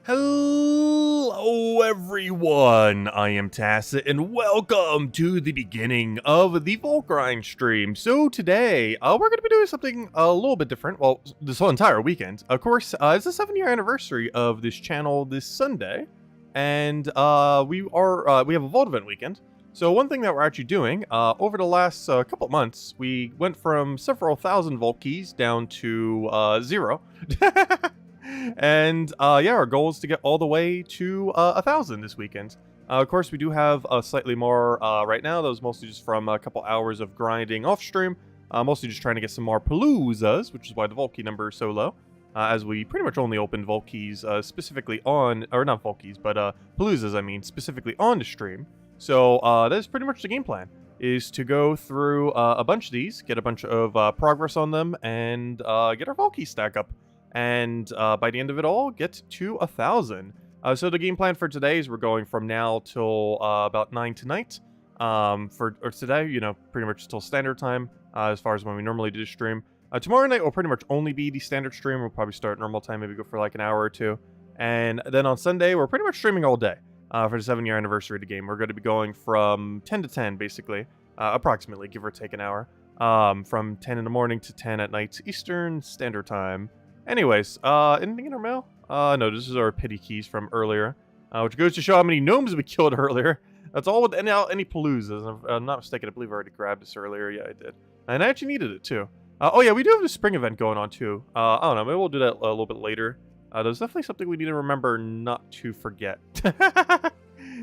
Hello everyone, I am Tacit and welcome to the beginning of the Vault Grind stream. So today, we're going to be doing something a little bit different, well, this whole entire weekend. Of course, it's the 7-year anniversary of this channel this Sunday, and we have a Vault event weekend. So one thing that we're actually doing, over the last couple months, we went from several thousand Vault keys down to 0. And yeah, our goal is to get all the way to 1,000 this weekend. Of course, we do have slightly more right now. That was mostly just from a couple hours of grinding off stream. Mostly just trying to get some more paloozas, which is why the vault key number is so low. As we pretty much only opened vault keys specifically on, or not vault keys, but paloozas, I mean, specifically on the stream. So that's pretty much the game plan, is to go through a bunch of these, get a bunch of progress on them, and get our vault key stack up. And by the end of it all, get to 1,000. So the game plan for today is we're going from now till about 9 tonight. For today, you know, pretty much till standard time, as far as when we normally do the stream. Tomorrow night will pretty much only be the standard stream. We'll probably start normal time, maybe go for like an hour or two. And then on Sunday, we're pretty much streaming all day for the 7-year anniversary of the game. We're going to be going from 10 to 10, basically, approximately, give or take an hour. From 10 in the morning to 10 at night Eastern Standard Time. Anyways, anything in our mail? No, this is our pity keys from earlier, which goes to show how many gnomes we killed earlier. That's all with any paloozas. If I'm not mistaken, I believe I already grabbed this earlier. Yeah, I did. And I actually needed it, too. Oh, yeah, we do have the spring event going on, too. I don't know, maybe we'll do that a little bit later. There's definitely something we need to remember not to forget.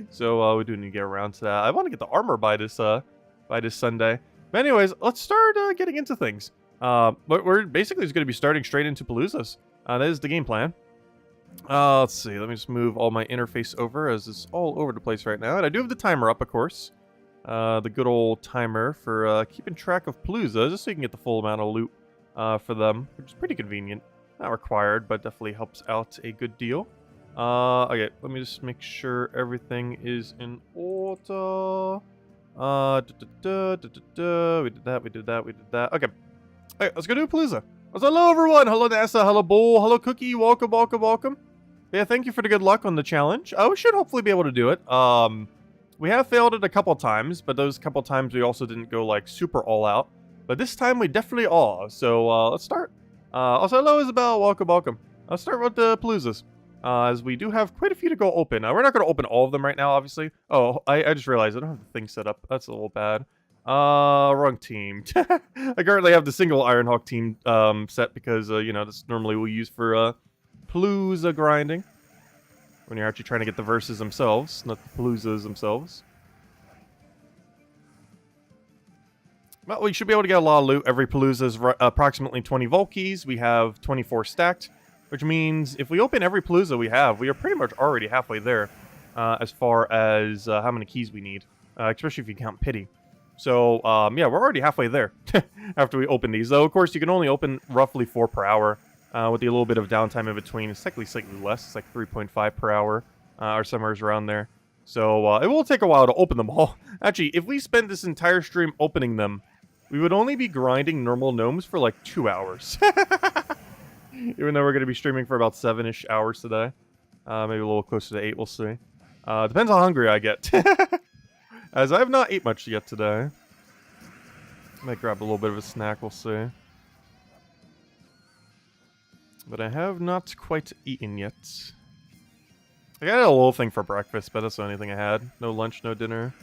So, we do need to get around to that. I want to get the armor by this Sunday. But anyways, let's start getting into things. But we're basically just going to be starting straight into paloozas. That is the game plan. Let's see. Let me just move all my interface over, as it's all over the place right now. And I do have the timer up, of course. The good old timer for keeping track of paloozas, just so you can get the full amount of loot for them, which is pretty convenient. Not required, but definitely helps out a good deal. Okay, let me just make sure everything is in order. We did that. Okay. Alright, let's go do a palooza. Hello, everyone. Hello, NASA. Hello, Bull. Hello, Cookie. Welcome, welcome, welcome. Yeah, thank you for the good luck on the challenge. We should hopefully be able to do it. We have failed it a couple times, but those couple times we also didn't go, like, super all out. But this time we definitely are. So, let's start. Also, hello, Isabel. Welcome, welcome. Let's start with the paloozas. As we do have quite a few to go open. We're not going to open all of them right now, obviously. Oh, I just realized I don't have the thing set up. That's a little bad. Wrong team. I currently have the single Ironhawk team set because, you know, that's normally we'll use for palooza grinding. When you're actually trying to get the verses themselves, not the paloozas themselves. Well, we should be able to get a lot of loot. Every palooza is approximately 20 vault keys. We have 24 stacked, which means if we open every palooza we are pretty much already halfway there as far as how many keys we need, especially if you count pity. So, yeah, we're already halfway there after we open these. Though, of course, you can only open roughly 4 per hour with a little bit of downtime in between. It's technically slightly less. It's like 3.5 per hour or somewhere around there. So, it will take a while to open them all. Actually, if we spend this entire stream opening them, we would only be grinding normal gnomes for like 2 hours. Even though we're going to be streaming for about 7-ish hours today. Maybe a little closer to 8, we'll see. Depends how hungry I get. As I have not ate much yet today. Might grab a little bit of a snack, we'll see. But I have not quite eaten yet. I got a little thing for breakfast, but that's the only thing I had. No lunch, no dinner.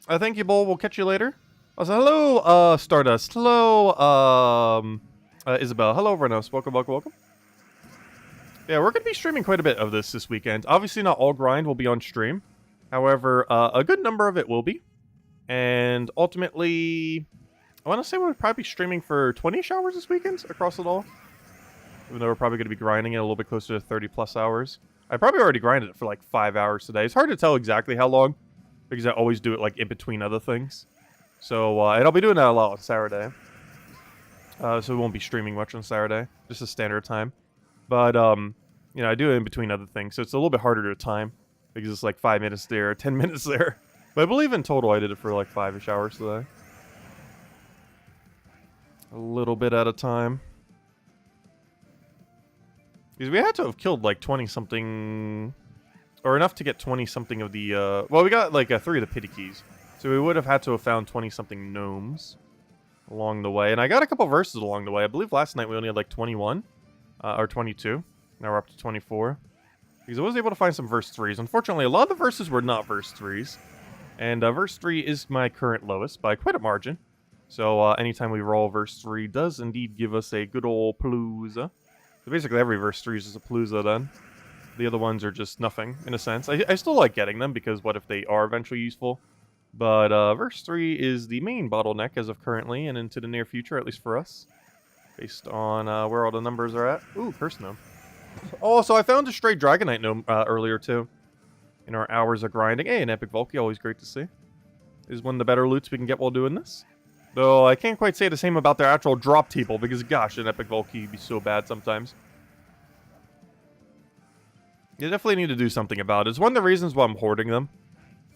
Thank you, Bull. We'll catch you later. Also, hello, Stardust. Hello, Isabel. Hello, Renos. Welcome, welcome, welcome. Yeah, we're going to be streaming quite a bit of this weekend. Obviously, not all grind will be on stream. However, a good number of it will be. And ultimately, I want to say we'll probably be streaming for 20-ish hours this weekend across it all. Even though we're probably going to be grinding it a little bit closer to 30-plus hours. I probably already grinded it for like 5 hours today. It's hard to tell exactly how long, because I always do it like in between other things. So, and I'll be doing that a lot on Saturday. So we won't be streaming much on Saturday. Just a standard time. But, you know, I do it in between other things, so it's a little bit harder to time, because it's like 5 minutes there, 10 minutes there. But I believe in total I did it for like 5-ish hours today. a little bit at a time. Because we had to have killed like 20-something, or enough to get 20-something of the, well, we got like 3 of the pity keys. So we would have had to have found 20-something gnomes along the way. And I got a couple verses along the way. I believe last night we only had like 21, or 22. Now we're up to 24. Because I was able to find some verse 3s. Unfortunately, a lot of the verses were not verse 3s. And verse 3 is my current lowest by quite a margin. So anytime we roll verse 3 does indeed give us a good old palooza. So basically every verse 3 is just a palooza then. The other ones are just nothing, in a sense. I still like getting them, because what if they are eventually useful? But verse 3 is the main bottleneck as of currently, and into the near future, at least for us. Based on where all the numbers are at. Ooh, curse gnome. Oh, so I found a stray Dragonite gnome earlier, too. In our hours of grinding. Hey, an epic Volky, always great to see. This is one of the better loots we can get while doing this. Though I can't quite say the same about their actual drop table, because gosh, an epic Volky would be so bad sometimes. You definitely need to do something about it. It's one of the reasons why I'm hoarding them.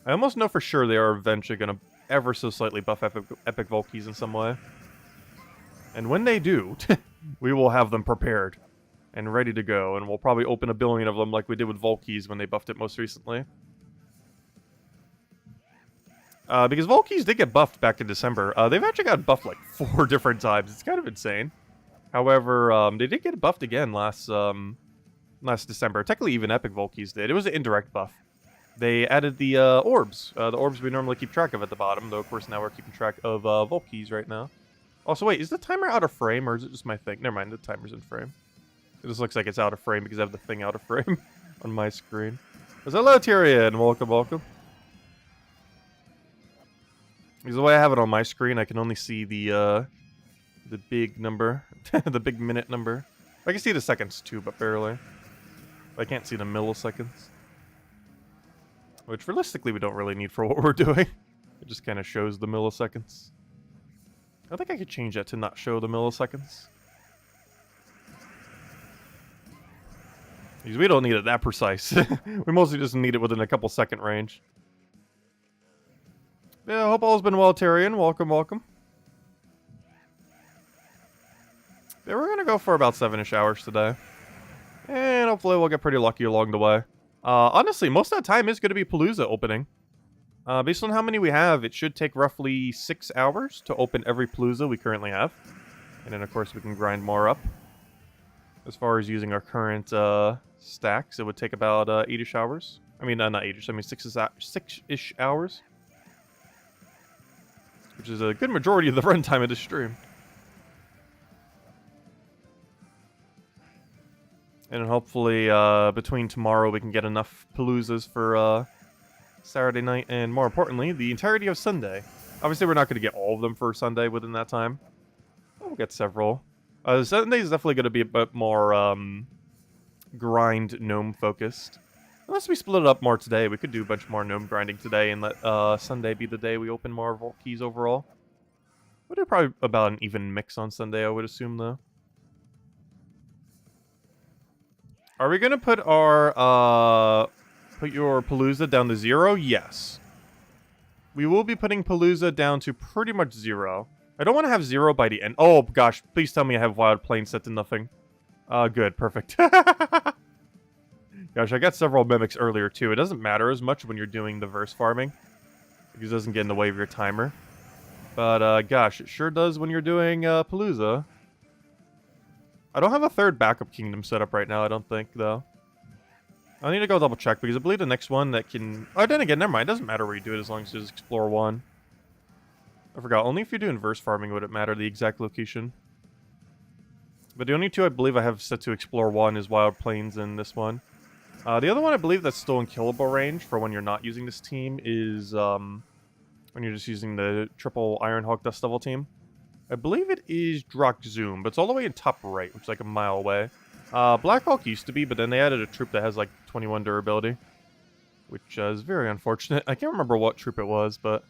I almost know for sure they are eventually going to ever so slightly buff epic Volkies in some way. And when they do, we will have them prepared and ready to go. And we'll probably open a billion of them like we did with Volkies when they buffed it most recently. Because Volkies did get buffed back in December. They've actually got buffed like 4 different times. It's kind of insane. However, they did get buffed again last December. Technically, even epic Volkies did. It was an indirect buff. They added the orbs. The orbs we normally keep track of at the bottom. Though, of course, now we're keeping track of Volkies right now. Also, wait, is the timer out of frame, or is it just my thing? Never mind, the timer's in frame. It just looks like it's out of frame because I have the thing out of frame on my screen. Hello, Tyrion. Welcome, welcome. Because the way I have it on my screen, I can only see the big number. The big minute number. I can see the seconds, too, but barely. I can't see the milliseconds. Which, realistically, we don't really need for what we're doing. It just kind of shows the milliseconds. I think I could change that to not show the milliseconds. Because we don't need it that precise. We mostly just need it within a couple second range. Yeah, I hope all's been well, Tyrion. Welcome, welcome. Yeah, we're gonna go for about 7-ish hours today. And hopefully we'll get pretty lucky along the way. Honestly, most of the time is going to be Palooza opening. Based on how many we have, it should take roughly 6 hours to open every Palooza we currently have. And then, of course, we can grind more up. As far as using our current stacks, it would take about 8-ish hours. I mean, not 8-ish, I mean 6-ish hours. Which is a good majority of the runtime of this stream. And hopefully, between tomorrow, we can get enough Paloozas for Saturday night, and more importantly, the entirety of Sunday. Obviously, we're not going to get all of them for Sunday within that time. We'll get several. Sunday is definitely going to be a bit more grind gnome focused. Unless we split it up more today, we could do a bunch more gnome grinding today and let Sunday be the day we open more Vault Keys overall. We'll do probably about an even mix on Sunday, I would assume, though. Are we going to put our, put your Palooza down to 0? Yes. We will be putting Palooza down to pretty much 0. I don't want to have 0 by the end. Oh, gosh. Please tell me I have Wild Plains set to nothing. Good. Perfect. Gosh, I got several mimics earlier, too. It doesn't matter as much when you're doing the verse farming, because it doesn't get in the way of your timer. But, gosh, it sure does when you're doing Palooza. I don't have a third backup kingdom set up right now, I don't think, though. I need to go double check, because I believe the next one that can... Oh, then again, never mind. It doesn't matter where you do it as long as you just explore one. I forgot. Only if you're doing verse farming would it matter the exact location. But the only two I believe I have set to explore one is Wild Plains and this one. The other one I believe that's still in killable range for when you're not using this team is when you're just using the triple Ironhawk Dust Devil team. I believe it is Drak Zoom, but it's all the way in top right, which is like a mile away. Black Hawk used to be, but then they added a troop that has like 21 durability, which is very unfortunate. I can't remember what troop it was, but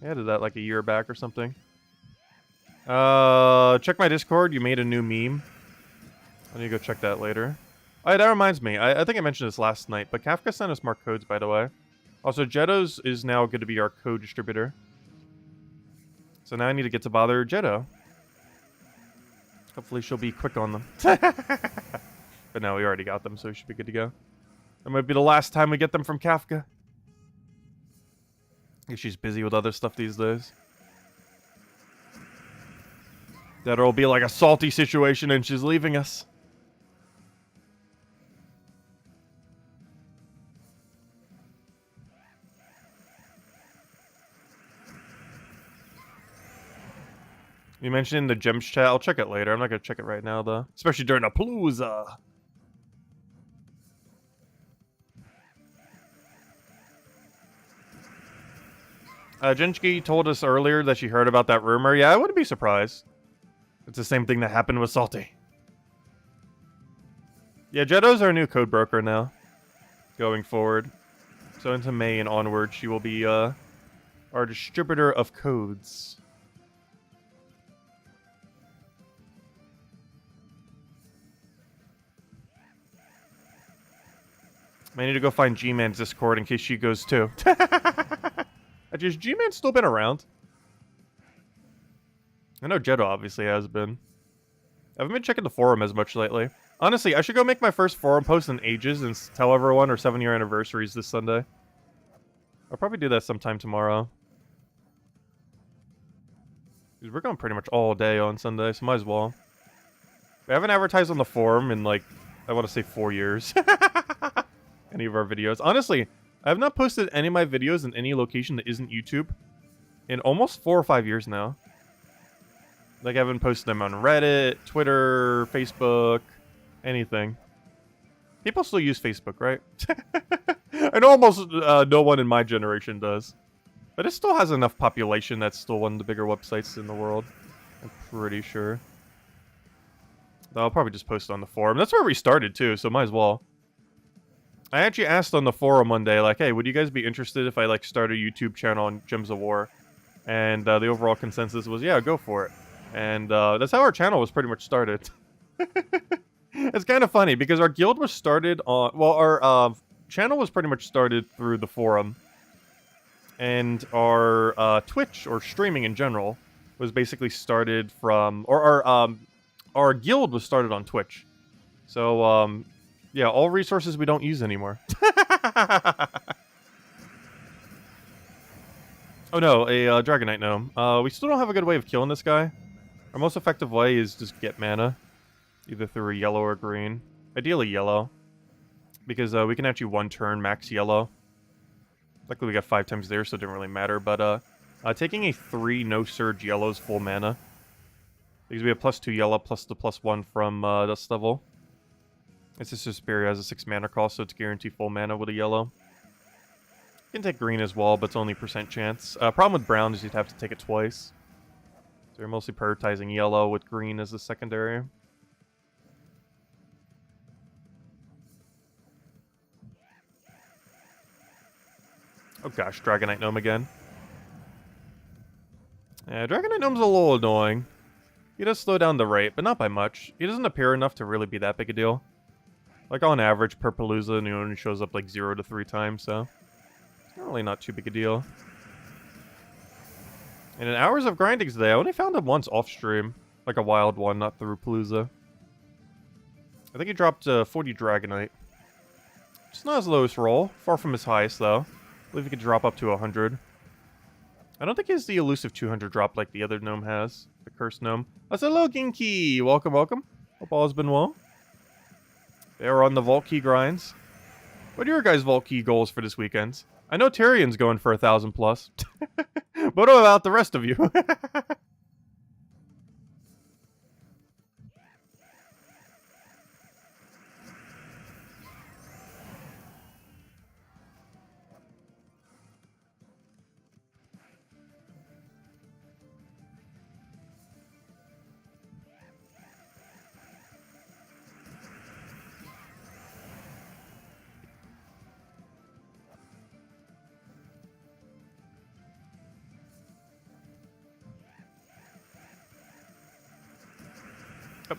they added that like a year back or something. Check my Discord. You made a new meme. I need to go check that later. Oh, that reminds me. I think I mentioned this last night, but Kafka sent us more codes, by the way. Also, Jetto's is now going to be our code distributor. So now I need to get to bother Jetto. Hopefully she'll be quick on them. But no, we already got them, so we should be good to go. That might be the last time we get them from Kafka. I guess she's busy with other stuff these days. That'll be like a salty situation and she's leaving us. You mentioned in the gems chat. I'll check it later. I'm not going to check it right now, though. Especially during a palooza. Genshki told us earlier that she heard about that rumor. Yeah, I wouldn't be surprised. It's the same thing that happened with Salty. Yeah, Jetto's our new code broker now. Going forward. So into May and onward, she will be our distributor of codes. I need to go find G-Man's Discord in case she goes too. Has G-Man still been around? I know Jetto obviously has been. I haven't been checking the forum as much lately. Honestly, I should go make my first forum post in ages and tell everyone our 7-year anniversaries this Sunday. I'll probably do that sometime tomorrow. Because we're going pretty much all day on Sunday, so might as well. We haven't advertised on the forum in like, I want to say 4 years. Any of our videos. Honestly, I have not posted any of my videos in any location that isn't YouTube in almost 4 or 5 years now. Like, I haven't posted them on Reddit, Twitter, Facebook, anything. People still use Facebook, right? I know almost no one in my generation does. But it still has enough population that's still one of the bigger websites in the world. I'm pretty sure. Though I'll probably just post it on the forum. That's where we started, too, so might as well. I actually asked on the forum one day, like, hey, would you guys be interested if I, like, start a YouTube channel on Gems of War? And the overall consensus was, yeah, go for it. And that's how our channel was pretty much started. It's kind of funny, because our guild was started on... Well, our channel was pretty much started through the forum. And our Twitch, or streaming in general, was basically started from... Or our guild was started on Twitch. So, yeah, all resources we don't use anymore. Oh no, a Dragonite Gnome. We still don't have a good way of killing this guy. Our most effective way is just get mana. Either through a yellow or green. Ideally yellow. Because we can actually one turn max yellow. Luckily we got 5 times there, so it didn't really matter. But taking a 3 no surge yellow is full mana. Because we have +2 yellow plus the +1 from Dust Devil. It's just Suspiria has a 6 mana cost, so it's guaranteed full mana with a yellow. You can take green as well, but it's only % chance. Problem with brown is you'd have to take it twice. So you're mostly prioritizing yellow with green as the secondary. Oh gosh, Dragonite Gnome again. Yeah, Dragonite Gnome's a little annoying. He does slow down the rate, but not by much. He doesn't appear enough to really be that big a deal. Like, on average, per palooza, he only shows up, like, 0 to 3 times, so... It's really not too big a deal. And in hours of grinding today, I only found him once off-stream. Like a wild one, not through palooza. I think he dropped 40 Dragonite. It's not his lowest roll. Far from his highest, though. I believe he could drop up to 100. I don't think he has the elusive 200 drop like the other gnome has. The cursed gnome. Oh, hello, Ginky! Welcome, welcome. Hope all has been well. They are on the vault key grinds. What are your guys' vault key goals for this weekend? I know Tyrion's going for 1,000 plus. But what about the rest of you?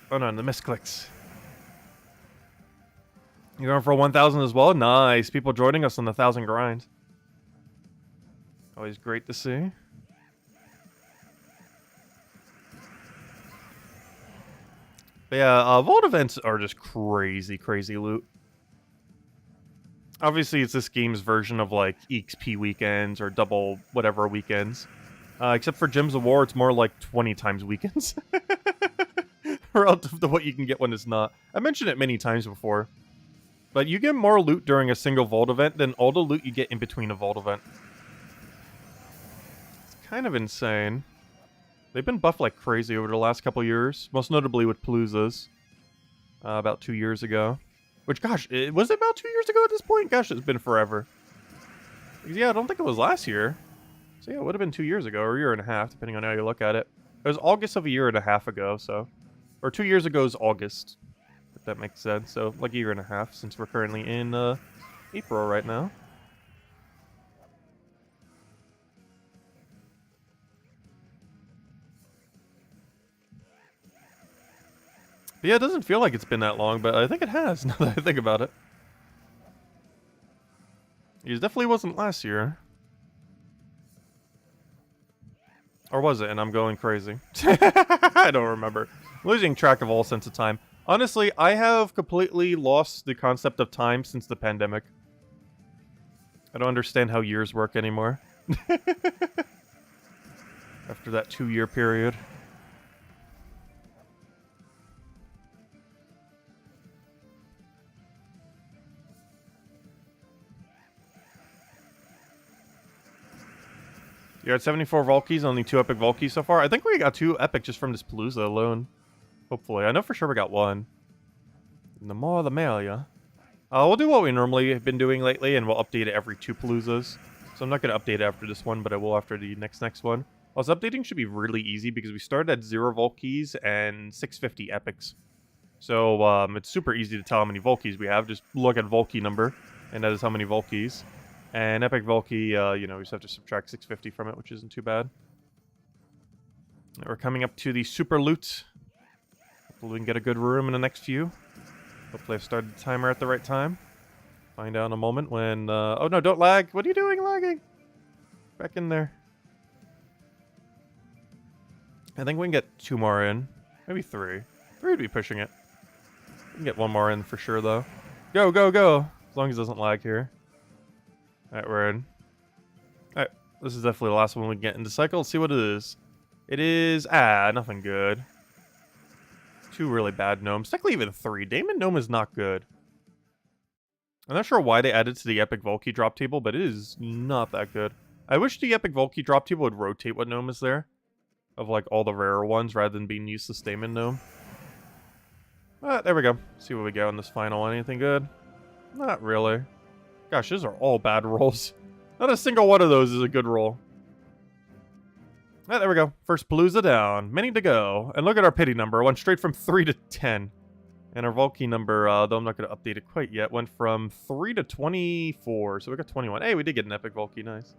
Oh no, the misclicks. You're going for 1,000 as well? Nice. People joining us on the 1,000 grind. Always great to see. But yeah, vault events are just crazy, crazy loot. Obviously, it's this game's version of like EXP weekends or double whatever weekends. Except for Gems of War, it's more like 20 times weekends. Relative to what you can get when it's not. I mentioned it many times before. But you get more loot during a single vault event than all the loot you get in between a vault event. It's kind of insane. They've been buffed like crazy over the last couple years. Most notably with paloozas. About 2 years ago. Which, gosh, was it about 2 years ago at this point? Gosh, it's been forever. Yeah, I don't think it was last year. So yeah, it would have been 2 years ago, or a year and a half, depending on how you look at it. It was August of a year and a half ago, so... Or 2 years ago is August, if that makes sense. So, like a year and a half, since we're currently in April right now. But yeah, it doesn't feel like it's been that long, but I think it has, now that I think about it. It definitely wasn't last year. Or was it? And I'm going crazy. I don't remember. I'm losing track of all sense of time. Honestly, I have completely lost the concept of time since the pandemic. I don't understand how years work anymore. After that 2-year period. You're at 74 Volkeys, only 2 epic Volkeys so far. I think we got 2 epic just from this Palooza alone. Hopefully. I know for sure we got 1. And the more the merrier. We'll do what we normally have been doing lately, and we'll update it every 2 Paloozas. So I'm not going to update it after this one, but I will after the next one. Also, updating should be really easy because we started at 0 Volkeys and 650 epics. So it's super easy to tell how many Volkeys we have. Just look at Volkey number, and that is how many Volkeys. And Epic Volkey, you know, we just have to subtract 650 from it, which isn't too bad. We're coming up to the super loot. Hopefully we can get a good room in the next few. Hopefully I've started the timer at the right time. Find out in a moment when... oh no, don't lag! What are you doing, lagging? Back in there. I think we can get 2 more in. Maybe 3. 3 would be pushing it. We can get 1 more in for sure, though. Go, go, go! As long as it doesn't lag here. Alright, we're in. Alright, this is definitely the last one we get in the cycle. Let's see what it is. It is... nothing good. 2 really bad gnomes. Technically even 3. Damon Gnome is not good. I'm not sure why they added to the Epic Volkey drop table, but it is not that good. I wish the Epic Volkey drop table would rotate what gnome is there. Of like all the rarer ones, rather than being useless Damon Gnome. But there we go. See what we get on this final one. Anything good? Not really. Gosh, those are all bad rolls. Not a single one of those is a good roll. Ah, there we go. First Palooza down. Many to go. And look at our pity number. It went straight from 3 to 10. And our Volkey number, though I'm not going to update it quite yet, went from 3 to 24. So we got 21. Hey, we did get an Epic Volkey. Nice.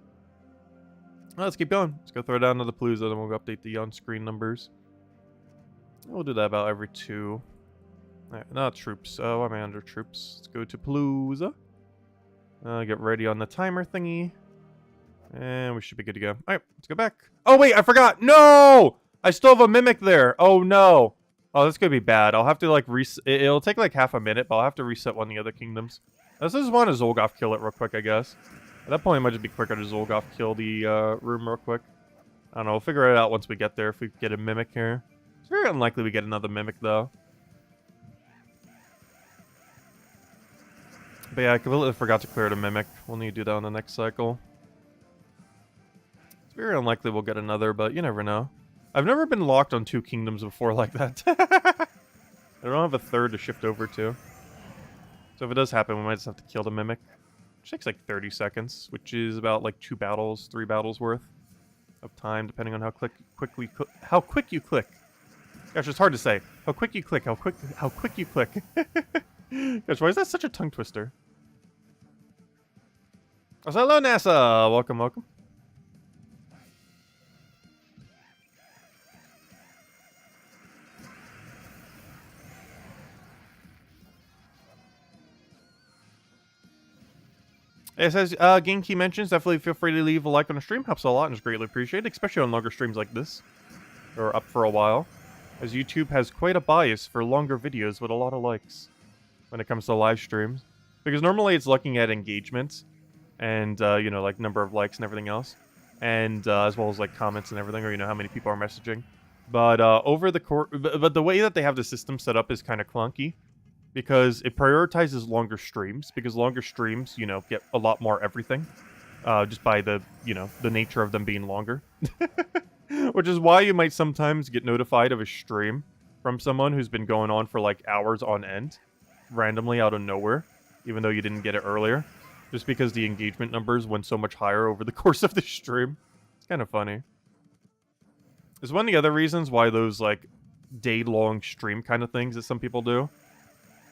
Well, let's keep going. Let's go throw it down to the Palooza, then we'll update the on-screen numbers. We'll do that about every 2. Alright, not troops. Why am I under troops? Let's go to Palooza. Get ready on the timer thingy. And we should be good to go. Alright, let's go back. Oh, wait, I forgot. No! I still have a Mimic there. Oh, no. Oh, that's going to be bad. I'll have to, like, it'll take, like, half a minute, but I'll have to reset one of the other kingdoms. Let's just want to Zolgoth kill it real quick, I guess. At that point, it might just be quicker to Zolgoth kill the room real quick. I don't know. We'll figure it out once we get there if we get a Mimic here. It's very unlikely we get another Mimic, though. But yeah, I completely forgot to clear the Mimic. We'll need to do that on the next cycle. It's very unlikely we'll get another, but you never know. I've never been locked on 2 kingdoms before like that. I don't have a third to shift over to. So if it does happen, we might just have to kill the Mimic. Which takes like 30 seconds, which is about like 2 battles, 3 battles worth of time, depending on how quick you click. Gosh, it's hard to say. How quick you click, how quick you click. Gosh, why is that such a tongue twister? Oh, so hello, NASA! Welcome, welcome. It says, game key mentions, definitely feel free to leave a like on the stream. Helps a lot and is greatly appreciated, especially on longer streams like this. Or up for a while. as YouTube has quite a bias for longer videos with a lot of likes when it comes to live streams. Because normally it's looking at engagement and, you know, like number of likes and everything else. And as well as like comments and everything, or, you know, how many people are messaging. But over the course, but the way that they have the system set up is kind of clunky. Because it prioritizes longer streams. Because longer streams, you know, get a lot more everything. Just by the, you know, the nature of them being longer. Which is why you might sometimes get notified of a stream from someone who's been going on for like hours on end, randomly out of nowhere, even though you didn't get it earlier, just because the engagement numbers went so much higher over the course of the stream. It's kind of funny. It's one of the other reasons why those like day-long stream kind of things that some people do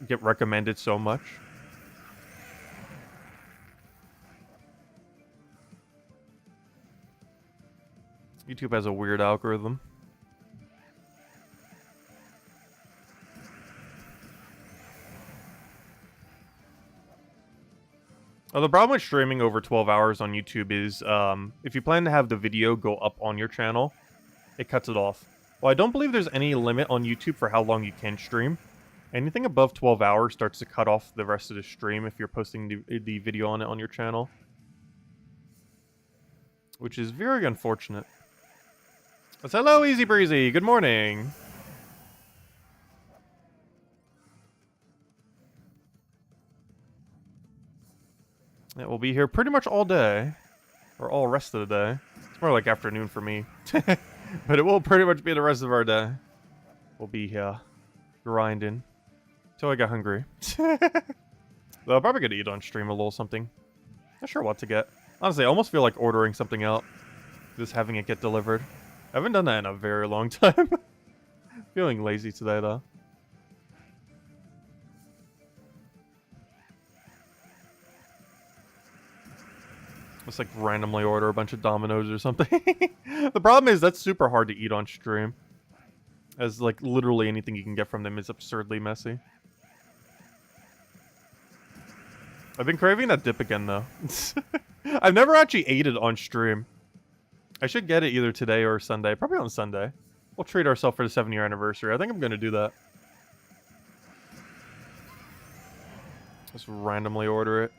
get recommended so much. YouTube has a weird algorithm. Well, the problem with streaming over 12 hours on YouTube is, if you plan to have the video go up on your channel, it cuts it off. Well, I don't believe there's any limit on YouTube for how long you can stream. Anything above 12 hours starts to cut off the rest of the stream if you're posting the video on it on your channel. Which is very unfortunate. So hello, Easy Breezy. Good morning. Yeah, we'll be here pretty much all day. Or all rest of the day. It's more like afternoon for me. But it will pretty much be the rest of our day. We'll be here grinding till I get hungry. Though I'm probably gonna eat on stream a little something. Not sure what to get. Honestly, I almost feel like ordering something out. Just having it get delivered. I haven't done that in a very long time. Feeling lazy today, though. Just like randomly order a bunch of Dominoes or something. The problem is that's super hard to eat on stream. As like literally anything you can get from them is absurdly messy. I've been craving that dip again though. I've never actually ate it on stream. I should get it either today or Sunday. Probably on Sunday. We'll treat ourselves for the 7-year anniversary. I think I'm gonna do that. Just randomly order it.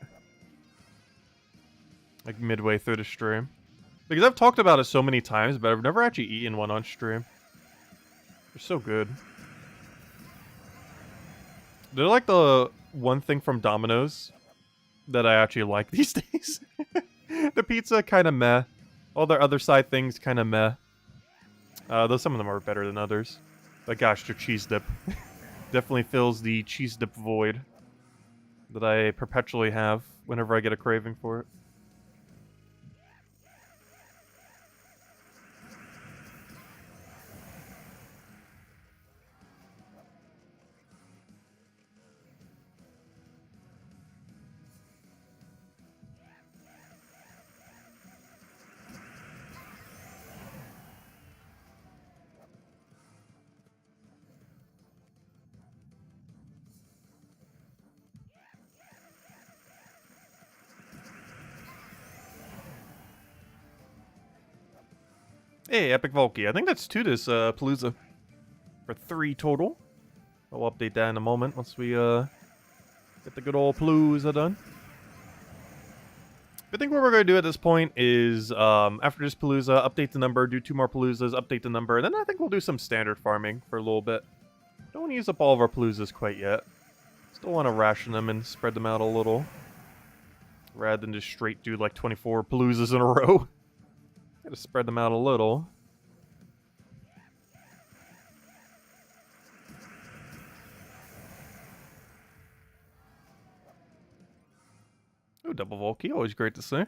Like midway through the stream. Because I've talked about it so many times, but I've never actually eaten one on stream. They're so good. They're like the one thing from Domino's that I actually like these days. The pizza, kind of meh. All their other side things, kind of meh. Though some of them are better than others. But gosh, their cheese dip definitely fills the cheese dip void that I perpetually have whenever I get a craving for it. Hey, Epic Volky. I think that's 2 this Palooza. For 3 total. I'll update that in a moment once we get the good old Palooza done. I think what we're going to do at this point is, after this Palooza, update the number, do 2 more Paloozas, update the number, and then I think we'll do some standard farming for a little bit. Don't want to use up all of our Paloozas quite yet. Still want to ration them and spread them out a little. Rather than just straight do like 24 Paloozas in a row. Gotta spread them out a little. Oh, double Volky, always great to see.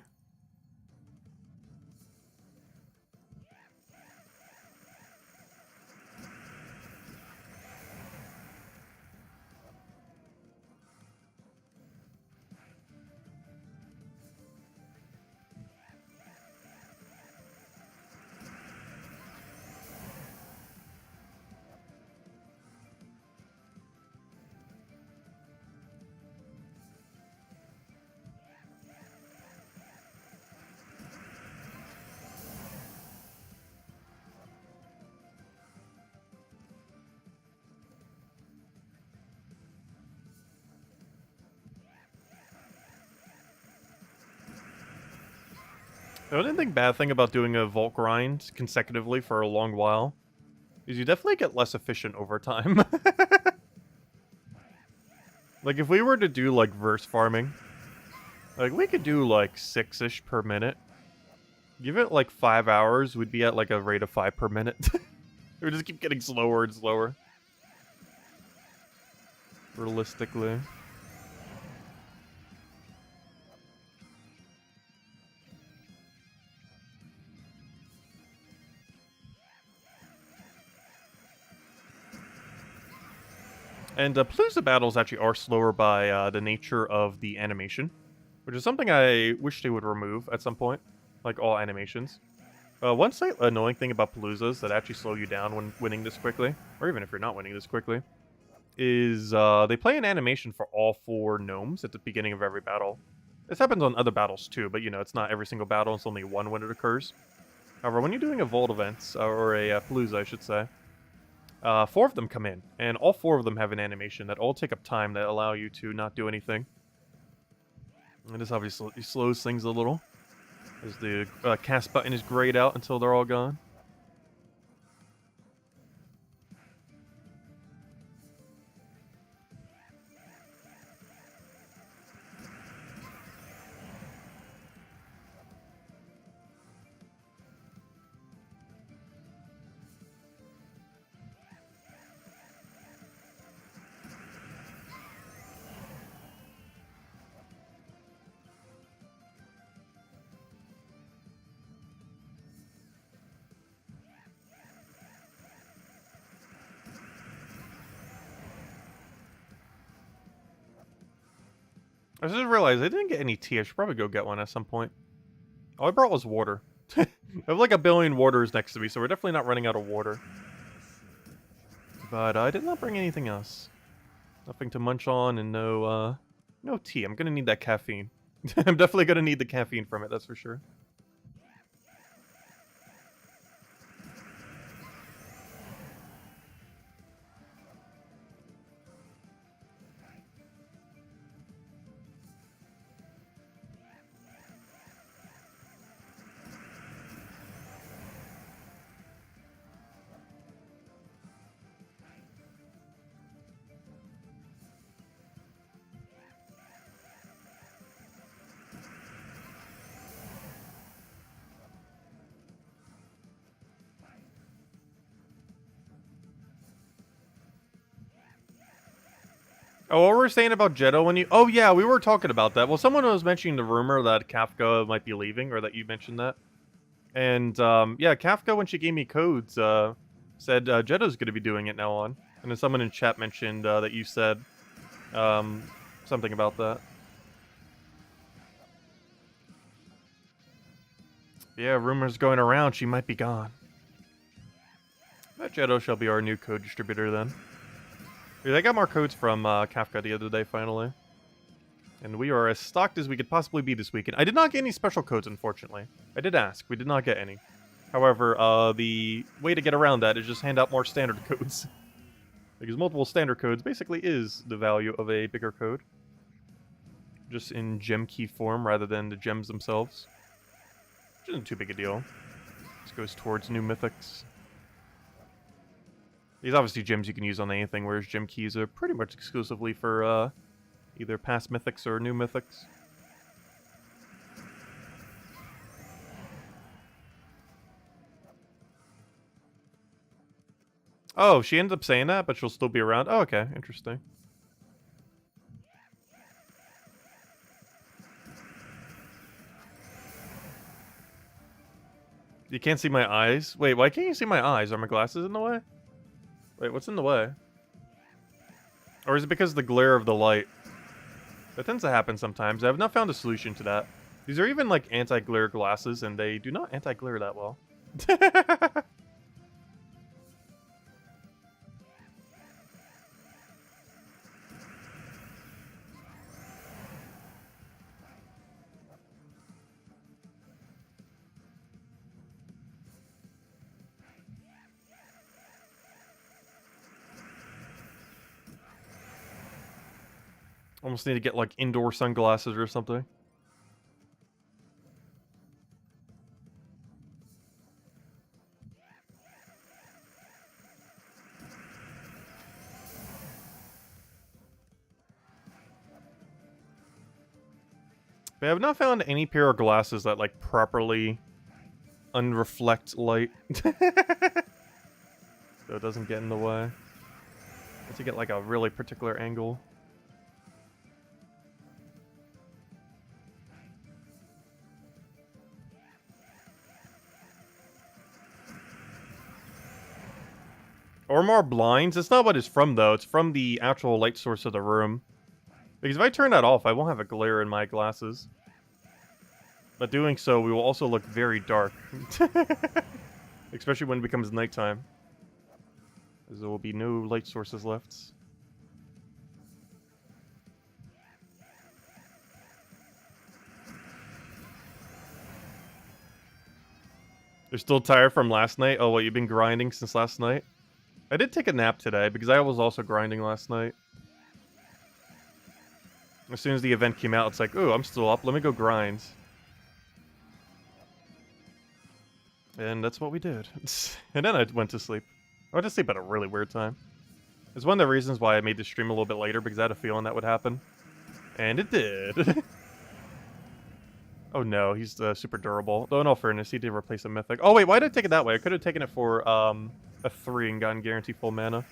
The only bad thing about doing a vault grind consecutively for a long while is you definitely get less efficient over time. Like, if we were to do, like, verse farming, like, we could do, like, 6-ish per minute. Give it, like, 5 hours, we'd be at, like, a rate of 5 per minute. It would just keep getting slower and slower. Realistically. And palooza battles actually are slower by the nature of the animation, which is something I wish they would remove at some point, like all animations. One slight annoying thing about paloozas that actually slow you down when winning this quickly, or even if you're not winning this quickly, is they play an animation for all 4 gnomes at the beginning of every battle. This happens on other battles too, but you know, it's not every single battle, it's only one when it occurs. However, when you're doing a vault event, or a palooza I should say, 4 of them come in, and all 4 of them have an animation that all take up time that allow you to not do anything. And this obviously slows things a little, as the cast button is grayed out until they're all gone. I just realized I didn't get any tea. I should probably go get one at some point. All I brought was water. I have like a billion waters next to me, so we're definitely not running out of water. But I did not bring anything else. Nothing to munch on, and no tea. I'm gonna need that caffeine. I'm definitely gonna need the caffeine from it, that's for sure. Oh, what were we saying about Jetto when you... Oh, yeah, we were talking about that. Well, someone was mentioning the rumor that Kafka might be leaving, or that you mentioned that. And, yeah, Kafka, when she gave me codes, said Jetto's going to be doing it now on. And then someone in chat mentioned that you said something about that. Yeah, rumors going around she might be gone. That Jetto shall be our new code distributor then. Dude, I got more codes from Kafka the other day, finally. And we are as stocked as we could possibly be this weekend. I did not get any special codes, unfortunately. I did ask. We did not get any. However, the way to get around that is just hand out more standard codes. Because multiple standard codes basically is the value of a bigger code. Just in gem key form rather than the gems themselves. Which isn't too big a deal. This goes towards new mythics. These obviously gems you can use on anything, whereas gem keys are pretty much exclusively for either past mythics or new mythics. Oh, she ended up saying that, but she'll still be around? Oh, okay. Interesting. You can't see my eyes? Wait, why can't you see my eyes? Are my glasses in the way? Wait, what's in the way? Or is it because of the glare of the light? That tends to happen sometimes. I have not found a solution to that. These are even like anti-glare glasses, and they do not anti-glare that well. Almost need to get like indoor sunglasses or something. But I have not found any pair of glasses that, like, properly unreflect light. So it doesn't get in the way. Once you get, like, a really particular angle. Or more blinds. It's not what it's from, though. It's from the actual light source of the room. Because if I turn that off, I won't have a glare in my glasses. But doing so, we will also look very dark. Especially when it becomes nighttime. As there will be no light sources left. You're still tired from last night? Oh, what, you've been grinding since last night? I did take a nap today, because I was also grinding last night. As soon as the event came out, it's like, ooh, I'm still up, let me go grind. And that's what we did. And then I went to sleep. I went to sleep at a really weird time. It's one of the reasons why I made the stream a little bit later, because I had a feeling that would happen. And it did. Oh no, he's super durable. Though in all fairness, he did replace a mythic. Oh wait, why did I take it that way? I could have taken it for a 3 and gotten guaranteed full mana.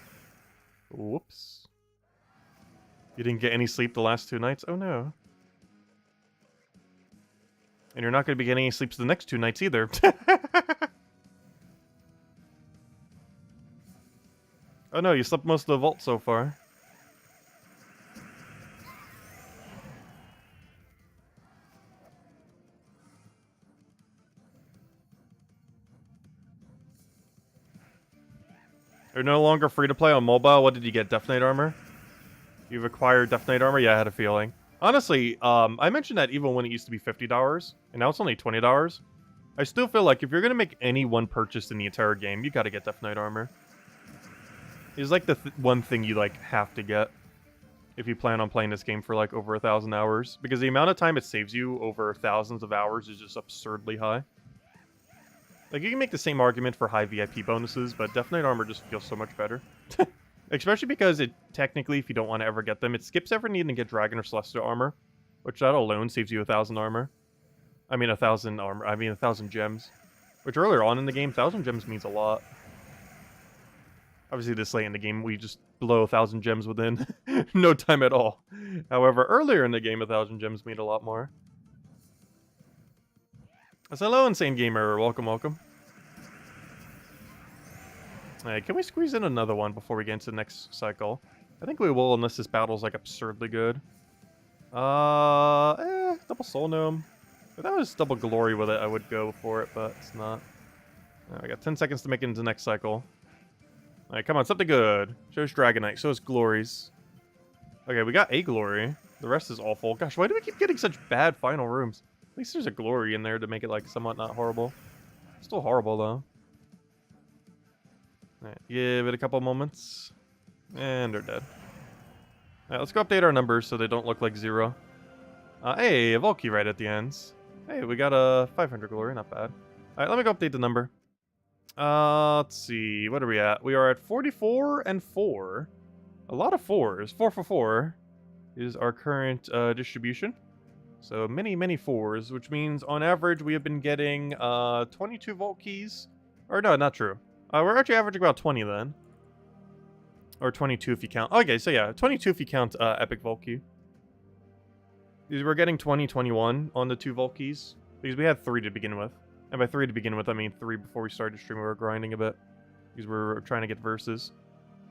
Whoops. You didn't get any sleep the last 2 nights? Oh no. And you're not going to be getting any sleep the next 2 nights either. Oh no, you slept most of the vault so far. You're no longer free to play on mobile. What did you get? Death Knight armor? You've acquired Death Knight armor? Yeah, I had a feeling. Honestly, I mentioned that even when it used to be $50, and now it's only $20. I still feel like if you're going to make any one purchase in the entire game, you got to get Death Knight armor. It's like the one thing you, like, have to get if you plan on playing this game for, like, over 1,000 hours. Because the amount of time it saves you over thousands of hours is just absurdly high. Like, you can make the same argument for high VIP bonuses, but Death Knight armor just feels so much better. Especially because it, technically, if you don't want to ever get them, it skips ever needing to get Dragon or Celestial armor. Which that alone saves you 1,000 armor. I mean 1,000 armor, I mean 1,000 gems. Which earlier on in the game, 1,000 gems means a lot. Obviously this late in the game, we just blow 1,000 gems within no time at all. However, earlier in the game, 1,000 gems mean a lot more. So hello, Insane Gamer. Welcome, welcome. Hey, can we squeeze in another one before we get into the next cycle? I think we will, unless this battle's, like, absurdly good. Double Soul Gnome. If that was double Glory with it, I would go for it, but it's not. We got 10 seconds to make it into the next cycle. Alright, come on, something good. Show us Dragonite, show us Glories. Okay, we got a Glory. The rest is awful. Gosh, why do we keep getting such bad final rooms? At least there's a Glory in there to make it, like, somewhat not horrible. Still horrible, though. Alright, give it a couple moments. And they're dead. Alright, let's go update our numbers so they don't look like 0. Hey, a Volkey right at the ends. Hey, we got a 500 Glory, not bad. Alright, let me go update the number. Let's see, what are we at? We are at 44 and 4. A lot of 4s. 4 for 4 is our current distribution. So many, many 4s, which means on average we have been getting 22 Vault Keys. Or no, not true. We're actually averaging about 20 then. Or 22 if you count. Okay, so yeah, 22 if you count Epic Vault Key. We're getting 20, 21 on the 2 Vault Keys. Because we had 3 to begin with. And by 3 to begin with, I mean 3 before we started streaming. We were grinding a bit. Because we were trying to get verses.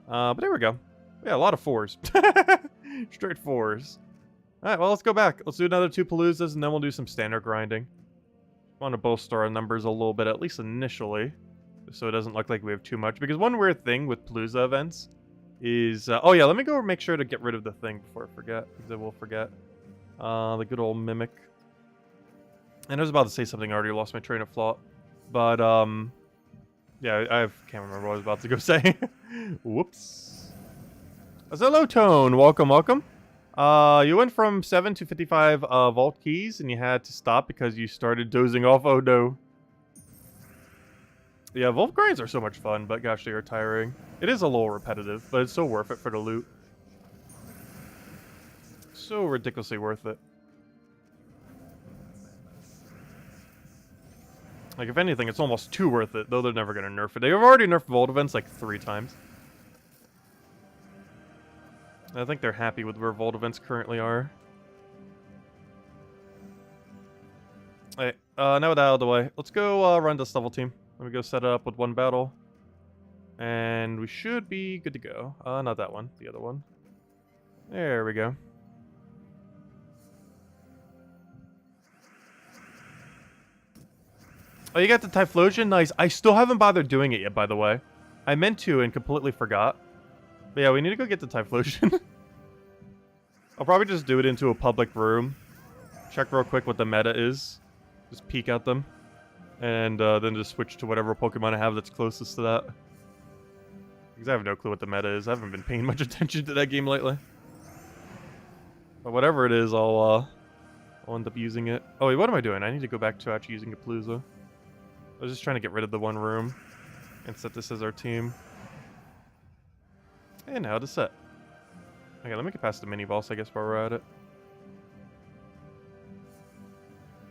But there we go. Yeah, a lot of 4s. Straight 4s. Alright, well, let's go back. Let's do another 2 paloozas, and then we'll do some standard grinding. I want to bolster our numbers a little bit, at least initially. So it doesn't look like we have too much. Because one weird thing with palooza events is... oh yeah, let me go make sure to get rid of the thing before I forget. Because I will forget. The good old Mimic. And I was about to say something, I already lost my train of thought. But, yeah, I can't remember what I was about to go say. Whoops. Hello, Tone. Welcome, welcome. You went from 7 to 55 Vault Keys, and you had to stop because you started dozing off. Oh, no. Yeah, Vault grinds are so much fun, but gosh, they are tiring. It is a little repetitive, but it's so worth it for the loot. So ridiculously worth it. Like, if anything, it's almost too worth it, though they're never going to nerf it. They've already nerfed Vault Events like 3 times. I think they're happy with where Vault Events currently are. Alright, now with that out of the way, let's go run this level team. Let me go set it up with 1 battle. And we should be good to go. Not that one, the other one. There we go. Oh, you got the Typhlosion? Nice. I still haven't bothered doing it yet, by the way. I meant to and completely forgot. But yeah, we need to go get the Typhlosion. I'll probably just do it into a public room. Check real quick what the meta is. Just peek at them. And then just switch to whatever Pokemon I have that's closest to that. Because I have no clue what the meta is. I haven't been paying much attention to that game lately. But whatever it is, I'll end up using it. Oh wait, what am I doing? I need to go back to actually using a Palooza. I was just trying to get rid of the one room and set this as our team. And now to set. Okay, let me get past the mini boss, I guess, while we're at it.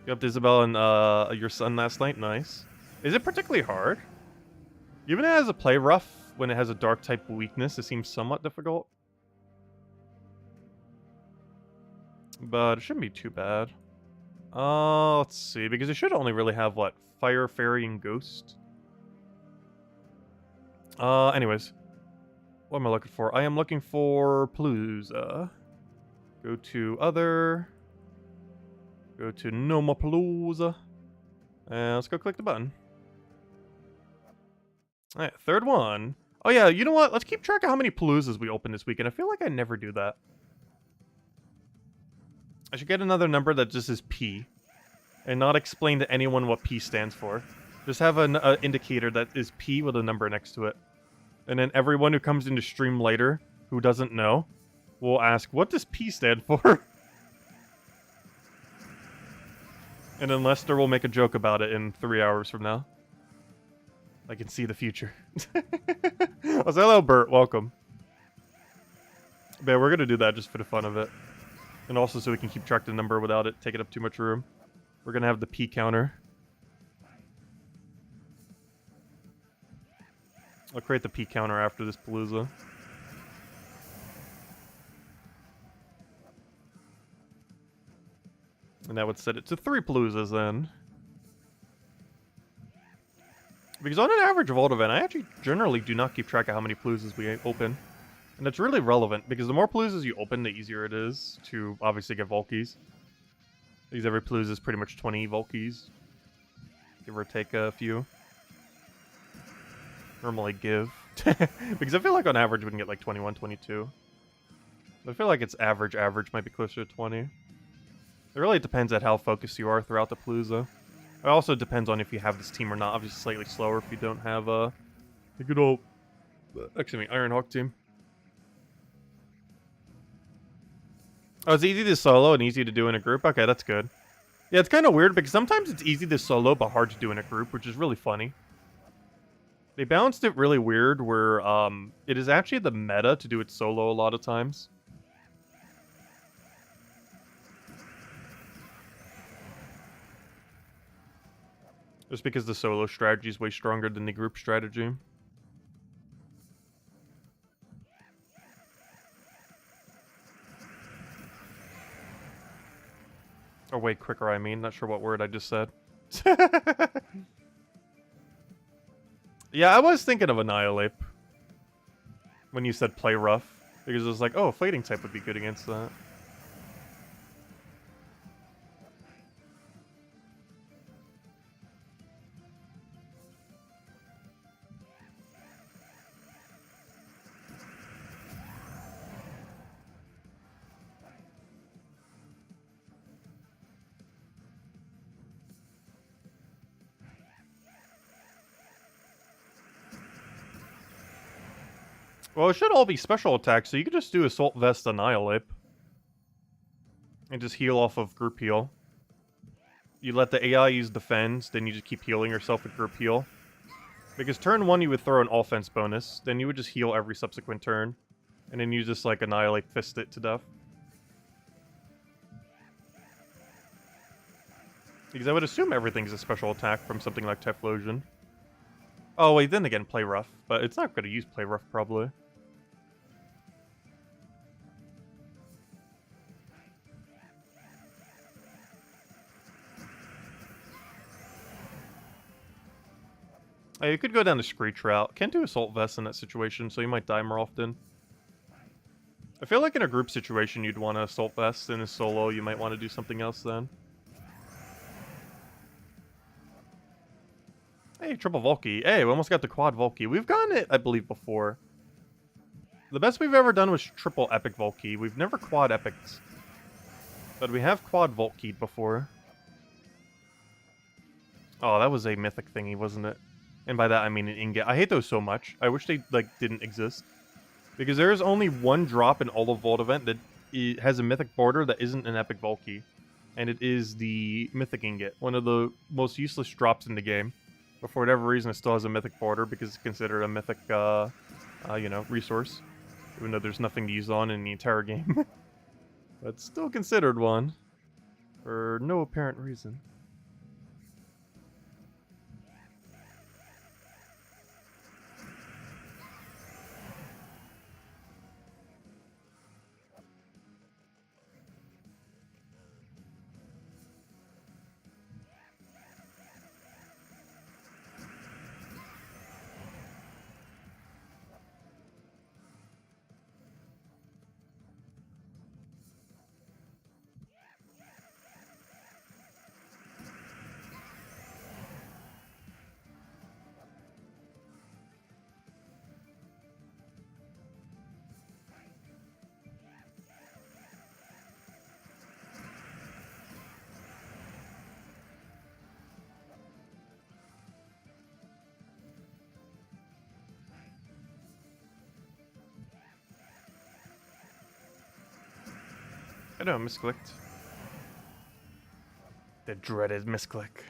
You upped Isabel and your son last night? Nice. Is it particularly hard? Even if it has a play rough, when it has a dark type weakness, it seems somewhat difficult. But it shouldn't be too bad. Let's see, because it should only really have, what, Fire, Fairy, and Ghost? Anyways. What am I looking for? I am looking for Palooza. Go to Other. Go to No More Palooza. And let's go click the button. Alright, 3rd one. Oh yeah, you know what? Let's keep track of how many Paloozas we open this weekend. I feel like I never do that. I should get another number that just is P. And not explain to anyone what P stands for. Just have an indicator that is P with a number next to it. And then everyone who comes into stream later, who doesn't know, will ask, what does P stand for? And then Lester will make a joke about it in 3 hours from now. I can see the future. Oh, so hello, Bert. Welcome. But yeah, we're going to do that just for the fun of it. And also so we can keep track of the number without it taking up too much room. We're going to have the P counter. I'll create the P counter after this Palooza. And that would set it to 3 Paloozas then. Because on an average Vault event, I actually generally do not keep track of how many Paloozas we open. And it's really relevant, because the more Paloozas you open, the easier it is to obviously get Volkeys. Because every Palooza is pretty much 20 Volkeys. Give or take a few. Normally give. Because I feel like on average we can get like 21, 22. I feel like it's average might be closer to 20. It really depends on how focused you are throughout the Palooza. It also depends on if you have this team or not. Obviously slightly slower if you don't have a good old Ironhawk team. Oh, it's easy to solo and easy to do in a group? Okay, that's good. Yeah, it's kind of weird because sometimes it's easy to solo but hard to do in a group, which is really funny. They balanced it really weird where it is actually the meta to do it solo a lot of times. Just because the solo strategy is way stronger than the group strategy. Or way quicker, I mean. Not sure what word I just said. Yeah, I was thinking of Annihilate. When you said play rough. Because it was like, oh, fighting type would be good against that. Well, it should all be special attacks, so you could just do Assault Vest Annihilate. And just heal off of group heal. You let the AI use defense, then you just keep healing yourself with group heal. Because turn 1 you would throw an offense bonus, then you would just heal every subsequent turn. And then you just like Annihilate Fist it to death. Because I would assume everything's a special attack from something like Typhlosion. Oh, wait, then again, Play Rough. But it's not going to use Play Rough, probably. You could go down the Screech route. Can't do Assault Vest in that situation, so you might die more often. I feel like in a group situation, you'd want to Assault Vest. In a solo, you might want to do something else then. Hey, triple Volky. Hey, we almost got the quad Volky. We've gotten it, I believe, before. The best we've ever done was triple Epic Volky. We've never quad Epics. But we have quad Volkied before. Oh, that was a mythic thingy, wasn't it? And by that, I mean an ingot. I hate those so much. I wish they, like, didn't exist. Because there is only one drop in all of Vault Event that has a mythic border that isn't an Epic Volky. And it is the mythic ingot. One of the most useless drops in the game. But for whatever reason, it still has a mythic border because it's considered a mythic, you know, resource. Even though there's nothing to use on in the entire game. But still considered one. For no apparent reason. I know, misclicked. The dreaded misclick.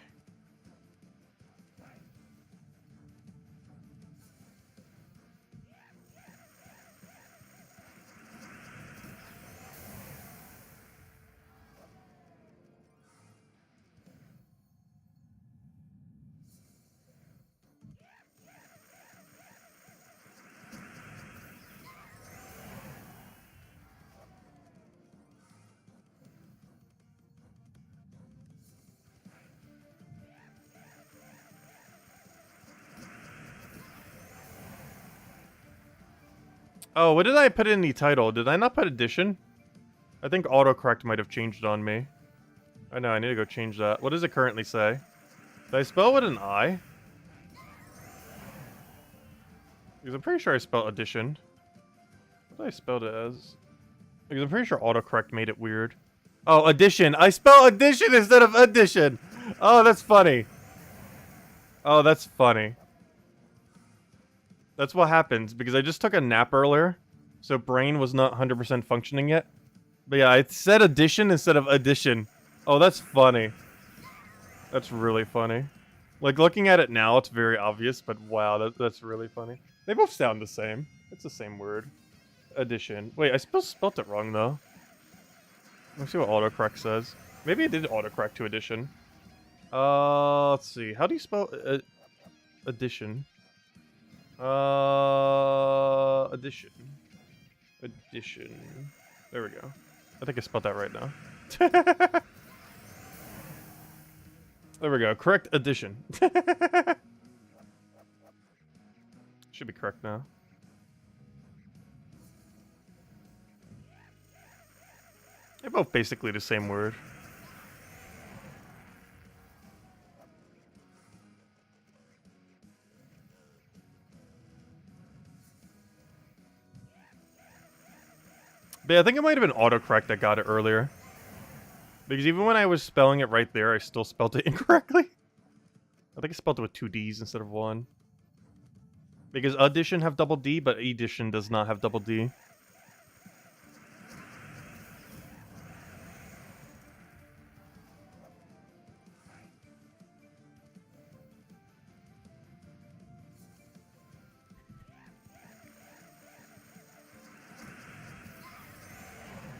Oh, what did I put in the title? Did I not put addition? I think autocorrect might have changed on me. I know, I need to go change that. What does it currently say? Did I spell with an I? Because I'm pretty sure I spelled addition. What did I spell it as? Because I'm pretty sure autocorrect made it weird. Oh, addition. I spelled addition instead of addition. Oh, that's funny. Oh, that's funny. That's what happens, because I just took a nap earlier, so brain was not 100% functioning yet. But yeah, I said addition instead of addition. Oh, that's funny. That's really funny. Like, looking at it now, it's very obvious, but wow, that's really funny. They both sound the same. It's the same word. Addition. Wait, I spelled it wrong, though. Let's see what autocorrect says. Maybe it did autocorrect to addition. Let's see. How do you spell addition? Addition. Addition. There we go. I think I spelled that right now. There we go. Correct addition. Should be correct now. They're both basically the same word. But yeah, I think it might have been autocorrect that got it earlier. Because even when I was spelling it right there, I still spelled it incorrectly. I think I spelled it with 2 Ds instead of 1. Because addition have double D, but edition does not have double D.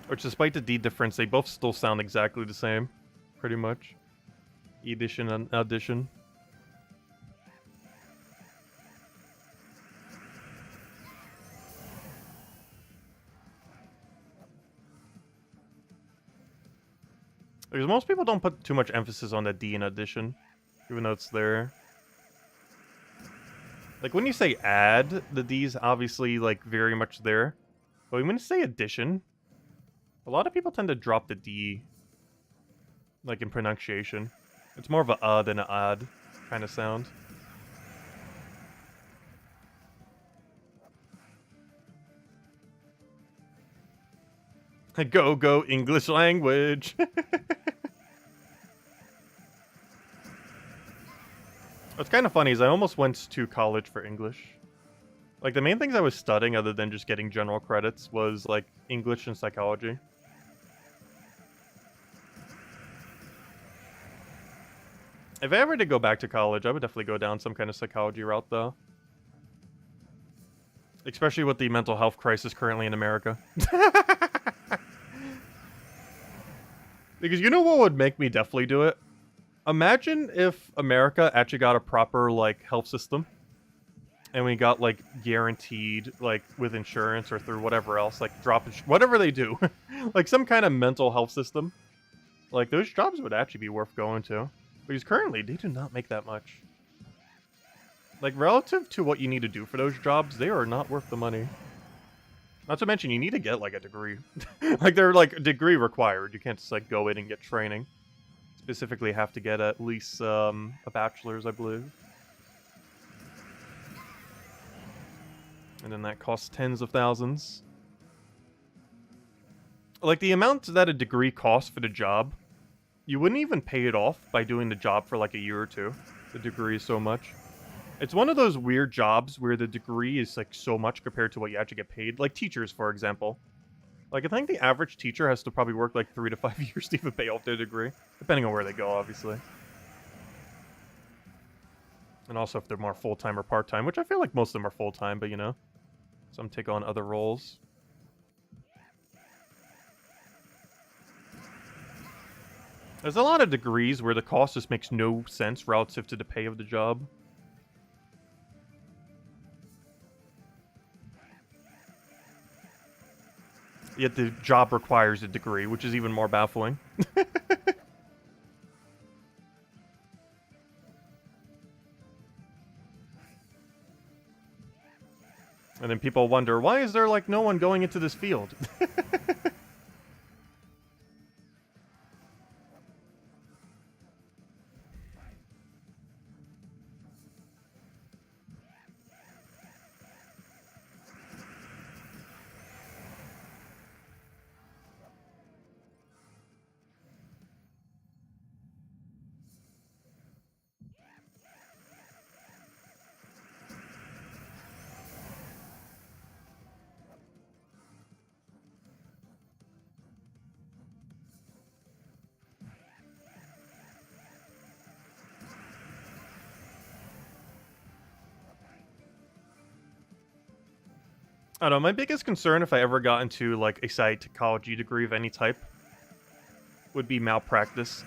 Which, despite the D difference, they both still sound exactly the same. Pretty much. Edition and addition. Because most people don't put too much emphasis on the D in addition, even though it's there. Like, when you say add, the D's obviously, like, very much there. But when you say addition, a lot of people tend to drop the D, like, in pronunciation. It's more of a than an odd kind of sound. Go English language! What's kind of funny is I almost went to college for English. Like, the main things I was studying, other than just getting general credits, was, like, English and psychology. If I ever did go back to college, I would definitely go down some kind of psychology route, though. Especially with the mental health crisis currently in America. Because you know what would make me definitely do it? Imagine if America actually got a proper, like, health system. And we got, like, guaranteed, like, with insurance or through whatever else, like, whatever they do. Like, some kind of mental health system. Like, those jobs would actually be worth going to. Because currently, they do not make that much. Like, relative to what you need to do for those jobs, they are not worth the money. Not to mention, you need to get, like, a degree. Like, they're, like, degree required. You can't just, like, go in and get training. Specifically have to get at least, a bachelor's, I believe. And then that costs tens of thousands. Like, the amount that a degree costs for the job, you wouldn't even pay it off by doing the job for, like, a year or two. The degree is so much. It's one of those weird jobs where the degree is, like, so much compared to what you actually get paid. Like teachers, for example. Like, I think the average teacher has to probably work, like, 3 to 5 years to even pay off their degree. Depending on where they go, obviously. And also if they're more full-time or part-time, which I feel like most of them are full-time, but, you know. Some take on other roles. There's a lot of degrees where the cost just makes no sense relative to the pay of the job. Yet the job requires a degree, which is even more baffling. And then people wonder, why is there, like, no one going into this field? I don't know, my biggest concern if I ever got into, like, a psychology degree of any type would be malpractice.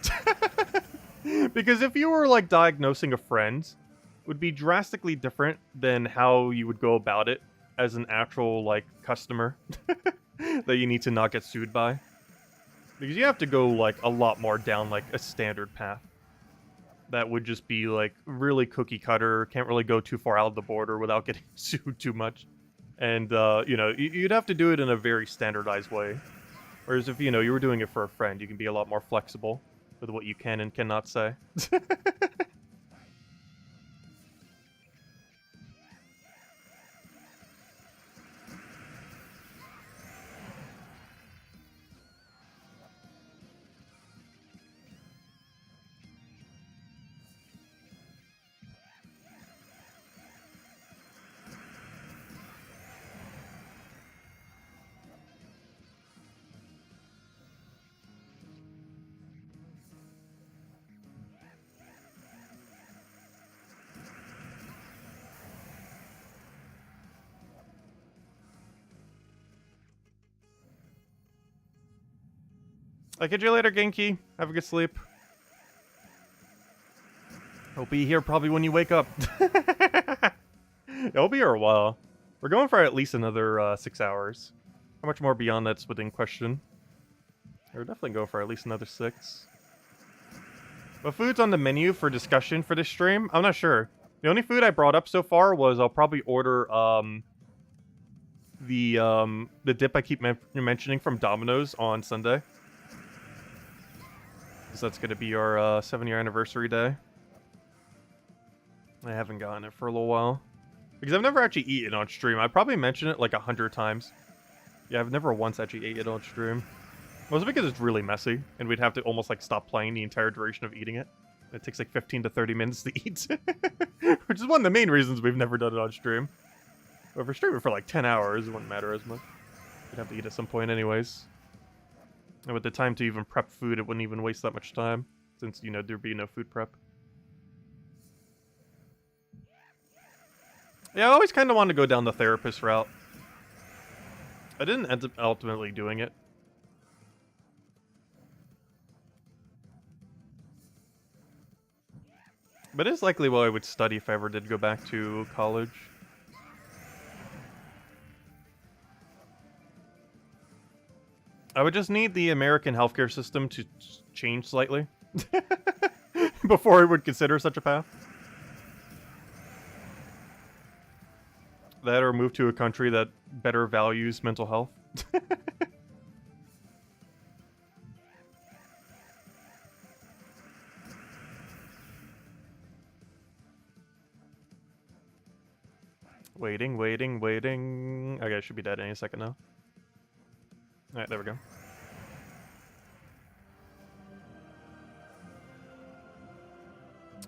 Because if you were, like, diagnosing a friend, would be drastically different than how you would go about it as an actual, like, customer that you need to not get sued by. Because you have to go, like, a lot more down, like, a standard path. That would just be, like, really cookie cutter, can't really go too far out of the border without getting sued too much. And, you know, you'd have to do it in a very standardized way. Whereas if, you know, you were doing it for a friend, you can be a lot more flexible with what you can and cannot say. I'll catch you later, Genki. Have a good sleep. He'll be here probably when you wake up. It'll be here a while. We're going for at least another 6 hours. How much more beyond that's within question? We're definitely going for at least another 6. What food's on the menu for discussion for this stream? I'm not sure. The only food I brought up so far was I'll probably order the dip I keep mentioning from Domino's on Sunday. Because that's going to be our 7-year anniversary day. I haven't gotten it for a little while. Because I've never actually eaten on stream. I probably mentioned it like 100 times. Yeah, I've never once actually ate it on stream. Mostly because it's really messy, and we'd have to almost like stop playing the entire duration of eating it. It takes like 15 to 30 minutes to eat. Which is one of the main reasons we've never done it on stream. But if we're streaming for like 10 hours, it wouldn't matter as much. We'd have to eat at some point anyways. And with the time to even prep food, it wouldn't even waste that much time. Since, you know, there'd be no food prep. Yeah, I always kind of wanted to go down the therapist route. I didn't end up ultimately doing it. But it's likely what I would study if I ever did go back to college. I would just need the American healthcare system to change slightly before I would consider such a path. That or move to a country that better values mental health. Waiting. Okay, I should be dead any second now. Alright, there we go.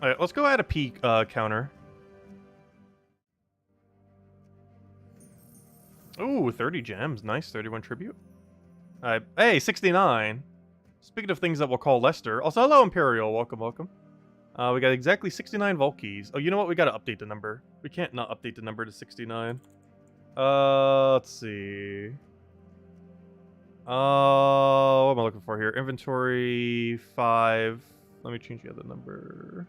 Alright, let's go add a P counter. Ooh, 30 gems. Nice, 31 tribute. Alright, hey, 69! Speaking of things that we'll call Lester. Also, hello, Imperial. Welcome. We got exactly 69 Volkies. Oh, you know what? We gotta update the number. We can't not update the number to 69. Let's see. What am I looking for here? Inventory 5. Let me change the other number.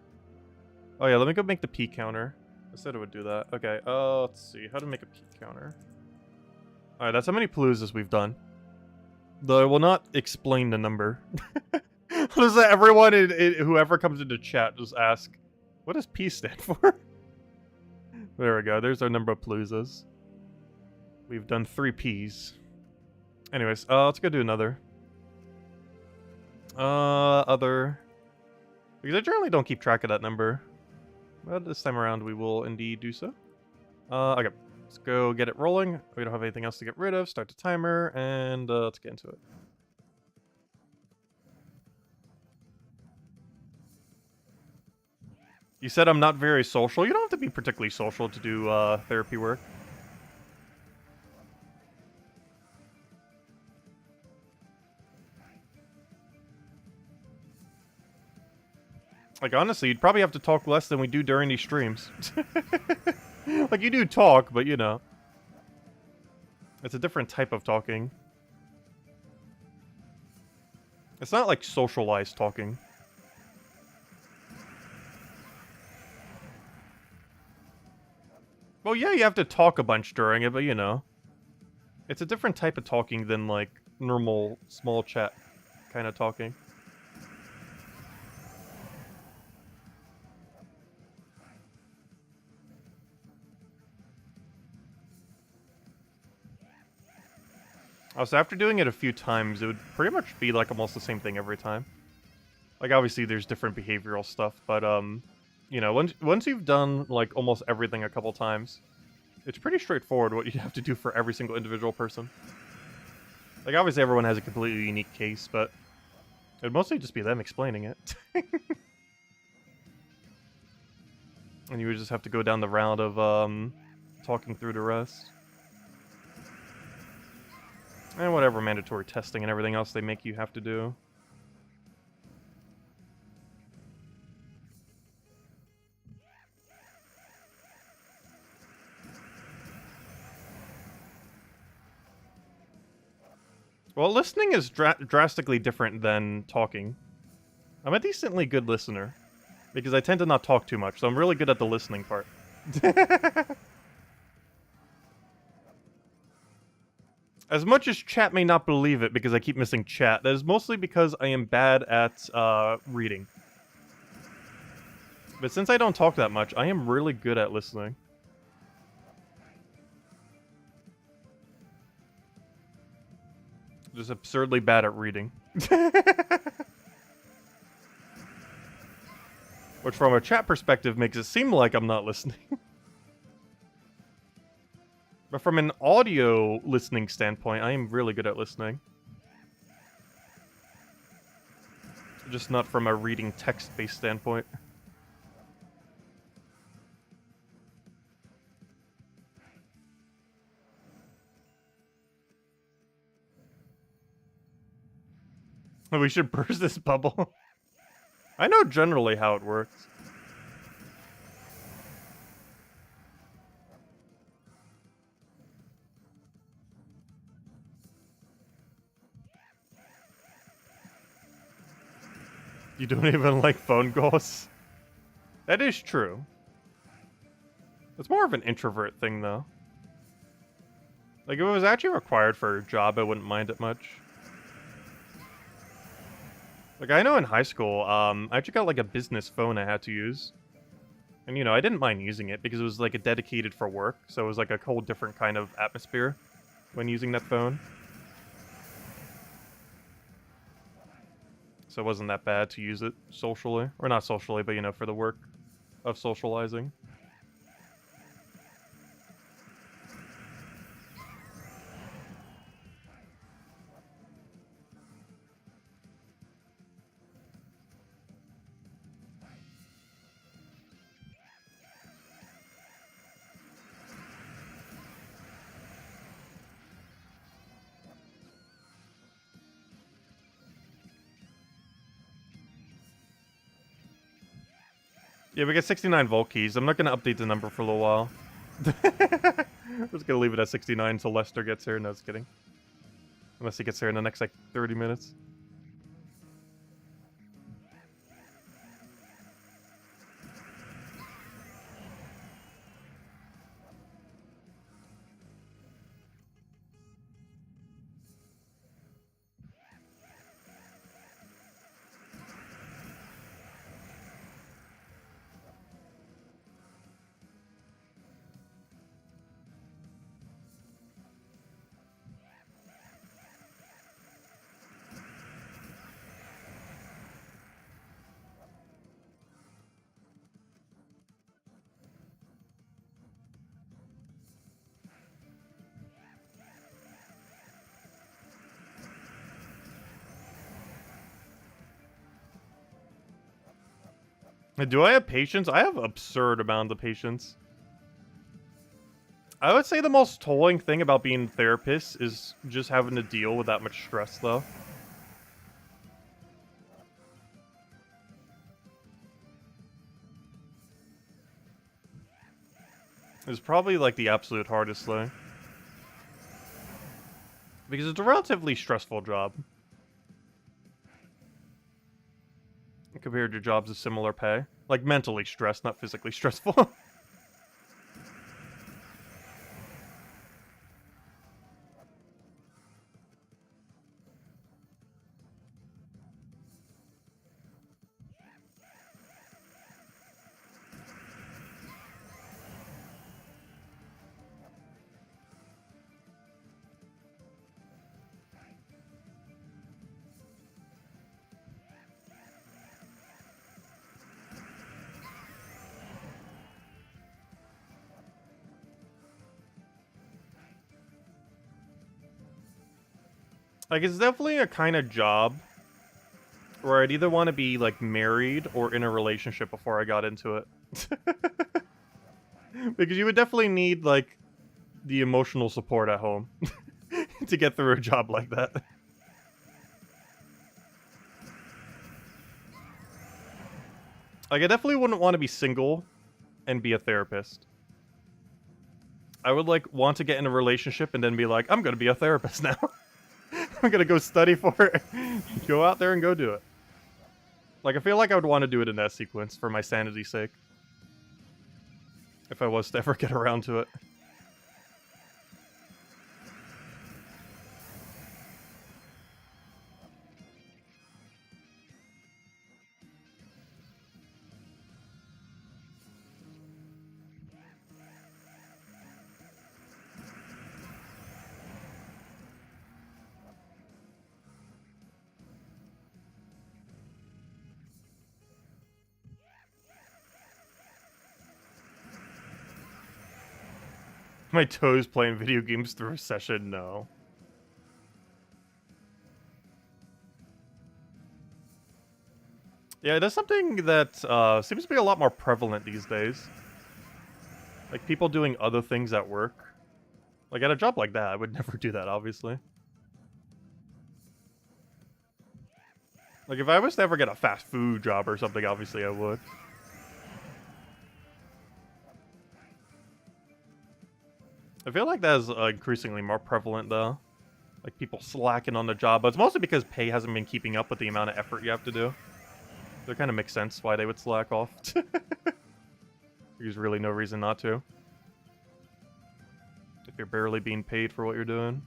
Oh yeah, let me go make the P counter. I said it would do that. Okay, let's see. How to make a P counter. Alright, that's how many paloozas we've done. Though I will not explain the number. Just let everyone, whoever comes into chat, just ask, what does P stand for? There we go. There's our number of paloozas. We've done 3 Ps. Anyways, let's go do another. Other. Because I generally don't keep track of that number. But this time around, we will indeed do so. Okay. Let's go get it rolling. We don't have anything else to get rid of. Start the timer, and let's get into it. You said I'm not very social. You don't have to be particularly social to do therapy work. Like, honestly, you'd probably have to talk less than we do during these streams. Like, you do talk, but, you know. It's a different type of talking. It's not like socialized talking. Well, yeah, you have to talk a bunch during it, but, you know. It's a different type of talking than, like, normal small chat kind of talking. So after doing it a few times, it would pretty much be like almost the same thing every time. Like, obviously there's different behavioral stuff, but you know, once you've done like almost everything a couple times, it's pretty straightforward what you have to do for every single individual person. Like, obviously everyone has a completely unique case, but it'd mostly just be them explaining it. And you would just have to go down the route of talking through the rest. And whatever mandatory testing and everything else they make you have to do. Well, listening is drastically different than talking. I'm a decently good listener. Because I tend to not talk too much, so I'm really good at the listening part. As much as chat may not believe it because I keep missing chat, that is mostly because I am bad at reading. But since I don't talk that much, I am really good at listening. Just absurdly bad at reading. Which from a chat perspective makes it seem like I'm not listening. But from an audio listening standpoint, I am really good at listening. Just not from a reading text-based standpoint. We should burst this bubble. I know generally how it works. You don't even like phone calls? That is true. It's more of an introvert thing, though. Like, if it was actually required for a job, I wouldn't mind it much. Like, I know in high school, I actually got, like, a business phone I had to use. And, you know, I didn't mind using it because it was, like, a dedicated for work. So it was, like, a whole different kind of atmosphere when using that phone. So it wasn't that bad to use it socially. Or not socially, but, you know, for the work of socializing. Yeah, we got 69 volt keys. I'm not going to update the number for a little while. I'm just going to leave it at 69 until Lester gets here. No, just kidding. Unless he gets here in the next, like, 30 minutes. Do I have patience? I have absurd amount of patience. I would say the most tolling thing about being a therapist is just having to deal with that much stress, though. It's probably, like, the absolute hardest thing. Because it's a relatively stressful job. Compared to jobs of similar pay. Like, mentally stressed, not physically stressful. Like, it's definitely a kind of job where I'd either want to be, like, married or in a relationship before I got into it. Because you would definitely need, like, the emotional support at home to get through a job like that. Like, I definitely wouldn't want to be single and be a therapist. I would, like, want to get in a relationship and then be like, I'm gonna be a therapist now. I'm gonna go study for it. Go out there and go do it. Like, I feel like I would want to do it in that sequence for my sanity's sake. If I was to ever get around to it. My toes playing video games through a session? No. Yeah, that's something that seems to be a lot more prevalent these days. Like, people doing other things at work. Like, at a job like that, I would never do that, obviously. Like, if I was to ever get a fast food job or something, obviously I would. I feel like that is increasingly more prevalent, though. Like, people slacking on the job, but it's mostly because pay hasn't been keeping up with the amount of effort you have to do. So it kind of makes sense why they would slack off. There's really no reason not to. If you're barely being paid for what you're doing.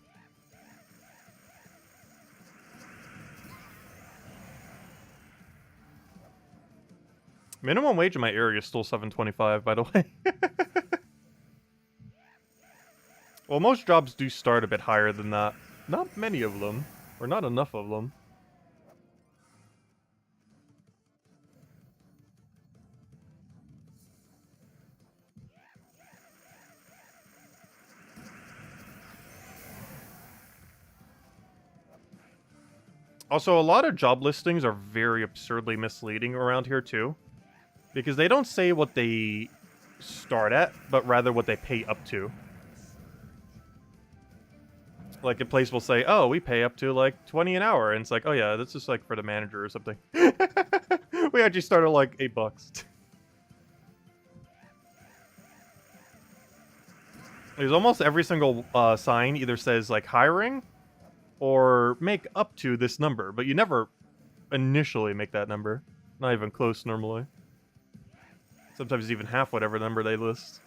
Minimum wage in my area is still $7.25, by the way. Well, most jobs do start a bit higher than that. Not many of them, or not enough of them. Also, a lot of job listings are very absurdly misleading around here, too. Because they don't say what they start at, but rather what they pay up to. Like, a place will say, oh, we pay up to, like, 20 an hour. And it's like, oh, yeah, that's just, like, for the manager or something. We actually started, like, $8. There's almost every single sign either says, like, hiring or make up to this number. But you never initially make that number. Not even close, normally. Sometimes even half whatever number they list.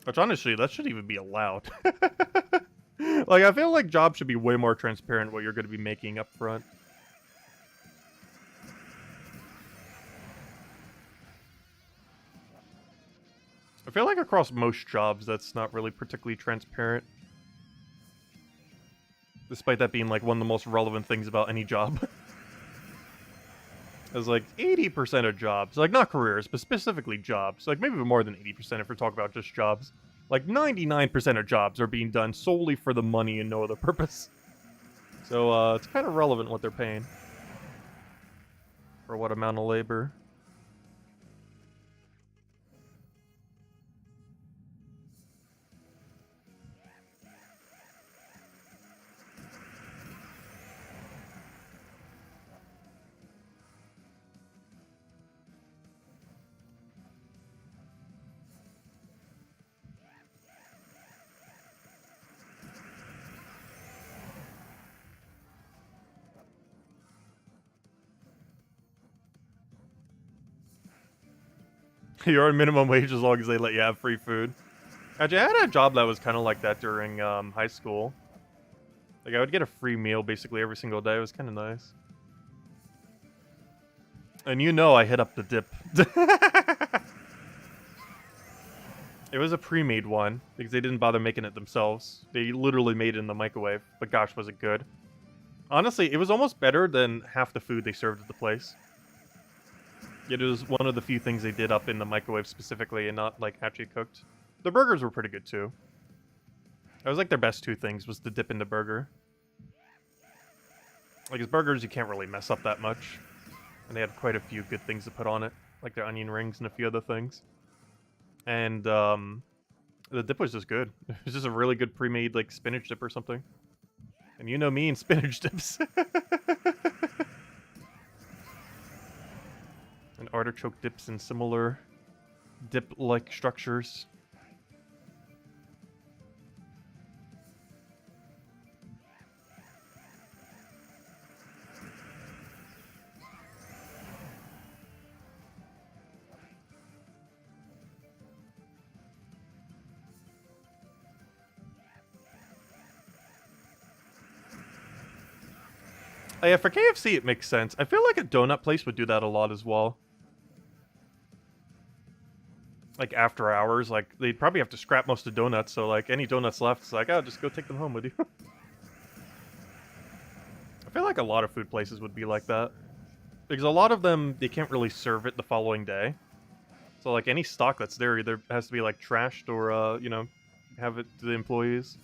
Which, honestly, that shouldn't even be allowed. Like, I feel like jobs should be way more transparent what you're going to be making up front. I feel like across most jobs, that's not really particularly transparent. Despite that being, like, one of the most relevant things about any job. As, like, 80% of jobs, like, not careers, but specifically jobs, like, maybe more than 80% if we're talking about just jobs. Like, 99% of jobs are being done solely for the money and no other purpose. So, it's kind of relevant what they're paying. For what amount of labor. You're on minimum wage as long as they let you have free food. Actually, I had a job that was kind of like that during high school. Like, I would get a free meal basically every single day. It was kind of nice. And you know I hit up the dip. It was a pre-made one, because they didn't bother making it themselves. They literally made it in the microwave, but gosh, was it good. Honestly, it was almost better than half the food they served at the place. It was one of the few things they did up in the microwave specifically, and not, like, actually cooked. The burgers were pretty good, too. That was, like, their best two things, was the dip in the burger. Like, his burgers, you can't really mess up that much. And they had quite a few good things to put on it, like their onion rings and a few other things. And, the dip was just good. It was just a really good pre-made, like, spinach dip or something. And you know me and spinach dips. And artichoke dips and similar dip-like structures. Oh, yeah, for KFC it makes sense. I feel like a donut place would do that a lot as well. Like after hours, like they'd probably have to scrap most of the donuts, so like any donuts left, it's like, oh, just go take them home with you. I feel like a lot of food places would be like that. Because a lot of them, they can't really serve it the following day. So like any stock that's there either has to be like trashed or, you know, have it to the employees.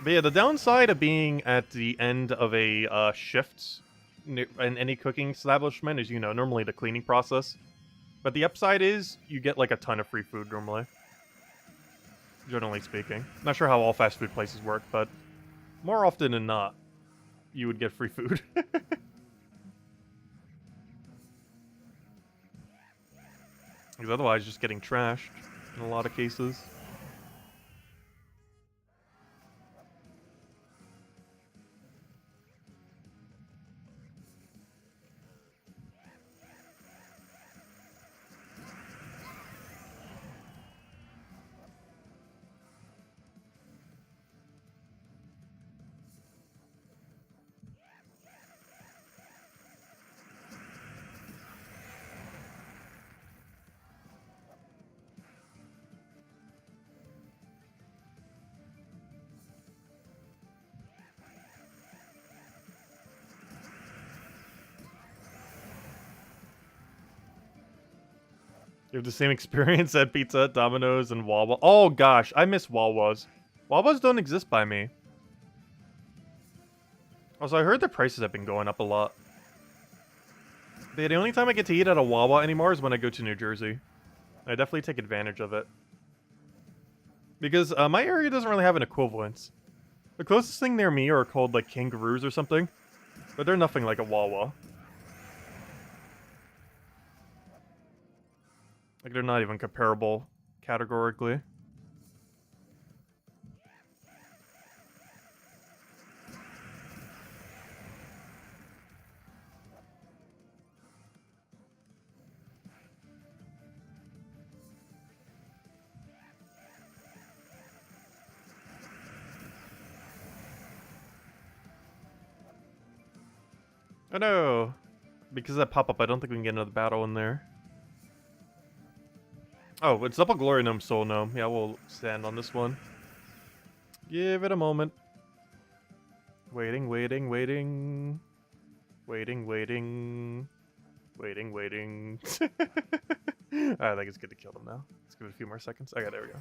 But yeah, the downside of being at the end of a shift in any cooking establishment is, you know, normally the cleaning process. But the upside is you get like a ton of free food normally. Generally speaking. Not sure how all fast food places work, but more often than not, you would get free food. Because otherwise, just getting trashed in a lot of cases. You have the same experience at Pizza Hut, Domino's, and Wawa. Oh gosh, I miss Wawas. Wawas don't exist by me. Also, I heard the prices have been going up a lot. But the only time I get to eat at a Wawa anymore is when I go to New Jersey. I definitely take advantage of it. Because my area doesn't really have an equivalent. The closest thing near me are called like kangaroos or something. But they're nothing like a Wawa. Like, they're not even comparable categorically. Oh no! Because of that pop-up, I don't think we can get another battle in there. Oh, it's Double Glory Gnome, Soul Gnome. Yeah, we'll stand on this one. Give it a moment. Waiting, waiting, waiting. Waiting, waiting. Waiting, waiting. I think it's good to kill them now. Let's give it a few more seconds. Okay, there we go.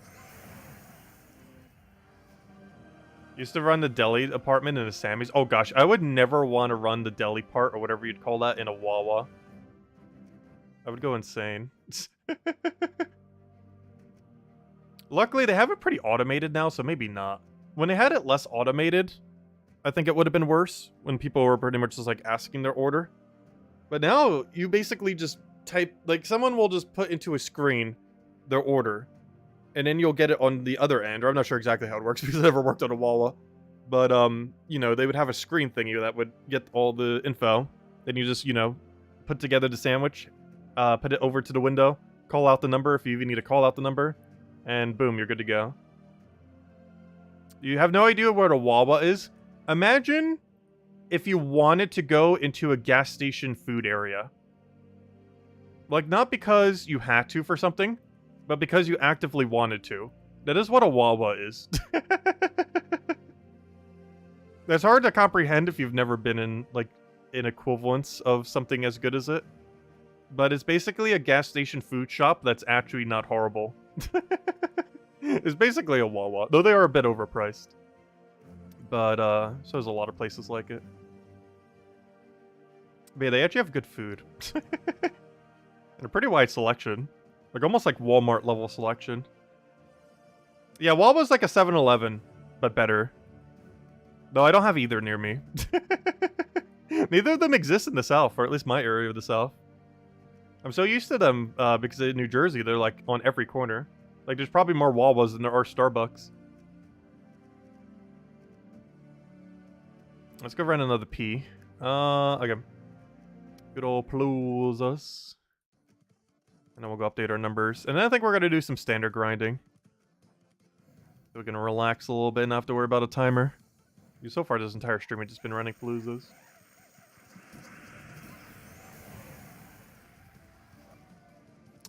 Used to run the deli apartment in a Sammy's. Oh gosh, I would never want to run the deli part, or whatever you'd call that, in a Wawa. I would go insane. Luckily, they have it pretty automated now, so maybe not. When they had it less automated, I think it would have been worse, when people were pretty much just, like, asking their order. But now, you basically just type... Like, someone will just put into a screen their order, and then you'll get it on the other end, or I'm not sure exactly how it works, because I never worked on a Wawa. But, you know, they would have a screen thingy that would get all the info. Then you just, you know, put together the sandwich, put it over to the window, call out the number if you even need to call out the number, and boom, you're good to go. You have no idea where a Wawa is? Imagine if you wanted to go into a gas station food area. Like, not because you had to for something, but because you actively wanted to. That is what a Wawa is. That's hard to comprehend if you've never been in, like, an equivalence of something as good as it. But it's basically a gas station food shop that's actually not horrible. It's basically a Wawa, though they are a bit overpriced. But, so there's a lot of places like it. But yeah, they actually have good food. And a pretty wide selection. Like, almost like Walmart level selection. Yeah, Wawa's like a 7-Eleven, but better. Though I don't have either near me. Neither of them exist in the South, or at least my area of the South. I'm so used to them, because in New Jersey, they're like on every corner. Like, there's probably more Wawas than there are Starbucks. Let's go run another P. Okay. Good old paloozas. And then we'll go update our numbers. And then I think we're going to do some standard grinding. We're gonna relax a little bit and not have to worry about a timer. So far this entire stream, we've just been running paloozas.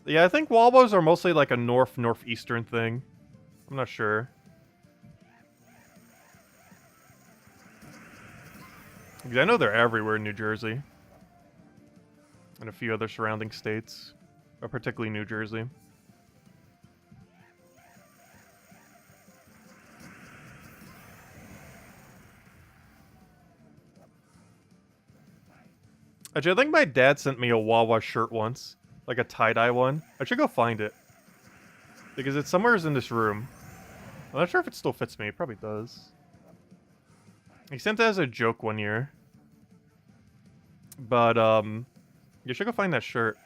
Yeah, I think Wawas are mostly like a northeastern thing. I'm not sure. Because I know they're everywhere in New Jersey. And a few other surrounding states. But particularly New Jersey. Actually, I think my dad sent me a Wawa shirt once. Like a tie-dye one. I should go find it. Because it's somewhere in this room. I'm not sure if it still fits me. It probably does. He sent it as a joke one year. But, you should go find that shirt.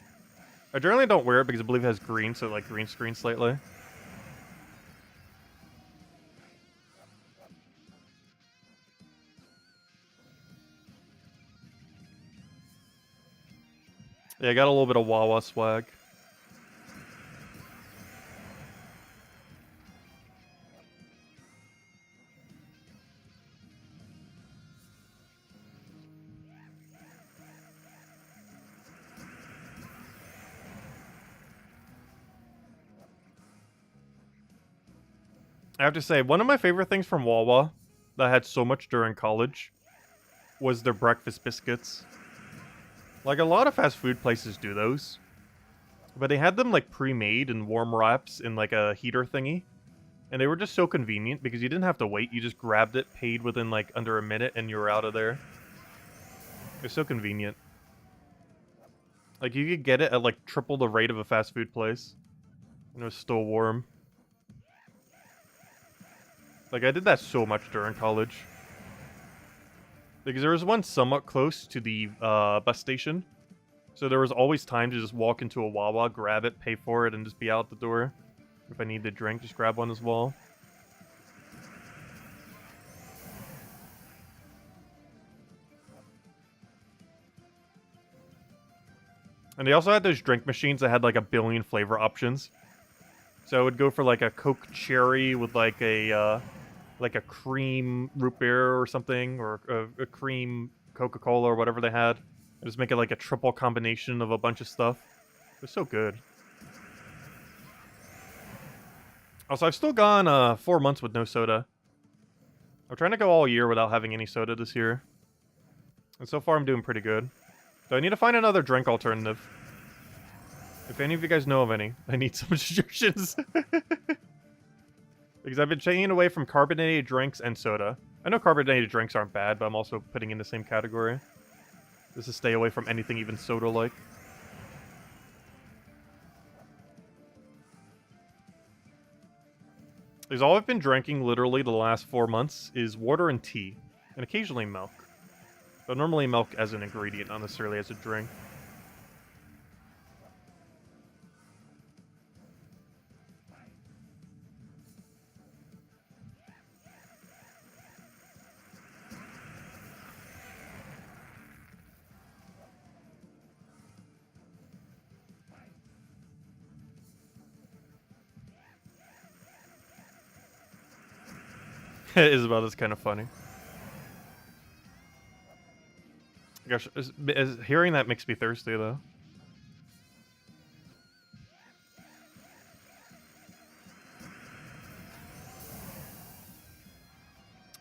I generally don't wear it because I believe it has green, so it, like, green screen slightly. Yeah, I got a little bit of Wawa swag. I have to say, one of my favorite things from Wawa that I had so much during college was their breakfast biscuits. Like, a lot of fast food places do those. But they had them, like, pre-made in warm wraps in, like, a heater thingy. And they were just so convenient because you didn't have to wait. You just grabbed it, paid within, like, under a minute, and you were out of there. It was so convenient. Like, you could get it at, like, triple the rate of a fast food place. And it was still warm. Like, I did that so much during college. Because there was one somewhat close to the bus station. So there was always time to just walk into a Wawa, grab it, pay for it, and just be out the door. If I needed a drink, just grab one as well. And they also had those drink machines that had like a billion flavor options. So I would go for like a Coke Cherry with like a cream root beer or something, or a cream Coca-Cola or whatever they had. And just make it like a triple combination of a bunch of stuff. It was so good. Also, I've still gone 4 months with no soda. I'm trying to go all year without having any soda this year. And so far I'm doing pretty good. So I need to find another drink alternative. If any of you guys know of any, I need some suggestions. Because I've been staying away from carbonated drinks and soda. I know carbonated drinks aren't bad, but I'm also putting in the same category. Just to stay away from anything even soda-like. Because all I've been drinking literally the last 4 months is water and tea. And occasionally milk. But normally milk as an ingredient, not necessarily as a drink. Isabel, that's kind of funny. Gosh, hearing that makes me thirsty, though.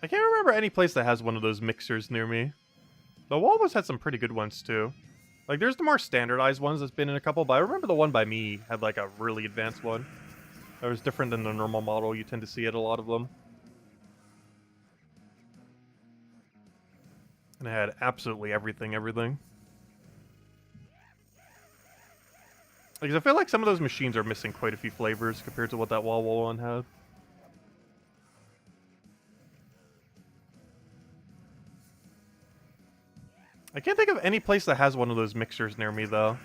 I can't remember any place that has one of those mixers near me. The Wawa's had some pretty good ones, too. Like, there's the more standardized ones that's been in a couple, but I remember the one by me had, like, a really advanced one. That was different than the normal model you tend to see at a lot of them. And it had absolutely everything. Because I feel like some of those machines are missing quite a few flavors compared to what that Wawa one had. I can't think of any place that has one of those mixers near me, though,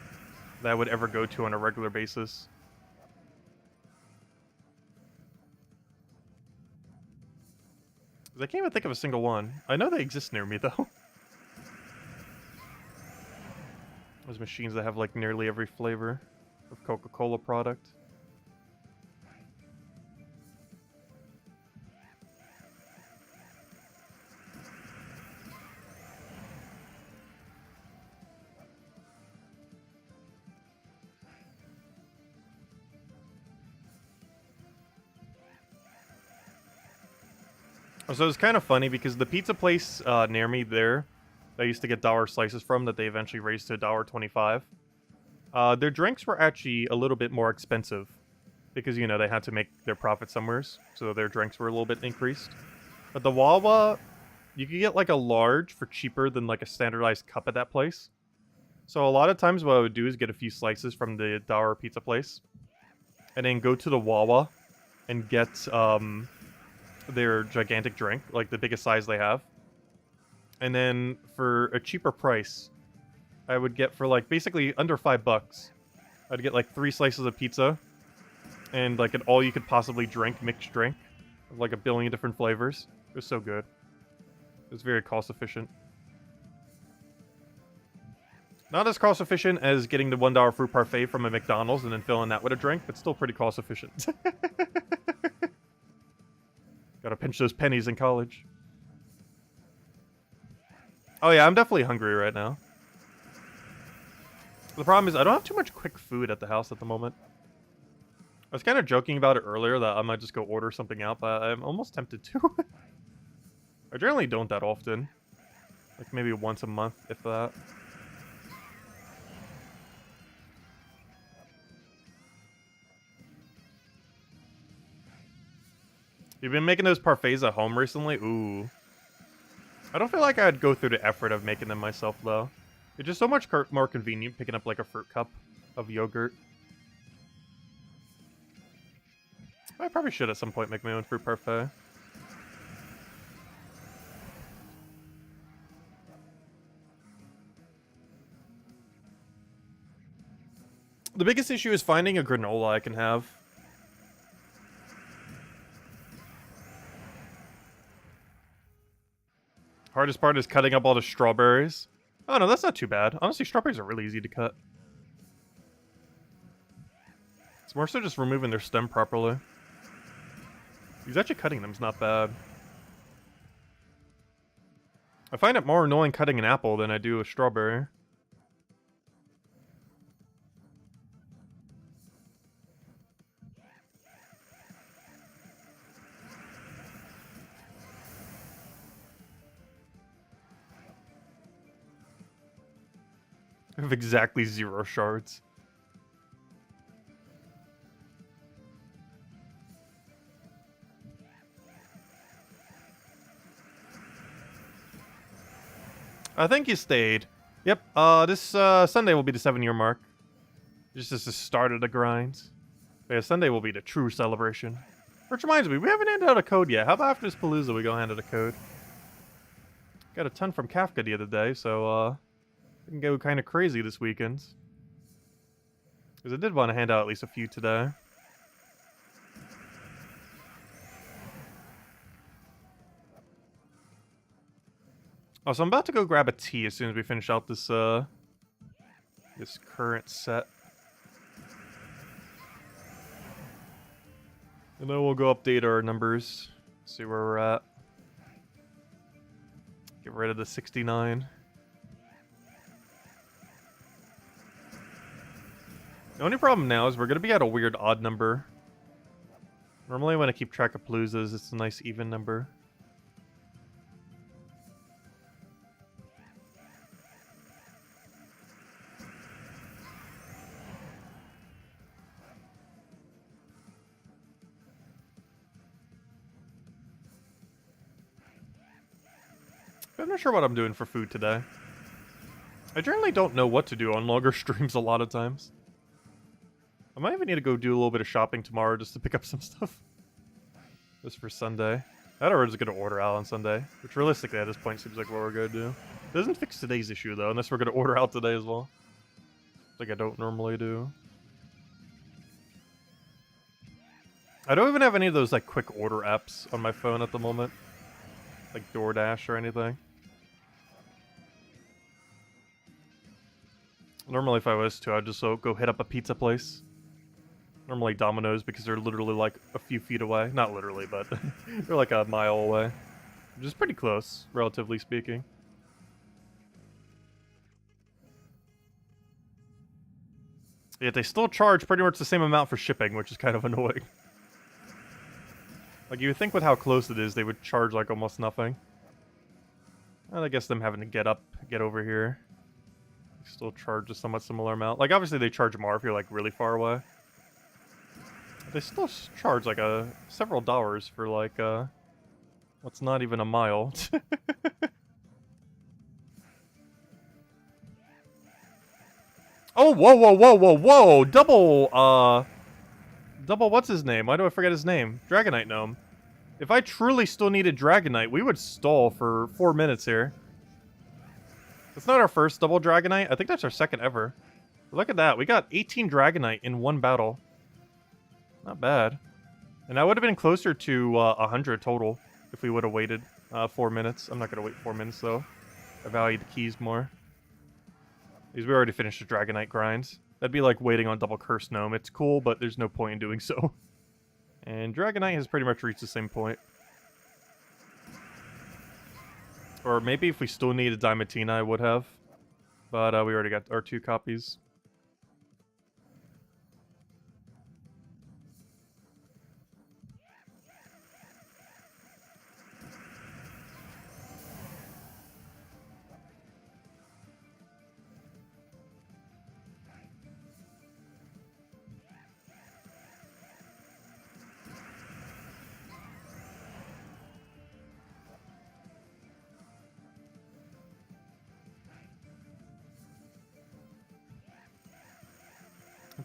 that I would ever go to on a regular basis. I can't even think of a single one. I know they exist near me, though. Those machines that have, like, nearly every flavor of Coca-Cola product. So it's kind of funny because the pizza place near me there, that I used to get dollar slices from, that they eventually raised to $1.25. Their drinks were actually a little bit more expensive because, you know, they had to make their profit somewheres, so their drinks were a little bit increased. But the Wawa, you could get like a large for cheaper than like a standardized cup at that place. So a lot of times what I would do is get a few slices from the dollar pizza place and then go to the Wawa and get their gigantic drink, like the biggest size they have. And then for a cheaper price, I would get for like basically under $5. I'd get like 3 slices of pizza and like an all you could possibly drink mixed drink of like a billion different flavors. It was so good. It was very cost efficient. Not as cost efficient as getting the $1 fruit parfait from a McDonald's and then filling that with a drink, but still pretty cost efficient. Gotta pinch those pennies in college. Oh yeah, I'm definitely hungry right now. The problem is I don't have too much quick food at the house at the moment. I was kind of joking about it earlier that I might just go order something out, but I'm almost tempted to. I generally don't that often. Like maybe once a month, if that. You've been making those parfaits at home recently? Ooh. I don't feel like I'd go through the effort of making them myself, though. It's just so much more convenient picking up, like, a fruit cup of yogurt. I probably should at some point make my own fruit parfait. The biggest issue is finding a granola I can have. Hardest part is cutting up all the strawberries. Oh no, that's not too bad. Honestly, strawberries are really easy to cut. It's more so just removing their stem properly. Because actually cutting them is not bad. I find it more annoying cutting an apple than I do a strawberry. I have exactly 0 shards. I think you stayed. Yep, this Sunday will be the 7-year mark. Just as the start of the grind. But yeah, Sunday will be the true celebration. Which reminds me, we haven't handed out a code yet. How about after this Palooza we go hand out a code? Got a ton from Kafka the other day, so we can go kind of crazy this weekend. Because I did want to hand out at least a few today. Oh, so I'm about to go grab a tea as soon as we finish out this, this current set. And then we'll go update our numbers, see where we're at. Get rid of the 69. The only problem now is we're going to be at a weird odd number. Normally when I keep track of paloozas, it's a nice even number. I'm not sure what I'm doing for food today. I generally don't know what to do on longer streams a lot of times. I might even need to go do a little bit of shopping tomorrow just to pick up some stuff. Just for Sunday. I don't know, we're just going to order out on Sunday. Which realistically at this point seems like what we're going to do. It doesn't fix today's issue though, unless we're going to order out today as well. Like I don't normally do. I don't even have any of those like quick order apps on my phone at the moment. Like DoorDash or anything. Normally if I was to, I'd just go hit up a pizza place. Normally Domino's because they're literally like a few feet away. Not literally, but they're like a mile away. Which is pretty close, relatively speaking. Yet they still charge pretty much the same amount for shipping, which is kind of annoying. Like, you would think with how close it is, they would charge, like, almost nothing. And I guess them having to get over here. Still charge a somewhat similar amount. Like, obviously they charge more if you're, like, really far away. But they still charge, like, several dollars for, like, what's not even a mile. Oh, whoa, whoa, whoa, whoa, whoa! Double what's his name? Why do I forget his name? Dragonite Gnome. If I truly still needed Dragonite, we would stall for 4 minutes here. It's not our first double Dragonite. I think that's our second ever. Look at that. We got 18 Dragonite in one battle. Not bad. And that would have been closer to 100 total if we would have waited 4 minutes. I'm not going to wait 4 minutes, though. I value the keys more. Because we already finished the Dragonite grind. That'd be like waiting on double Curse Gnome. It's cool, but there's no point in doing so. And Dragonite has pretty much reached the same point. Or maybe if we still needed Diamantina, I would have. But we already got our 2 copies.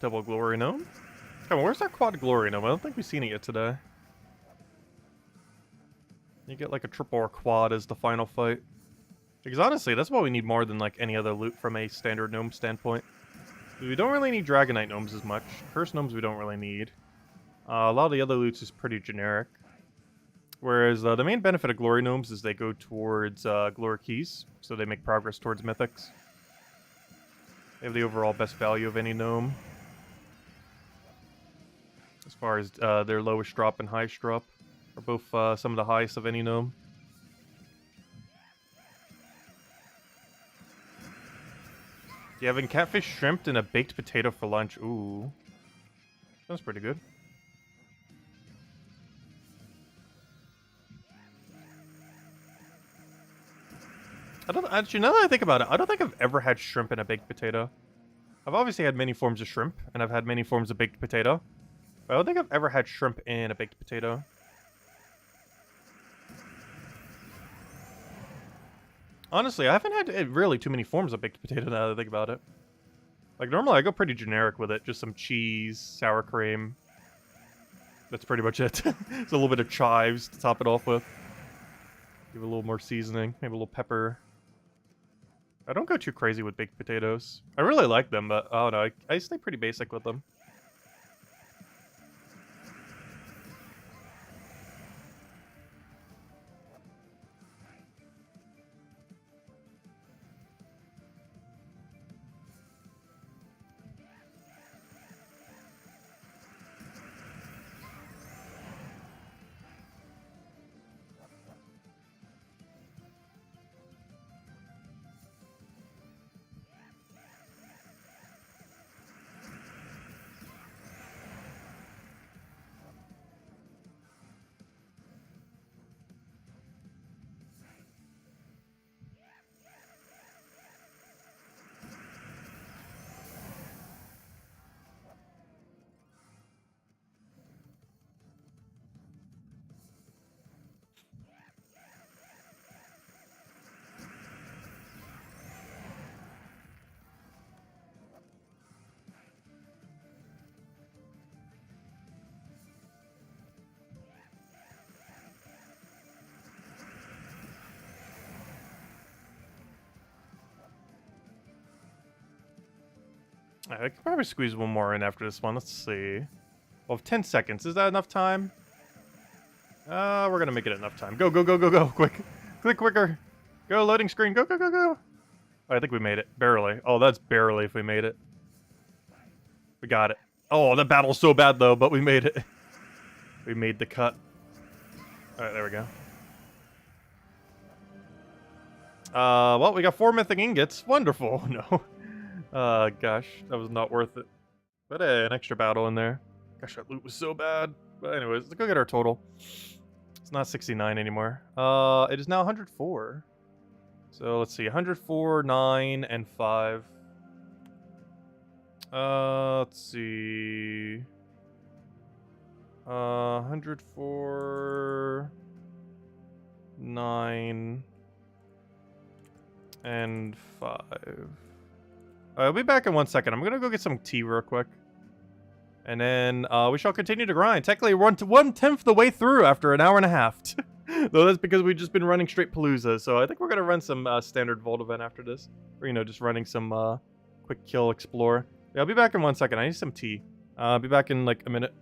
Double Glory Gnome? Come on, where's that quad Glory Gnome? I don't think we've seen it yet today. You get like a triple or quad as the final fight. Because honestly, that's what we need more than like any other loot from a standard gnome standpoint. We don't really need Dragonite Gnomes as much. Curse Gnomes we don't really need. A lot of the other loots is pretty generic. Whereas the main benefit of Glory Gnomes is they go towards Glory Keys. So they make progress towards Mythics. They have the overall best value of any gnome. As far as their lowest drop and highest drop are both some of the highest of any gnome. Yeah, having catfish, shrimp, and a baked potato for lunch. Ooh. Sounds pretty good. Actually, now that I think about it, I don't think I've ever had shrimp and a baked potato. I've obviously had many forms of shrimp, and I've had many forms of baked potato. But I don't think I've ever had shrimp and a baked potato. Honestly, I haven't had really too many forms of baked potato now that I think about it. Like, normally I go pretty generic with it. Just some cheese, sour cream. That's pretty much it. It's a little bit of chives to top it off with. Give it a little more seasoning. Maybe a little pepper. I don't go too crazy with baked potatoes. I really like them, but I don't know. I stay pretty basic with them. I could probably squeeze one more in after this one. Let's see. Well, 10 seconds. Is that enough time? We're gonna make it enough time. Go, go, go, go, go. Quick. Click quicker. Go, loading screen. Go, go, go, go. I think we made it. Barely. Oh, that's barely if we made it. We got it. Oh, the battle's so bad, though, but we made it. We made the cut. Alright, there we go. Well, we got 4 mythic ingots. Wonderful. No. Gosh, that was not worth it. But an extra battle in there. Gosh, that loot was so bad. But anyways, let's go get our total. It's not 69 anymore. It is now 104. So let's see, 104, 9, and 5. Let's see. 104, 9, and 5. I'll be back in 1 second. I'm gonna go get some tea real quick. And then we shall continue to grind. Technically, we're 1/10 the way through after an hour and a half. Though that's because we've just been running straight palooza. So I think we're going to run some standard vault event after this. Or, just running some quick kill explore. Yeah, I'll be back in 1 second. I need some tea. I'll be back in like a minute.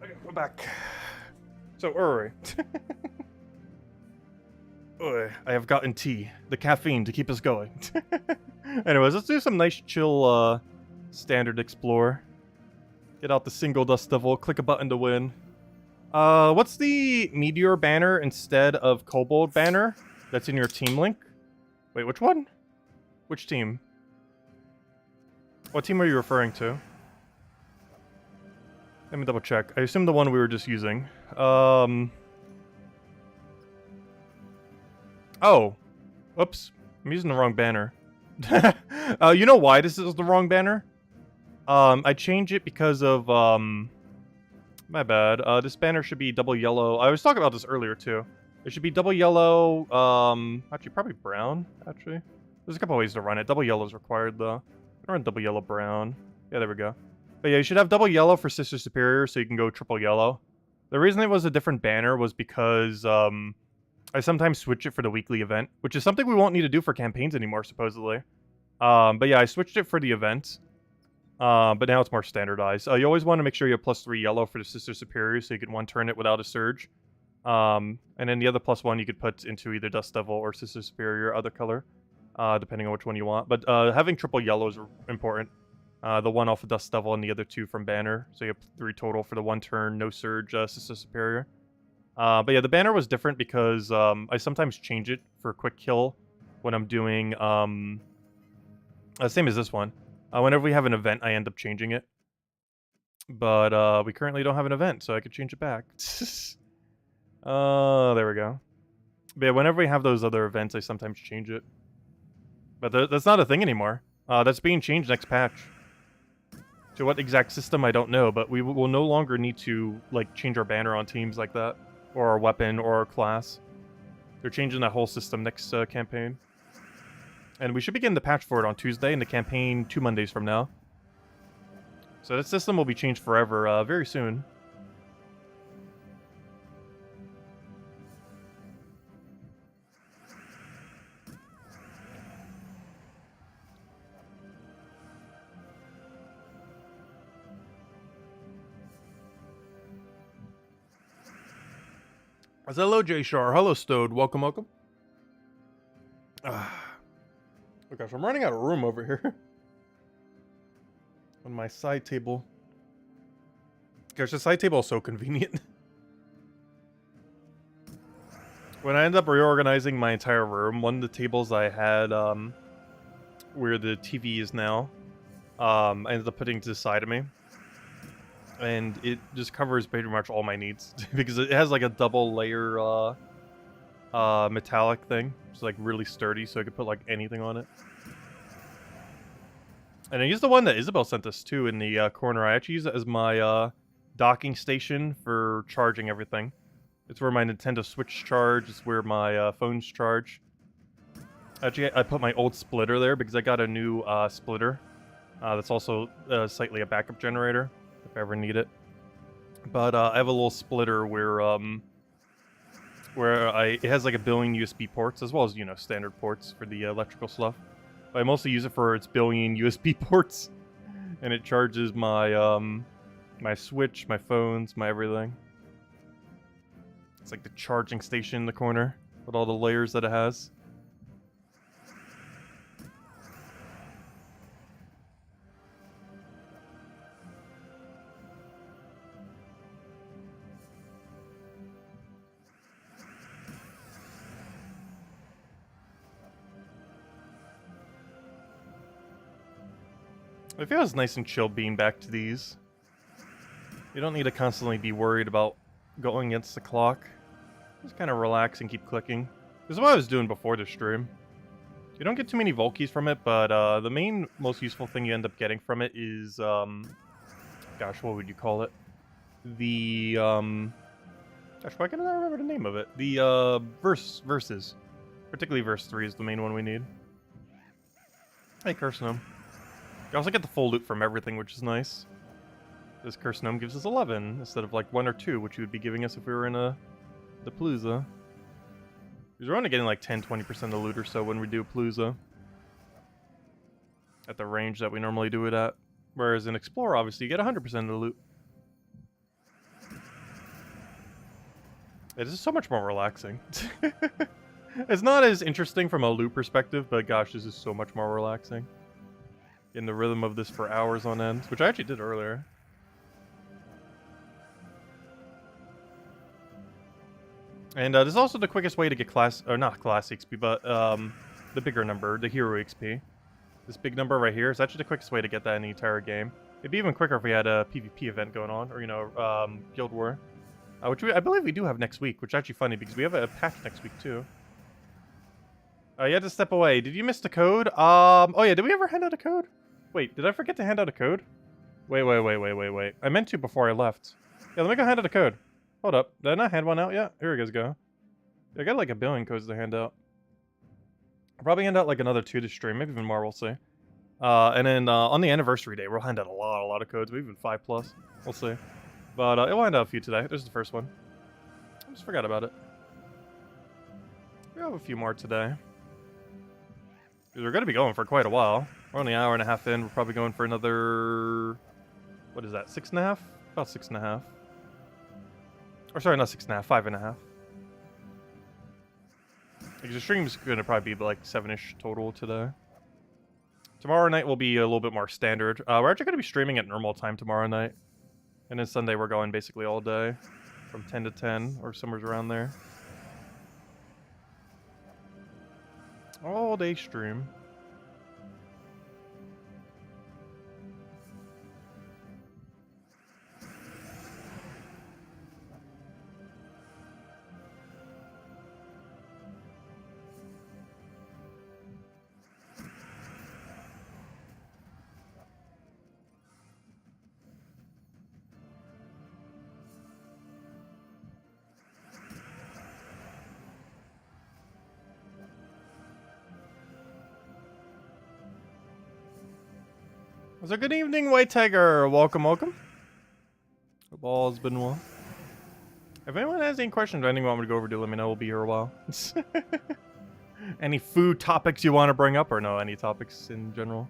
Okay, we're back. So, Uri. I have gotten tea. The caffeine to keep us going. Anyways, let's do some nice chill standard explore. Get out the single dust devil, click a button to win. What's the meteor banner instead of kobold banner that's in your team link? Wait, which one? Which team? What team are you referring to? Let me double check. I assume the one we were just using. Oh. Oops. I'm using the wrong banner. You know why this is the wrong banner? I changed it because of, my bad. This banner should be double yellow. I was talking about this earlier, too. It should be double yellow, actually, probably brown, actually. There's a couple ways to run it. Double yellow is required, though. I'm gonna run double yellow brown. Yeah, there we go. But yeah, you should have double yellow for Sister Superior, so you can go triple yellow. The reason it was a different banner was because, I sometimes switch it for the weekly event, which is something we won't need to do for campaigns anymore, supposedly. But yeah, I switched it for the event. But now it's more standardized. You always want to make sure you have +3 yellow for the Sister Superior, so you can one-turn it without a surge. And then the other +1 you could put into either Dust Devil or Sister Superior, other color, depending on which one you want. But having triple yellow is important. The one off of Dust Devil and the other 2 from Banner. So you have 3 total for the 1-turn, no surge, Sister Superior. But yeah, the banner was different because I sometimes change it for quick kill when I'm doing, same as this one. Whenever we have an event, I end up changing it. But we currently don't have an event, so I could change it back. There we go. But yeah, whenever we have those other events, I sometimes change it. But that's not a thing anymore. That's being changed next patch. To what exact system, I don't know, but we will no longer need to like change our banner on teams like that. Or our weapon, or our class. They're changing that whole system next campaign. And we should begin the patch for it on Tuesday, and the campaign 2 Mondays from now. So that system will be changed forever, very soon. Hello, J Shar. Hello, Stode. Welcome, welcome. Oh gosh, I'm running out of room over here. On my side table. Gosh, the side table is so convenient. When I end up reorganizing my entire room, one of the tables I had, where the TV is now, I ended up putting to the side of me. And it just covers pretty much all my needs. Because it has like a double layer, metallic thing. It's like really sturdy, so I could put like anything on it. And I used the one that Isabel sent us too in the corner. I actually use it as my docking station for charging everything. It's where my Nintendo Switch charge. It's where my phones charge. Actually, I put my old splitter there because I got a new splitter. That's also slightly a backup generator if I ever need it. But I have a little splitter where it has like a billion USB ports as well as, you know, standard ports for the electrical stuff. But I mostly use it for its billion USB ports, and it charges my my Switch, my phones, my everything. It's like the charging station in the corner with all the layers that it has. It feels nice and chill being back to these. You don't need to constantly be worried about going against the clock. Just kind of relax and keep clicking. This is what I was doing before the stream. You don't get too many Volkies from it, but the main, most useful thing you end up getting from it is, gosh, what would you call it? The, gosh, why can't I remember the name of it? The, verses. Particularly verse 3 is the main one we need. Hey, Curse Gnome. You also get the full loot from everything, which is nice. This Curse Gnome gives us 11, instead of like 1 or 2, which you would be giving us if we were in the palooza. Because we're only getting like 10-20% of the loot or so when we do palooza. At the range that we normally do it at. Whereas in Explorer, obviously, you get 100% of the loot. It is so much more relaxing. It's not as interesting from a loot perspective, but gosh, this is so much more relaxing. In the rhythm of this for hours on end, which I actually did earlier. And this is also the quickest way to get not class XP, but the bigger number, the hero XP. This big number right here is actually the quickest way to get that in the entire game. It'd be even quicker if we had a PvP event going on, or, you know, Guild War. Which I believe we do have next week, which is actually funny because we have a patch next week too. You had to step away. Did you miss the code? Oh yeah, did we ever hand out a code? Wait, did I forget to hand out a code? Wait. I meant to before I left. Yeah, let me go hand out a code. Hold up. Did I not hand one out yet? Here we go. I got like a billion codes to hand out. I'll probably hand out like another 2 to stream, maybe even more, we'll see. And then on the anniversary day, we'll hand out a lot of codes, maybe even 5+. We'll see. But we'll hand out a few today. There's the first one. I just forgot about it. We have a few more today. Because we're going to be going for quite a while. We're only an hour and a half in. We're probably going for another... What is that? 6.5? About 6.5. Or sorry, not 6.5. 5.5. Because the stream's going to probably be like 7-ish total today. Tomorrow night will be a little bit more standard. We're actually going to be streaming at normal time tomorrow night. And then Sunday we're going basically all day. From 10 to 10 or somewhere around there. All day stream. So good evening, White Tiger. Welcome. Hope all's been well. If anyone has any questions or anything you want me to go over, do let me know. We'll be here a while. Any food topics you want to bring up, or no? Any topics in general?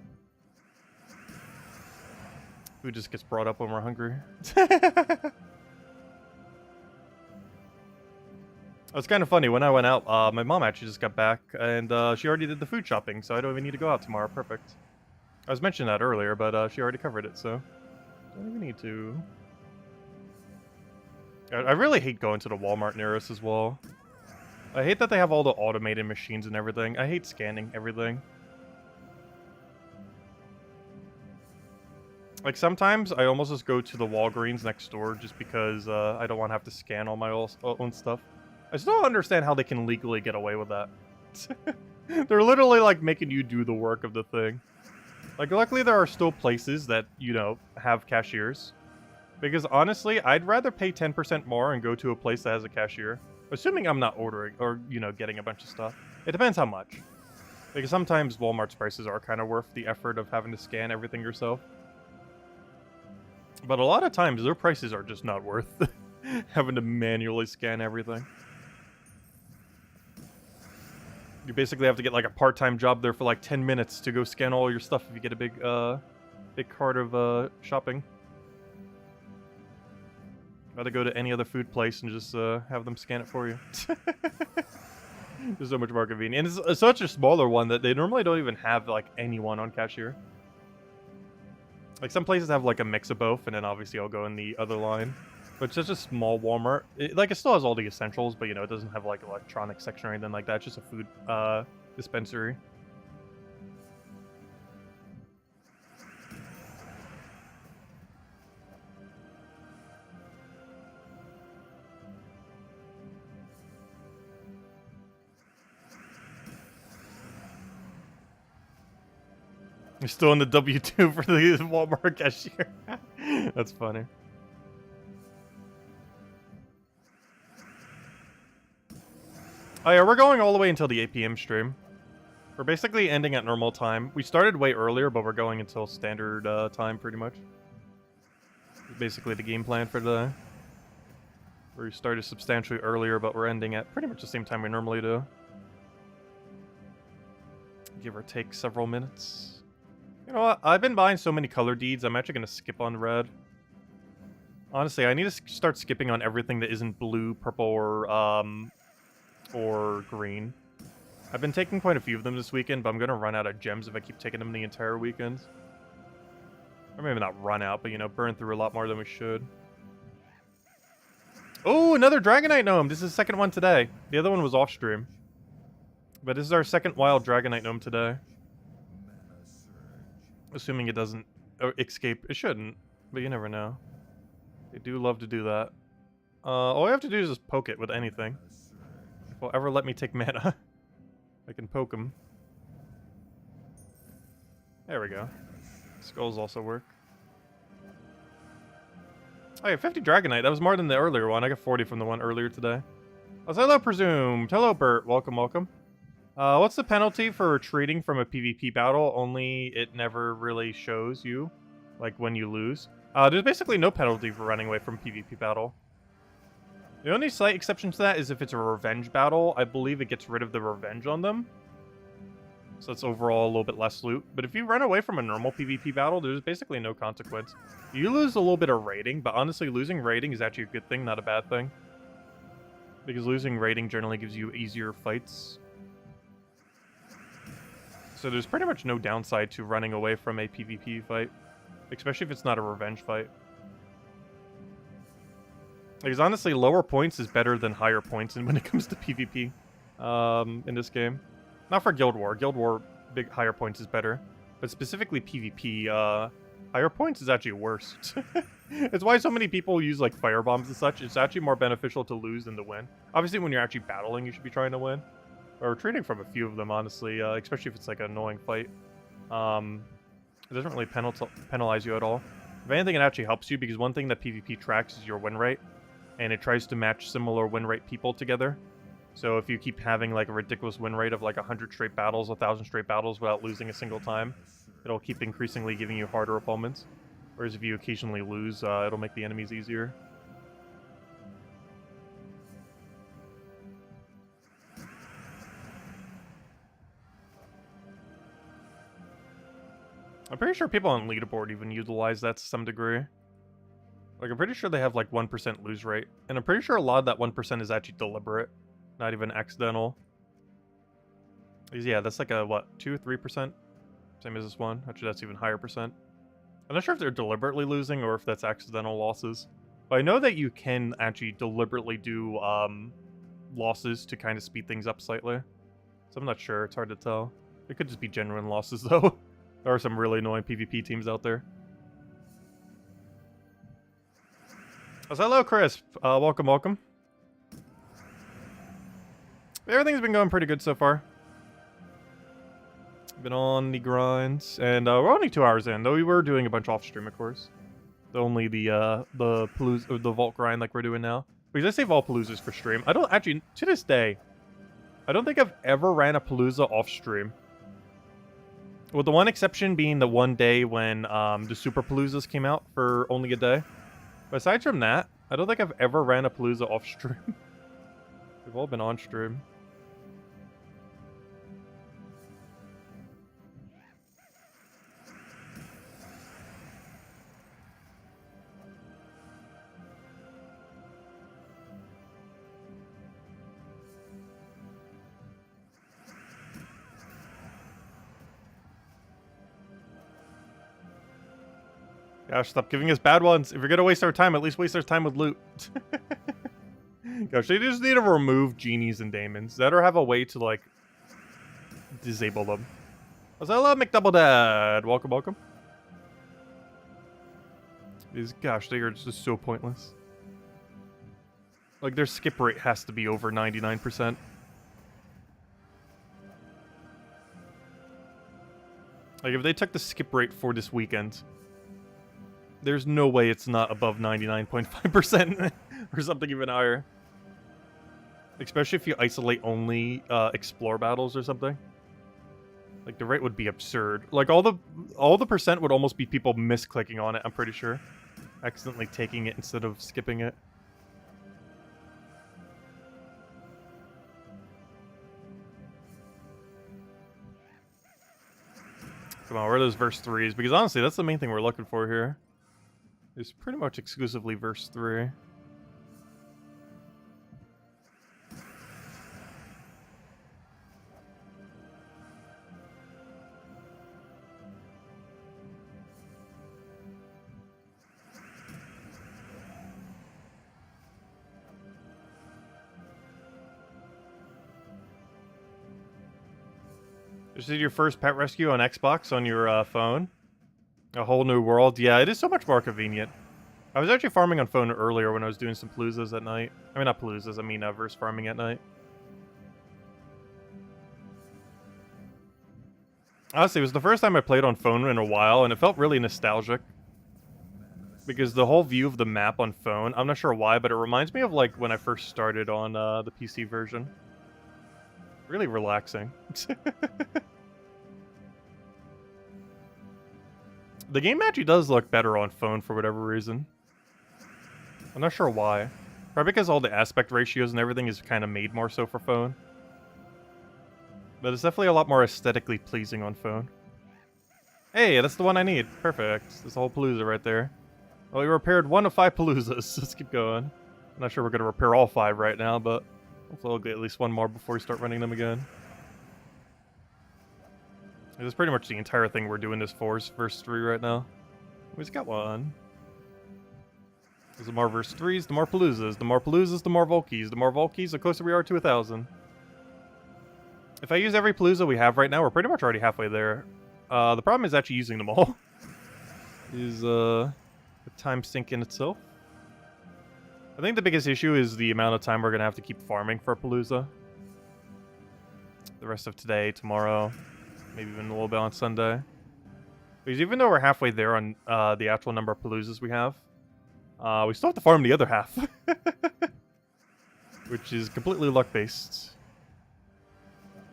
Food just gets brought up when we're hungry. It's kind of funny. When I went out, my mom actually just got back, and she already did the food shopping, so I don't even need to go out tomorrow. Perfect. I was mentioning that earlier, but she already covered it, so don't even need to. I really hate going to the Walmart near us as well. I hate that they have all the automated machines and everything. I hate scanning everything. Like, sometimes I almost just go to the Walgreens next door just because I don't want to have to scan all my own stuff. I still don't understand how they can legally get away with that. They're literally, like, making you do the work of the thing. Like, luckily there are still places that, you know, have cashiers. Because honestly, I'd rather pay 10% more and go to a place that has a cashier. Assuming I'm not ordering or, you know, getting a bunch of stuff. It depends how much. Because sometimes Walmart's prices are kind of worth the effort of having to scan everything yourself. But a lot of times, their prices are just not worth having to manually scan everything. You basically have to get like a part-time job there for like 10 minutes to go scan all your stuff if you get a big cart of shopping. Rather go to any other food place and just have them scan it for you. There's so much more convenient. And it's such a smaller one that they normally don't even have like anyone on cashier. Like some places have like a mix of both, and then obviously I'll go in the other line. But it's just a small Walmart. It still has all the essentials, but you know, it doesn't have like electronics section or anything like that. It's just a food dispensary. You're still in the W-2 for the Walmart cashier. That's funny. Oh yeah, we're going all the way until the 8 p.m. stream. We're basically ending at normal time. We started way earlier, but we're going until standard time pretty much. Basically the game plan for today. We started substantially earlier, but we're ending at pretty much the same time we normally do. Give or take several minutes. You know what? I've been buying so many color deeds, I'm actually going to skip on red. Honestly, I need to start skipping on everything that isn't blue, purple, or green. I've been taking quite a few of them this weekend, but I'm going to run out of gems if I keep taking them the entire weekend. Or maybe not run out, but, you know, burn through a lot more than we should. Oh, another Dragonite Gnome! This is the second one today. The other one was off stream. But this is our second wild Dragonite Gnome today. Assuming it doesn't escape. It shouldn't, but you never know. They do love to do that. All I have to do is just poke it with anything. If it'll ever let me take mana, I can poke him. There we go. Skulls also work. Oh yeah, 50 Dragonite. That was more than the earlier one. I got 40 from the one earlier today. Oh, hello, Presumed. Hello, Bert. Welcome, welcome. What's the penalty for retreating from a PvP battle? Only it never really shows you, like, when you lose. There's basically no penalty for running away from PvP battle. The only slight exception to that is if it's a revenge battle. I believe it gets rid of the revenge on them. So it's overall a little bit less loot. But if you run away from a normal PvP battle, there's basically no consequence. You lose a little bit of rating, but honestly, losing rating is actually a good thing, not a bad thing. Because losing rating generally gives you easier fights. So there's pretty much no downside to running away from a PvP fight. Especially if it's not a revenge fight. Because honestly, lower points is better than higher points when it comes to PvP in this game. Not for Guild War. Guild War, higher points is better. But specifically PvP, higher points is actually worse. It's why so many people use like firebombs and such. It's actually more beneficial to lose than to win. Obviously, when you're actually battling, you should be trying to win. Or retreating from a few of them, honestly, especially if it's like an annoying fight. It doesn't really penalize you at all. If anything, it actually helps you, because one thing that PvP tracks is your win rate. And it tries to match similar win rate people together. So if you keep having like a ridiculous win rate of like 100 straight battles, 1,000 straight battles without losing a single time, it'll keep increasingly giving you harder opponents. Whereas if you occasionally lose, it'll make the enemies easier. I'm pretty sure people on leaderboard even utilize that to some degree. Like, I'm pretty sure they have like 1% lose rate. And I'm pretty sure a lot of that 1% is actually deliberate. Not even accidental. Because, yeah, that's like a, what, 2 or 3%? Same as this one. Actually, that's even higher percent. I'm not sure if they're deliberately losing or if that's accidental losses. But I know that you can actually deliberately do losses to kind of speed things up slightly. So I'm not sure. It's hard to tell. It could just be genuine losses, though. There are some really annoying PvP teams out there. Oh, hello, Chris. Welcome, welcome. Everything's been going pretty good so far. Been on the grinds, and we're only 2 hours in, though we were doing a bunch off stream, of course. Only the palooza, or the vault grind like we're doing now. Because I save all paloozas for stream. I don't actually, to this day, I don't think I've ever ran a palooza off stream. With the one exception being the one day when the super paloozas came out for only a day. But aside from that, I don't think I've ever ran a palooza off stream. They've all been on stream. Gosh, stop giving us bad ones. If you're gonna waste our time, at least waste our time with loot. Gosh, they just need to remove genies and daemons. That or have a way to, like, disable them. Hello, McDoubledad. Welcome, welcome. Gosh, they are just so pointless. Like, their skip rate has to be over 99%. Like, if they took the skip rate for this weekend, there's no way it's not above 99.5% or something even higher. Especially if you isolate only explore battles or something. Like, the rate would be absurd. Like, all the percent would almost be people misclicking on it, I'm pretty sure. Accidentally taking it instead of skipping it. Come on, where are those verse 3s? Because honestly, that's the main thing we're looking for here. It's pretty much exclusively verse 3. This is your first pet rescue on Xbox on your phone? A whole new world? Yeah, it is so much more convenient. I was actually farming on phone earlier when I was doing some paloozas at night. I mean, not paloozas, I mean verse farming at night. Honestly, it was the first time I played on phone in a while, and it felt really nostalgic. Because the whole view of the map on phone, I'm not sure why, but it reminds me of, like, when I first started on the PC version. Really relaxing. The game actually does look better on phone for whatever reason. I'm not sure why. Probably because all the aspect ratios and everything is kind of made more so for phone. But it's definitely a lot more aesthetically pleasing on phone. Hey, that's the one I need. Perfect. There's a whole palooza right there. Well, we repaired 1 of 5 paloozas. Let's keep going. I'm not sure we're going to repair all 5 right now, but hopefully we'll get at least 1 more before we start running them again. This is pretty much the entire thing we're doing this for is verse 3 right now. We just got 1. The more verse 3s, the more paloozas. The more paloozas, the more Volkies. The more Volkies, the closer we are to 1,000. If I use every palooza we have right now, we're pretty much already halfway there. The problem is actually using them all. Is a time sink in itself. I think the biggest issue is the amount of time we're going to have to keep farming for a palooza. The rest of today, tomorrow, maybe even a little bit on Sunday. Because even though we're halfway there on the actual number of paloozas we have, we still have to farm the other half. Which is completely luck-based.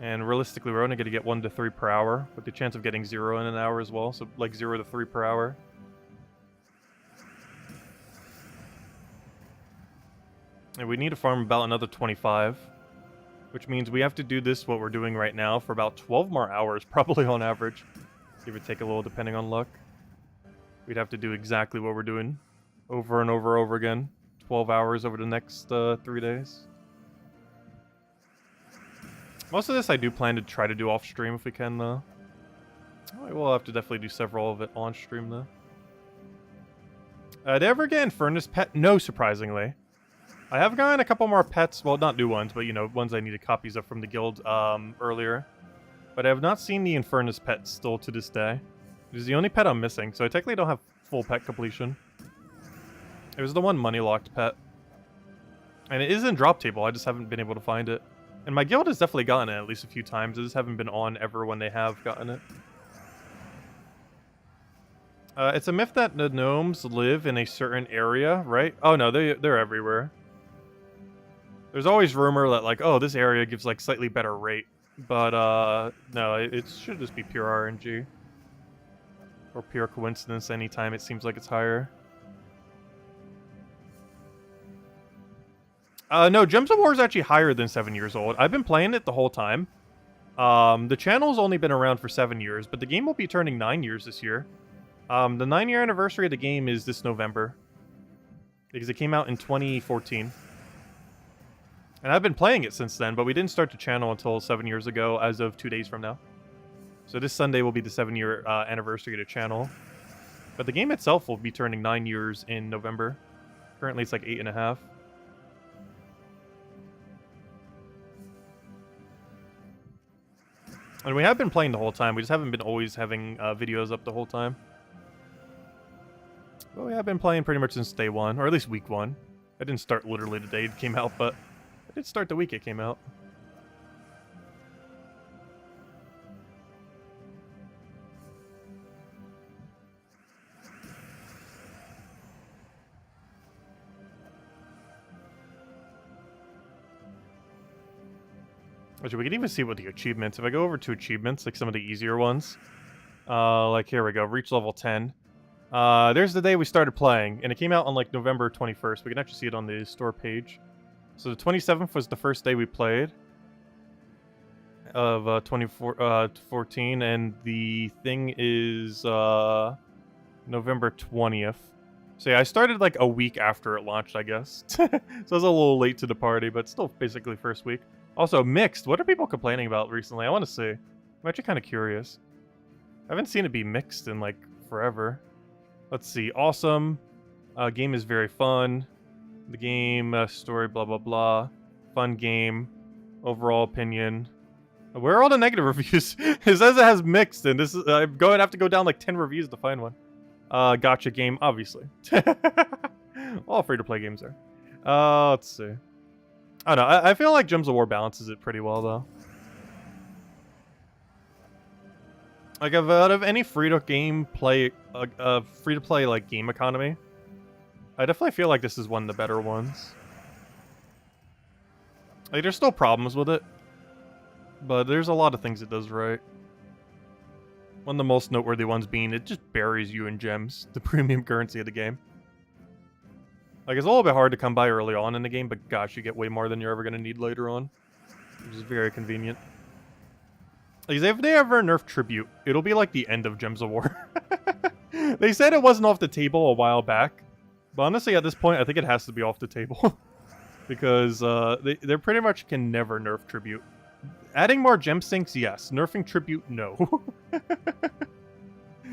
And realistically, we're only going to get 1 to 3 per hour, with the chance of getting 0 in an hour as well, so like 0 to 3 per hour. And we need to farm about another 25, which means we have to do this, what we're doing right now, for about 12 more hours, probably on average. Give or take a little, depending on luck. We'd have to do exactly what we're doing over and over again. 12 hours over the next 3 days. Most of this I do plan to try to do off stream if we can, though. We'll have to definitely do several of it on stream, though. Did I ever get Infernus pet? No, surprisingly. I have gotten a couple more pets. Well, not new ones, but, you know, ones I needed copies of from the guild earlier. But I have not seen the Infernus pet still to this day. It is the only pet I'm missing, so I technically don't have full pet completion. It was the one money-locked pet. And it is in drop table, I just haven't been able to find it. And my guild has definitely gotten it at least a few times. I just haven't been on ever when they have gotten it. It's a myth that the gnomes live in a certain area, right? Oh no, they're everywhere. There's always rumor that like, oh, this area gives like slightly better rate, but no, it should just be pure RNG or pure coincidence. Anytime it seems like it's higher. No, Gems of War is actually higher than 7 years old. I've been playing it the whole time. The channel's only been around for 7 years, but the game will be turning 9 years this year. The 9-year anniversary of the game is this November. Because it came out in 2014. And I've been playing it since then, but we didn't start the channel until 7 years ago, as of 2 days from now. So this Sunday will be the 7-year anniversary of the channel. But the game itself will be turning 9 years in November. Currently it's like 8.5. And we have been playing the whole time. We just haven't been always having videos up the whole time. But we have been playing pretty much since day one, or at least week one. I didn't start literally the day it came out, but I did start the week it came out. Actually, we can even see what the achievements. If I go over to achievements, like some of the easier ones, like here we go, reach level 10. There's the day we started playing, and it came out on like November 21st. We can actually see it on the store page. So the 27th was the first day we played of 2014, and the thing is November 20th. So yeah, I started like a week after it launched, I guess. So I was a little late to the party, but still basically first week. Also, mixed. What are people complaining about recently? I want to see. I'm actually kind of curious. I haven't seen it be mixed in like forever. Let's see. Awesome. Game is very fun. The game, story, blah, blah, blah. Fun game. Overall opinion. Where are all the negative reviews? It says it has mixed, and this is, I'm going to have to go down like 10 reviews to find one. Gotcha game, obviously. All free-to-play games are. Let's see. I don't know. I feel like Gems of War balances it pretty well, though. Like, out of any free-to-play like game economy, I definitely feel like this is one of the better ones. Like, there's still problems with it, but there's a lot of things it does right. One of the most noteworthy ones being it just buries you in gems, the premium currency of the game. Like, it's a little bit hard to come by early on in the game, but gosh, you get way more than you're ever going to need later on. Which is very convenient. Like, if they ever nerf Tribute, it'll be like the end of Gems of War. They said it wasn't off the table a while back. But honestly, at this point, I think it has to be off the table. Because they pretty much can never nerf Tribute. Adding more gem sinks, yes. Nerfing Tribute, no.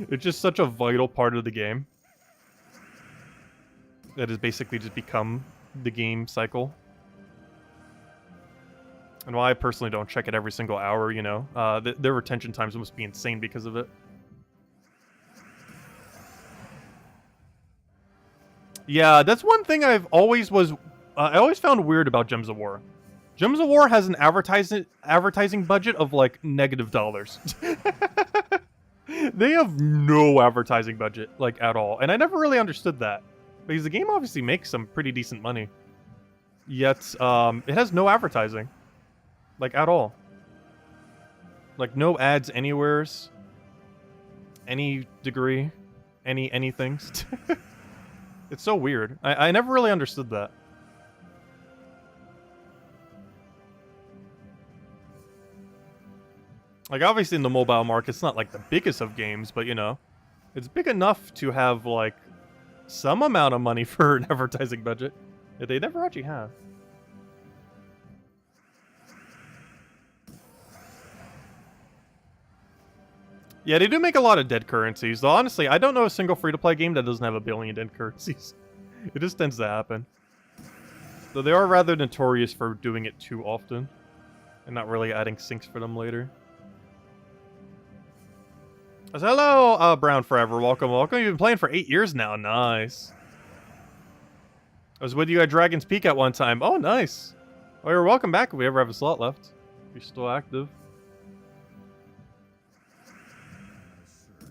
It's just such a vital part of the game. That has basically just become the game cycle. And while I personally don't check it every single hour, you know, their retention times must be insane because of it. Yeah, that's one thing I always found weird about Gems of War. Gems of War has an advertising budget of like $-. They have no advertising budget, like, at all. And I never really understood that. Because the game obviously makes some pretty decent money. Yet, it has no advertising. Like, at all. Like, no ads anywheres. Any degree. Anything. It's so weird. I never really understood that. Like, obviously in the mobile market, it's not like the biggest of games, but, you know, it's big enough to have, like, some amount of money for an advertising budget that they never actually have. Yeah, they do make a lot of dead currencies, though honestly, I don't know a single free-to-play game that doesn't have a billion dead currencies. It just tends to happen. Though they are rather notorious for doing it too often, and not really adding sinks for them later. So, hello, Brown Forever. Welcome, welcome. You've been playing for 8 years now. Nice. I was with you at Dragon's Peak at one time. Oh, nice. Well, you're welcome back if we ever have a slot left. If you're still active.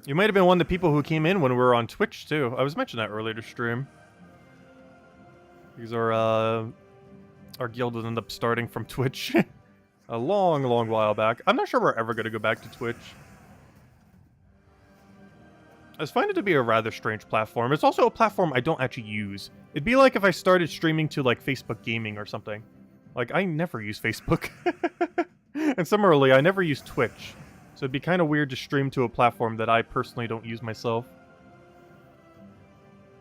You might have been one of the people who came in when we were on Twitch, too. I was mentioning that earlier to stream. Because our guild ended up starting from Twitch a long, long while back. I'm not sure we're ever going to go back to Twitch. I just find it to be a rather strange platform. It's also a platform I don't actually use. It'd be like if I started streaming to, like, Facebook Gaming or something. Like, I never use Facebook. And similarly, I never use Twitch. So it'd be kind of weird to stream to a platform that I personally don't use myself.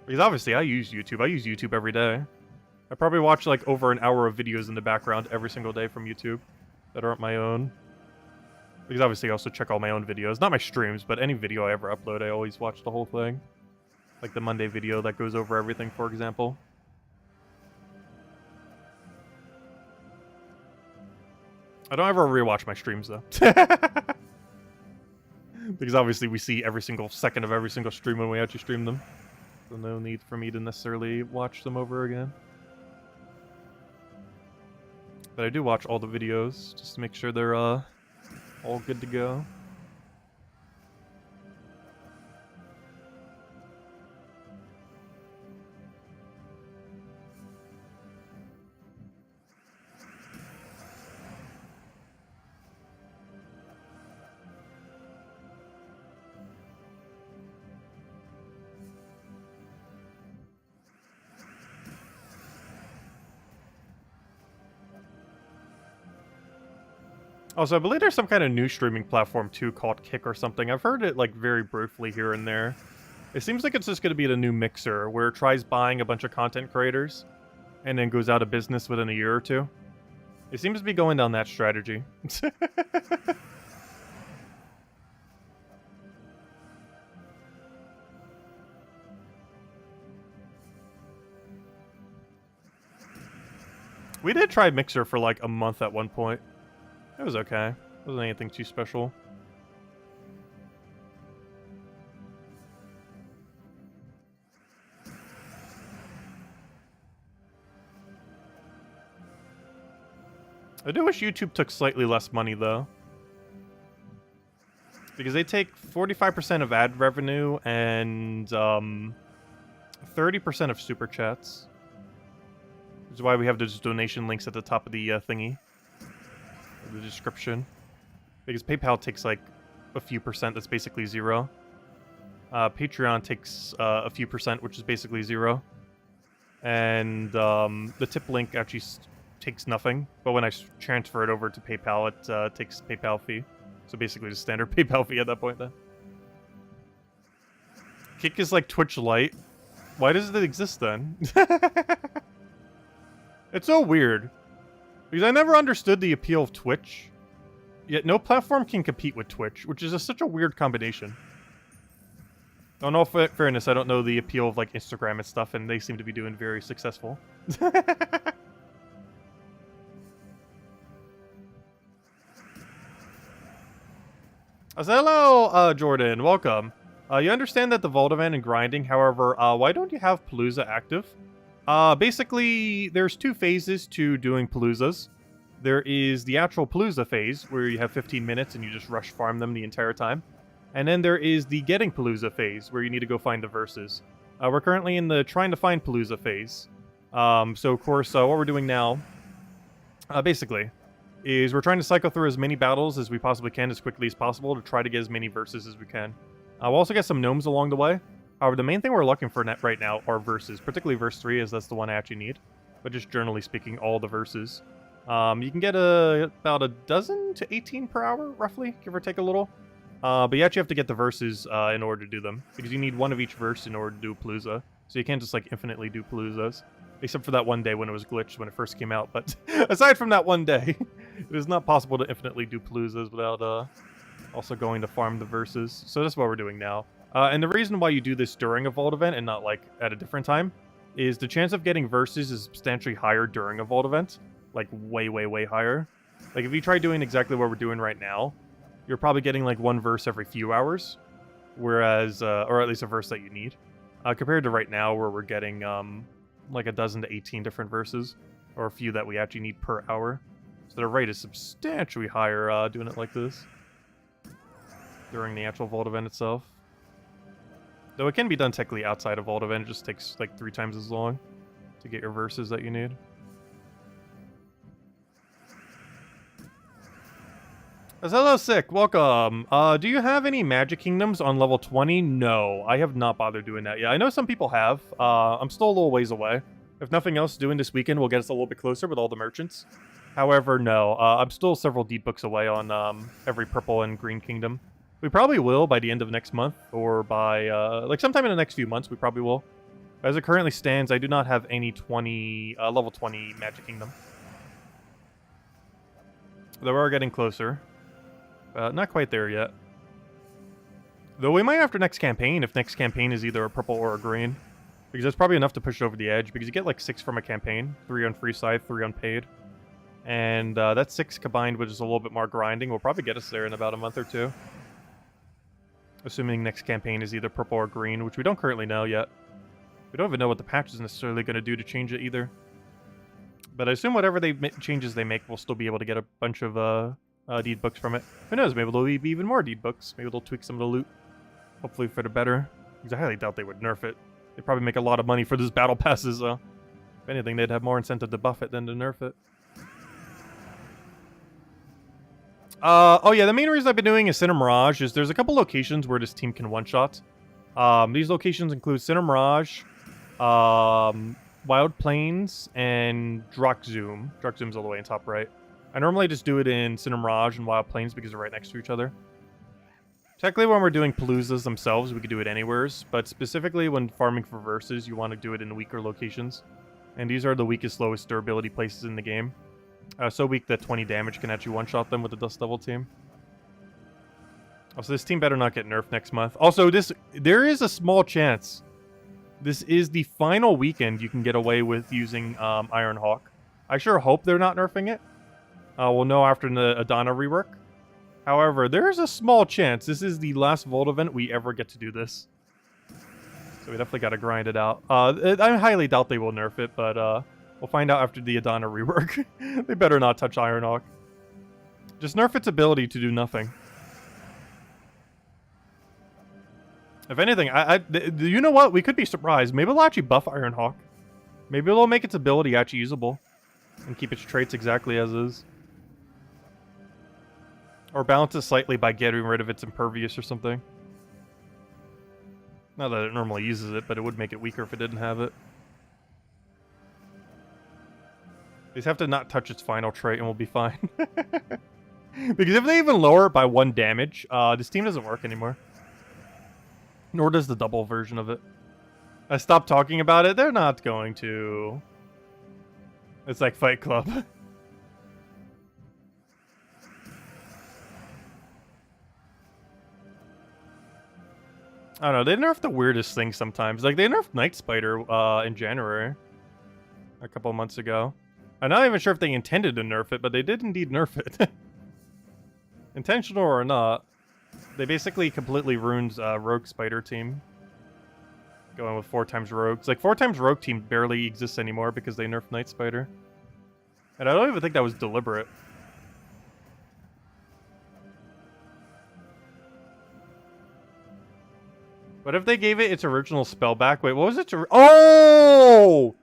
Because obviously, I use YouTube. I use YouTube every day. I probably watch, like, over an hour of videos in the background every single day from YouTube that aren't my own. Because obviously I also check all my own videos. Not my streams, but any video I ever upload, I always watch the whole thing. Like the Monday video that goes over everything, for example. I don't ever rewatch my streams, though. Because obviously we see every single second of every single stream when we actually stream them. So no need for me to necessarily watch them over again. But I do watch all the videos, just to make sure they're, all good to go. Also, I believe there's some kind of new streaming platform too called Kick or something. I've heard it like very briefly here and there. It seems like it's just going to be the new Mixer, where it tries buying a bunch of content creators and then goes out of business within a year or two. It seems to be going down that strategy. We did try Mixer for like a month at one point. It was okay. It wasn't anything too special. I do wish YouTube took slightly less money, though. Because they take 45% of ad revenue and 30% of super chats. Which is why we have those donation links at the top of the thingy. The description. Because PayPal takes like a few percent, that's basically zero. Patreon takes a few percent, which is basically zero. And the tip link actually takes nothing, but when I transfer it over to PayPal, it takes PayPal fee. So basically the standard PayPal fee at that point then. Kick is like Twitch Lite. Why does it exist then? It's so weird. Because I never understood the appeal of Twitch, yet no platform can compete with Twitch, which is such a weird combination. In all fairness, I don't know the appeal of like Instagram and stuff, and they seem to be doing very successful. I said, hello, Jordan, welcome. You understand that the Vault event and grinding, however, why don't you have Palooza active? Basically, there's two phases to doing paloozas. There is the actual palooza phase, where you have 15 minutes and you just rush farm them the entire time. And then there is the getting palooza phase, where you need to go find the verses. We're currently in the trying to find palooza phase. So, of course, what we're doing now, basically, is we're trying to cycle through as many battles as we possibly can as quickly as possible to try to get as many verses as we can. We'll also get some gnomes along the way. However, the main thing we're looking for right now are verses, particularly verse 3, as that's the one I actually need. But just generally speaking, all the verses. You can get about a dozen to 18 per hour, roughly, give or take a little. But you actually have to get the verses in order to do them, because you need one of each verse in order to do Palooza. So you can't just, like, infinitely do Paloozas. Except for that one day when it was glitched when it first came out. But aside from that one day, it is not possible to infinitely do Paloozas without also going to farm the verses. So that's what we're doing now. And the reason why you do this during a Vault event and not, like, at a different time is the chance of getting verses is substantially higher during a Vault event. Like, way, way, way higher. Like, if you try doing exactly what we're doing right now, you're probably getting, like, one verse every few hours. Whereas, or at least a verse that you need. Compared to right now, where we're getting, like, a dozen to 18 different verses. Or a few that we actually need per hour. So the rate is substantially higher doing it like this. During the actual Vault event itself. Though it can be done technically outside of Vault Event, it just takes like 3 times as long to get your verses that you need. Hello, Sick. Welcome. Do you have any Magic Kingdoms on level 20? No, I have not bothered doing that yet. I know some people have. I'm still a little ways away. If nothing else, doing this weekend will get us a little bit closer with all the merchants. However, no. I'm still several deed books away on every purple and green kingdom. We probably will by the end of next month, or by like sometime in the next few months. We probably will. As it currently stands, I do not have any level 20 Magic Kingdom. Though we're getting closer. Not quite there yet. Though we might after next campaign, if next campaign is either a purple or a green. Because that's probably enough to push it over the edge, because you get like 6 from a campaign. 3 on free side, 3 on paid. And that 6 combined with just a little bit more grinding will probably get us there in about a month or 2. Assuming next campaign is either purple or green, which we don't currently know yet. We don't even know what the patch is necessarily going to do to change it either. But I assume whatever changes they make, we'll still be able to get a bunch of deed books from it. Who knows, maybe there'll be even more deed books. Maybe they'll tweak some of the loot. Hopefully for the better. Because I highly doubt they would nerf it. They'd probably make a lot of money for this battle passes, so... If anything, they'd have more incentive to buff it than to nerf it. Oh yeah, the main reason I've been doing is Sinner Mirage is there's a couple locations where this team can one-shot. These locations include Sinner Mirage, Wild Plains, and Drakzoom. Drakzoom's all the way in top right. I normally just do it in Sinner Mirage and Wild Plains because they're right next to each other. Technically, when we're doing paloozas themselves, we could do it anywheres, but specifically when farming for verses, you want to do it in weaker locations. And these are the weakest, lowest durability places in the game. So weak that 20 damage can actually one-shot them with the Dust Devil team. Also, this team better not get nerfed next month. Also, there is a small chance this is the final weekend you can get away with using Iron Hawk. I sure hope they're not nerfing it. We'll know after the Adana rework. However, there is a small chance this is the last Vault event we ever get to do this. So we definitely got to grind it out. I highly doubt they will nerf it, but we'll find out after the Adana rework. They better not touch Iron Hawk. Just nerf its ability to do nothing. If anything, you know what? We could be surprised. Maybe they'll actually buff Iron Hawk. Maybe they'll make its ability actually usable. And keep its traits exactly as is. Or balance it slightly by getting rid of its impervious or something. Not that it normally uses it, but it would make it weaker if it didn't have it. They just have to not touch its final trait and we'll be fine. Because if they even lower it by 1 damage, this team doesn't work anymore. Nor does the double version of it. I stopped talking about it. They're not going to. It's like Fight Club. I don't know. They nerf the weirdest things sometimes. Like, they nerfed Night Spider in January. A couple months ago. I'm not even sure if they intended to nerf it, but they did indeed nerf it. Intentional or not. They basically completely ruined Rogue Spider team. Going with 4 times Rogues. Like, 4 times Rogue team barely exists anymore because they nerfed Night Spider. And I don't even think that was deliberate. What if they gave it its original spell back? Wait, what was it? Oh!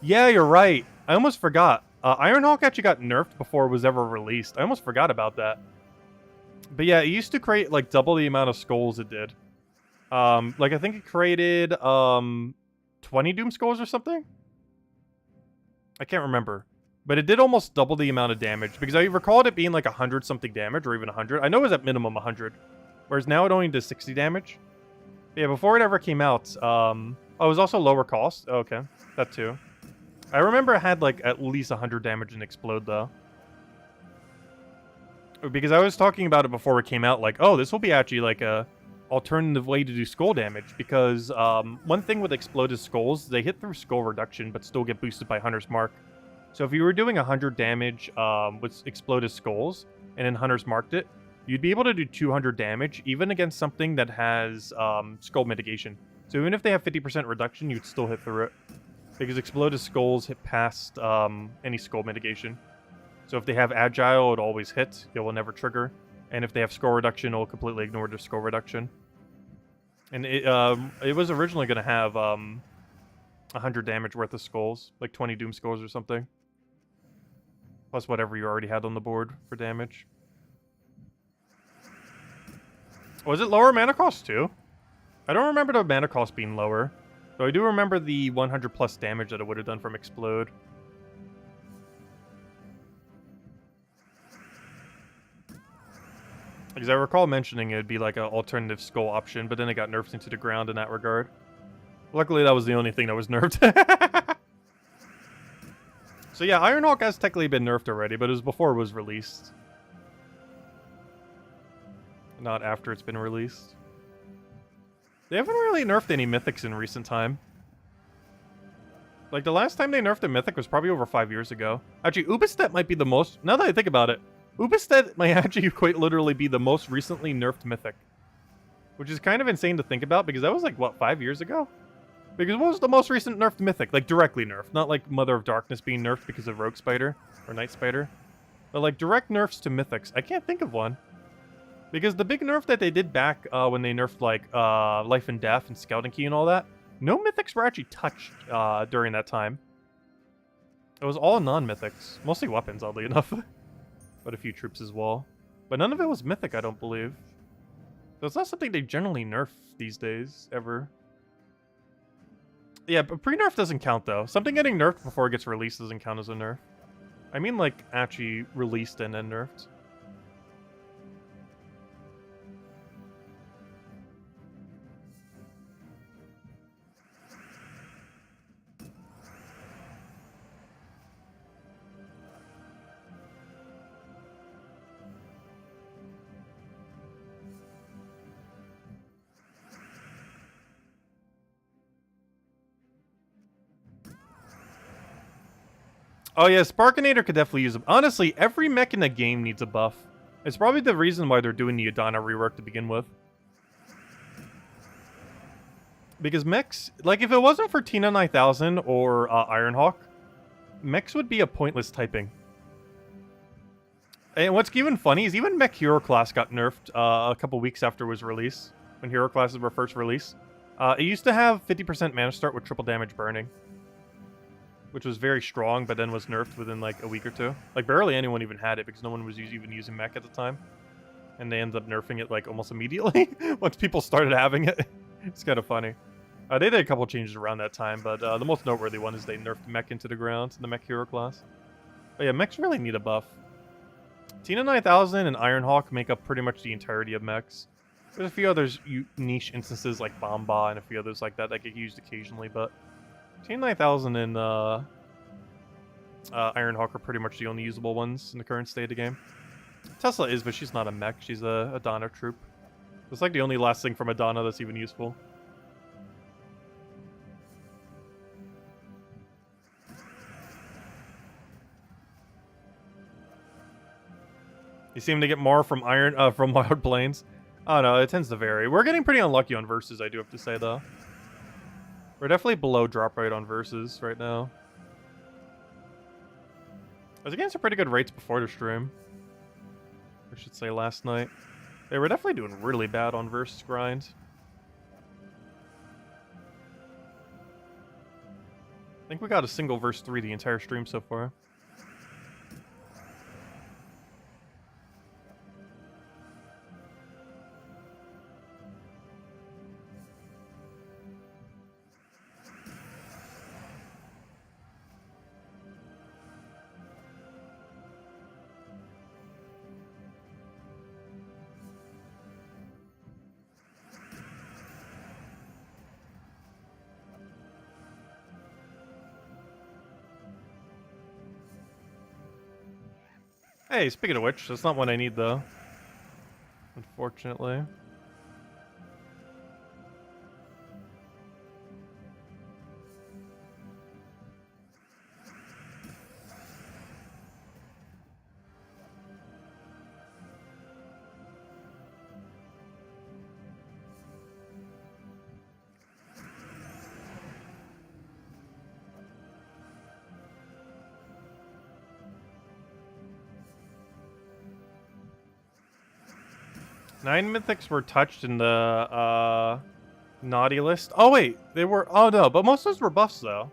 Yeah, you're right. I almost forgot. Ironhawk actually got nerfed before it was ever released. I almost forgot about that. But yeah, it used to create like double the amount of skulls it did. Like I think it created 20 Doom Skulls or something? I can't remember. But it did almost double the amount of damage. Because I recalled it being like 100 something damage or even 100. I know it was at minimum 100. Whereas now it only does 60 damage. Yeah, before it ever came out, oh, it was also lower cost. Oh, okay, that too. I remember it had like at least 100 damage and explode though. Because I was talking about it before it came out, like, oh, this will be actually like a alternative way to do skull damage. Because one thing with exploded skulls, they hit through skull reduction but still get boosted by Hunter's Mark. So if you were doing 100 damage with exploded skulls and then Hunter's Marked it, you'd be able to do 200 damage, even against something that has skull mitigation. So even if they have 50% reduction, you'd still hit through it. Because exploded skulls hit past any skull mitigation. So if they have agile, it'll always hit. It will never trigger. And if they have skull reduction, it'll completely ignore their skull reduction. And it was originally going to have 100 damage worth of skulls, like 20 doom skulls or something. Plus whatever you already had on the board for damage. Was it lower mana cost too? I don't remember the mana cost being lower. Though I do remember the 100 plus damage that it would have done from Explode. Because I recall mentioning it'd be like an alternative skull option, but then it got nerfed into the ground in that regard. Luckily, that was the only thing that was nerfed. So yeah, Ironhawk has technically been nerfed already, but it was before it was released. Not after it's been released. They haven't really nerfed any mythics in recent time. Like, the last time they nerfed a mythic was probably over 5 years ago. Actually, Ubistet might be the most... Now that I think about it, Ubistet might actually quite literally be the most recently nerfed mythic. Which is kind of insane to think about, because that was like, what, 5 years ago? Because what was the most recent nerfed mythic? Like, directly nerfed. Not like Mother of Darkness being nerfed because of Rogue Spider or Night Spider. But like, direct nerfs to mythics. I can't think of one. Because the big nerf that they did back when they nerfed, like, Life and Death and Scouting Key and all that, no mythics were actually touched during that time. It was all non-mythics. Mostly weapons, oddly enough. But a few troops as well. But none of it was mythic, I don't believe. So it's not something they generally nerf these days, ever. Yeah, but pre-nerf doesn't count, though. Something getting nerfed before it gets released doesn't count as a nerf. I mean, like, actually released and then nerfed. Oh yeah, Sparkinator could definitely use a... Honestly, every mech in the game needs a buff. It's probably the reason why they're doing the Adana rework to begin with. Because mechs... Like, if it wasn't for Tina 9000 or Ironhawk, mechs would be a pointless typing. And what's even funny is even Mech Hero Class got nerfed a couple weeks after it was released. When Hero Classes were first released. It used to have 50% mana start with triple damage burning. Which was very strong, but then was nerfed within like a week or two. Like barely anyone even had it because no one was even using mech at the time. And they ended up nerfing it like almost immediately once people started having it. It's kind of funny. They did a couple changes around that time, but the most noteworthy one is they nerfed mech into the ground in the Mech Hero class. But yeah, mechs really need a buff. Tina 9000 and Ironhawk make up pretty much the entirety of mechs. There's a few others niche instances like Bomba and a few others like that get used occasionally, but Tina 9000 and Ironhawk are pretty much the only usable ones in the current state of the game. Tesla is, but she's not a mech. She's a Adana troop. It's like the only last thing from Adana that's even useful. You seem to get more from from Wild Plains. Oh no, it tends to vary. We're getting pretty unlucky on verses, I do have to say though. We're definitely below drop rate on verses right now. I was against some pretty good rates before the stream. I should say last night. They were definitely doing really bad on versus grind. I think we got a single verse 3 the entire stream so far. Hey, speaking of which, that's not what I need though. Unfortunately. Nine mythics were touched in the Naughty list. Oh wait, they were. Oh no, but most of those were buffs though.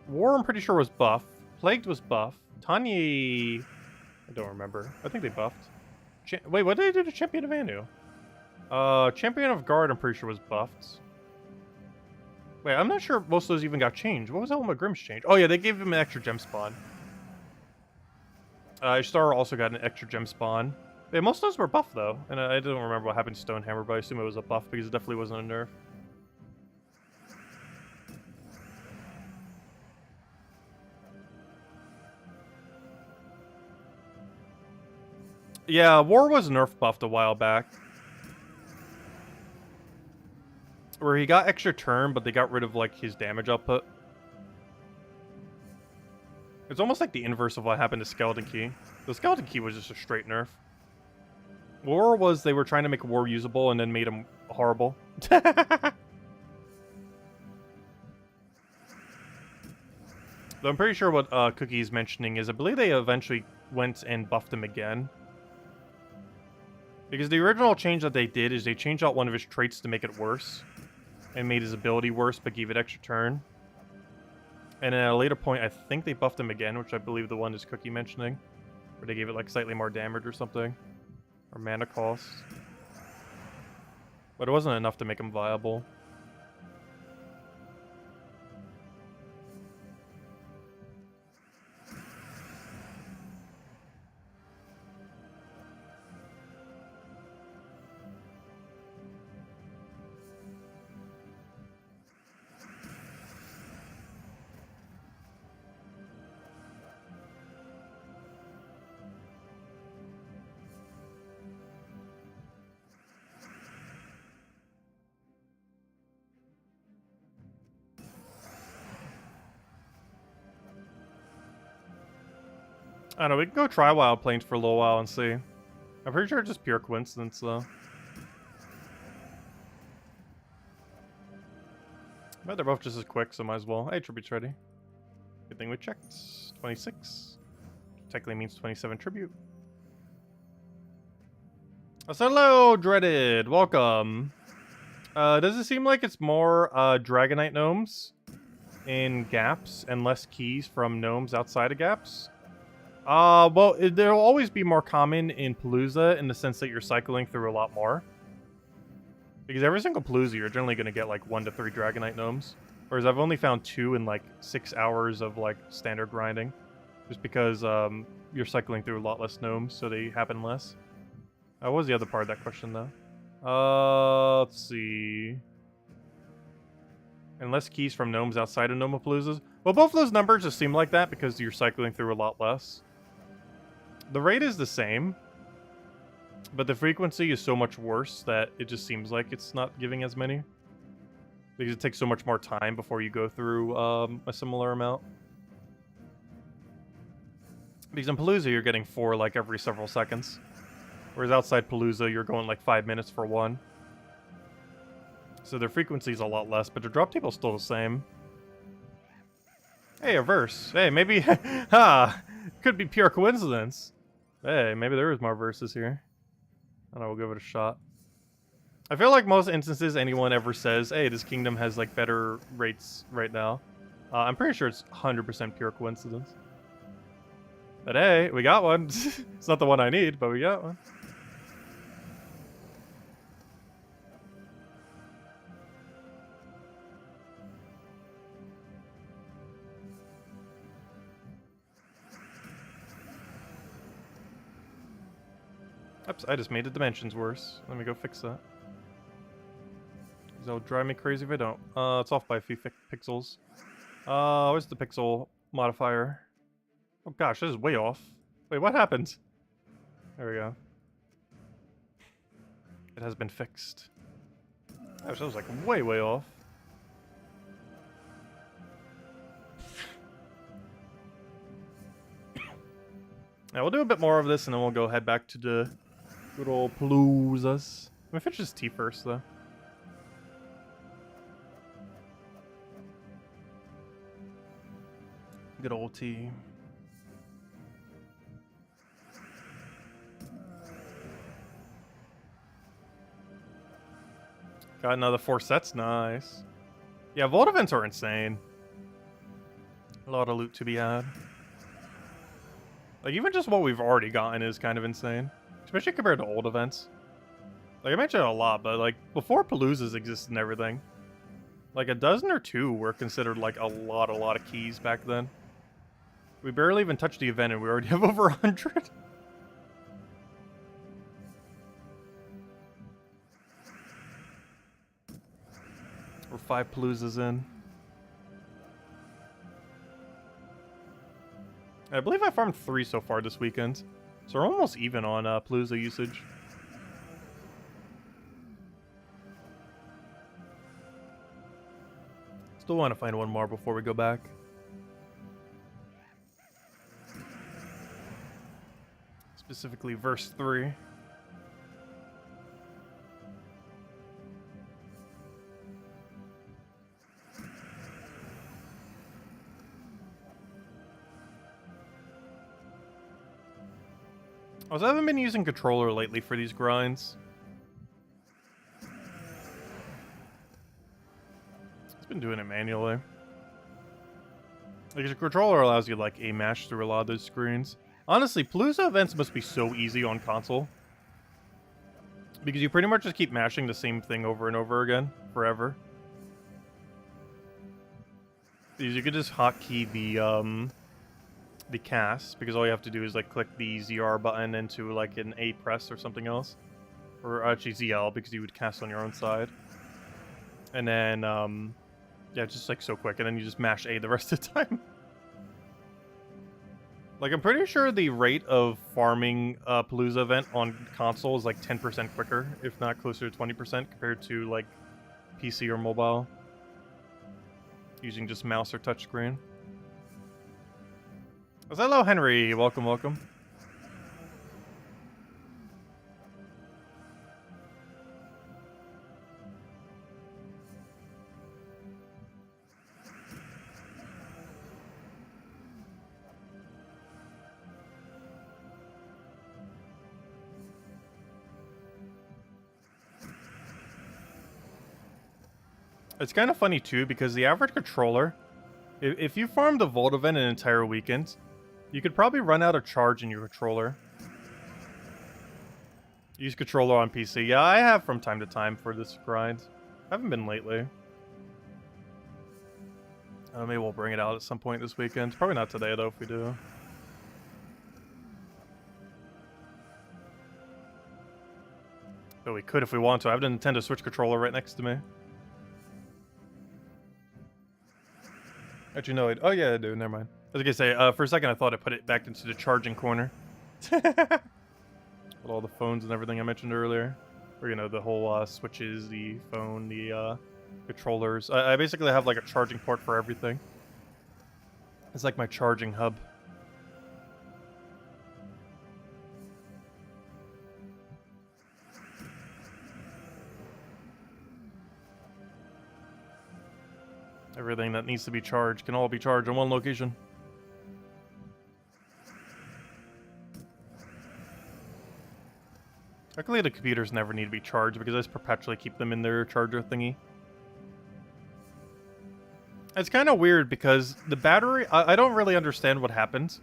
War, I'm pretty sure, was buff. Plagued was buff. Tanya, I don't remember. I think they buffed. Wait, what did they do to Champion of Anu? Champion of Guard, I'm pretty sure, was buffed. Wait, I'm not sure if most of those even got changed. What was Element Grimm's change? Oh yeah, they gave him an extra gem spawn. Ishtar also got an extra gem spawn. Yeah, most of those were buff though, and I don't remember what happened to Stonehammer, but I assume it was a buff because it definitely wasn't a nerf. Yeah, War was nerf buffed a while back. Where he got extra turn, but they got rid of, like, his damage output. It's almost like the inverse of what happened to Skeleton Key. The Skeleton Key was just a straight nerf. War was they were trying to make War usable and then made him horrible. Though I'm pretty sure what Cookie's mentioning is I believe they eventually went and buffed him again. Because the original change that they did is they changed out one of his traits to make it worse. And made his ability worse, but gave it extra turn. And at a later point, I think they buffed him again, which I believe the one is Cookie mentioning. Where they gave it like slightly more damage or something. Or mana cost. But it wasn't enough to make him viable. I don't know, we can go try Wild Plains for a little while and see. I'm pretty sure it's just pure coincidence, though. But they're both just as quick, so might as well. Hey, tribute's ready. Good thing we checked. 26. Technically means 27 tribute. So hello, Dreaded. Welcome. Does it seem like it's more Dragonite gnomes in gaps and less keys from gnomes outside of gaps? Well, there'll always be more common in Palooza in the sense that you're cycling through a lot more. Because every single Palooza, you're generally going to get like 1 to 3 Dragonite gnomes. Whereas I've only found 2 in like 6 hours of like standard grinding. Just because you're cycling through a lot less gnomes, so they happen less. What was the other part of that question, though? Let's see. And less keys from gnomes outside of Gnomapaloozas. Well, both of those numbers just seem like that because you're cycling through a lot less. The rate is the same, but the frequency is so much worse that it just seems like it's not giving as many. Because it takes so much more time before you go through a similar amount. Because in Palooza, you're getting 4 like every several seconds. Whereas outside Palooza, you're going like 5 minutes for 1. So their frequency is a lot less, but their drop table is still the same. Hey, a verse. Hey, maybe... ha! Could be pure coincidence. Hey, maybe there is more verses here. I don't know, we'll give it a shot. I feel like most instances anyone ever says, hey, this kingdom has like better rates right now. I'm pretty sure it's 100% pure coincidence. But hey, we got one. It's not the one I need, but we got one. Oops, I just made the dimensions worse. Let me go fix that. That'll drive me crazy if I don't. It's off by a few pixels. Where's the pixel modifier? Oh gosh, this is way off. Wait, what happened? There we go. It has been fixed. Gosh, that was like way, way off. Now we'll do a bit more of this and then we'll go head back to the good old paloozas. Let me finish this tea first, though. Good old tea. Got another 4 sets. Nice. Yeah, vault events are insane. A lot of loot to be had. Like, even just what we've already gotten is kind of insane. Especially compared to old events. Like, I mentioned it a lot, but, like, before paloozas existed and everything, like, a dozen or two were considered, like, a lot of keys back then. We barely even touched the event and we already have over 100. We're 5 paloozas in. I believe I farmed 3 so far this weekend. So we're almost even on palooza usage. Still want to find one more before we go back. Specifically verse 3. I haven't been using controller lately for these grinds. It's been doing it manually. Like, the controller allows you to, like, aim mash through a lot of those screens. Honestly, palooza events must be so easy on console. Because you pretty much just keep mashing the same thing over and over again, forever. Because you could just hotkey the cast, because all you have to do is, like, click the ZR button into, like, an A press or something else. Or actually ZL, because you would cast on your own side. And then, yeah, just, like, so quick, and then you just mash A the rest of the time. Like, I'm pretty sure the rate of farming a palooza event on console is, like, 10% quicker, if not closer to 20% compared to, like, PC or mobile. Using just mouse or touchscreen. Hello, Henry. Welcome, welcome. It's kind of funny, too, because the average controller, if you farm the Vault event an entire weekend, you could probably run out of charge in your controller. Use controller on PC. Yeah, I have from time to time for this grind. Haven't been lately. Maybe we'll bring it out at some point this weekend. Probably not today, though, if we do. But we could if we want to. I have the Nintendo Switch controller right next to me. Actually, no. Oh, yeah, I do. Never mind. I was gonna say, for a second, I thought I put it back into the charging corner. With all the phones and everything I mentioned earlier. Or, you know, the whole switches, the phone, the controllers. I basically have, like, a charging port for everything. It's like my charging hub. Everything that needs to be charged can all be charged in one location. Luckily, the computers never need to be charged because I just perpetually keep them in their charger thingy. It's kind of weird because the battery... I don't really understand what happened.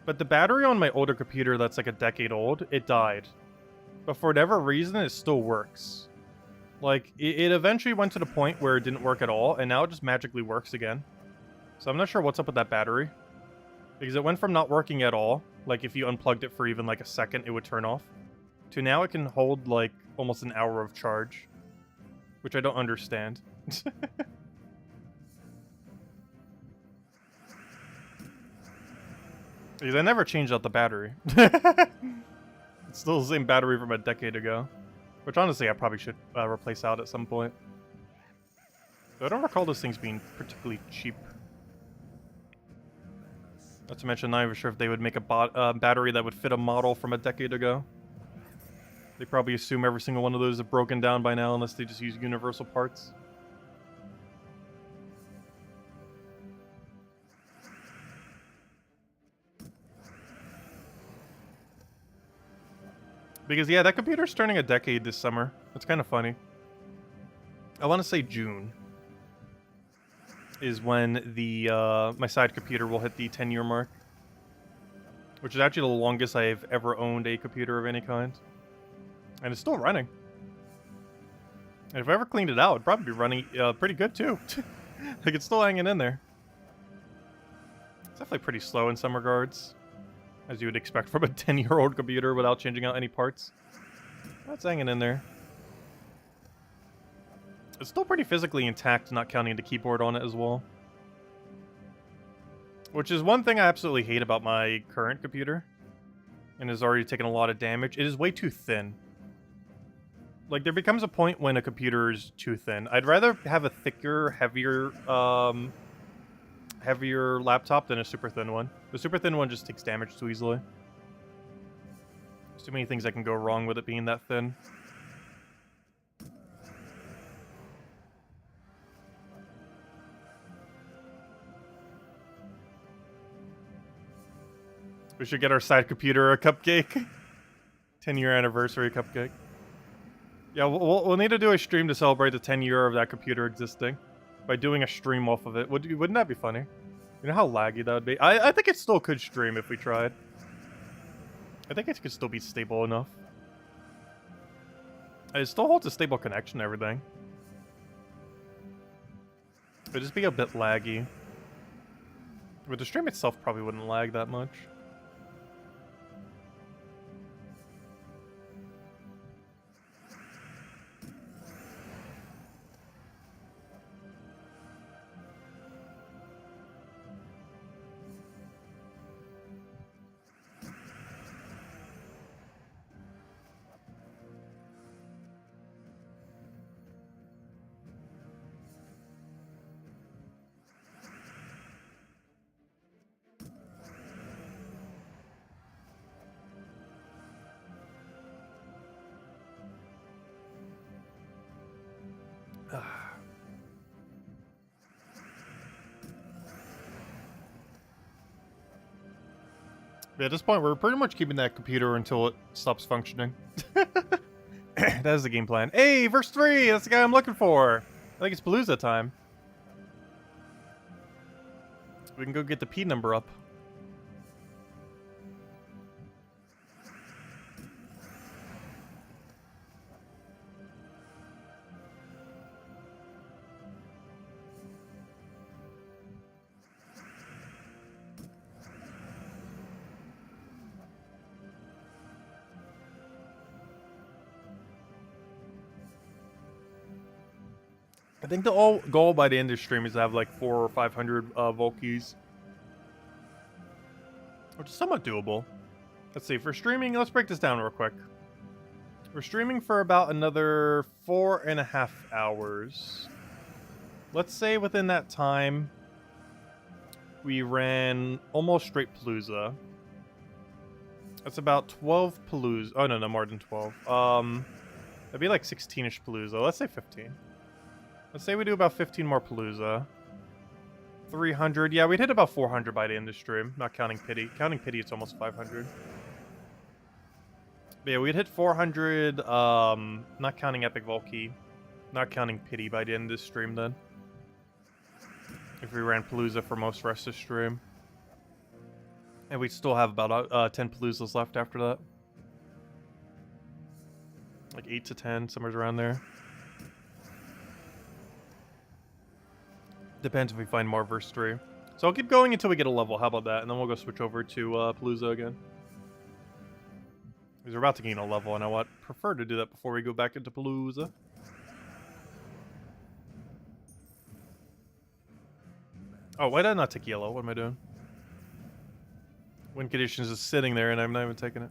But the battery on my older computer that's like a decade old, it died. But for whatever reason, it still works. Like, it eventually went to the point where it didn't work at all, and now it just magically works again. So I'm not sure what's up with that battery. Because it went from not working at all, like if you unplugged it for even like a second, it would turn off, to now it can hold like almost an hour of charge. Which I don't understand. Because I never changed out the battery. It's still the same battery from a decade ago. Which honestly I probably should replace out at some point. But I don't recall those things being particularly cheap. Not to mention, I'm not even sure if they would make a battery that would fit a model from a decade ago. They probably assume every single one of those have broken down by now unless they just use universal parts. Because, yeah, that computer's turning a decade this summer. It's kind of funny. I want to say June is when the my side computer will hit the 10-year mark, which is actually the longest I've ever owned a computer of any kind, and it's still running. And if I ever cleaned it out, it'd probably be running pretty good too. Like, it's still hanging in there. It's definitely pretty slow in some regards, as you would expect from a 10-year-old computer without changing out any parts. That's hanging in there. It's still pretty physically intact, not counting the keyboard on it as well. Which is one thing I absolutely hate about my current computer, and has already taken a lot of damage. It is way too thin. Like, there becomes a point when a computer is too thin. I'd rather have a thicker, heavier laptop than a super thin one. The super thin one just takes damage too easily. There's too many things that can go wrong with it being that thin. We should get our side computer a cupcake. 10-year anniversary cupcake. Yeah, we'll need to do a stream to celebrate the 10-year of that computer existing. By doing a stream off of it. Wouldn't that be funny? You know how laggy that would be? I think it still could stream if we tried. I think it could still be stable enough. It still holds a stable connection and everything. It'd just be a bit laggy. But the stream itself probably wouldn't lag that much. Yeah, at this point, we're pretty much keeping that computer until it stops functioning. That is the game plan. Hey, verse 3! That's the guy I'm looking for! I think it's Palooza time. We can go get the P number up. I think the goal by the end of the stream is to have like 400 or 500 Volkies. Which is somewhat doable. Let's see, for streaming, let's break this down real quick. We're streaming for about another 4.5 hours. Let's say within that time, we ran almost straight Palooza. That's about 12 Palooza. Oh, no, more than 12. That'd be like 16-ish Palooza. Let's say 15. Let's say we do about 15 more Palooza. 300. Yeah, we'd hit about 400 by the end of the stream. Not counting Pity. Counting Pity, it's almost 500. But yeah, we'd hit 400, not counting Epic Volkey. Not counting Pity by the end of the stream then. If we ran Palooza for most rest of the stream. And we'd still have about 10 Paloozas left after that. Like 8 to 10, somewhere around there. Depends if we find more verse 3. So I'll keep going until we get a level. How about that? And then we'll go switch over to Palooza again. Because we're about to gain a level, and I would prefer to do that before we go back into Palooza. Oh, why did I not take yellow? What am I doing? Win conditions is sitting there, and I'm not even taking it.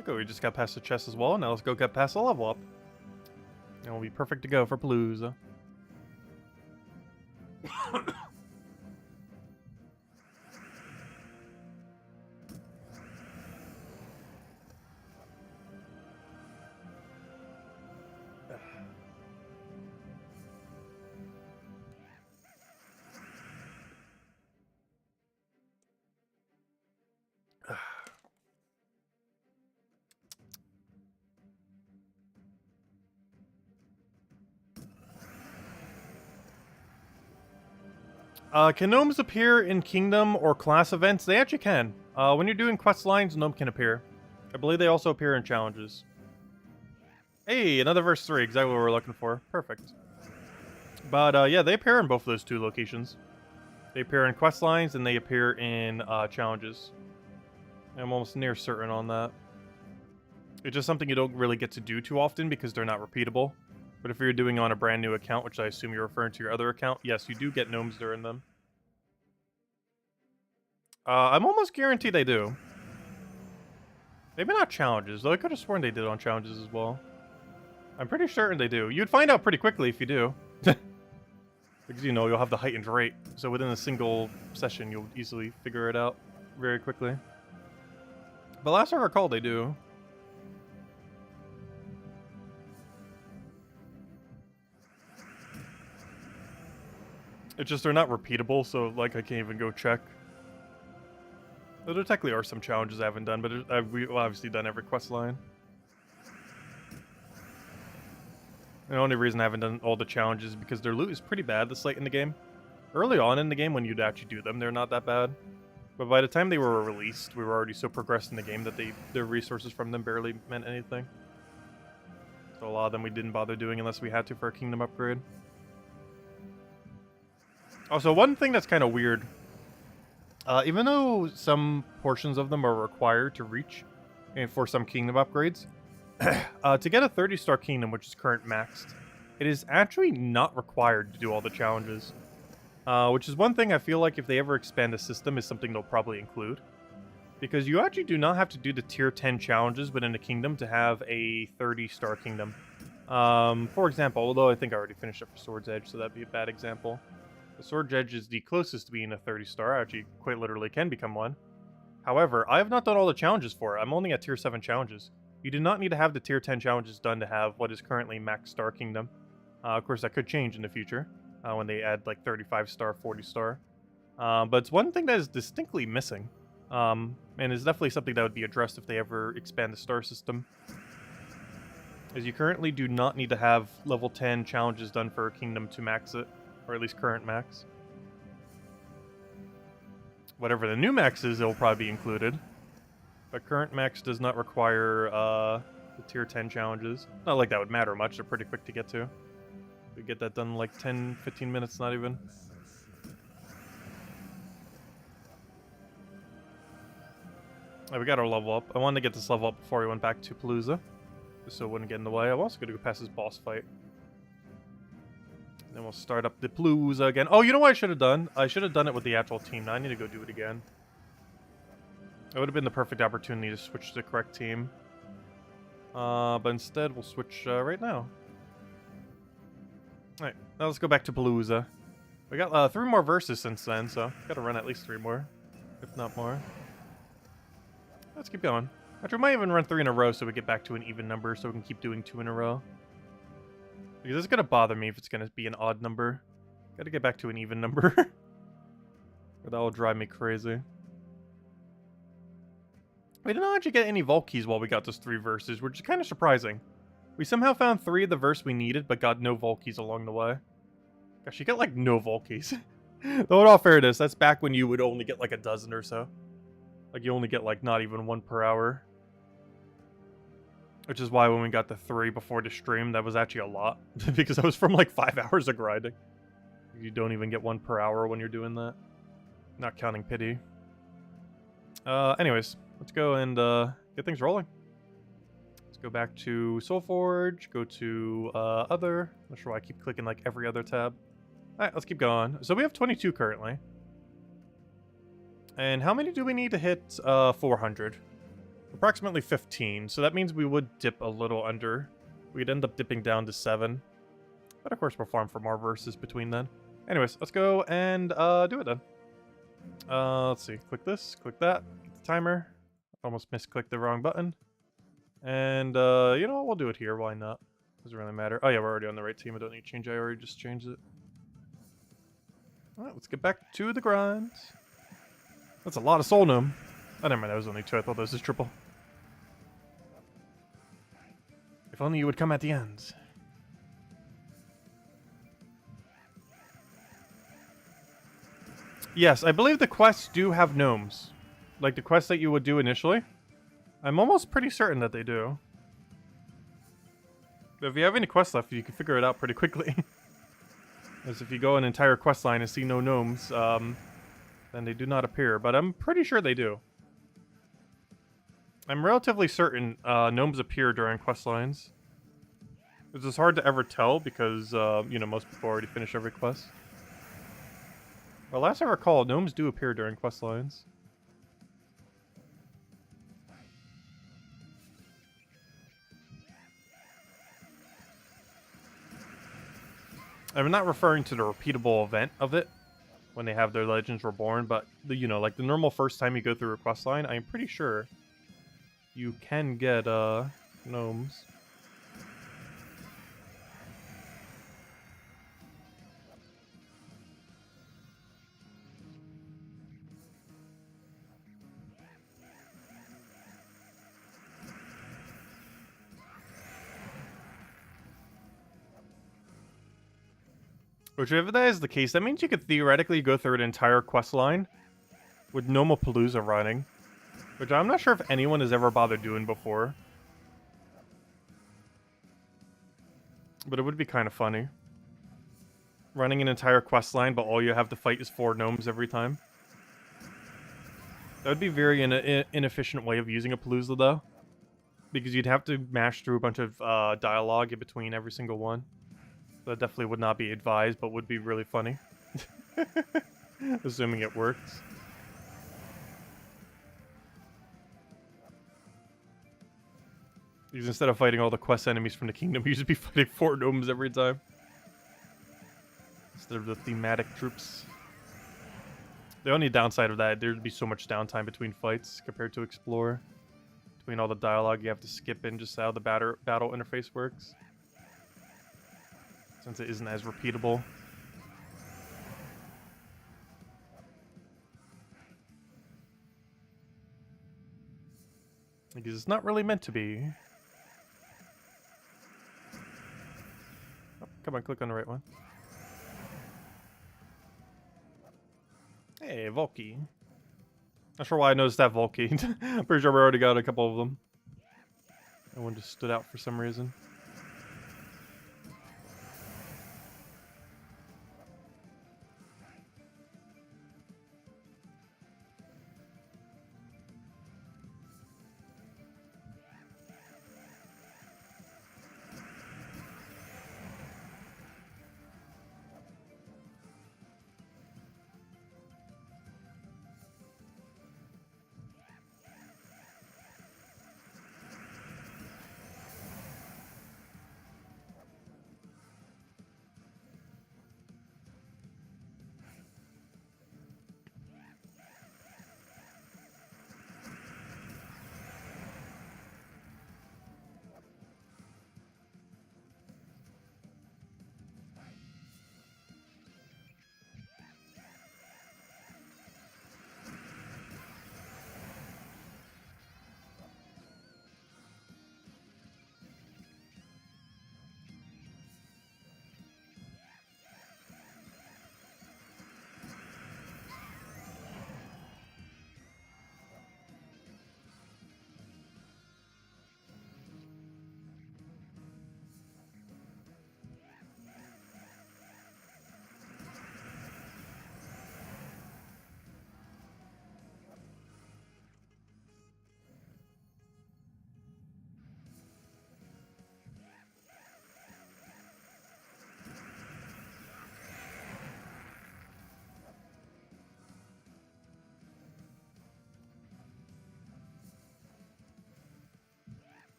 Okay, we just got past the chest as well. Now let's go get past the level up. And we'll be perfect to go for Palooza. Can gnomes appear in kingdom or class events? They actually can. When you're doing quest lines, gnome can appear. I believe they also appear in challenges. Hey, another verse 3, exactly what we're looking for. Perfect. But yeah, they appear in both of those two locations. They appear in quest lines and they appear in challenges. I'm almost near certain on that. It's just something you don't really get to do too often because they're not repeatable. But if you're doing on a brand new account, which I assume you're referring to your other account, yes, you do get gnomes during them. I'm almost guaranteed they do. Maybe not challenges, though I could have sworn they did on challenges as well. I'm pretty certain they do. You'd find out pretty quickly if you do. Because, you know, you'll have the heightened rate. So within a single session, you'll easily figure it out very quickly. But last I recall, they do. It's just they're not repeatable, so, like, I can't even go check. Though there technically are some challenges I haven't done, but we've obviously done every quest line. The only reason I haven't done all the challenges is because their loot is pretty bad this late in the game. Early on in the game, when you'd actually do them, they're not that bad. But by the time they were released, we were already so progressed in the game that their resources from them barely meant anything. So a lot of them we didn't bother doing unless we had to for a kingdom upgrade. Also, one thing that's kind of weird, even though some portions of them are required to reach and for some kingdom upgrades, to get a 30-star kingdom, which is current maxed, it is actually not required to do all the challenges. Which is one thing I feel like if they ever expand the system is something they'll probably include. Because you actually do not have to do the tier 10 challenges within a kingdom to have a 30-star kingdom. For example, although I think I already finished it for Sword's Edge, so that'd be a bad example. The Sword's Edge is the closest to being a 30-star, I actually quite literally can become one. However, I have not done all the challenges for it. I'm only at tier 7 challenges. You do not need to have the tier 10 challenges done to have what is currently max star kingdom. Of course, that could change in the future when they add like 35-star, 40-star. But it's one thing that is distinctly missing. And is definitely something that would be addressed if they ever expand the star system. Is you currently do not need to have level 10 challenges done for a kingdom to max it. Or at least current max. Whatever the new max is, it will probably be included. But current max does not require the tier 10 challenges. Not like that would matter much, they're pretty quick to get to. We get that done in like 10, 15 minutes, not even. Right, we got our level up. I wanted to get this level up before we went back to Palooza. Just so it wouldn't get in the way. I'm also going to go past this boss fight. Then we'll start up the Palooza again. Oh, you know what I should have done? I should have done it with the actual team. Now I need to go do it again. It would have been the perfect opportunity to switch to the correct team. But instead, we'll switch right now. Alright, now let's go back to Palooza. We got 3 more verses since then, so gotta run at least 3 more. If not more. Let's keep going. Actually, we might even run 3 in a row so we get back to an even number so we can keep doing 2 in a row. Because it's gonna bother me if it's gonna be an odd number. Gotta get back to an even number. Or that will drive me crazy. We did not actually get any vault keys while we got those 3 verses, which is kind of surprising. We somehow found 3 of the verse we needed, but got no vault keys along the way. Gosh, you got like no vault keys. Though in all fairness, that's back when you would only get like a dozen or so. Like you only get like not even 1 per hour. Which is why when we got the 3 before the stream, that was actually a lot. Because that was from like 5 hours of grinding. You don't even get 1 per hour when you're doing that. Not counting pity. Anyways, let's go and get things rolling. Let's go back to Soulforge, go to other. Not sure why I keep clicking like every other tab. Alright, let's keep going. So we have 22 currently. And how many do we need to hit 400? Approximately 15, so that means we would dip a little under. We'd end up dipping down to 7. But of course we'll farm for more verses between then. Anyways, let's go and do it then. Let's see, click this, click that, get the timer. Almost misclicked the wrong button. And you know what, we'll do it here, why not? Doesn't really matter. Oh yeah, we're already on the right team, I don't need to change, I already just changed it. Alright, let's get back to the grind. That's a lot of soul gnome. Oh, never mind, that was only 2, I thought that was just triple. If only you would come at the end. Yes, I believe the quests do have gnomes. Like the quests that you would do initially. I'm almost pretty certain that they do. But if you have any quests left, you can figure it out pretty quickly. As if you go an entire quest line and see no gnomes, then they do not appear. But I'm pretty sure they do. I'm relatively certain gnomes appear during quest lines. It's just hard to ever tell because, you know, most people already finish every quest. But last I recall, gnomes do appear during quest lines. I'm not referring to the repeatable event of it when they have their Legends Reborn, but the, you know, like the normal first time you go through a quest line, I'm pretty sure you can get gnomes. Which, if that is the case, that means you could theoretically go through an entire quest line with no palooza running. Which I'm not sure if anyone has ever bothered doing before. But it would be kind of funny. Running an entire quest line, but all you have to fight is 4 gnomes every time. That would be a very inefficient way of using a palooza, though. Because you'd have to mash through a bunch of dialogue in between every single one. That definitely would not be advised, but would be really funny. Assuming it works. Because instead of fighting all the quest enemies from the kingdom, you just be fighting 4 gnomes every time. Instead of the thematic troops. The only downside of that, there'd be so much downtime between fights compared to Explore. Between all the dialogue you have to skip in, just how the battle interface works. Since it isn't as repeatable. Because it's not really meant to be. Oh, come on, click on the right one. Hey, Volky. Not sure why I noticed that Volky. Pretty sure we already got a couple of them. That one just stood out for some reason.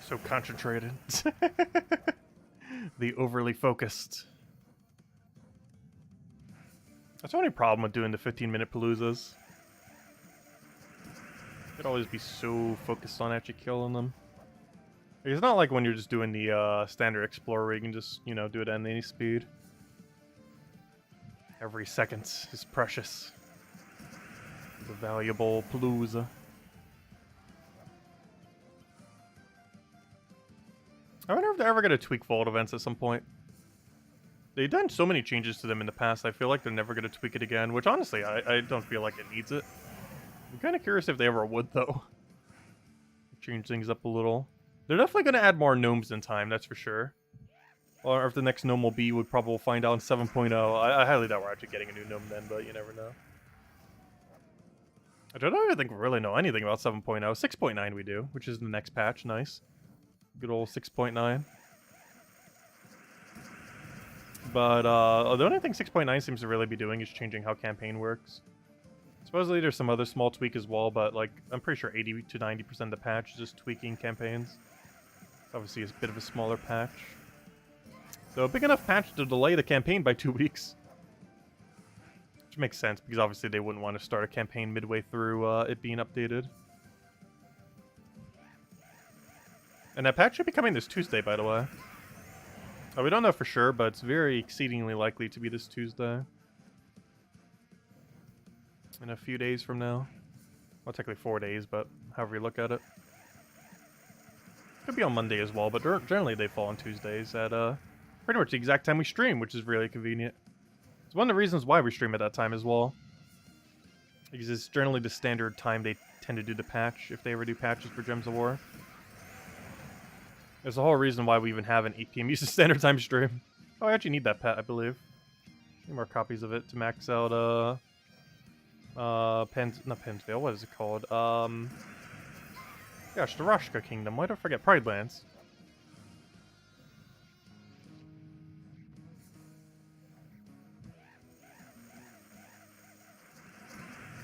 So concentrated. The overly focused. That's the only problem with doing the 15-minute paloozas. You'd always be so focused on actually killing them. It's not like when you're just doing the standard Explorer where you can just, you know, do it at any speed. Every second is precious. It's a valuable palooza. I wonder if they're ever going to tweak vault events at some point. They've done so many changes to them in the past, I feel like they're never going to tweak it again, which honestly, I don't feel like it needs it. I'm kind of curious if they ever would, though. Change things up a little. They're definitely going to add more gnomes in time, that's for sure. Or if the next gnome will be, we'll probably find out in 7.0. I highly doubt we're actually getting a new gnome then, but you never know. I don't even think we really know anything about 7.0. 6.9 we do, which is the next patch. Nice. Good old 6.9. But the only thing 6.9 seems to really be doing is changing how campaign works. Supposedly there's some other small tweak as well, but like I'm pretty sure 80 to 90% of the patch is just tweaking campaigns. Obviously it's a bit of a smaller patch. So a big enough patch to delay the campaign by 2 weeks. Which makes sense, because obviously they wouldn't want to start a campaign midway through it being updated. And that patch should be coming this Tuesday, by the way. Oh, we don't know for sure, but it's very exceedingly likely to be this Tuesday. In a few days from now. Well, technically 4 days, but however you look at it. Could be on Monday as well, but generally they fall on Tuesdays at pretty much the exact time we stream, which is really convenient. It's one of the reasons why we stream at that time as well. Because it's generally the standard time they tend to do the patch, if they ever do patches for Gems of War. There's the whole reason why we even have an 8 PM Eastern Standard Time stream. Oh, I actually need that pet, I believe. Need more copies of it to max out, not Pensvale, what is it called? Gosh, the Rashka Kingdom, why did I forget? Pride Lands.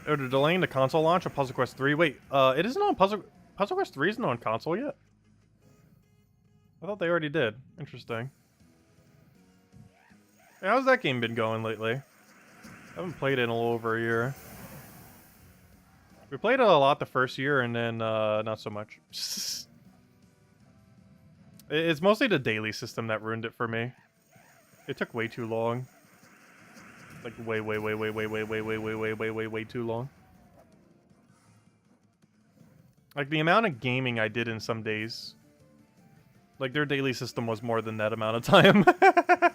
Oh, they're delaying the console launch of Puzzle Quest 3? Wait, it isn't on Puzzle Quest 3 isn't on console yet? I thought they already did. Interesting. Hey, how's that game been going lately? I haven't played it in a little over a year. We played it a lot the first year, and then not so much. It's mostly the daily system that ruined it for me. It took way too long. Like way too long. Like the amount of gaming I did in some days. Like their daily system was more than that amount of time. It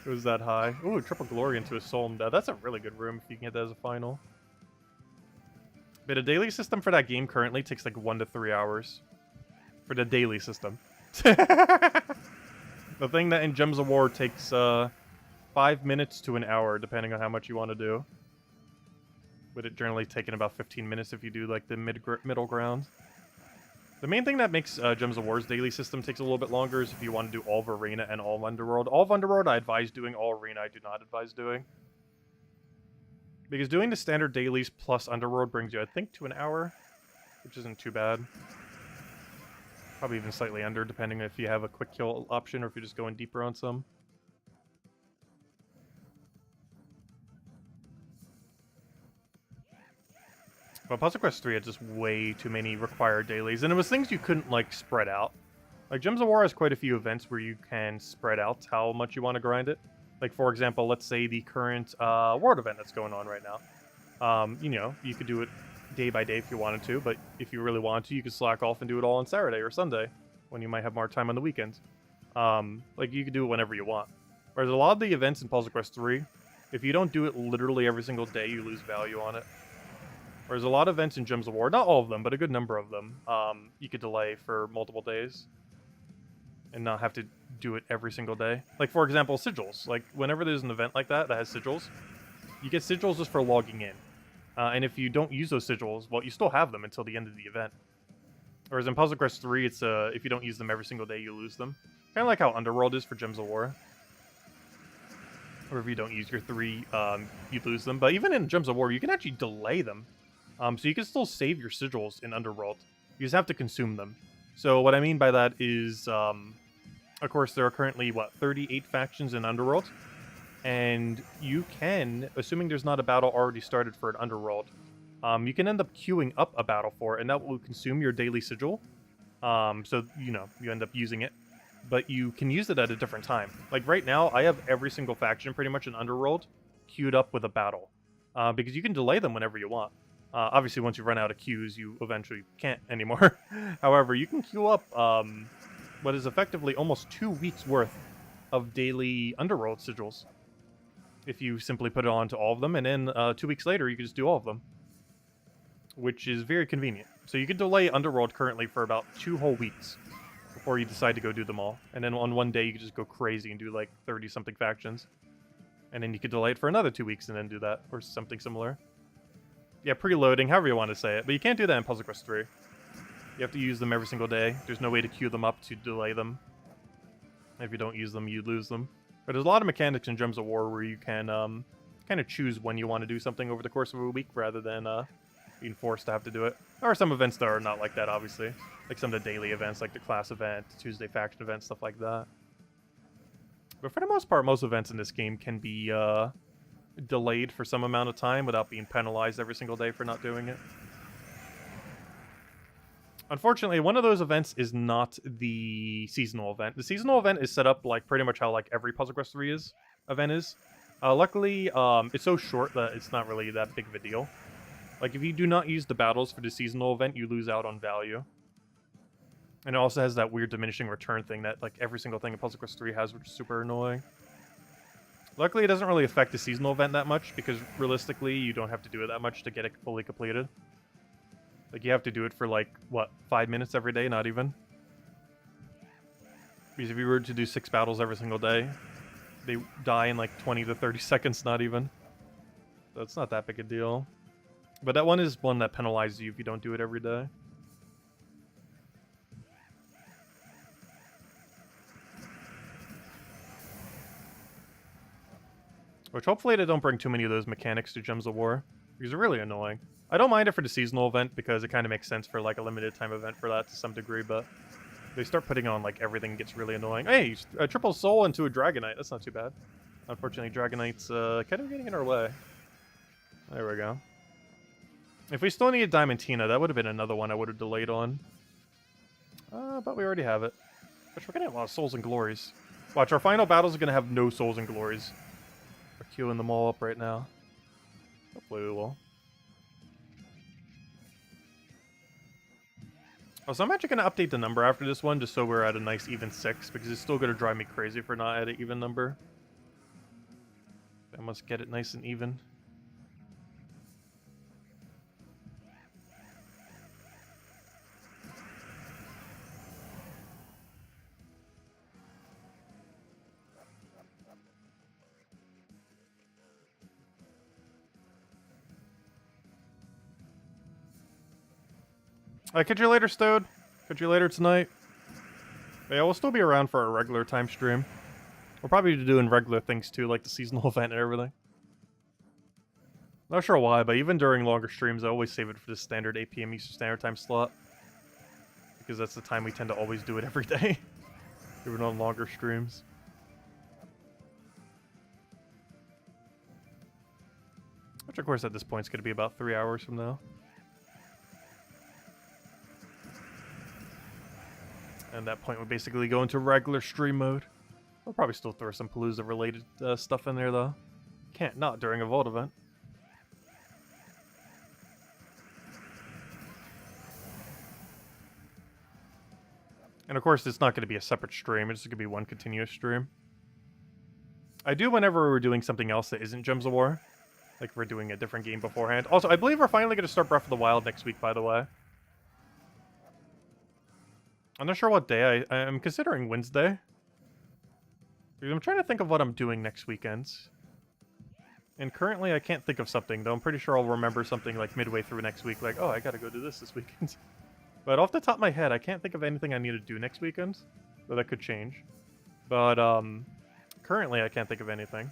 was that high. Ooh, triple glory into a soul and death. That's a really good room if you can get that as a final. But a daily system for that game currently takes like 1 to 3 hours. For the daily system. The thing that in Gems of War takes 5 minutes to an hour, depending on how much you want to do. With it generally taking about 15 minutes if you do like the middle ground. The main thing that makes Gems of War's daily system takes a little bit longer is if you want to do all of Arena and all of Underworld. All of Underworld I advise doing, all Arena I do not advise doing. Because doing the standard dailies plus Underworld brings you, I think, to an hour. Which isn't too bad. Probably even slightly under, depending if you have a quick kill option or if you're just going deeper on some. But Puzzle Quest 3 had just way too many required dailies, and it was things you couldn't, like, spread out. Like, Gems of War has quite a few events where you can spread out how much you want to grind it. Like, for example, let's say the current World event that's going on right now. You know, you could do it day by day if you wanted to, but if you really wanted to, you could slack off and do it all on Saturday or Sunday, when you might have more time on the weekends. Like, you could do it whenever you want. Whereas a lot of the events in Puzzle Quest 3, if you don't do it literally every single day, you lose value on it. Whereas a lot of events in Gems of War, not all of them, but a good number of them, you could delay for multiple days. And not have to do it every single day. Like, for example, sigils. Like, whenever there's an event like that has sigils, you get sigils just for logging in. And if you don't use those sigils, well, you still have them until the end of the event. Whereas in Puzzle Quest 3, it's if you don't use them every single day, you lose them. Kind of like how Underworld is for Gems of War. Or if you don't use your 3, you lose them. But even in Gems of War, you can actually delay them. So you can still save your sigils in Underworld. You just have to consume them. So what I mean by that is, of course, there are currently, 38 factions in Underworld. And you can, assuming there's not a battle already started for an Underworld, you can end up queuing up a battle for it, and that will consume your daily sigil. So, you know, you end up using it. But you can use it at a different time. Like, right now, I have every single faction pretty much in Underworld queued up with a battle. Because you can delay them whenever you want. Obviously, once you run out of queues, you eventually can't anymore. However, you can queue up what is effectively almost 2 weeks worth of daily underworld sigils. If you simply put it on to all of them, and then 2 weeks later, you can just do all of them. Which is very convenient. So you can delay underworld currently for about 2 whole weeks before you decide to go do them all. And then on one day, you can just go crazy and do like 30-something factions. And then you could delay it for another 2 weeks and then do that, or something similar. Yeah, preloading, however you want to say it. But you can't do that in Puzzle Quest 3. You have to use them every single day. There's no way to queue them up to delay them. If you don't use them, you lose them. But there's a lot of mechanics in Gems of War where you can kind of choose when you want to do something over the course of a week rather than being forced to have to do it. There are some events that are not like that, obviously. Like some of the daily events, like the class event, Tuesday faction event, stuff like that. But for the most part, most events in this game can be delayed for some amount of time without being penalized every single day for not doing it. Unfortunately, one of those events is not the seasonal event. The seasonal event is set up like pretty much how like every Puzzle Quest 3 event is. Luckily, it's so short that it's not really that big of a deal. Like, if you do not use the battles for the seasonal event, you lose out on value. And it also has that weird diminishing return thing that, like, every single thing in Puzzle Quest 3 has, which is super annoying. Luckily, it doesn't really affect the seasonal event that much, because realistically, you don't have to do it that much to get it fully completed. Like, you have to do it for, like, what, 5 minutes every day? Not even. Because if you were to do 6 battles every single day, they die in, like, 20 to 30 seconds, not even. So it's not that big a deal. But that one is one that penalizes you if you don't do it every day. Which hopefully they don't bring too many of those mechanics to Gems of War, because they're really annoying. I don't mind it for the seasonal event, because it kind of makes sense for like a limited time event for that to some degree, but they start putting on like everything gets really annoying. Hey, a triple soul into a Dragonite, that's not too bad. Unfortunately, Dragonite's kind of getting in our way. There we go. If we still needed Diamantina, that would have been another one I would have delayed on. But we already have it. Which we're getting a lot of souls and glories. Watch, our final battles are going to have no souls and glories. We're queuing them all up right now. Hopefully we will. Oh, so I'm actually going to update the number after this one, just so we're at a nice even 6, because it's still going to drive me crazy if we're not at an even number. I must get it nice and even. Catch you later, Stode. Catch you later tonight. Yeah, we'll still be around for our regular time stream. We'll probably be doing regular things too, like the seasonal event and everything. Not sure why, but even during longer streams, I always save it for the standard 8 PM Eastern Standard Time slot. Because that's the time we tend to always do it every day. Even on longer streams. Which, of course, at this point is going to be about 3 hours from now. And at that point, we basically go into regular stream mode. We'll probably still throw some Palooza-related stuff in there, though. Can't not during a Vault event. And of course, it's not going to be a separate stream. It's just going to be one continuous stream. I do whenever we're doing something else that isn't Gems of War. Like we're doing a different game beforehand. Also, I believe we're finally going to start Breath of the Wild next week, by the way. I'm not sure what day. I'm considering Wednesday. Because I'm trying to think of what I'm doing next weekend. And currently I can't think of something, though I'm pretty sure I'll remember something like midway through next week. Like, oh, I gotta go do this weekend. But off the top of my head, I can't think of anything I need to do next weekend. Though that could change. But currently I can't think of anything.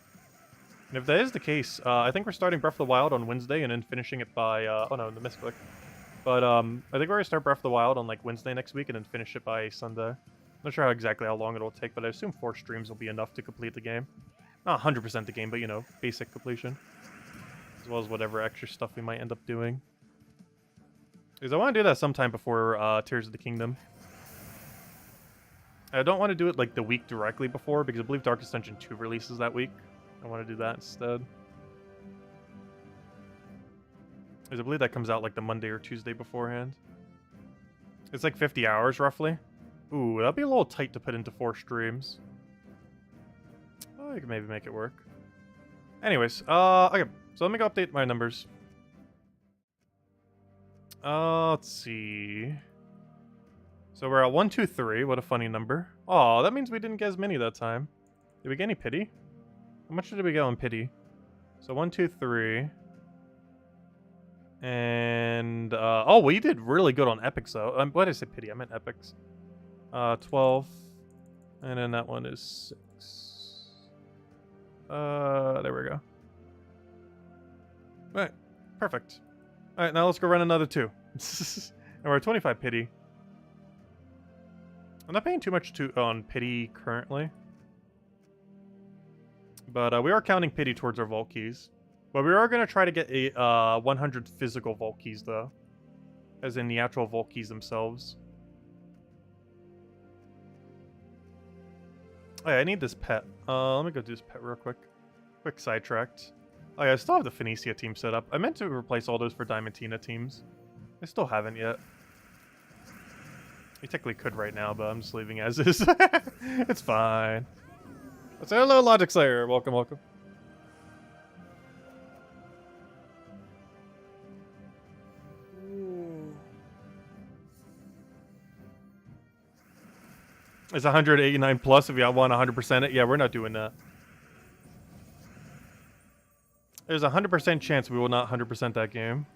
And if that is the case, I think we're starting Breath of the Wild on Wednesday and then finishing it by... oh no, the misclick. But I think we're going to start Breath of the Wild on like Wednesday next week and then finish it by Sunday. Not sure exactly how long it'll take, but I assume 4 streams will be enough to complete the game. Not 100% the game, but you know, basic completion. As well as whatever extra stuff we might end up doing. Because I want to do that sometime before Tears of the Kingdom. I don't want to do it like the week directly before, because I believe Darkest Dungeon 2 releases that week. I want to do that instead. Because I believe that comes out like the Monday or Tuesday beforehand. It's like 50 hours, roughly. Ooh, that'd be a little tight to put into 4 streams. I can maybe make it work. Anyways, okay. So let me go update my numbers. Let's see. So we're at 123. What a funny number. Oh, that means we didn't get as many that time. Did we get any pity? How much did we get on pity? So 1, 2, 3. And oh, we did really good on epics though. What did I say pity? I meant epics. 12. And then that one is 6. There we go. Alright, perfect. Alright, now let's go run another 2. And we're at 25 pity. I'm not paying too much on pity currently. But we are counting pity towards our vault keys. But we are going to try to get a 100 physical vault keys though. As in the actual vault keys themselves. Oh yeah, I need this pet. Let me go do this pet real quick. Quick sidetracked. Oh yeah, I still have the Phoenicia team set up. I meant to replace all those for Diamantina teams. I still haven't yet. I technically could right now, but I'm just leaving as is. It's fine. Let's say hello, Logic Slayer. Welcome, welcome. It's 189 plus if you want 100% it. Yeah, we're not doing that. There's a 100% chance we will not 100% that game.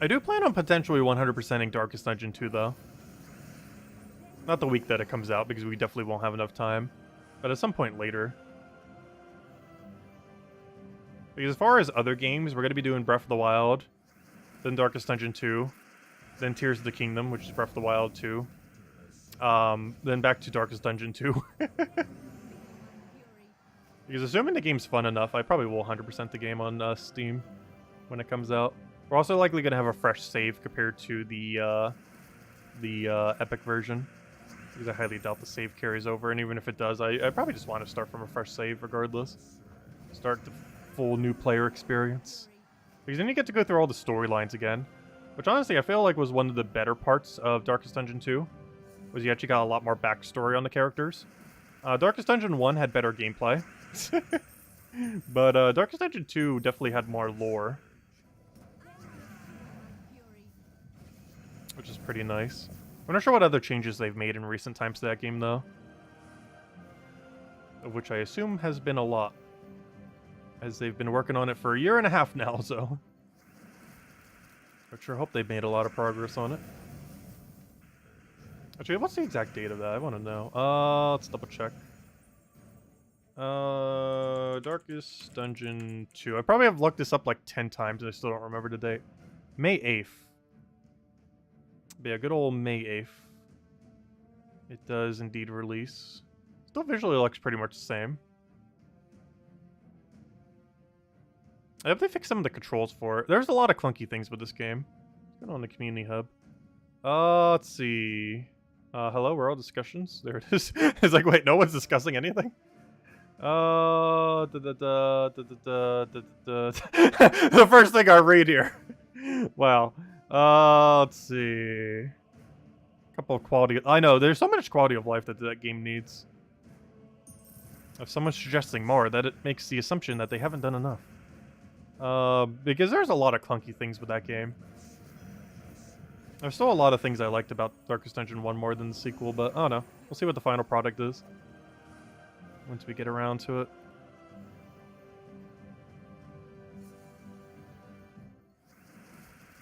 I do plan on potentially 100%ing Darkest Dungeon 2, though. Not the week that it comes out, because we definitely won't have enough time. But at some point later. Because as far as other games, we're going to be doing Breath of the Wild, then Darkest Dungeon 2, then Tears of the Kingdom, which is Breath of the Wild 2, then back to Darkest Dungeon 2. Because assuming the game's fun enough, I probably will 100% the game on Steam when it comes out. We're also likely going to have a fresh save compared to the Epic version. Because I highly doubt the save carries over, and even if it does, I probably just want to start from a fresh save regardless. Start the full new player experience. Because then you get to go through all the storylines again. Which honestly, I feel like was one of the better parts of Darkest Dungeon 2. Was you actually got a lot more backstory on the characters. Darkest Dungeon 1 had better gameplay. But Darkest Dungeon 2 definitely had more lore. Which is pretty nice. I'm not sure what other changes they've made in recent times to that game, though. Of which I assume has been a lot. As they've been working on it for 1.5 years now, so... I sure hope they've made a lot of progress on it. Actually, what's the exact date of that? I want to know. Let's double check. Darkest Dungeon 2. I probably have looked this up like 10 times and I still don't remember the date. May 8th. But yeah, good old May 8th. It does indeed release. Still visually looks pretty much the same. I hope they fix some of the controls for it. There's a lot of clunky things with this game. Let's go on the community hub. Let's see. Hello, we're all discussions. There it is. It's like, wait, no one's discussing anything? The first thing I read here. Wow. Let's see. A couple of quality. I know, there's so much quality of life that that game needs. If someone's suggesting more, that it makes the assumption that they haven't done enough. Because there's a lot of clunky things with that game. There's still a lot of things I liked about Darkest Dungeon 1 more than the sequel, but I don't know. We'll see what the final product is. Once we get around to it.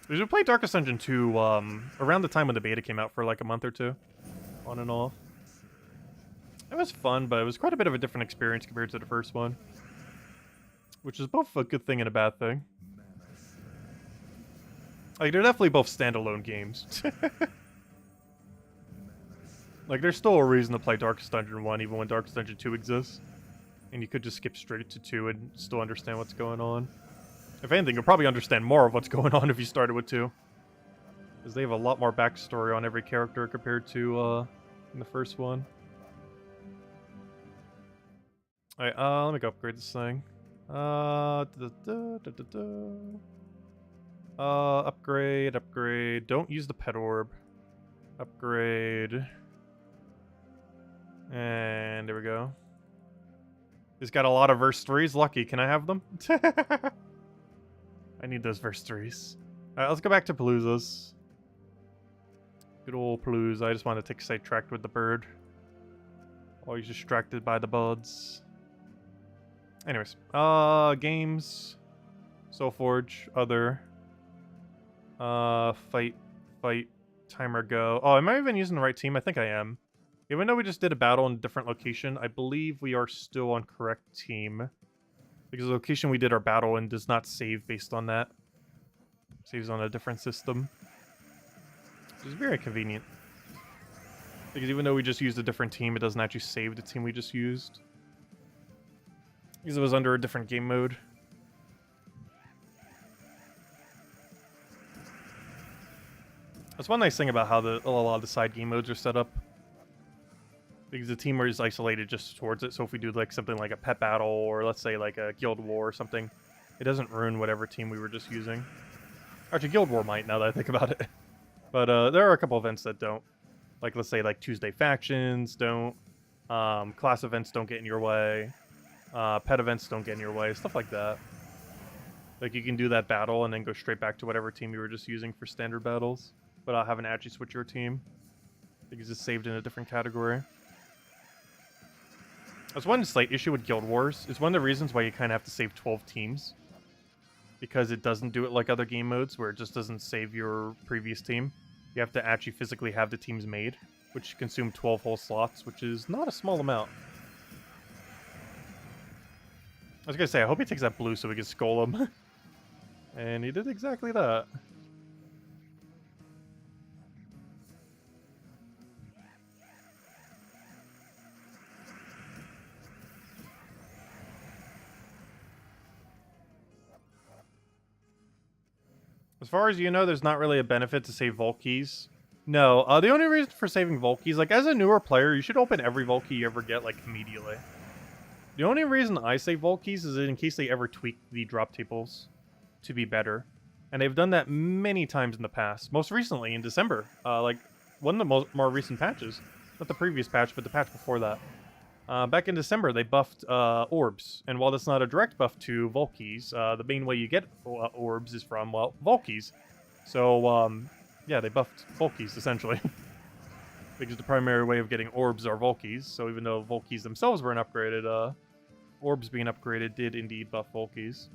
We played Darkest Dungeon 2 around the time when the beta came out for like a month or two. On and off. It was fun, but it was quite a bit of a different experience compared to the first one. Which is both a good thing and a bad thing. Like, they're definitely both standalone games. Like, there's still a reason to play Darkest Dungeon 1 even when Darkest Dungeon 2 exists. And you could just skip straight to 2 and still understand what's going on. If anything, you'll probably understand more of what's going on if you started with 2. Because they have a lot more backstory on every character compared to in the first one. Alright, let me go upgrade this thing. Upgrade. Don't use the pet orb. Upgrade. And there we go. He's got a lot of verse 3s. Lucky. Can I have them? I need those verse 3s. Alright, let's go back to paloozas. Good old palooza. I just want to take sidetracked with the bird. Always distracted by the buds. Anyways, games, Soulforge, other, fight, timer, go. Oh, am I even using the right team? I think I am. Even though we just did a battle in a different location, I believe we are still on correct team. Because the location we did our battle in does not save based on that. Saves on a different system. Which is very convenient. Because even though we just used a different team, it doesn't actually save the team we just used. Because it was under a different game mode. That's one nice thing about how a lot of the side game modes are set up. Because the team is isolated just towards it, so if we do like something like a pet battle, or let's say like a guild war or something, it doesn't ruin whatever team we were just using. Actually, guild war might, now that I think about it. But there are a couple events that don't. Like, let's say like Tuesday factions don't. Class events don't get in your way. Pet events don't get in your way, stuff like that. Like, you can do that battle and then go straight back to whatever team you were just using for standard battles, without having to actually switch your team, because it's saved in a different category. That's one slight issue with Guild Wars. It's one of the reasons why you kind of have to save 12 teams, because it doesn't do it like other game modes, where it just doesn't save your previous team. You have to actually physically have the teams made, which consume 12 whole slots, which is not a small amount. I was gonna say, I hope he takes that blue so we can skull him. And he did exactly that. As far as you know, there's not really a benefit to save vault keys. No, the only reason for saving vault keys, like as a newer player, you should open every vault key you ever get, like immediately. The only reason I save vault keys is in case they ever tweak the drop tables to be better. And they've done that many times in the past. Most recently in December, like one of the more recent patches. Not the previous patch, but the patch before that. Back in December, they buffed orbs. And while that's not a direct buff to vault keys, the main way you get orbs is from, well, vault keys. So, yeah, they buffed vault keys, essentially. Because the primary way of getting orbs are vault keys. So even though vault keys themselves weren't upgraded, orbs being upgraded did indeed buff vault keys.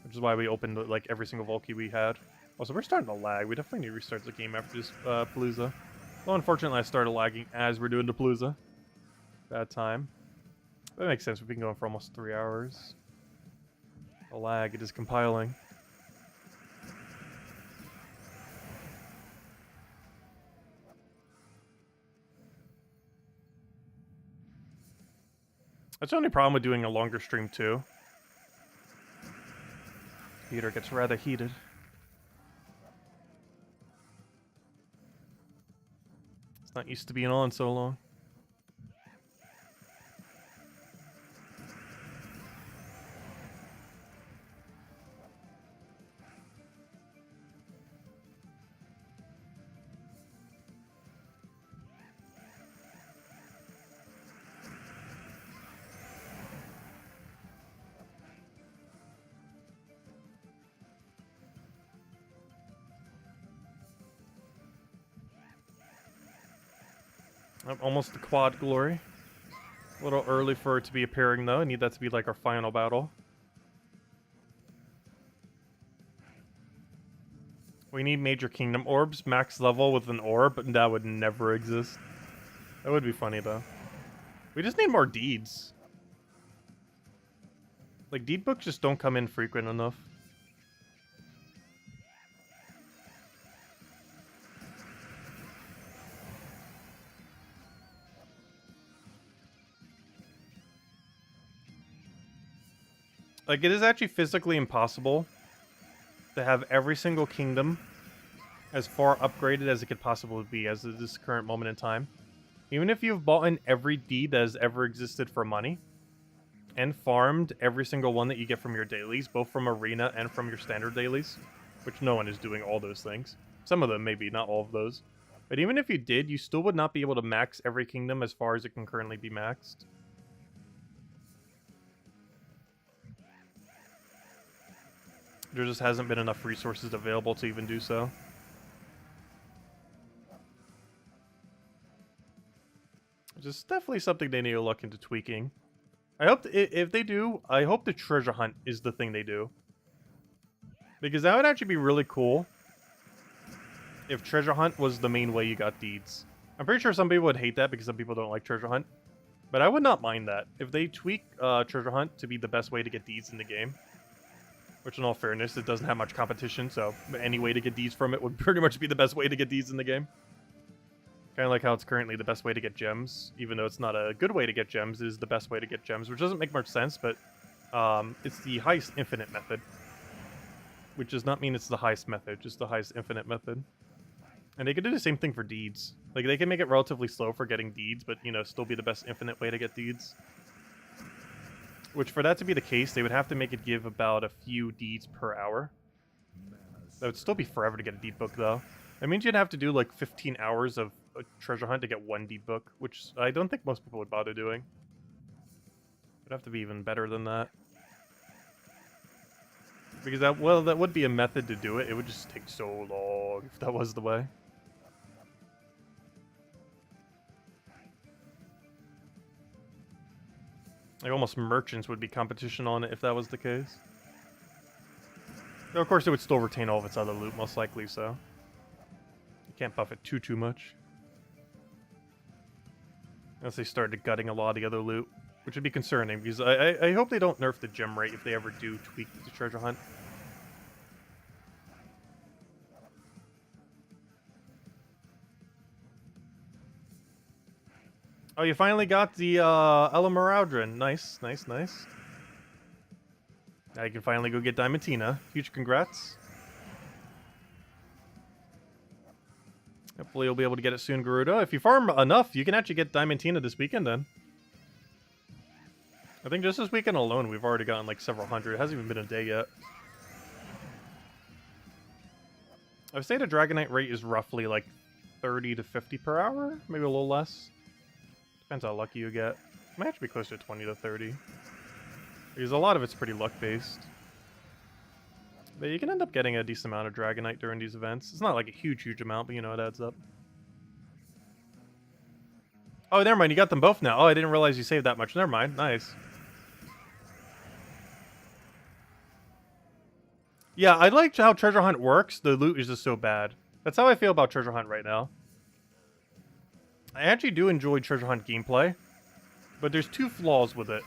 Which is why we opened, like, every single vault key we had. Also, we're starting to lag. We definitely need to restart the game after this palooza. Well, unfortunately, I started lagging as we're doing the palooza. Bad time. That makes sense. We've been going for almost 3 hours. The lag, it is compiling. That's the only problem with doing a longer stream, too. Heater gets rather heated. It's not used to being on so long. Almost the quad glory. A little early for it to be appearing, though. I need that to be like our final battle. We need major kingdom orbs, max level with an orb, but that would never exist. That would be funny, though. We just need more deeds. Like, deed books just don't come in frequent enough. Like, it is actually physically impossible to have every single kingdom as far upgraded as it could possibly be as of this current moment in time. Even if you've bought in every deed that has ever existed for money, and farmed every single one that you get from your dailies, both from arena and from your standard dailies, which no one is doing all those things. Some of them, maybe, not all of those. But even if you did, you still would not be able to max every kingdom as far as it can currently be maxed. There just hasn't been enough resources available to even do so. Just definitely something they need to look into tweaking. I hope, if they do, I hope the treasure hunt is the thing they do. Because that would actually be really cool if treasure hunt was the main way you got deeds. I'm pretty sure some people would hate that because some people don't like treasure hunt. But I would not mind that. If they tweak treasure hunt to be the best way to get deeds in the game. Which in all fairness, it doesn't have much competition, so any way to get deeds from it would pretty much be the best way to get deeds in the game. Kind of like how it's currently the best way to get gems, even though it's not a good way to get gems, it is the best way to get gems, which doesn't make much sense, but it's the highest infinite method. Which does not mean it's the highest method, just the highest infinite method. And they could do the same thing for deeds. Like, they can make it relatively slow for getting deeds, but, you know, still be the best infinite way to get deeds. Which, for that to be the case, they would have to make it give about a few deeds per hour. That would still be forever to get a deed book, though. That means you'd have to do, like, 15 hours of a treasure hunt to get one deed book, which I don't think most people would bother doing. It'd have to be even better than that. Because that, well, that would be a method to do it. It would just take so long if that was the way. Like, almost merchants would be competition on it if that was the case. Though, of course, it would still retain all of its other loot, most likely, so. You can't buff it too much. Unless they started gutting a lot of the other loot, which would be concerning, because I hope they don't nerf the gem rate if they ever do tweak the treasure hunt. Oh, you finally got the Elamaraudrin. Nice, nice, nice. Now you can finally go get Diamantina. Huge congrats. Hopefully you'll be able to get it soon, Garuda. If you farm enough, you can actually get Diamantina this weekend then. I think just this weekend alone, we've already gotten like several hundred. It hasn't even been a day yet. I would say the Dragonite rate is roughly like 30 to 50 per hour. Maybe a little less. Depends how lucky you get. It might actually be closer to 20 to 30. Because a lot of it's pretty luck-based. But you can end up getting a decent amount of Dragonite during these events. It's not like a huge, huge amount, but you know, it adds up. Oh, never mind. You got them both now. Oh, I didn't realize you saved that much. Never mind. Nice. Yeah, I like how Treasure Hunt works. The loot is just so bad. That's how I feel about Treasure Hunt right now. I actually do enjoy Treasure Hunt gameplay, but there's two flaws with it.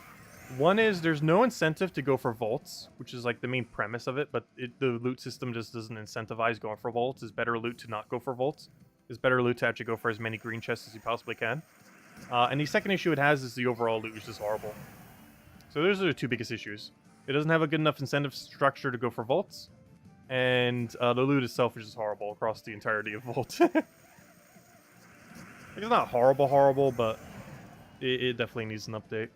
One is there's no incentive to go for vaults, which is like the main premise of it, but the loot system just doesn't incentivize going for vaults. It's better loot to not go for vaults. It's better loot to actually go for as many green chests as you possibly can. And the second issue it has is the overall loot is just horrible. So those are the two biggest issues. It doesn't have a good enough incentive structure to go for vaults, and the loot itself is just horrible across the entirety of Vault. It's not horrible, but it definitely needs an update.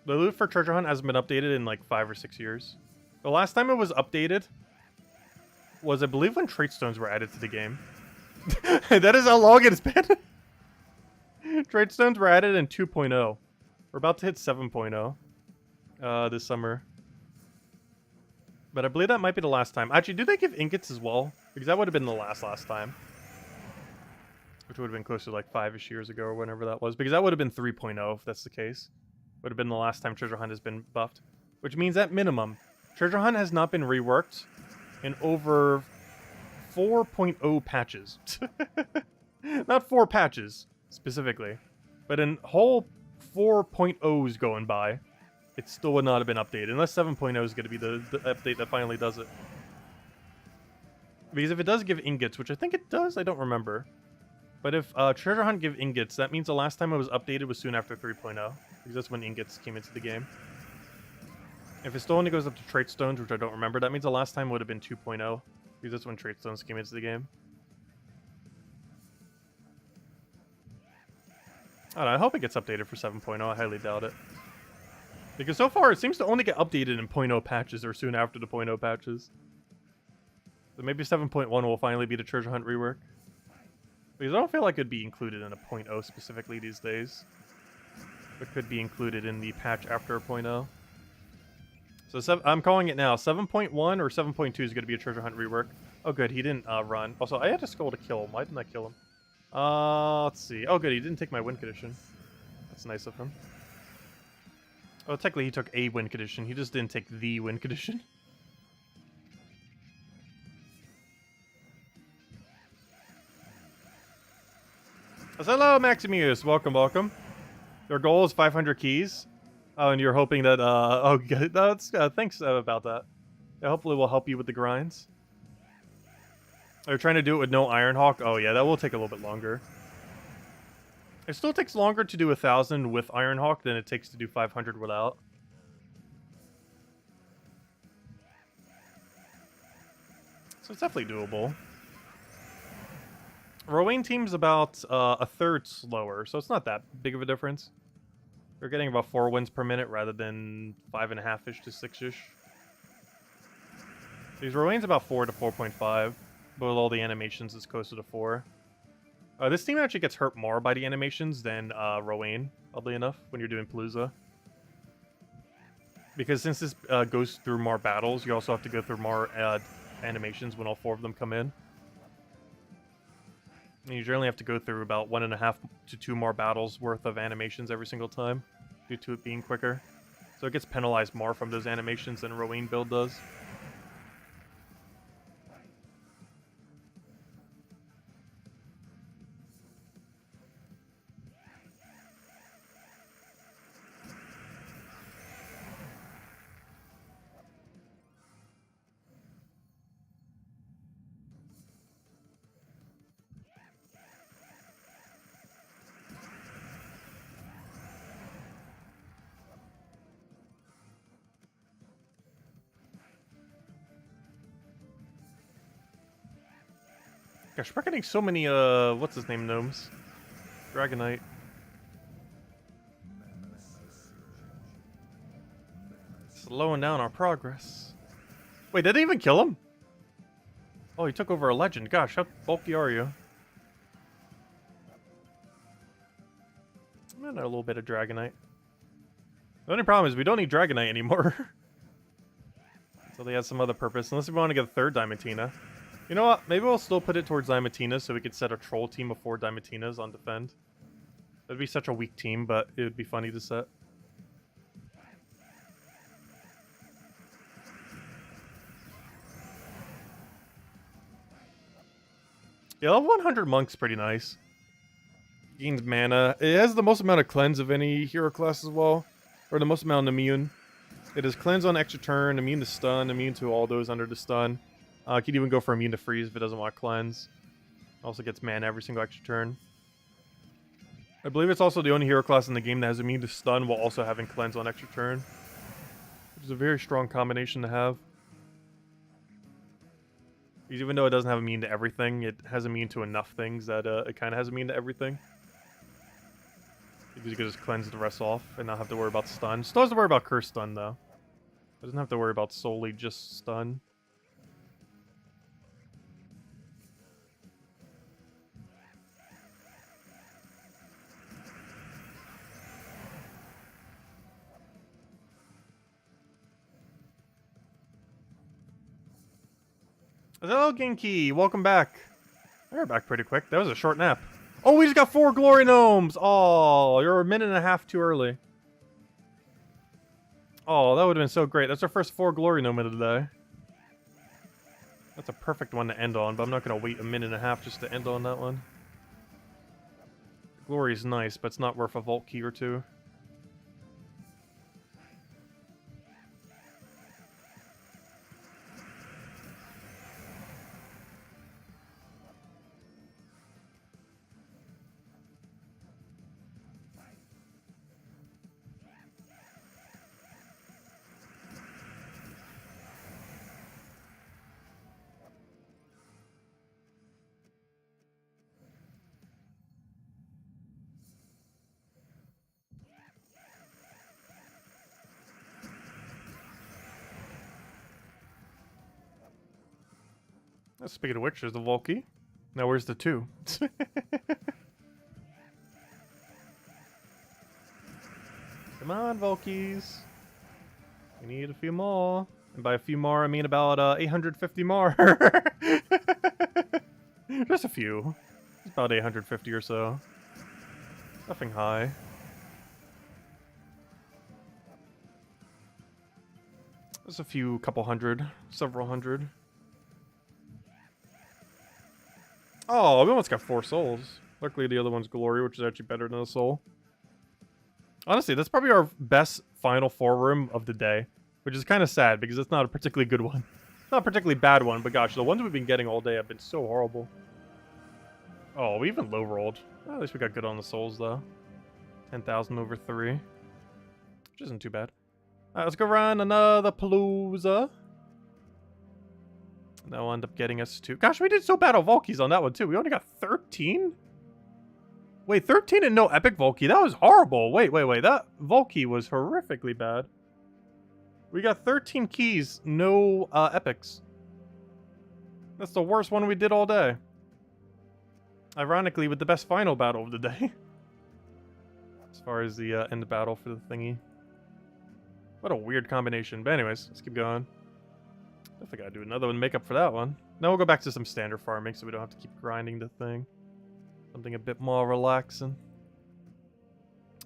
The loot for Treasure Hunt hasn't been updated in like 5 or 6 years. The last time it was updated was, I believe, when trait stones were added to the game. That is how long it's been. Trait stones were added in 2.0. We're about to hit 7.0 this summer. But I believe that might be the last time. Actually, do they give ingots as well? Because that would have been the last time. Which would have been closer to like 5-ish years ago or whenever that was. Because that would have been 3.0 if that's the case. Would have been the last time Treasure Hunt has been buffed. Which means at minimum, Treasure Hunt has not been reworked in over 4.0 patches. Not 4 patches, specifically. But in whole 4.0s going by, it still would not have been updated. Unless 7.0 is going to be the update that finally does it. Because if it does give ingots, which I think it does, I don't remember. But if Treasure Hunt give ingots, that means the last time it was updated was soon after 3.0. Because that's when ingots came into the game. If it still only goes up to trait stones, which I don't remember, that means the last time would have been 2.0. Because that's when trait stones came into the game. I don't know, I hope it gets updated for 7.0. I highly doubt it. Because so far, it seems to only get updated in 0.0 patches or soon after the 0.0 patches. So maybe 7.1 will finally be the treasure hunt rework. Because I don't feel like it'd be included in a 0.0 specifically these days. It could be included in the patch after 0.0. So I'm calling it now. 7.1 or 7.2 is going to be a treasure hunt rework. Oh, good. He didn't run. Also, I had a skull to kill him. Why didn't I kill him? Let's see. Oh, good. He didn't take my win condition. That's nice of him. Oh, technically he took a win condition. He just didn't take the win condition. Hello, Maximus. Welcome, welcome. Your goal is 500 keys. Oh, and you're hoping that, oh, good. That's, thanks about that. Yeah, hopefully we'll help you with the grinds. Are you trying to do it with no Ironhawk? Oh, yeah, that will take a little bit longer. It still takes longer to do 1,000 with Ironhawk than it takes to do 500 without. So it's definitely doable. Rowan team's about a third slower, so it's not that big of a difference. They're getting about 4 wins per minute rather than 5.5-ish to 6-ish. These Rowan's about 4 to 4.5, but with all the animations it's closer to 4. This team actually gets hurt more by the animations than Rowan, oddly enough, when you're doing Palooza. Because since this goes through more battles, you also have to go through more animations when all 4 of them come in. And you generally have to go through about 1.5 to 2 more battles worth of animations every single time, due to it being quicker. So it gets penalized more from those animations than Rowan build does. Gosh, we're getting so many, what's his name, gnomes? Dragonite. Slowing down our progress. Wait, did they even kill him? Oh, he took over a legend. Gosh, how bulky are you? And a little bit of Dragonite. The only problem is we don't need Dragonite anymore. So they have some other purpose, unless we want to get a 3rd Diamantina. You know what? Maybe we'll still put it towards Diamantina so we could set a troll team of 4 Diamantinas on defend. That'd be such a weak team, but it would be funny to set. Yeah, level 100 Monk's pretty nice. Gains mana. It has the most amount of cleanse of any hero class as well. Or the most amount of immune. It is cleanse on extra turn, immune to stun, immune to all those under the stun. It can even go for immune to freeze if it doesn't want cleanse. Also gets mana every single extra turn. I believe it's also the only hero class in the game that has immune to stun while also having cleanse on extra turn. Which is a very strong combination to have. Because even though it doesn't have immune to everything, it has immune to enough things that it kind of has immune to everything. Because you can just cleanse the rest off and not have to worry about stun. Still has to worry about curse stun though. It doesn't have to worry about solely just stun. Hello, Genki. Welcome back. You're back pretty quick. That was a short nap. Oh, we just got 4 glory gnomes. Oh, you're a minute and a half too early. Oh, that would have been so great. That's our first 4 glory gnome of the day. That's a perfect one to end on, but I'm not going to wait a minute and a half just to end on that one. Glory's nice, but it's not worth a vault key or 2. Speaking of which, there's the Volky. Now where's the 2? Come on, Volkies. We need a few more. And by a few more, I mean about 850 more. Just a few. It's about 850 or so. Nothing high. There's a few, couple hundred, several hundred. Oh, we almost got 4 souls. Luckily, the other one's Glory, which is actually better than a soul. Honestly, that's probably our best final 4 room of the day, which is kind of sad because it's not a particularly good one. Not a particularly bad one, but gosh, the ones we've been getting all day have been so horrible. Oh, we even low rolled. Well, at least we got good on the souls, though. 10,000 over 3. Which isn't too bad. Alright, let's go run another palooza. That'll end up getting us to... Gosh, we did so bad on Volkies on that one, too. We only got 13? Wait, 13 and no epic Volky. That was horrible. Wait. That Volky was horrifically bad. We got 13 keys, no epics. That's the worst one we did all day. Ironically, with the best final battle of the day. As far as the end battle for the thingy. What a weird combination. But anyways, let's keep going. Definitely gotta do another one to make up for that one. Now we'll go back to some standard farming so we don't have to keep grinding the thing. Something a bit more relaxing.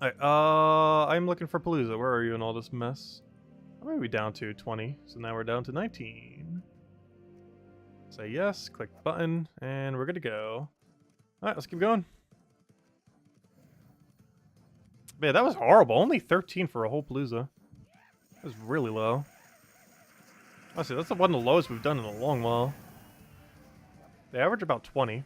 Alright, I'm looking for Palooza. Where are you in all this mess? How are we down to 20? So now we're down to 19. Say yes, click button, and we're good to go. Alright, let's keep going. Man, that was horrible. Only 13 for a whole Palooza. That was really low. Honestly, that's one of the lowest we've done in a long while. They average about 20.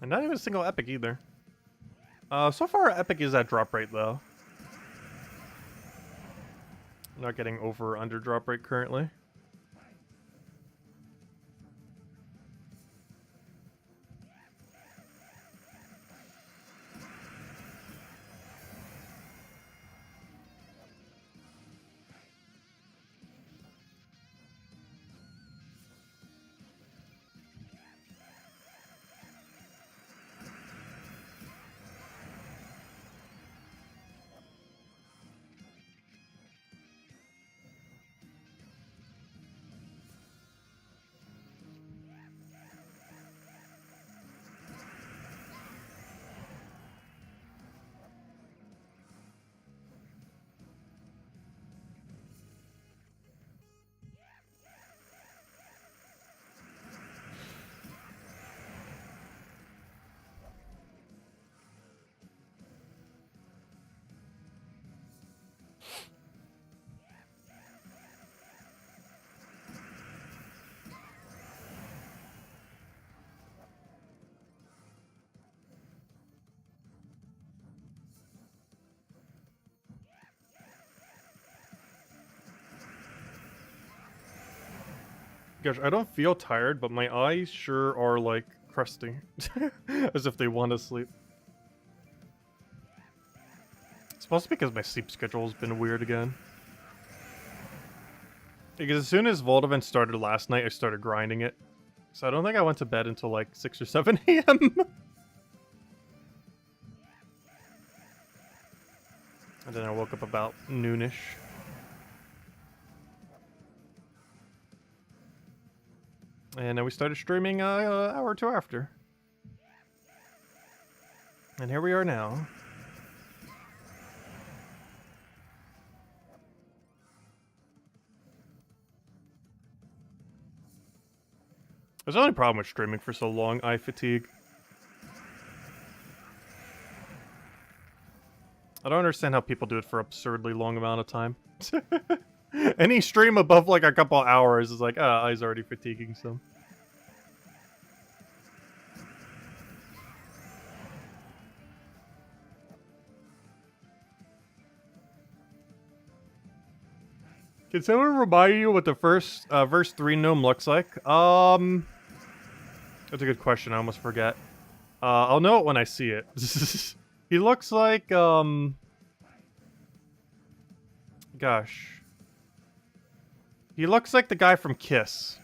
And not even a single epic either. So far, epic is at drop rate, though. I'm not getting over or under drop rate currently. Gosh, I don't feel tired, but my eyes sure are, like, crusting. As if they want to sleep. It's mostly because my sleep schedule's been weird again. Because as soon as Vault Event started last night, I started grinding it. So I don't think I went to bed until, like, 6 or 7 a.m. And then I woke up about noonish. And then we started streaming an hour or two after. And here we are now. There's the only problem with streaming for so long, eye fatigue. I don't understand how people do it for absurdly long amount of time. Any stream above like a couple hours is like, eyes already fatiguing some. Can someone remind you what the first verse 3 gnome looks like? That's a good question. I almost forget. I'll know it when I see it. He looks like gosh. He looks like the guy from Kiss.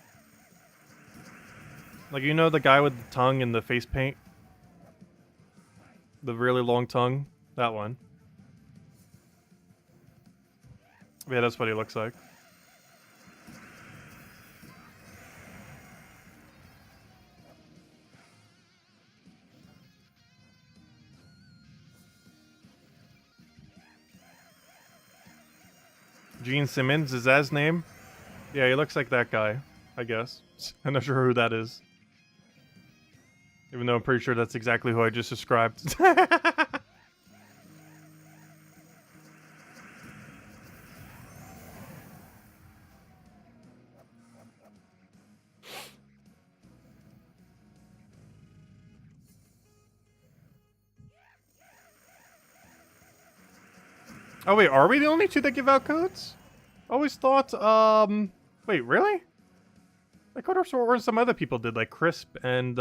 Like, you know, the guy with the tongue and the face paint? The really long tongue? That one. Yeah, that's what he looks like. Gene Simmons, is that his name? Yeah, he looks like that guy, I guess. I'm not sure who that is. Even though I'm pretty sure that's exactly who I just described. Oh wait, are we the only two that give out codes? Always thought, wait, really? I could have sworn some other people did, like Crisp and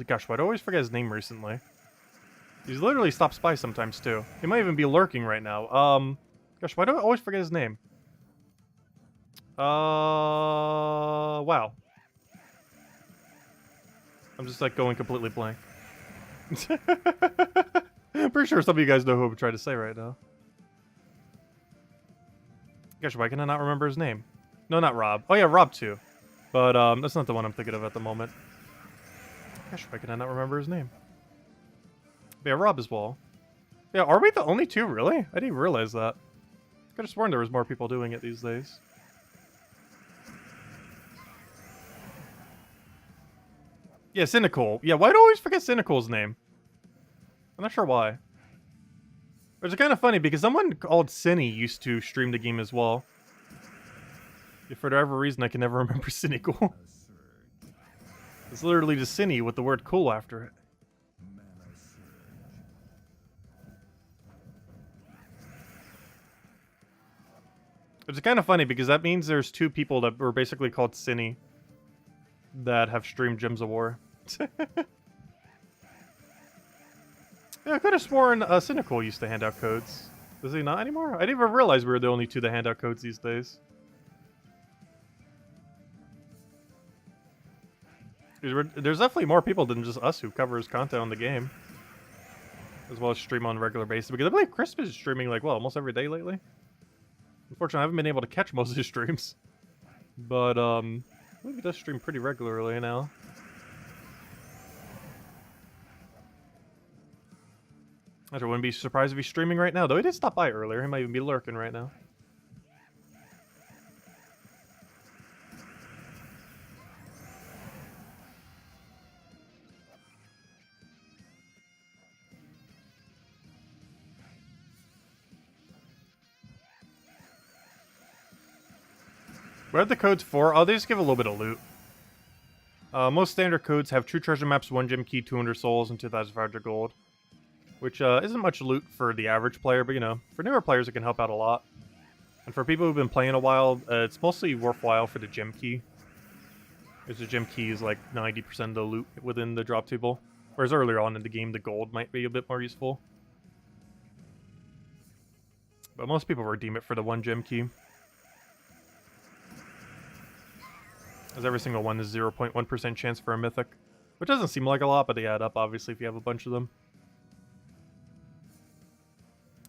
gosh, why'd I always forget his name recently? He's literally stops by sometimes too. He might even be lurking right now. Gosh, why do I always forget his name? Wow. I'm just like going completely blank. I'm pretty sure some of you guys know who I'm trying to say right now. Gosh, why can I not remember his name? No, not Rob. Oh yeah, Rob too. But that's not the one I'm thinking of at the moment. Gosh, why can I not remember his name? But yeah, Rob as well. Yeah, are we the only two, really? I didn't realize that. I could have sworn there was more people doing it these days. Yeah, Cynical. Yeah, why do I always forget Cynical's name? I'm not sure why. Which is kind of funny because someone called Cinny used to stream the game as well. If for whatever reason I can never remember Cynical. It's literally just Cinny with the word cool after it. It's kind of funny because that means there's two people that were basically called Cinny that have streamed Gems of War. Yeah, I could have sworn Cynical used to hand out codes. Does he not anymore? I didn't even realize we were the only two that hand out codes these days. There's definitely more people than just us who covers content on the game. As well as stream on a regular basis. Because I believe Crisp is streaming like, well, almost every day lately. Unfortunately, I haven't been able to catch most of his streams. But, I believe he does stream pretty regularly now. I wouldn't be surprised if he's streaming right now, though he did stop by earlier. He might even be lurking right now. What are the codes for? Oh, they just give a little bit of loot. Most standard codes have 2 treasure maps, 1 gem key, 200 souls, and 2,500 gold. Which isn't much loot for the average player, but you know, for newer players it can help out a lot. And for people who've been playing a while, it's mostly worthwhile for the gem key. Because the gem key is like 90% of the loot within the drop table. Whereas earlier on in the game, the gold might be a bit more useful. But most people redeem it for the 1 gem key. As every single one is 0.1% chance for a mythic. Which doesn't seem like a lot, but they add up, obviously, if you have a bunch of them.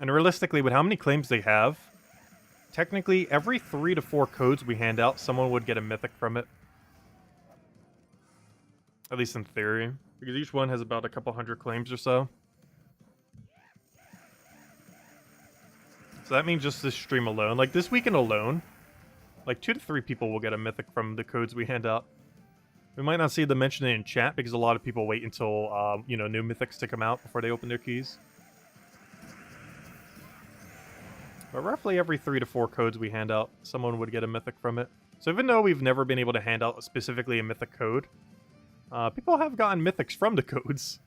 And realistically, with how many claims they have, technically, every 3 to 4 codes we hand out, someone would get a mythic from it. At least in theory. Because each one has about a couple hundred claims or so. So that means just this stream alone. Like, this weekend alone, like 2 to 3 people will get a mythic from the codes we hand out. We might not see them mention it in chat because a lot of people wait until, you know, new mythics to come out before they open their keys. But roughly every 3 to 4 codes we hand out, someone would get a mythic from it. So even though we've never been able to hand out specifically a mythic code, people have gotten mythics from the codes.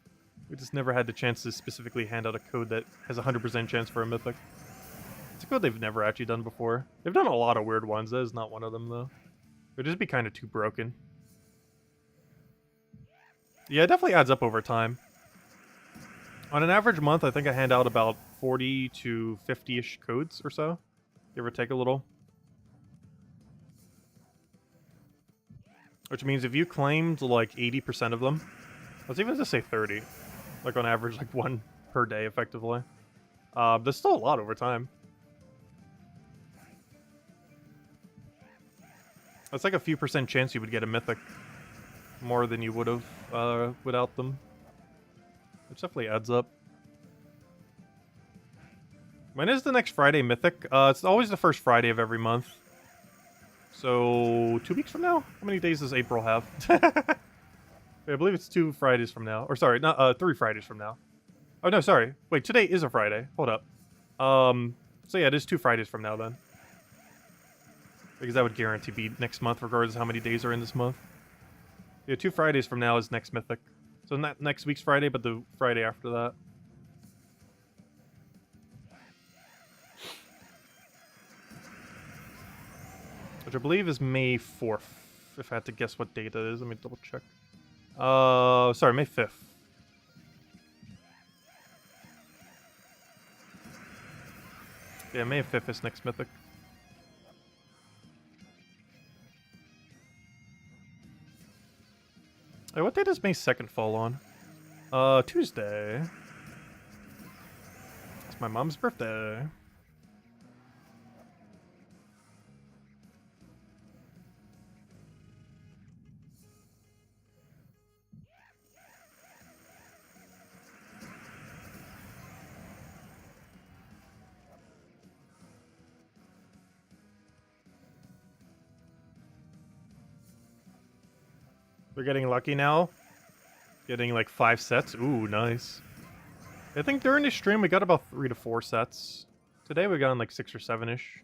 We just never had the chance to specifically hand out a code that has a 100% chance for a mythic. It's a code they've never actually done before. They've done a lot of weird ones. That is not one of them, though. It would just be kind of too broken. Yeah, it definitely adds up over time. On an average month, I think I hand out about 40 to 50-ish codes or so. Give or take a little. Which means if you claimed like 80% of them, let's even just say 30. Like on average, like one per day, effectively. There's still a lot over time. That's like a few percent chance you would get a mythic. More than you would have without them. Which definitely adds up. When is the next Friday mythic? It's always the first Friday of every month. So, 2 weeks from now? How many days does April have? I believe it's 2 Fridays from now. Or sorry, not 3 Fridays from now. Oh no, sorry. Wait, today is a Friday. Hold up. So yeah, it is 2 Fridays from now then. Because that would guarantee be next month, regardless of how many days are in this month. Yeah, 2 Fridays from now is next mythic. So not next week's Friday, but the Friday after that. Which I believe is May 4th. If I had to guess what date it is, let me double check. Sorry, May 5th. Yeah, May 5th is next mythic. Hey, what day does May 2nd fall on? Tuesday. It's my mom's birthday. We're getting lucky now. Getting like 5 sets. Ooh, nice. I think during the stream we got about 3 to 4 sets. Today we got like 6 or 7-ish.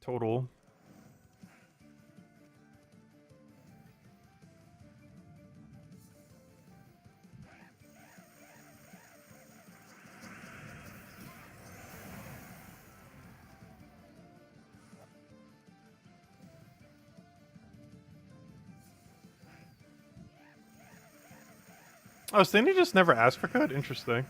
Total. Oh, so then you just never asked for code? Interesting.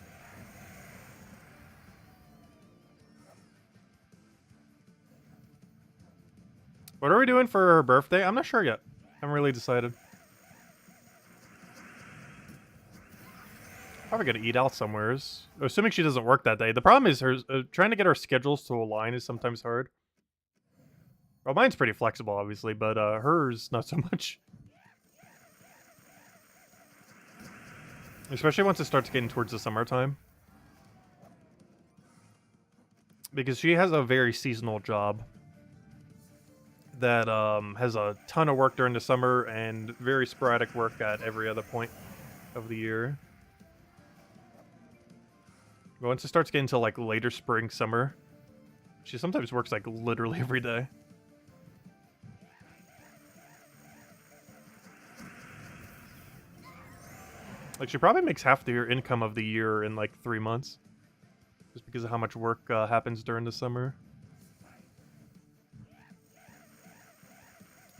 What are we doing for her birthday? I'm not sure yet. I haven't really decided. Probably gonna eat out somewheres. Assuming she doesn't work that day. The problem is her trying to get our schedules to align is sometimes hard. Well, mine's pretty flexible, obviously, but hers not so much. Especially once it starts getting towards the summertime. Because she has a very seasonal job that has a ton of work during the summer and very sporadic work at every other point of the year. But once it starts getting to like later spring, summer, she sometimes works like literally every day. Like, she probably makes half the income of the year in, like, 3 months. Just because of how much work happens during the summer.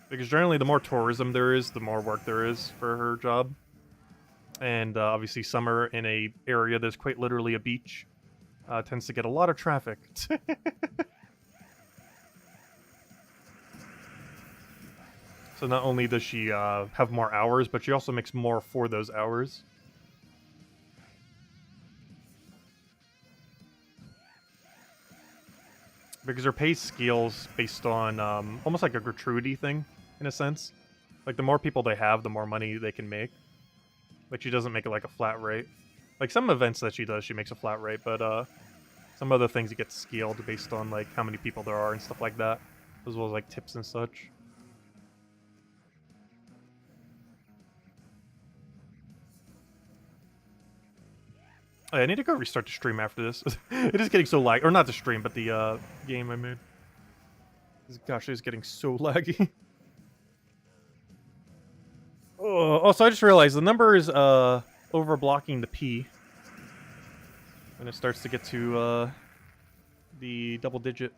Because generally, the more tourism there is, the more work there is for her job. And, obviously, summer in a area that's quite literally a beach tends to get a lot of traffic. So not only does she have more hours, but she also makes more for those hours. Because her pay scales based on almost like a gratuity thing, in a sense. Like, the more people they have, the more money they can make. Like, she doesn't make it like a flat rate. Like, some events that she does, she makes a flat rate, but some other things it gets scaled based on, like, how many people there are and stuff like that. As well as, like, tips and such. Oh, yeah, I need to go restart the stream after this. It is getting so lag, or not the stream, but the game I made. Gosh, it is getting so laggy. Oh, also, I just realized the number is over blocking the P when it starts to get to the double digit.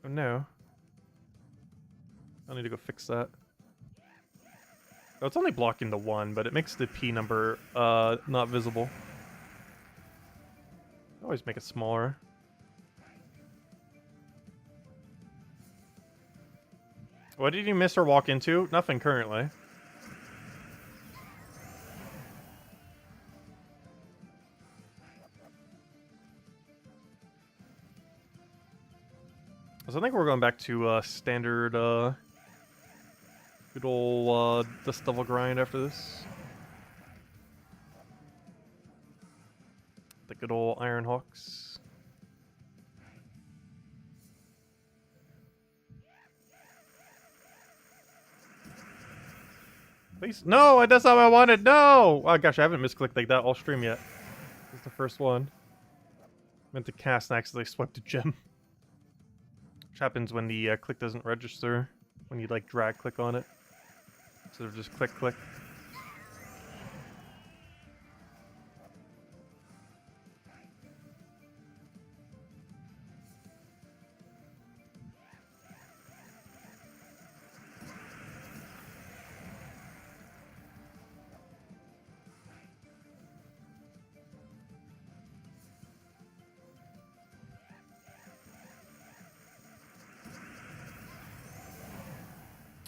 Oh no. I need to go fix that. Oh, it's only blocking the 1, but it makes the P number not visible. Always make it smaller. What did you miss or walk into? Nothing currently. So I think we're going back to standard good old dust devil grind after this. The good old Iron Hawks. Please. No, that's not what I wanted. No! Oh gosh, I haven't misclicked like that all stream yet. This is the first one. Meant to cast and accidentally swiped a gem. Which happens when the click doesn't register. When you like drag click on it. Instead of just click click.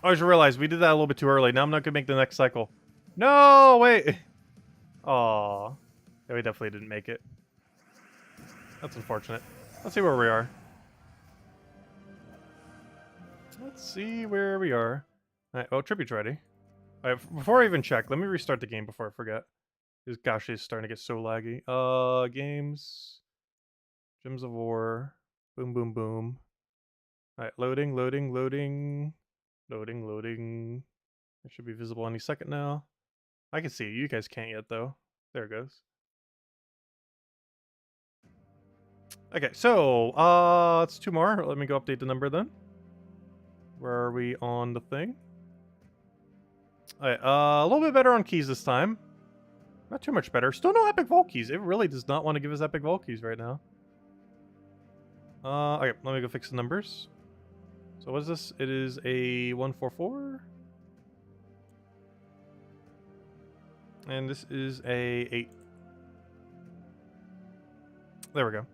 Oh, I just realized we did that a little bit too early. Now I'm not gonna make the next cycle. No, wait. Aw. Yeah, we definitely didn't make it. That's unfortunate. Let's see where we are. Let's see where we are. Alright, well, tribute's ready. Alright, before I even check, let me restart the game before I forget. This gosh, it's starting to get so laggy. Games. Gems of War. Boom, boom, boom. Alright, loading, loading, loading. Loading, loading. It should be visible any second now. I can see it. You guys can't yet, though. There it goes. Okay, so, it's 2 more. Let me go update the number then. Where are we on the thing? Alright, a little bit better on keys this time. Not too much better. Still no epic vault keys. It really does not want to give us epic vault keys right now. Okay, let me go fix the numbers. So what is this? It is a 144. And this is a 8. There we go.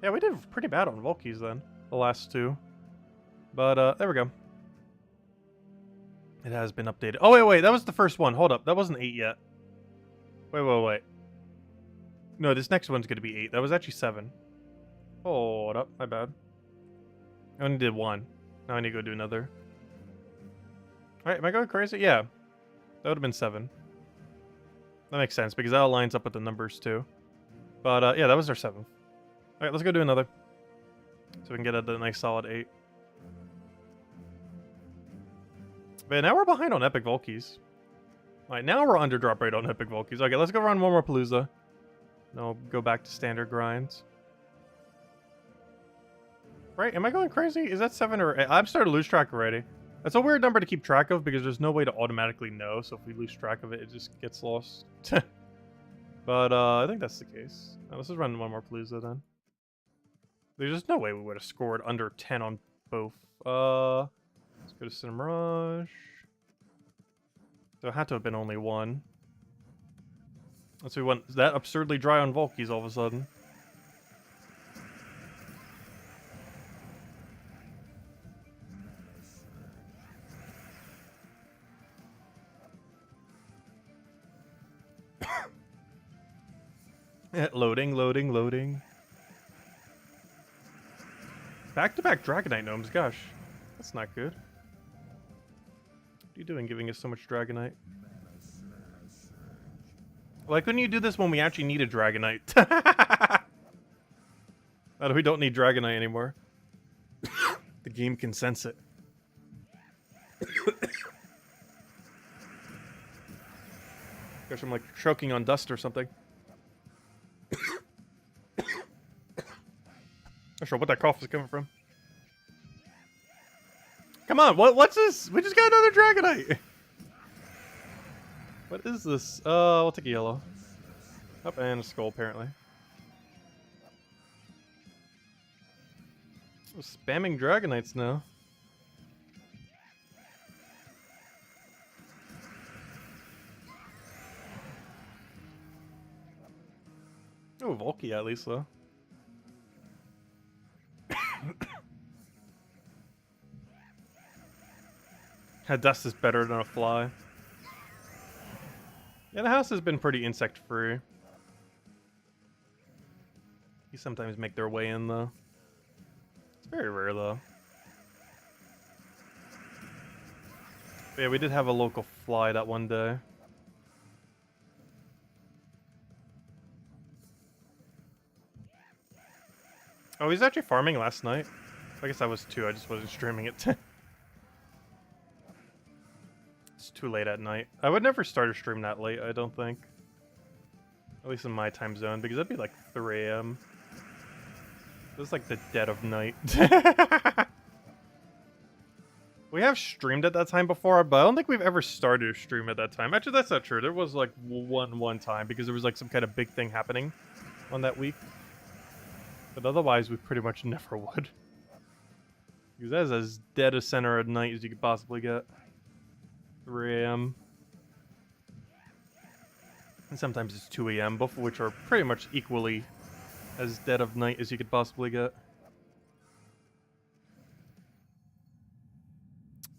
Yeah, we did pretty bad on Volkies then. The last 2. But, there we go. It has been updated. Oh, wait. That was the first one. Hold up. That wasn't 8 yet. Wait. No, this next one's going to be 8. That was actually 7. Hold up. My bad. I only did 1. Now I need to go do another. Alright, am I going crazy? Yeah. That would have been 7. That makes sense, because that all lines up with the numbers, too. But, yeah, that was our 7th. Alright, let's go do another. So we can get a nice solid 8. But now we're behind on epic Volkies. Alright, now we're under drop rate on epic Volkies. Okay, let's go run one more palooza. Then I'll go back to standard grinds. Right? Am I going crazy? Is that 7 or 8? I'm starting to lose track already. That's a weird number to keep track of because there's no way to automatically know. So if we lose track of it, it just gets lost. But I think that's the case. Now, let's just run one more palooza then. There's just no way we would have scored under 10 on both. Let's go to Cinemirage. So it had to have been only 1. And so we went that absurdly dry on Volkies all of a sudden. Loading. Back-to-back Dragonite Gnomes, gosh. That's not good. What are you doing giving us so much Dragonite? Why couldn't you do this when we actually needed Dragonite? Oh, we don't need Dragonite anymore. The game can sense it. Gosh, I'm like choking on dust or something. Not sure what that cough is coming from. Come on, what's this? We just got another Dragonite. What is this? We'll take a yellow. Up and a skull apparently. Oh, spamming Dragonites now. Oh, Volky at least though. A dust is better than a fly. Yeah, the house has been pretty insect free. You sometimes make their way in though. It's very rare though. But yeah, we did have a local fly that one day. Oh, he's actually farming last night. I guess I was too, I just wasn't streaming it. It's too late at night. I would never start a stream that late, I don't think. At least in my time zone, because that'd be like 3 AM. It's like the dead of night. We have streamed at that time before, but I don't think we've ever started a stream at that time. Actually, that's not true. There was like one time, because there was like some kind of big thing happening on that week. But otherwise, we pretty much never would. Because that is as dead a center at night as you could possibly get. 3 AM. And sometimes it's 2 AM, both of which are pretty much equally as dead of night as you could possibly get.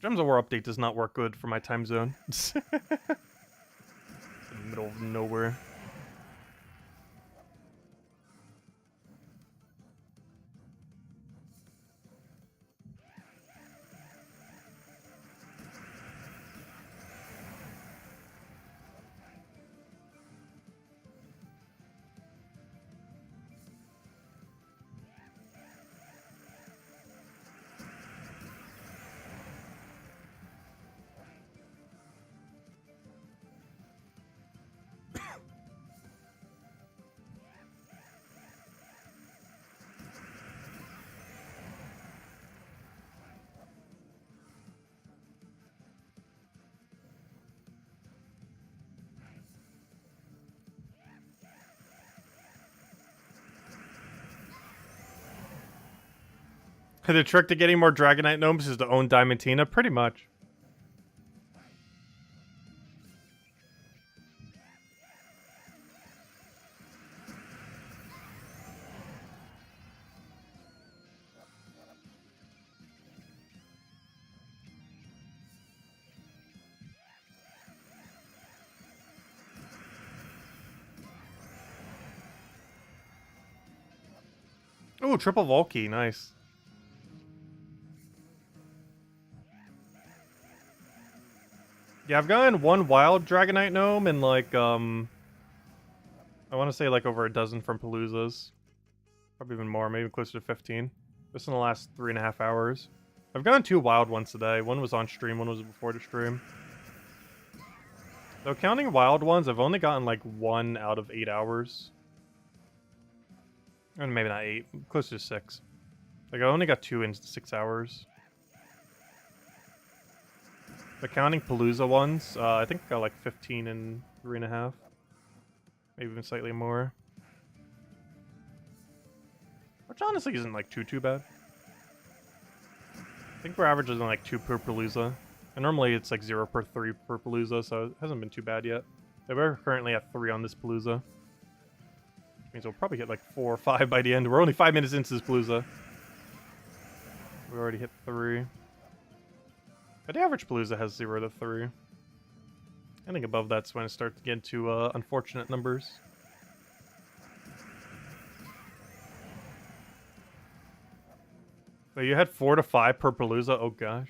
Gems of War update does not work good for my time zone. It's in the middle of nowhere. The trick to getting more Dragonite Gnomes is to own Diamantina? Pretty much. Ooh, triple Volky, nice. Yeah, I've gotten one wild Dragonite Gnome and like, I want to say like over a dozen from paloozas. Probably even more, maybe closer to 15. Just in the last 3.5 hours. I've gotten 2 wild ones today. One was on stream, one was before the stream. Though counting wild ones, I've only gotten like 1 out of 8 hours. And maybe not 8, closer to 6. Like I only got 2 in 6 hours. But counting Palooza ones, I think I got like 15 in 3.5. Maybe even slightly more. Which honestly isn't like too bad. I think we're averaging like 2 per Palooza. And normally it's like 0 per 3 per Palooza, so it hasn't been too bad yet. But we're currently at 3 on this Palooza. Which means we'll probably hit like 4 or 5 by the end. We're only 5 minutes into this Palooza. We already hit 3. But the average Palooza has 0 to 3. I think above that's when it starts to get into unfortunate numbers. So you had 4 to 5 per Palooza? Oh gosh.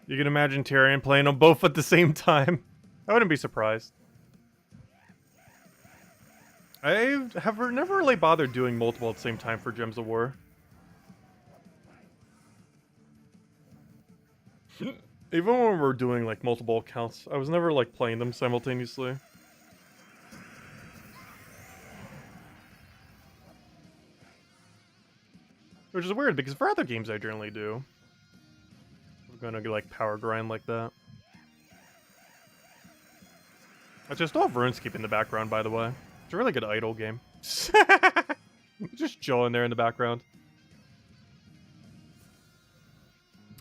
You can imagine Tyrion playing them both at the same time. I wouldn't be surprised. I have never really bothered doing multiple at the same time for Gems of War. Even when we're doing like multiple accounts, I was never like playing them simultaneously. Which is weird because for other games I generally do. We're gonna like power grind like that. I just still have RuneScape in the background, by the way. It's a really good idle game. Just chilling there in the background.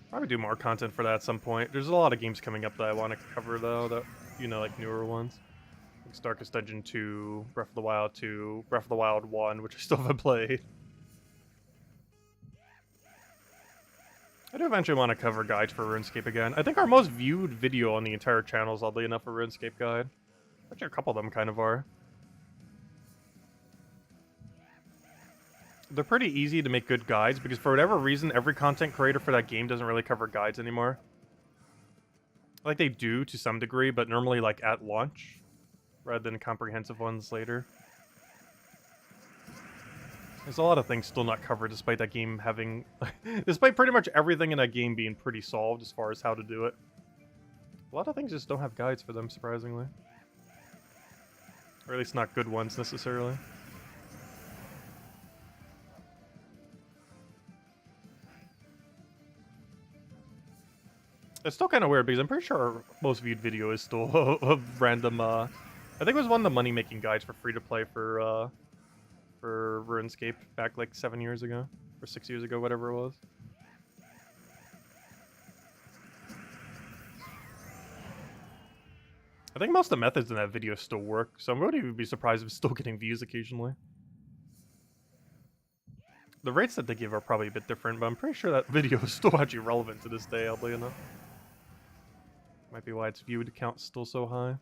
Probably do more content for that at some point. There's a lot of games coming up that I want to cover, though, that, you know, like newer ones. Like Darkest Dungeon 2, Breath of the Wild 2, Breath of the Wild 1, which I still haven't played. I do eventually want to cover guides for RuneScape again. I think our most viewed video on the entire channel is, oddly enough, a RuneScape guide. Actually, a couple of them kind of are. They're pretty easy to make good guides, because for whatever reason, every content creator for that game doesn't really cover guides anymore. Like, they do to some degree, but normally, like, at launch, rather than comprehensive ones later. There's a lot of things still not covered, despite that game having... despite pretty much everything in that game being pretty solved as far as how to do it. A lot of things just don't have guides for them, surprisingly. Or at least not good ones, necessarily. It's still kind of weird, because I'm pretty sure our most viewed video is still a random, I think it was one of the money-making guides for free-to-play for RuneScape back, like, 7 years ago. Or 6 years ago, whatever it was. I think most of the methods in that video still work, so I wouldn't even be surprised if it's still getting views occasionally. The rates that they give are probably a bit different, but I'm pretty sure that video is still actually relevant to this day, oddly enough. Might be why its viewed count's still so high.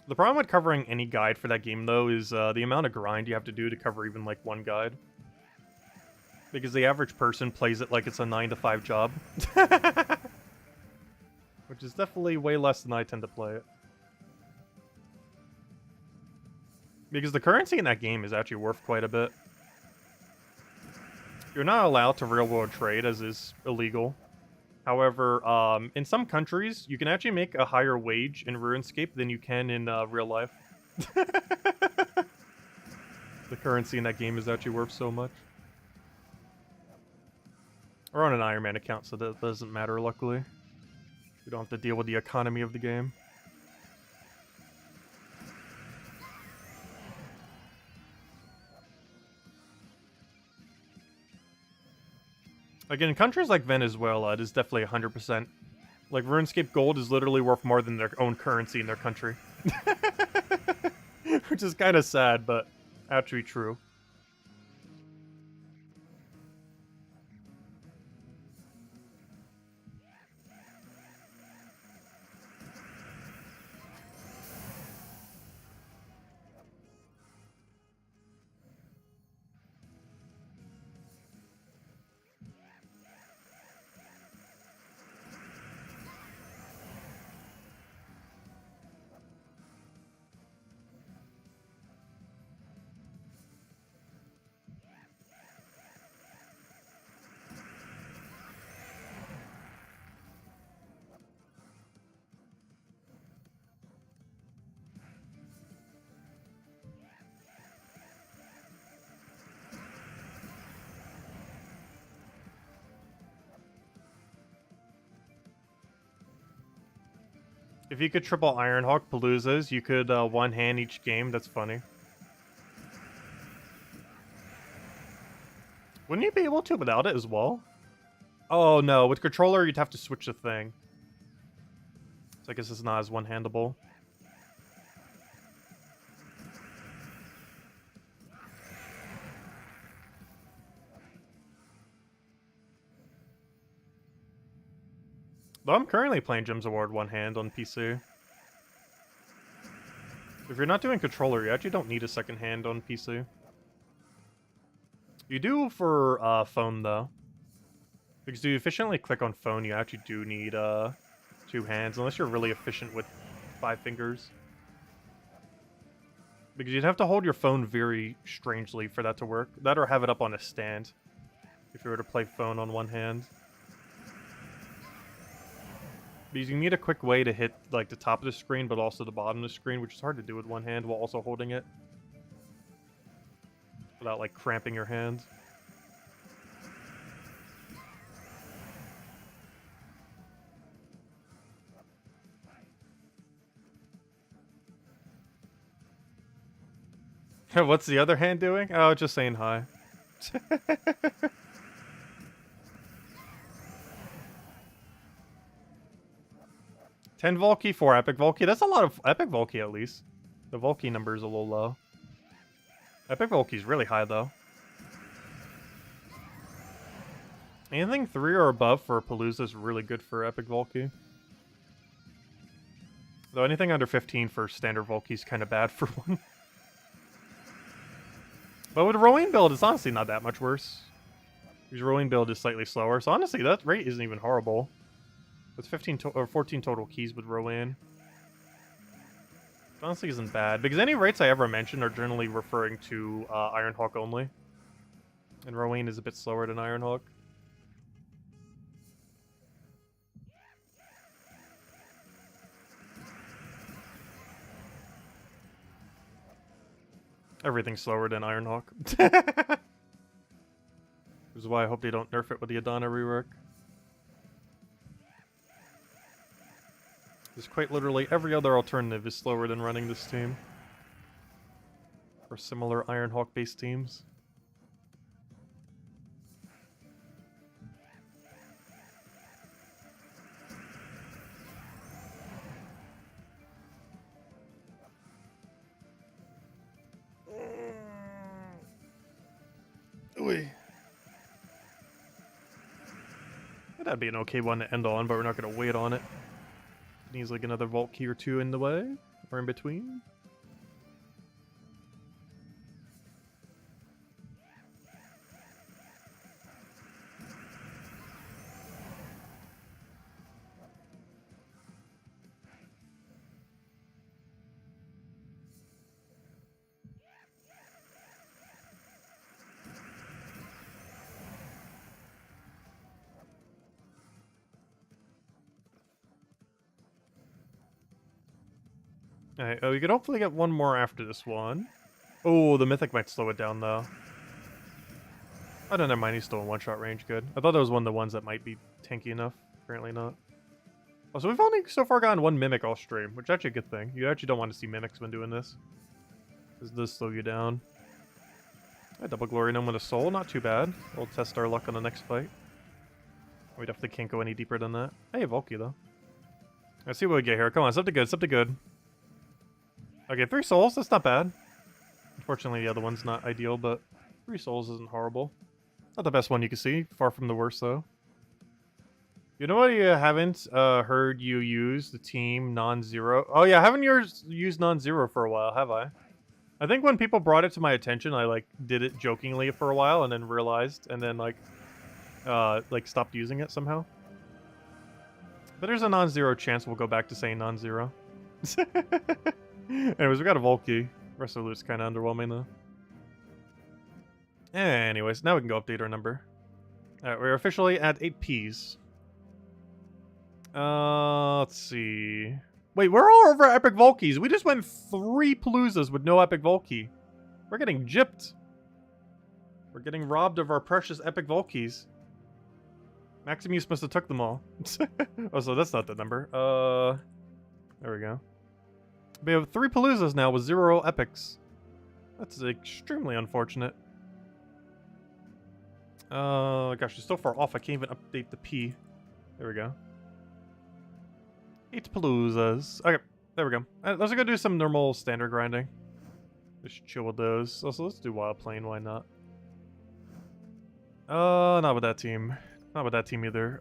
The problem with covering any guide for that game, though, is the amount of grind you have to do to cover even, like, one guide. Because the average person plays it like it's a 9-to-5 job. Which is definitely way less than I tend to play it. Because the currency in that game is actually worth quite a bit. You're not allowed to real-world trade, as is illegal. However, in some countries, you can actually make a higher wage in RuneScape than you can in real life. The currency in that game is actually worth so much. We're on an Iron Man account, so that doesn't matter, luckily. We don't have to deal with the economy of the game. Again, in countries like Venezuela, it is definitely 100%. Like, RuneScape Gold is literally worth more than their own currency in their country. Which is kind of sad, but actually true. If you could triple Ironhawk paloozas, you could one-hand each game. That's funny. Wouldn't you be able to without it as well? Oh no, with controller you'd have to switch the thing. So I guess it's not as one-handable. Though I'm currently playing Gems of War one hand on PC. If you're not doing controller, you actually don't need a second hand on PC. You do for phone, though. Because to efficiently click on phone, you actually do need 2 hands, unless you're really efficient with 5 fingers. Because you'd have to hold your phone very strangely for that to work. That or have it up on a stand, if you were to play phone on one hand. Because you need a quick way to hit, like, the top of the screen, but also the bottom of the screen, which is hard to do with one hand while also holding it. Without, like, cramping your hand. What's the other hand doing? Oh, just saying hi. 10 Volkey, 4 Epic Volkey. That's a lot of Epic Volkey, at least. The Volkey number is a little low. Epic Volkey is really high, though. Anything 3 or above for Palooza is really good for Epic Volkey. Though anything under 15 for standard Volkey is kind of bad for one. But with Rowan build, it's honestly not that much worse. Because Rowan build is slightly slower, so honestly, that rate isn't even horrible. It's 15 or 14 total keys with Rowan. It honestly isn't bad, because any rates I ever mention are generally referring to Ironhawk only. And Rowan is a bit slower than Ironhawk. Everything's slower than Ironhawk. Which is why I hope they don't nerf it with the Adana rework. Because quite literally every other alternative is slower than running this team. Or similar Ironhawk-based teams. That'd be an okay one to end on, but we're not going to wait on it. Needs like another vault key or 2 in the way, or in between. Alright, oh, we could hopefully get one more after this one. Oh, the Mythic might slow it down, though. Oh, no, never mind, he's still in one-shot range, good. I thought that was one of the ones that might be tanky enough. Apparently not. Oh, so we've only so far gotten one Mimic all stream, which is actually a good thing. You actually don't want to see Mimics when doing this. This does slow you down. A double Glory Gnome with a Soul, not too bad. We'll test our luck on the next fight. We definitely can't go any deeper than that. Hey, Volkey, though. Let's see what we get here. Come on, something good, something good. Okay, 3 souls, that's not bad. Unfortunately, the other one's not ideal, but 3 souls isn't horrible. Not the best one you can see, far from the worst, though. You know what you haven't heard you use? The team non-zero. Oh yeah, I haven't used non-zero for a while, have I? I think when people brought it to my attention, I like did it jokingly for a while and then realized, and then like stopped using it somehow. But there's a non-zero chance we'll go back to saying non-zero. Anyways, we got a Volkey. Rest of the loot's kind of underwhelming, though. Anyways, now we can go update our number. Alright, we're officially at 8 Ps. Let's see. Wait, we're all over Epic Volkeys. We just went 3 paloozas with no Epic Volkey. We're getting gypped. We're getting robbed of our precious Epic Volkeys. Maximus must have took them all. Oh, so that's not the number. There we go. We have 3 paloozas now with 0 epics. That's extremely unfortunate. Gosh, it's so far off I can't even update the P. There we go. 8 paloozas. Okay, there we go. Let's go do some normal standard grinding. Just chill with those. Also, let's do Wild Plane, why not? Not with that team. Not with that team either.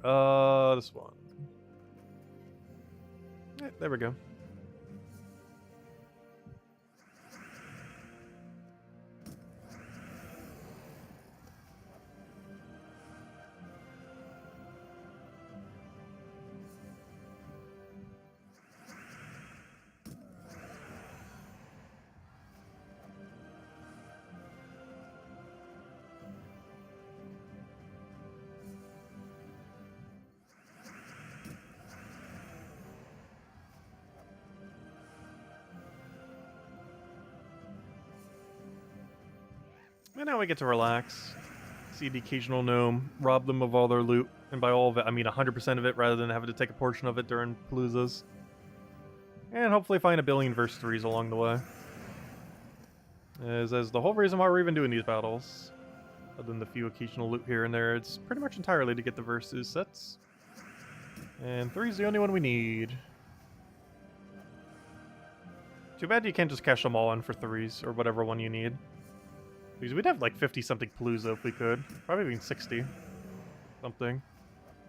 This one. Yeah, there we go. And now we get to relax. See the occasional gnome, rob them of all their loot. And by all of it, I mean 100% of it, rather than having to take a portion of it during paloozas. And hopefully find a billion verse 3s along the way. As the whole reason why we're even doing these battles. Other than the few occasional loot here and there, it's pretty much entirely to get the versus sets. And 3's the only one we need. Too bad you can't just cash them all in for 3s, or whatever one you need. Because we'd have like 50-something palooza if we could. Probably even 60. Something.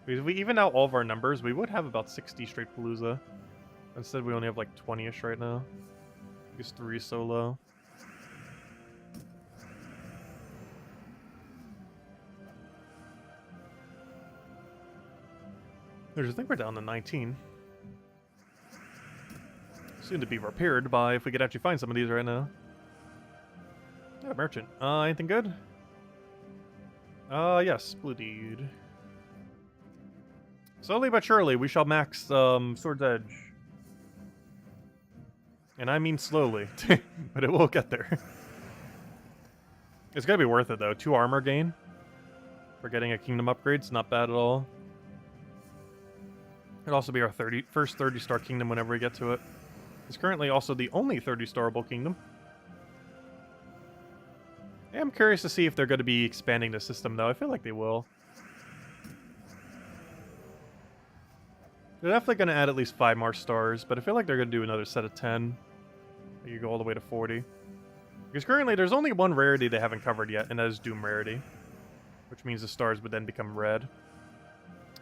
Because if we even out all of our numbers, we would have about 60 straight palooza. Instead, we only have like 20-ish right now. Because 3 is so low. I think we're down to 19. Soon to be repaired by if we could actually find some of these right now. Yeah, merchant. Anything good? Yes, blue deed. Slowly but surely, we shall max Sword's Edge. And I mean slowly, but it will get there. It's gonna be worth it though. 2 armor gain for getting a kingdom upgrade. It's not bad at all. It'll also be our first 30-star kingdom whenever we get to it. It's currently also the only 30-starable kingdom. Yeah, I'm curious to see if they're going to be expanding the system, though. I feel like they will. They're definitely going to add at least 5 more stars, but I feel like they're going to do another set of 10. You go all the way to 40. Because currently there's only one rarity they haven't covered yet, and that is Doom rarity. Which means the stars would then become red.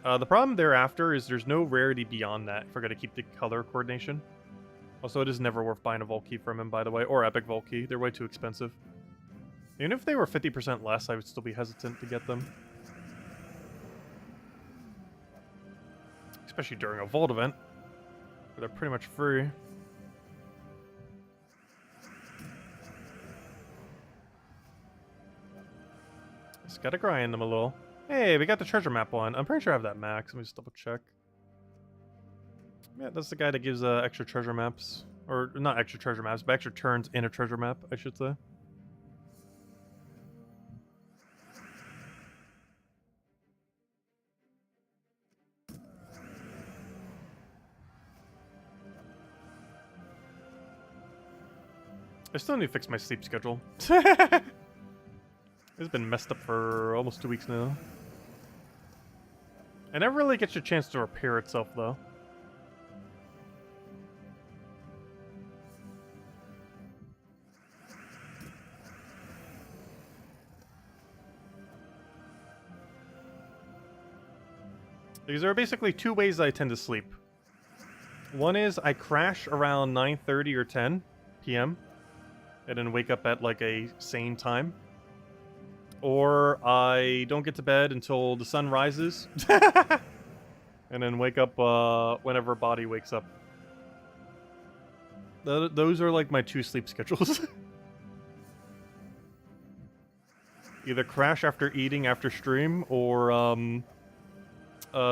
The problem thereafter is there's no rarity beyond that if we're going to keep the color coordination. Also, it is never worth buying a Vault Key from him, by the way, or Epic Vault Key. They're way too expensive. Even if they were 50% less, I would still be hesitant to get them. Especially during a Vault event, where they're pretty much free. Just gotta grind them a little. Hey, we got the treasure map one. I'm pretty sure I have that max. Let me just double check. Yeah, that's the guy that gives extra treasure maps. Or, not extra treasure maps, but extra turns in a treasure map, I should say. I still need to fix my sleep schedule. It's been messed up for almost 2 weeks now. It never really gets a chance to repair itself, though. Because there are basically 2 ways I tend to sleep. One is I crash around 9:30 or 10 p.m. and then wake up at like a sane time. Or I don't get to bed until the sun rises. And then wake up whenever body wakes up. Those are like my 2 sleep schedules. Either crash after eating after stream, or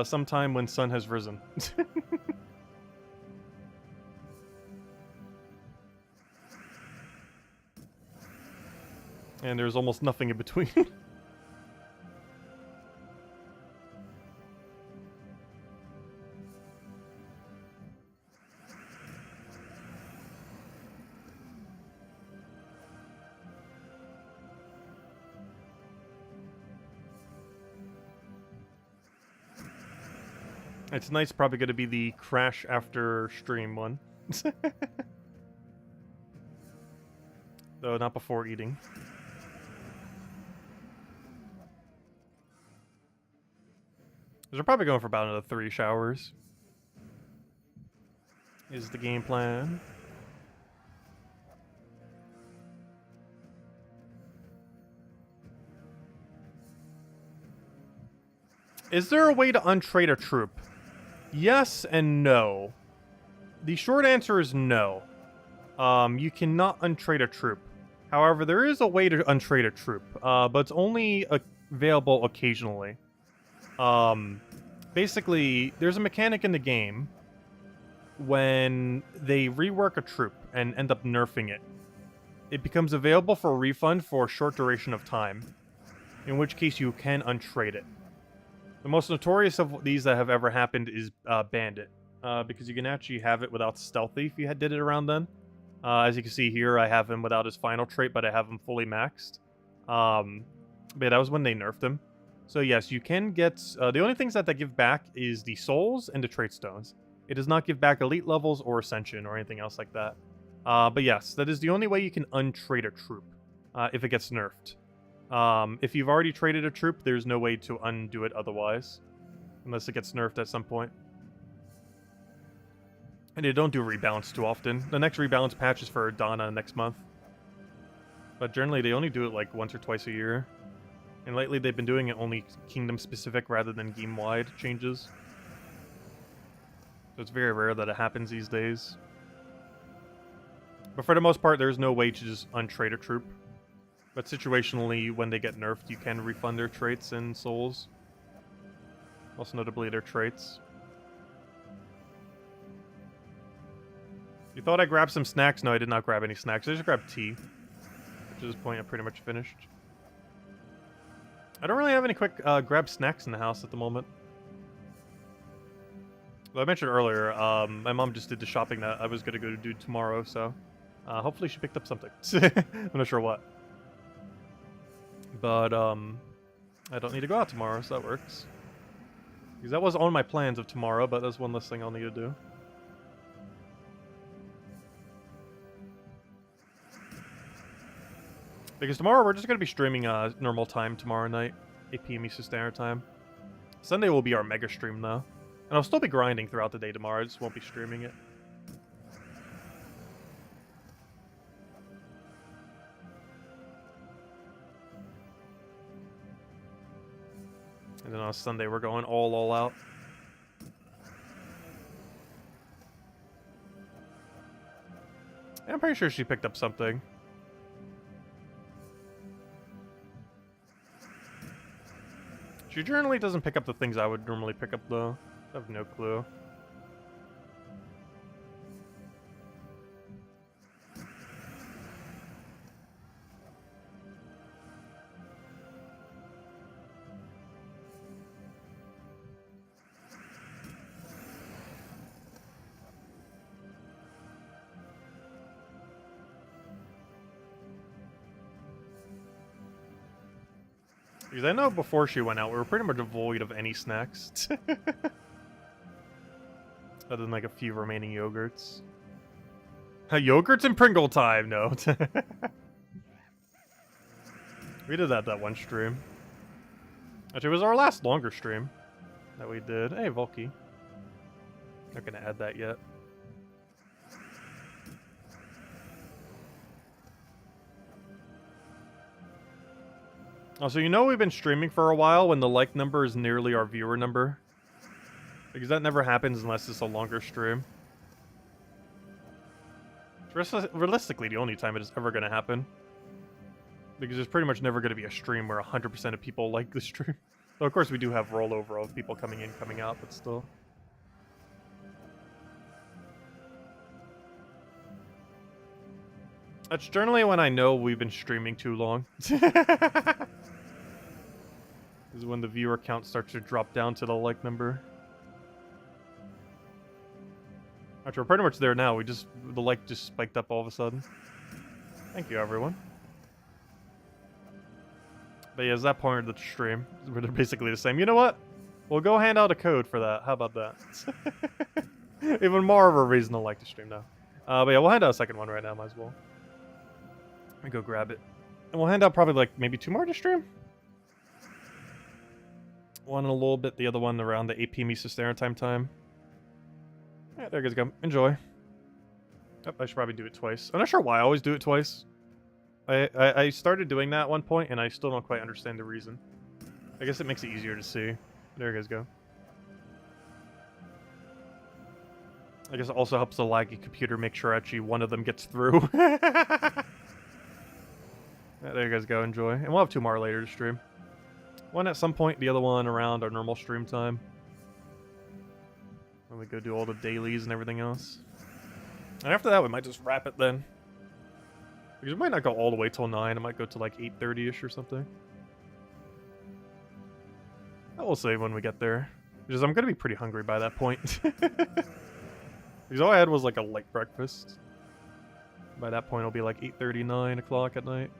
sometime when sun has risen. And there's almost nothing in between. It's nice, probably going to be the crash after stream one. Though not before eating. We're probably going for about another 3 showers. Is the game plan. Is there a way to untrade a troop? Yes and no. The short answer is no. You cannot untrade a troop. However, there is a way to untrade a troop, but it's only available occasionally. Basically, there's a mechanic in the game when they rework a troop and end up nerfing it. it becomes available for a refund for a short duration of time, in which case you can untrade it. The most notorious of these that have ever happened is Bandit, because you can actually have it without Stealthy if you did it around then. As you can see here, I have him without his final trait, but I have him fully maxed. But that was when they nerfed him. So yes, you can get... the only things that they give back is the souls and the trait stones. It does not give back elite levels or ascension or anything else like that. But yes, that is the only way you can untrade a troop if it gets nerfed. If you've already traded a troop, there's no way to undo it otherwise. Unless it gets nerfed at some point. And they don't do rebalance too often. The next rebalance patch is for Donna next month. But generally, they only do it like once or twice a year. And lately, they've been doing it only kingdom-specific rather than game-wide changes. So it's very rare that it happens these days. But for the most part, there's no way to just untrade a troop. But situationally, when they get nerfed, you can refund their traits and souls. Most notably, their traits. You thought I grabbed some snacks? No, I did not grab any snacks. I just grabbed tea. Which at this point, I'm pretty much finished. I don't really have any quick grab snacks in the house at the moment. Well, I mentioned earlier, my mom just did the shopping that I was going to go do tomorrow, so... hopefully she picked up something. I'm not sure what. But, I don't need to go out tomorrow, so that works. Because that was on my plans of tomorrow, but that's one less thing I'll need to do. Because tomorrow we're just going to be streaming normal time tomorrow night. 8 p.m. Eastern Standard Time. Sunday will be our mega stream, though. And I'll still be grinding throughout the day tomorrow, I just won't be streaming it. And then on Sunday, we're going all out. Yeah, I'm pretty sure she picked up something. She generally doesn't pick up the things I would normally pick up, though. I have no clue. Because I know before she went out, we were pretty much devoid of any snacks. Other than like a few remaining yogurts. Yogurts and Pringle time, no. We did that one stream. Actually, it was our last longer stream that we did. Hey, Volky. Not gonna add that yet. Also, you know we've been streaming for a while when the like number is nearly our viewer number. Because that never happens unless it's a longer stream. It's realistically the only time it is ever going to happen. Because there's pretty much never going to be a stream where 100% of people like the stream. So of course we do have rollover of people coming in, coming out, but still. That's generally when I know we've been streaming too long. Is when the viewer count starts to drop down to the like number. Actually, we're pretty much there now. The like just spiked up all of a sudden. Thank you, everyone. But yeah, it's that point of the stream where they're basically the same. You know what? We'll go hand out a code for that. How about that? Even more of a reason to like the stream now. But yeah, we'll hand out a second one right now. Might as well. Let me go grab it. And we'll hand out probably like maybe 2 more to stream. One in a little bit, the other one around the 8 p.m. Eastern Standard Time. Yeah, there you guys go. Enjoy. Yep, I should probably do it twice. I'm not sure why I always do it twice. I started doing that at one point, and I still don't quite understand the reason. I guess it makes it easier to see. There you guys go. I guess it also helps the laggy computer make sure actually one of them gets through. Yeah, there you guys go. Enjoy. And we'll have 2 more later to stream. One at some point, the other one around our normal stream time. When we go do all the dailies and everything else. And after that, we might just wrap it then. Because it might not go all the way till 9. It might go to like 8:30ish or something. We'll see when we get there. Because I'm gonna be pretty hungry by that point. Because all I had was like a light breakfast. By that point, it'll be like 8:30, 9 o'clock at night.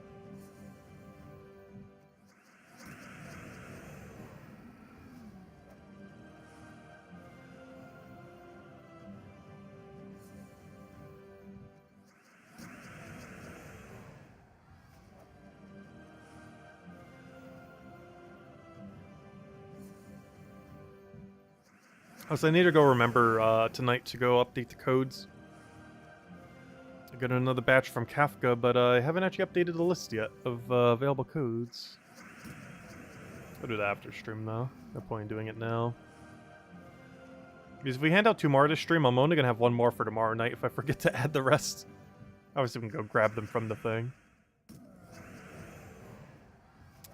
So I need to go remember tonight to go update the codes. I got another batch from Kafka, but I haven't actually updated the list yet of available codes. I'll do that after stream though. No point in doing it now. Because if we hand out 2 more this stream, I'm only going to have 1 more for tomorrow night if I forget to add the rest. Obviously we can go grab them from the thing.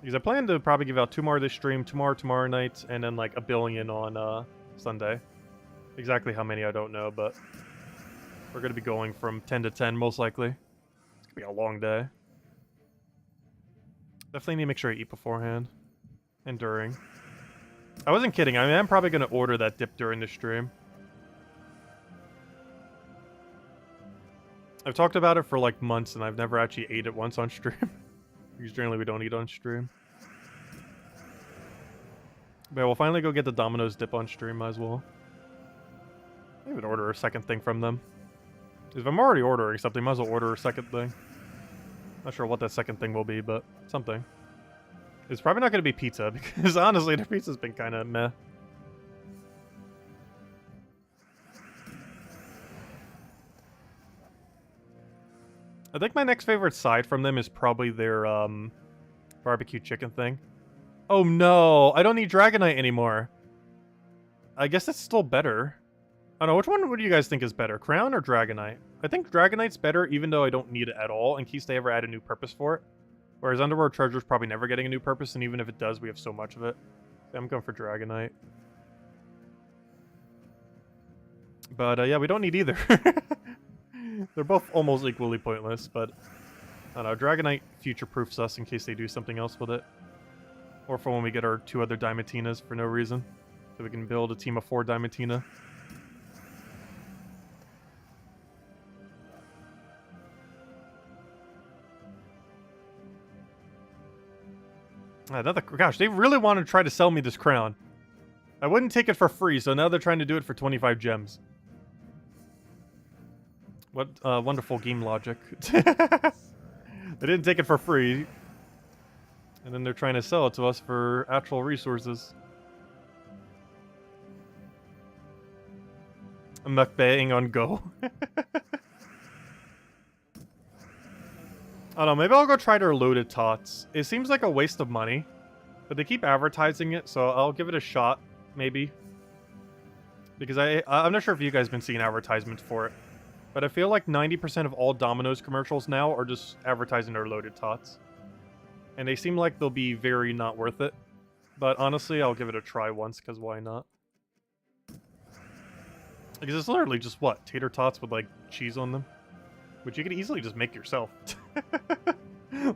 Because I plan to probably give out 2 more this stream, 2 more tomorrow night, and then like 1 billion on Sunday. Exactly how many I don't know, but we're going to be going from 10 to 10 most likely. It's going to be a long day. Definitely need to make sure I eat beforehand and during. I wasn't kidding. I mean, I'm probably going to order that dip during the stream. I've talked about it for like months and I've never actually ate it once on stream. Because generally we don't eat on stream. But we'll finally go get the Domino's dip on stream, might as well. I even order a second thing from them. If I'm already ordering something, might as well order a second thing. Not sure what that second thing will be, but something. It's probably not going to be pizza, because honestly, their pizza's been kind of meh. I think my next favorite side from them is probably their barbecue chicken thing. Oh no, I don't need Dragonite anymore. I guess it's still better. I don't know, which one would you guys think is better, Crown or Dragonite? I think Dragonite's better even though I don't need it at all in case they ever add a new purpose for it. Whereas Underworld Treasure's probably never getting a new purpose, and even if it does, we have so much of it. So I'm going for Dragonite. But yeah, we don't need either. They're both almost equally pointless, but I don't know, Dragonite future-proofs us in case they do something else with it. Or for when we get our 2 other Diamantinas for no reason. So we can build a team of 4 Diamantina. Gosh, they really want to try to sell me this crown. I wouldn't take it for free, so now they're trying to do it for 25 gems. What wonderful game logic. They didn't take it for free. And then they're trying to sell it to us for actual resources. A mukbang on Go. I don't know, maybe I'll go try their loaded tots. It seems like a waste of money, but they keep advertising it, so I'll give it a shot, maybe. Because I'm not sure if you guys have been seeing advertisements for it, but I feel like 90% of all Domino's commercials now are just advertising their loaded tots. And they seem like they'll be very not worth it. But honestly, I'll give it a try once, because why not? Because it's literally just, what, tater tots with, like, cheese on them? Which you could easily just make yourself.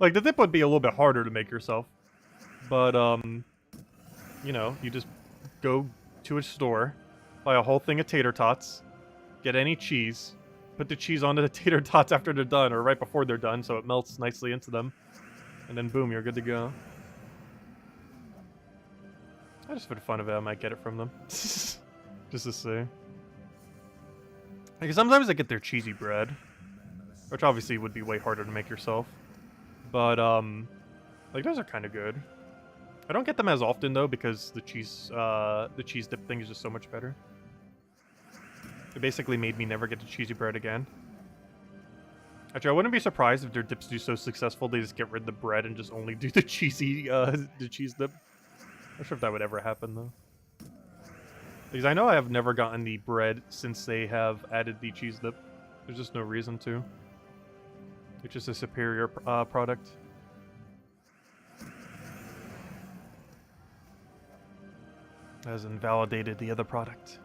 Like, the dip would be a little bit harder to make yourself. But, you know, you just go to a store, buy a whole thing of tater tots, get any cheese, put the cheese onto the tater tots after they're done, or right before they're done, so it melts nicely into them. And then boom, you're good to go. I just for the fun of it, I might get it from them. Just to see. Like, sometimes I get their cheesy bread. Which obviously would be way harder to make yourself. But, like, those are kind of good. I don't get them as often, though, because the cheese dip thing is just so much better. It basically made me never get the cheesy bread again. Actually, I wouldn't be surprised if their dips do so successful, they just get rid of the bread and just only do the cheesy, the cheese dip. Not sure if that would ever happen, though. Because I know I have never gotten the bread since they have added the cheese dip. There's just no reason to. It's just a superior product. Has invalidated the other product.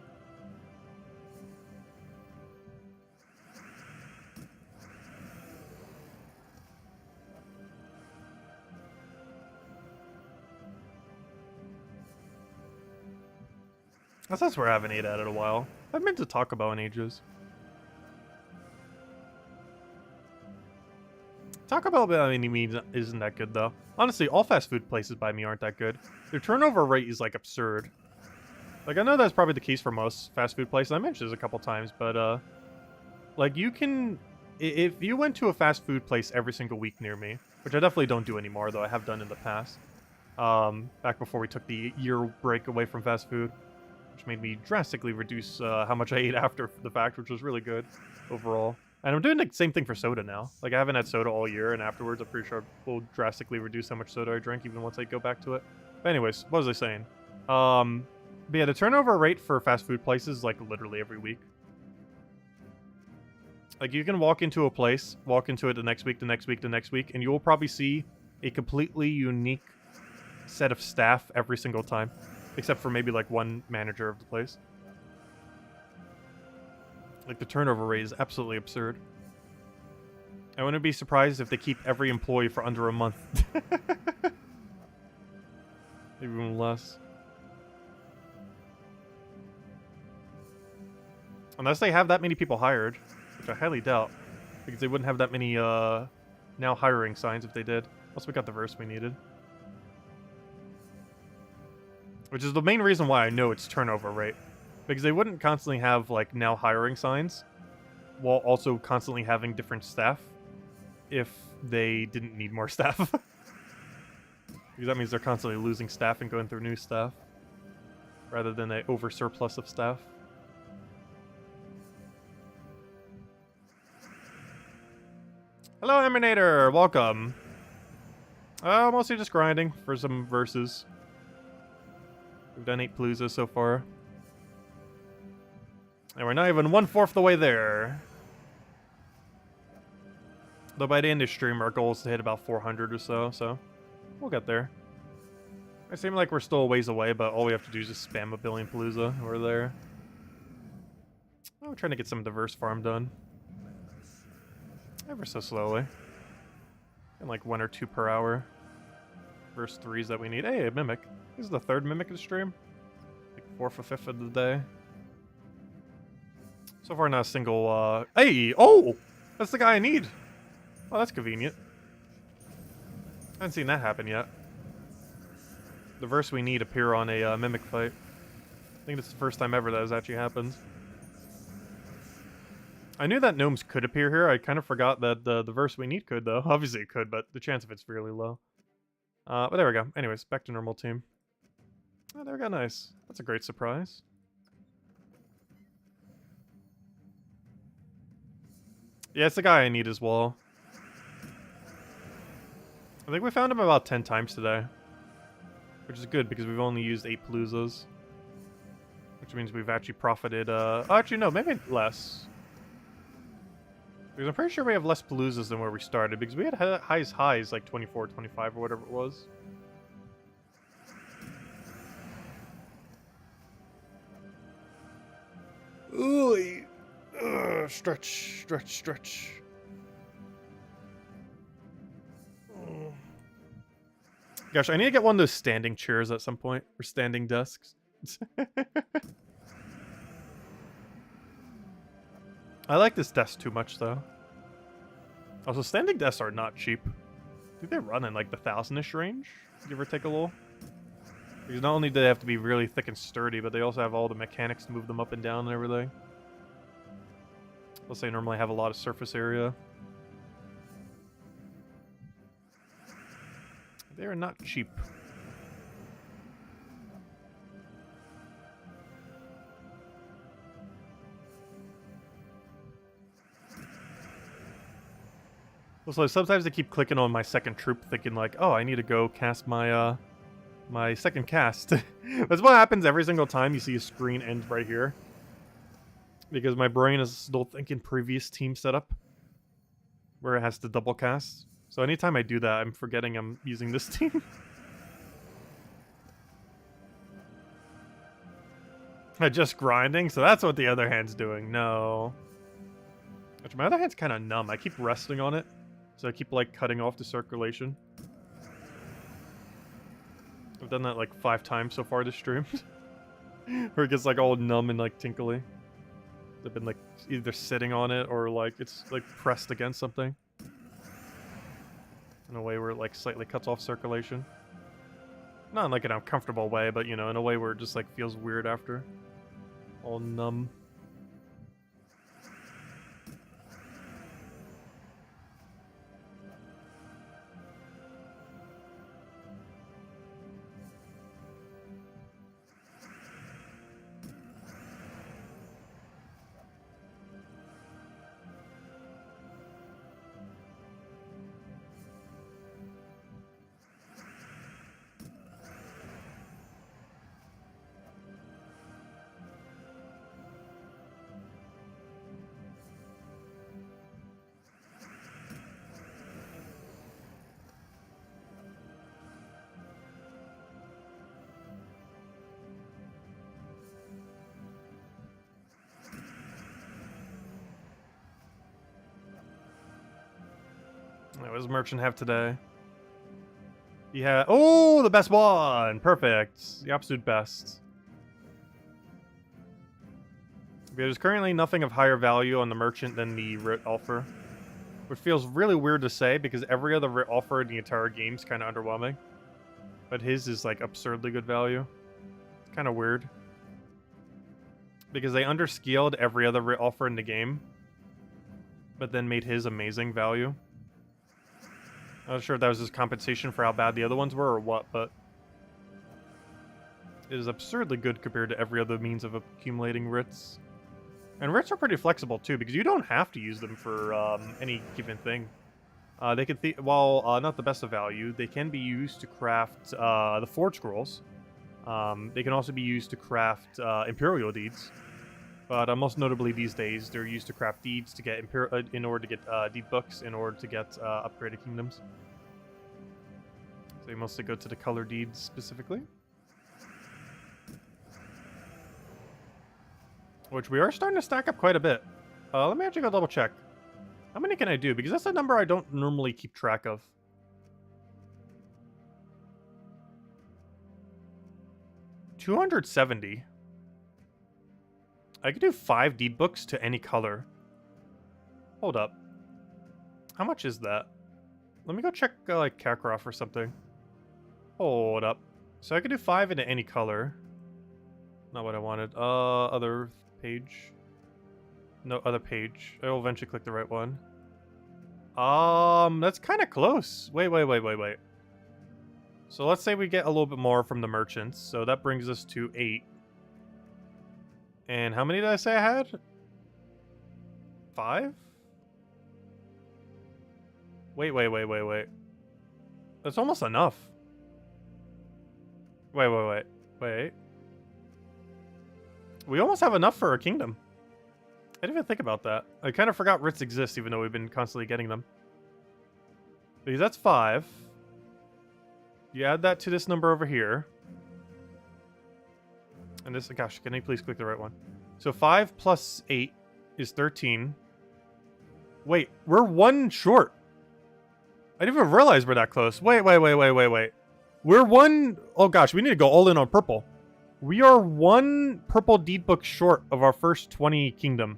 That's where I haven't ate at it in a while. I've meant to talk about in ages. Taco Bell by any means isn't that good, though. Honestly, all fast food places by me aren't that good. Their turnover rate is, like, absurd. Like, I know that's probably the case for most fast food places. I mentioned this a couple times, but, like, you can... If you went to a fast food place every single week near me, which I definitely don't do anymore, though I have done in the past, back before we took the year break away from fast food, which made me drastically reduce how much I ate after the fact, which was really good overall. And I'm doing the same thing for soda now. Like, I haven't had soda all year, and afterwards I'm pretty sure I will drastically reduce how much soda I drink, even once I go back to it. But anyways, what was I saying? But yeah, the turnover rate for fast food places is, like, literally every week. Like, you can walk into a place, walk into it the next week, the next week, the next week, and you will probably see a completely unique set of staff every single time. Except for maybe, like, one manager of the place. Like, the turnover rate is absolutely absurd. I wouldn't be surprised if they keep every employee for under a month. Maybe even less. Unless they have that many people hired, which I highly doubt. Because they wouldn't have that many, now hiring signs if they did. Plus, we got the verse we needed. Which is the main reason why I know it's turnover rate. Because they wouldn't constantly have, like, now hiring signs, while also constantly having different staff, if they didn't need more staff. Because that means they're constantly losing staff and going through new staff, rather than an over surplus of staff. Hello, Eminator! Welcome! Mostly just grinding for some verses. We've done 8 paloozas so far. And we're not even 1/4 the way there. Though by the end of the stream, our goal is to hit about 400 or so we'll get there. It seems like we're still a ways away, but all we have to do is just spam a billion palooza, and we're there. Oh, we're trying to get some diverse farm done. Ever so slowly. And like 1 or 2 per hour. Verse 3s that we need. Hey, a mimic. This is the 3rd mimic of the stream. Like 4th or 5th of the day. So far, not a single, Hey! Oh! That's the guy I need! Oh, that's convenient. I haven't seen that happen yet. The verse we need appear on a, mimic fight. I think it's the first time ever that has actually happened. I knew that gnomes could appear here. I kind of forgot that the verse we need could, though. Obviously it could, but the chance of it's really low. But there we go. Anyways, back to normal team. Oh, there we go. Nice. That's a great surprise. Yeah, it's the guy I need as well. I think we found him about 10 times today. Which is good, because we've only used 8 paloozas. Which means we've actually profited, oh, actually, no, maybe less. Because I'm pretty sure we have less paloozas than where we started, because we had highs like 24, 25, or whatever it was. Ooh, stretch. Gosh, I need to get one of those standing chairs at some point, or standing desks. I like this desk too much, though. Also, standing desks are not cheap. I think they run in like the 1,000-ish range, give or take a little. Because not only do they have to be really thick and sturdy, but they also have all the mechanics to move them up and down and everything. Plus, they normally have a lot of surface area. They are not cheap. Also, sometimes I keep clicking on my second troop, thinking like, oh, I need to go cast my, my second cast. That's what happens every single time you see a screen end right here. Because my brain is still thinking previous team setup, where it has to double cast. So anytime I do that, I'm forgetting I'm using this team. I'm just grinding, so that's what the other hand's doing. No. Actually, my other hand's kind of numb. I keep resting on it. So I keep, like, cutting off the circulation. I've done that, like, 5 times so far this stream. Where it gets like all numb and like tinkly. They've been like either sitting on it or like it's like pressed against something. In a way where it like slightly cuts off circulation. Not in like an uncomfortable way, but you know, in a way where it just like feels weird after. All numb. What does Merchant have today? Yeah. Oh, the best one! Perfect. The absolute best. There's currently nothing of higher value on the Merchant than the Writ offer. Which feels really weird to say because every other Writ offer in the entire game is kind of underwhelming. But his is like absurdly good value. It's kind of weird. Because they underscaled every other Writ offer in the game. But then made his amazing value. I'm not sure if that was his compensation for how bad the other ones were or what, but it is absurdly good compared to every other means of accumulating writs. And writs are pretty flexible too, because you don't have to use them for any given thing. They can, while not the best of value, they can be used to craft the Forge Scrolls. They can also be used to craft Imperial Deeds. But most notably these days, they're used to craft deeds to get in order to get deed books, in order to get upgraded kingdoms. So they mostly go to the color deeds specifically. Which we are starting to stack up quite a bit. Let me actually go double check. How many can I do? Because that's a number I don't normally keep track of. 270. I could do 5 deed books to any color. Hold up. How much is that? Let me go check like Kakarot or something. Hold up. So I could do 5 into any color. Not what I wanted. Other page. No, other page. I will eventually click the right one. That's kind of close. Wait. So let's say we get a little bit more from the merchants. So that brings us to 8. And how many did I say I had? 5? Wait. That's almost enough. Wait. We almost have enough for a kingdom. I didn't even think about that. I kind of forgot writs exist, even though we've been constantly getting them. Because that's 5. You add that to this number over here. And this, gosh, can I please click the right one? So 5 plus 8 is 13. Wait, we're 1 short. I didn't even realize we're that close. Wait. We're 1... Oh gosh, we need to go all in on purple. We are 1 purple deed book short of our first 20 kingdom.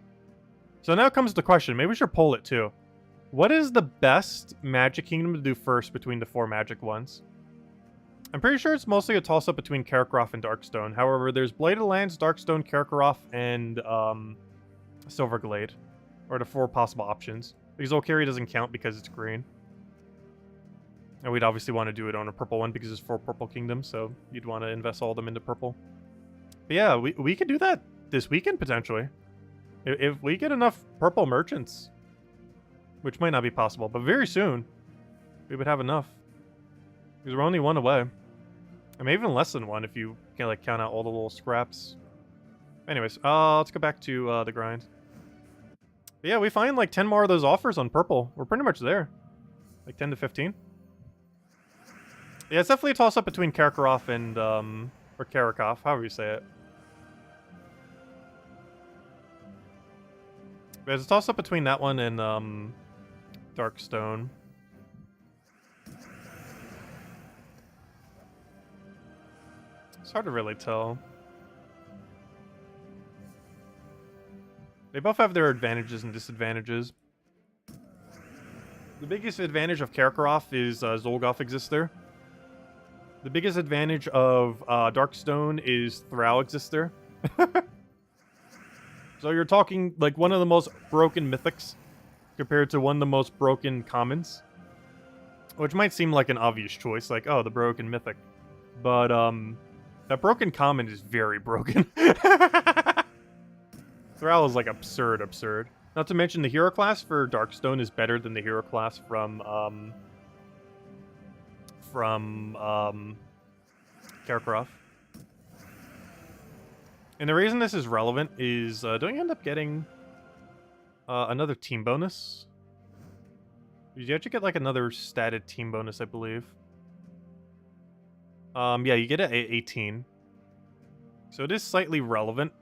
So now comes the question. Maybe we should poll it too. What is the best magic kingdom to do first between the 4 magic ones? I'm pretty sure it's mostly a toss-up between Kakarot and Darkstone. However, there's Bladed Lands, Darkstone, Kakarot, and Silverglade. Are the 4 possible options. Because Olkari doesn't count because it's green. And we'd obviously want to do it on a purple one because there's 4 purple kingdoms, so you'd want to invest all of them into purple. But yeah, we could do that this weekend, potentially. If we get enough purple merchants. Which might not be possible, but very soon, we would have enough. Because we're only 1 away. I mean, even less than 1 if you can like count out all the little scraps. Anyways, let's go back to the grind. But yeah, we find like 10 more of those offers on purple. We're pretty much there. Like 10 to 15. Yeah, it's definitely a toss-up between Kakarot and, or Karakov, however you say it. There's a toss-up between that one and, Darkstone. It's hard to really tell. They both have their advantages and disadvantages. The biggest advantage of Karkaroff is Zolgoth exists there. The biggest advantage of Darkstone is Thrall exists there. So you're talking like one of the most broken mythics compared to one of the most broken commons. Which might seem like an obvious choice, like, oh, the broken mythic. But, that broken common is very broken. Thrall is, like, absurd. Not to mention the hero class for Darkstone is better than the hero class from Karkaroff. And the reason this is relevant is, don't you end up getting another team bonus? You actually get, like, another statted team bonus, I believe. Yeah, you get it at 18. So it is slightly relevant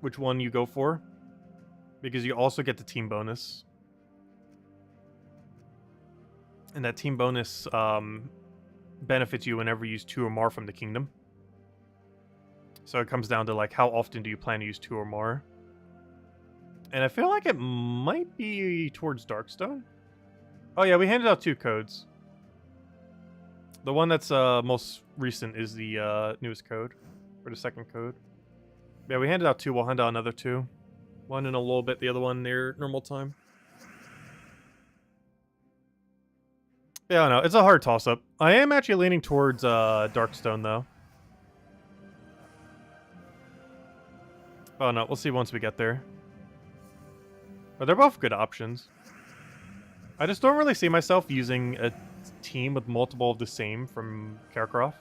which one you go for, because you also get the team bonus. And that team bonus benefits you whenever you use 2 or more from the kingdom. So it comes down to, like, how often do you plan to use 2 or more? And I feel like it might be towards Darkstone. Oh yeah, we handed out 2 codes. The one that's most recent is the newest code, or the second code. Yeah, we handed out 2. We'll hand out another 2. One in a little bit, the other one near normal time. Yeah, I know, it's a hard toss-up. I am actually leaning towards Darkstone, though. Oh no, we'll see once we get there. But they're both good options. I just don't really see myself using a team with multiple of the same from Karkaroff.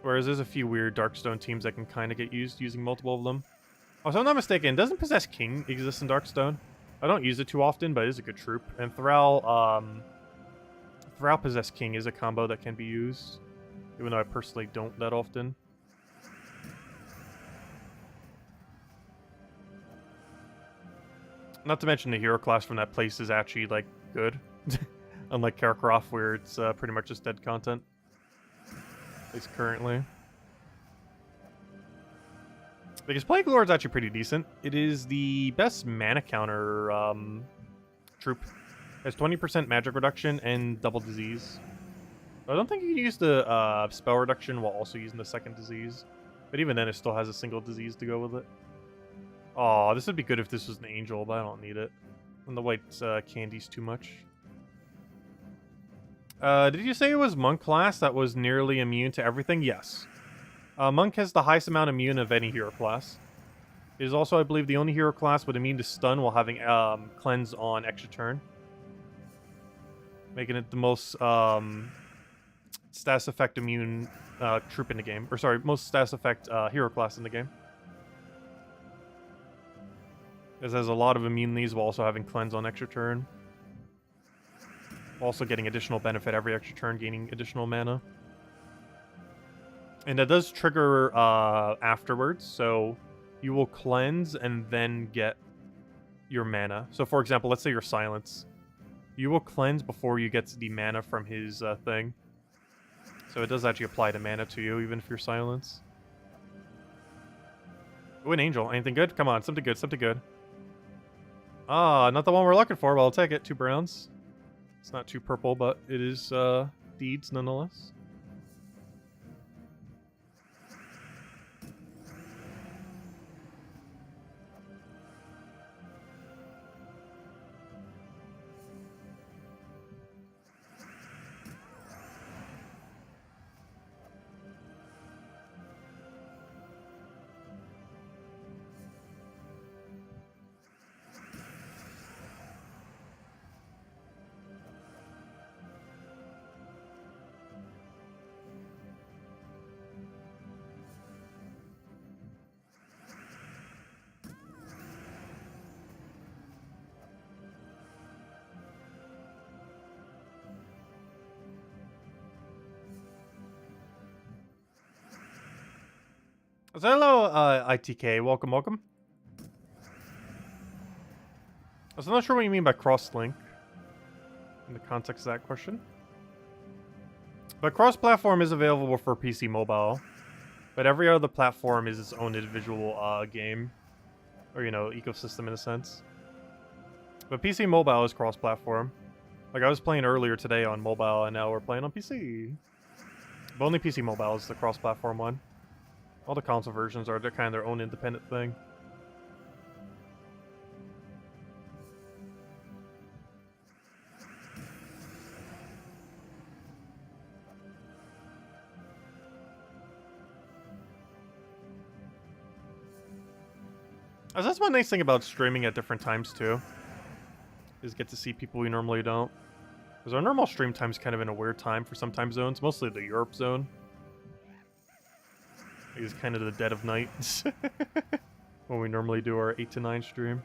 Whereas there's a few weird Darkstone teams that can kind of get used using multiple of them. Oh, so I'm not mistaken, doesn't Possess King exist in Darkstone? I don't use it too often, but it is a good troop. And Thrall Possess King is a combo that can be used, even though I personally don't that often. Not to mention the hero class from that place is actually, like, good. Unlike Karkaroff, where it's pretty much just dead content. At least currently. Because Plague Lord's actually pretty decent. It is the best mana counter troop. It has 20% magic reduction and double disease. I don't think you can use the spell reduction while also using the second disease. But even then, it still has a single disease to go with it. Aw, this would be good if this was an angel, but I don't need it. And the white candy's too much. Did you say it was Monk class that was nearly immune to everything? Yes. Monk has the highest amount immune of any hero class. It is also, I believe, the only hero class with immune to stun while having cleanse on extra turn. Making it the most status effect immune troop in the game. Or sorry, most status effect hero class in the game. It has a lot of immunities while also having cleanse on extra turn. Also getting additional benefit every extra turn, gaining additional mana. And that does trigger afterwards, so you will cleanse and then get your mana. So for example, let's say you're Silence. You will cleanse before you get the mana from his thing. So it does actually apply the mana to you, even if you're Silence. Ooh, an angel. Anything good? Come on, something good, something good. Ah, not the one we're looking for, but I'll take it. 2 browns. It's not too purple, but it is deeds nonetheless. So hello, ITK. Welcome, welcome. So I'm not sure what you mean by cross-link in the context of that question. But cross-platform is available for PC Mobile. But every other platform is its own individual game. Or, you know, ecosystem in a sense. But PC Mobile is cross-platform. Like, I was playing earlier today on mobile, and now we're playing on PC. But only PC Mobile is the cross-platform one. All the console versions are kind of their own independent thing. That's one nice thing about streaming at different times, too. Is get to see people we normally don't. Because our normal stream time's kind of in a weird time for some time zones. Mostly the Europe zone. It's kind of the dead of night. When we normally do our 8 to 9 stream.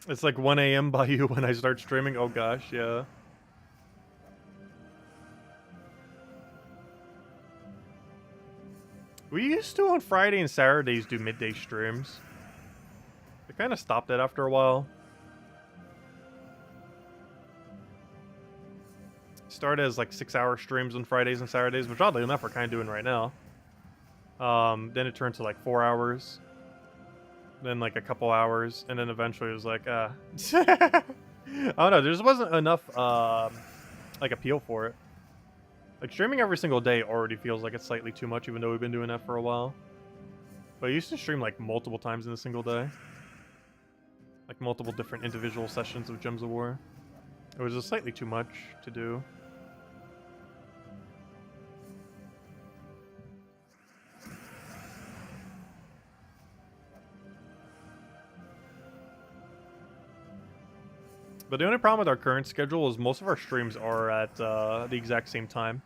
It's like 1 a.m. by you when I start streaming. Oh gosh, yeah. We used to on Friday and Saturdays do midday streams. They kind of stopped it after a while. Started as like 6-hour streams on Fridays and Saturdays, which oddly enough we're kind of doing right now. Then it turned to like 4 hours. Then like a couple hours, and then eventually it was like, I don't know, there just wasn't enough, like, appeal for it. Like, streaming every single day already feels like it's slightly too much, even though we've been doing that for a while. But I used to stream, like, multiple times in a single day. Like, multiple different individual sessions of Gems of War. It was just slightly too much to do. But the only problem with our current schedule is most of our streams are at the exact same time.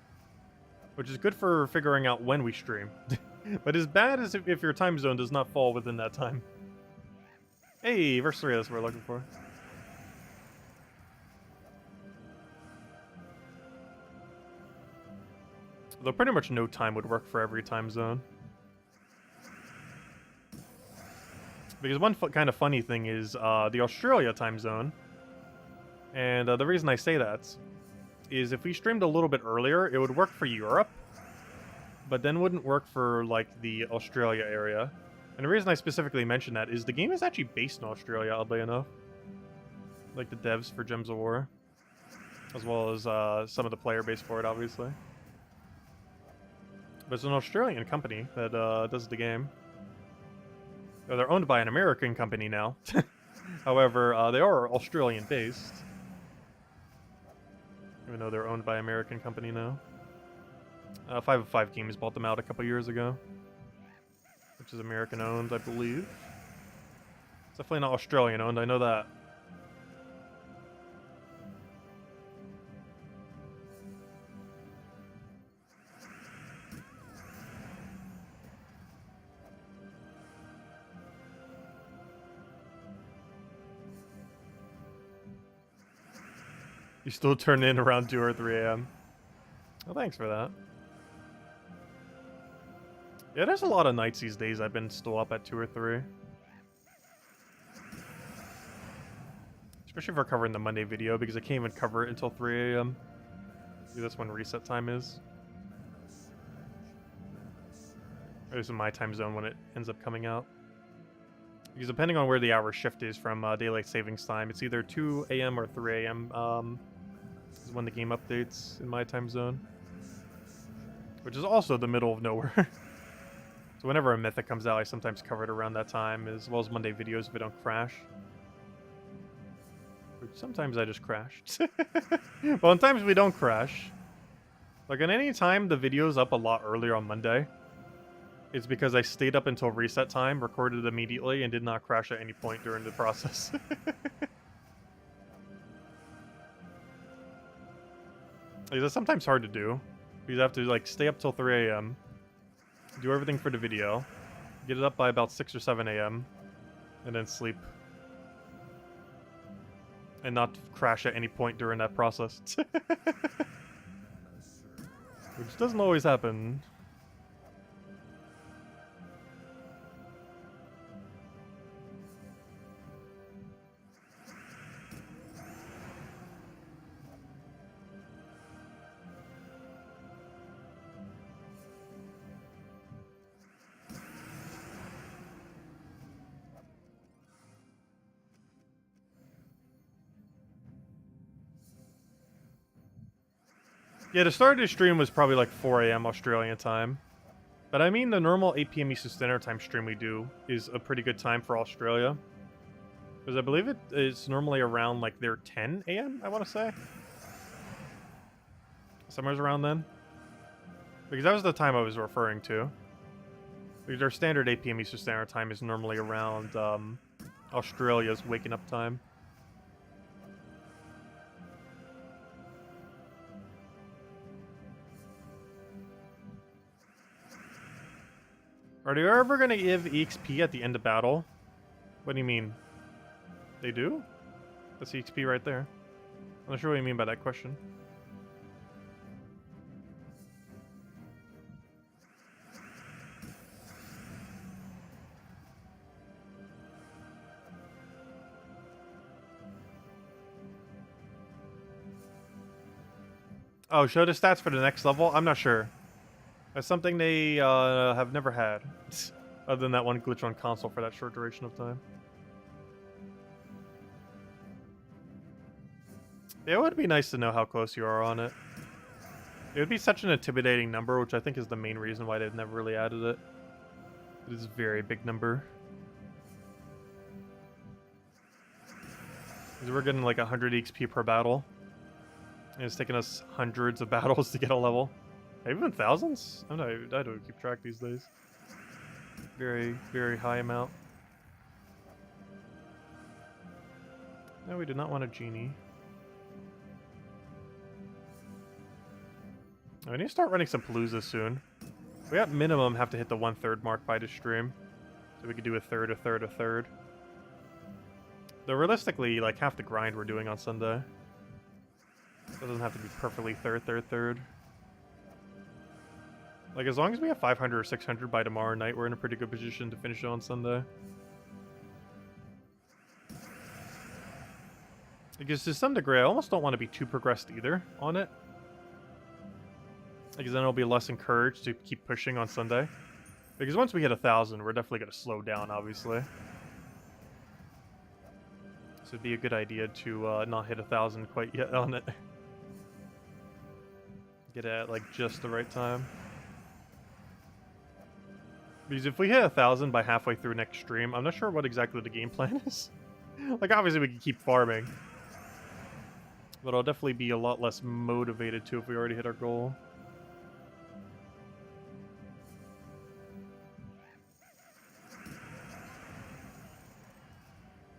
Which is good for figuring out when we stream. But as bad as if your time zone does not fall within that time. Hey, verse 3, that's what we're looking for. Though pretty much no time would work for every time zone. Because one kind of funny thing is the Australia time zone. And the reason I say that is if we streamed a little bit earlier, it would work for Europe, but then wouldn't work for, like, the Australia area. And the reason I specifically mention that is the game is actually based in Australia, oddly enough. Like the devs for Gems of War. As well as some of the player base for it, obviously. But it's an Australian company that does the game. They're owned by an American company now. However, they are Australian-based. Even though they're owned by an American company now. 505 Games bought them out a couple years ago. Which is American-owned, I believe. It's definitely not Australian-owned, I know that. You still turn in around 2 or 3 a.m. Well, thanks for that. Yeah, there's a lot of nights these days I've been still up at 2 or 3. Especially if we're covering the Monday video, because I can't even cover it until 3 a.m. That's when reset time is. Or is in my time zone when it ends up coming out. Because depending on where the hour shift is from daylight savings time, it's either 2 a.m. or 3 a.m. Is when the game updates in my time zone. Which is also the middle of nowhere. So whenever a mythic comes out, I sometimes cover it around that time, as well as Monday videos if it don't crash. Which sometimes I just crash. Well, in times we don't crash. Like, at any time the video's up a lot earlier on Monday, it's because I stayed up until reset time, recorded immediately, and did not crash at any point during the process. It's sometimes hard to do. You have to, like, stay up till 3 a.m., do everything for the video, get it up by about 6 or 7 a.m., and then sleep. And not crash at any point during that process. Which doesn't always happen. Yeah, the start of the stream was probably like 4 a.m. Australian time. But I mean, the normal 8 p.m. Eastern Standard Time stream we do is a pretty good time for Australia. Because I believe it is normally around like their 10 a.m., I want to say. Somewhere around then. Because that was the time I was referring to. Because their standard 8 p.m. Eastern Standard Time is normally around Australia's waking up time. Are they ever going to give EXP at the end of battle? What do you mean? They do? That's EXP right there. I'm not sure what you mean by that question. Oh, show the stats for the next level? I'm not sure. That's something they have never had. Other than that one glitch on console for that short duration of time. Yeah, it would be nice to know how close you are on it. It would be such an intimidating number, which I think is the main reason why they've never really added it. It is a very big number. Because we're getting like 100 XP per battle. And it's taking us hundreds of battles to get a level. Even thousands? I don't keep track these days. Very, very high amount. No, we did not want a genie. I need to start running some paloozas soon. We at minimum have to hit the 1/3 mark by the stream. So we could do a third, a third, a third. Though realistically, like half the grind we're doing on Sunday. It doesn't have to be perfectly third, third, third. Like, as long as we have 500 or 600 by tomorrow night, we're in a pretty good position to finish it on Sunday. Because to some degree, I almost don't want to be too progressed either on it. Because then I'll be less encouraged to keep pushing on Sunday. Because once we hit 1,000, we're definitely going to slow down, obviously. So it'd be a good idea to not hit 1,000 quite yet on it. Get it at, like, just the right time. Because if we hit 1,000 by halfway through next stream, I'm not sure what exactly the game plan is. Like, obviously we can keep farming. But I'll definitely be a lot less motivated to if we already hit our goal.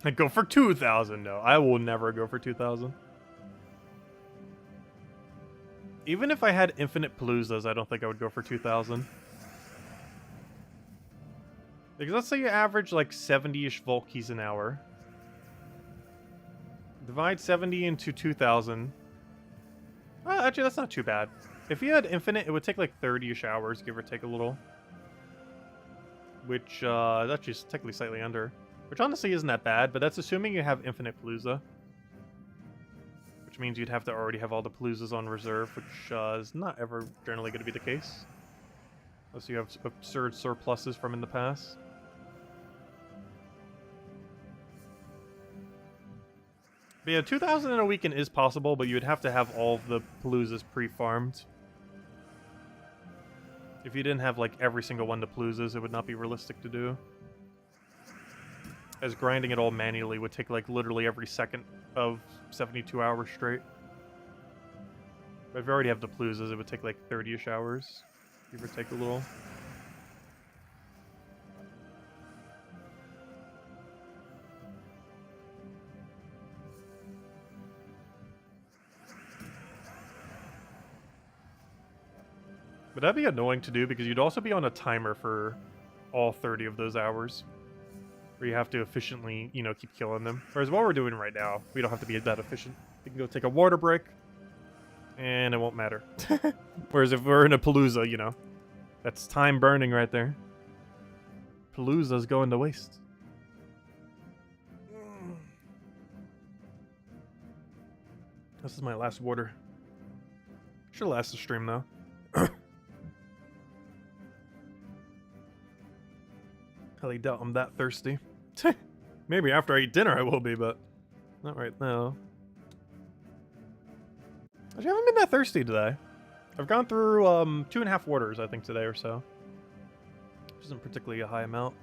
I go for 2,000. No, I will never go for 2,000. Even if I had infinite paloozas, I don't think I would go for 2,000. Because let's say you average like 70-ish volt keys an hour. Divide 70 into 2,000. Well, actually, that's not too bad. If you had infinite, it would take like 30-ish hours, give or take a little. Which, that's actually technically slightly under. Which honestly isn't that bad, but that's assuming you have infinite palooza. Which means you'd have to already have all the paloozas on reserve, which is not ever generally going to be the case. Unless you have absurd surpluses from in the past. But yeah, 2,000 in a weekend is possible, but you would have to have all of the paloozas pre-farmed. If you didn't have like every single one to paloozas, it would not be realistic to do. As grinding it all manually would take like literally every second of 72 hours straight. But if you already have the paloozas, it would take like 30-ish hours. Give or take a little. But that'd be annoying to do because you'd also be on a timer for all 30 of those hours. Where you have to efficiently, you know, keep killing them. Whereas what we're doing right now, we don't have to be that efficient. We can go take a water break, and it won't matter. Whereas if we're in a palooza, you know, that's time burning right there. Palooza's going to waste. This is my last water. Should last the stream though. Highly doubt I'm that thirsty. Maybe after I eat dinner I will be, but not right now. Actually, I haven't been that thirsty today. I've gone through 2.5 waters, I think, today or so. Which isn't particularly a high amount.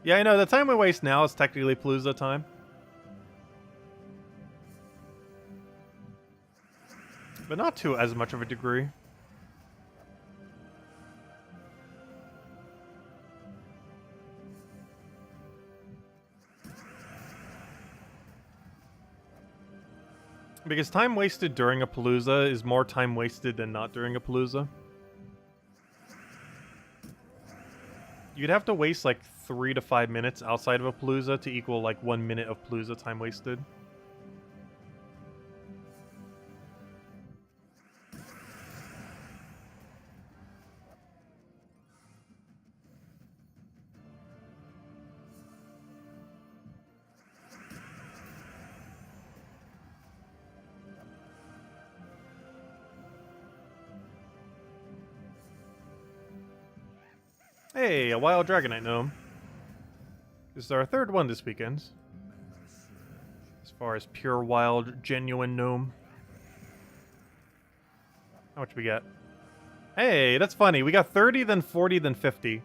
Yeah, I know, the time we waste now is technically palooza time. But not to as much of a degree. Because time wasted during a palooza is more time wasted than not during a palooza. You'd have to waste like 3 to 5 minutes outside of a palooza to equal like 1 minute of palooza time wasted. Hey, a wild Dragonite gnome. This is our 3rd one this weekend. As far as pure wild, genuine gnome. How much we got? Hey, that's funny. We got 30, then 40, then 50.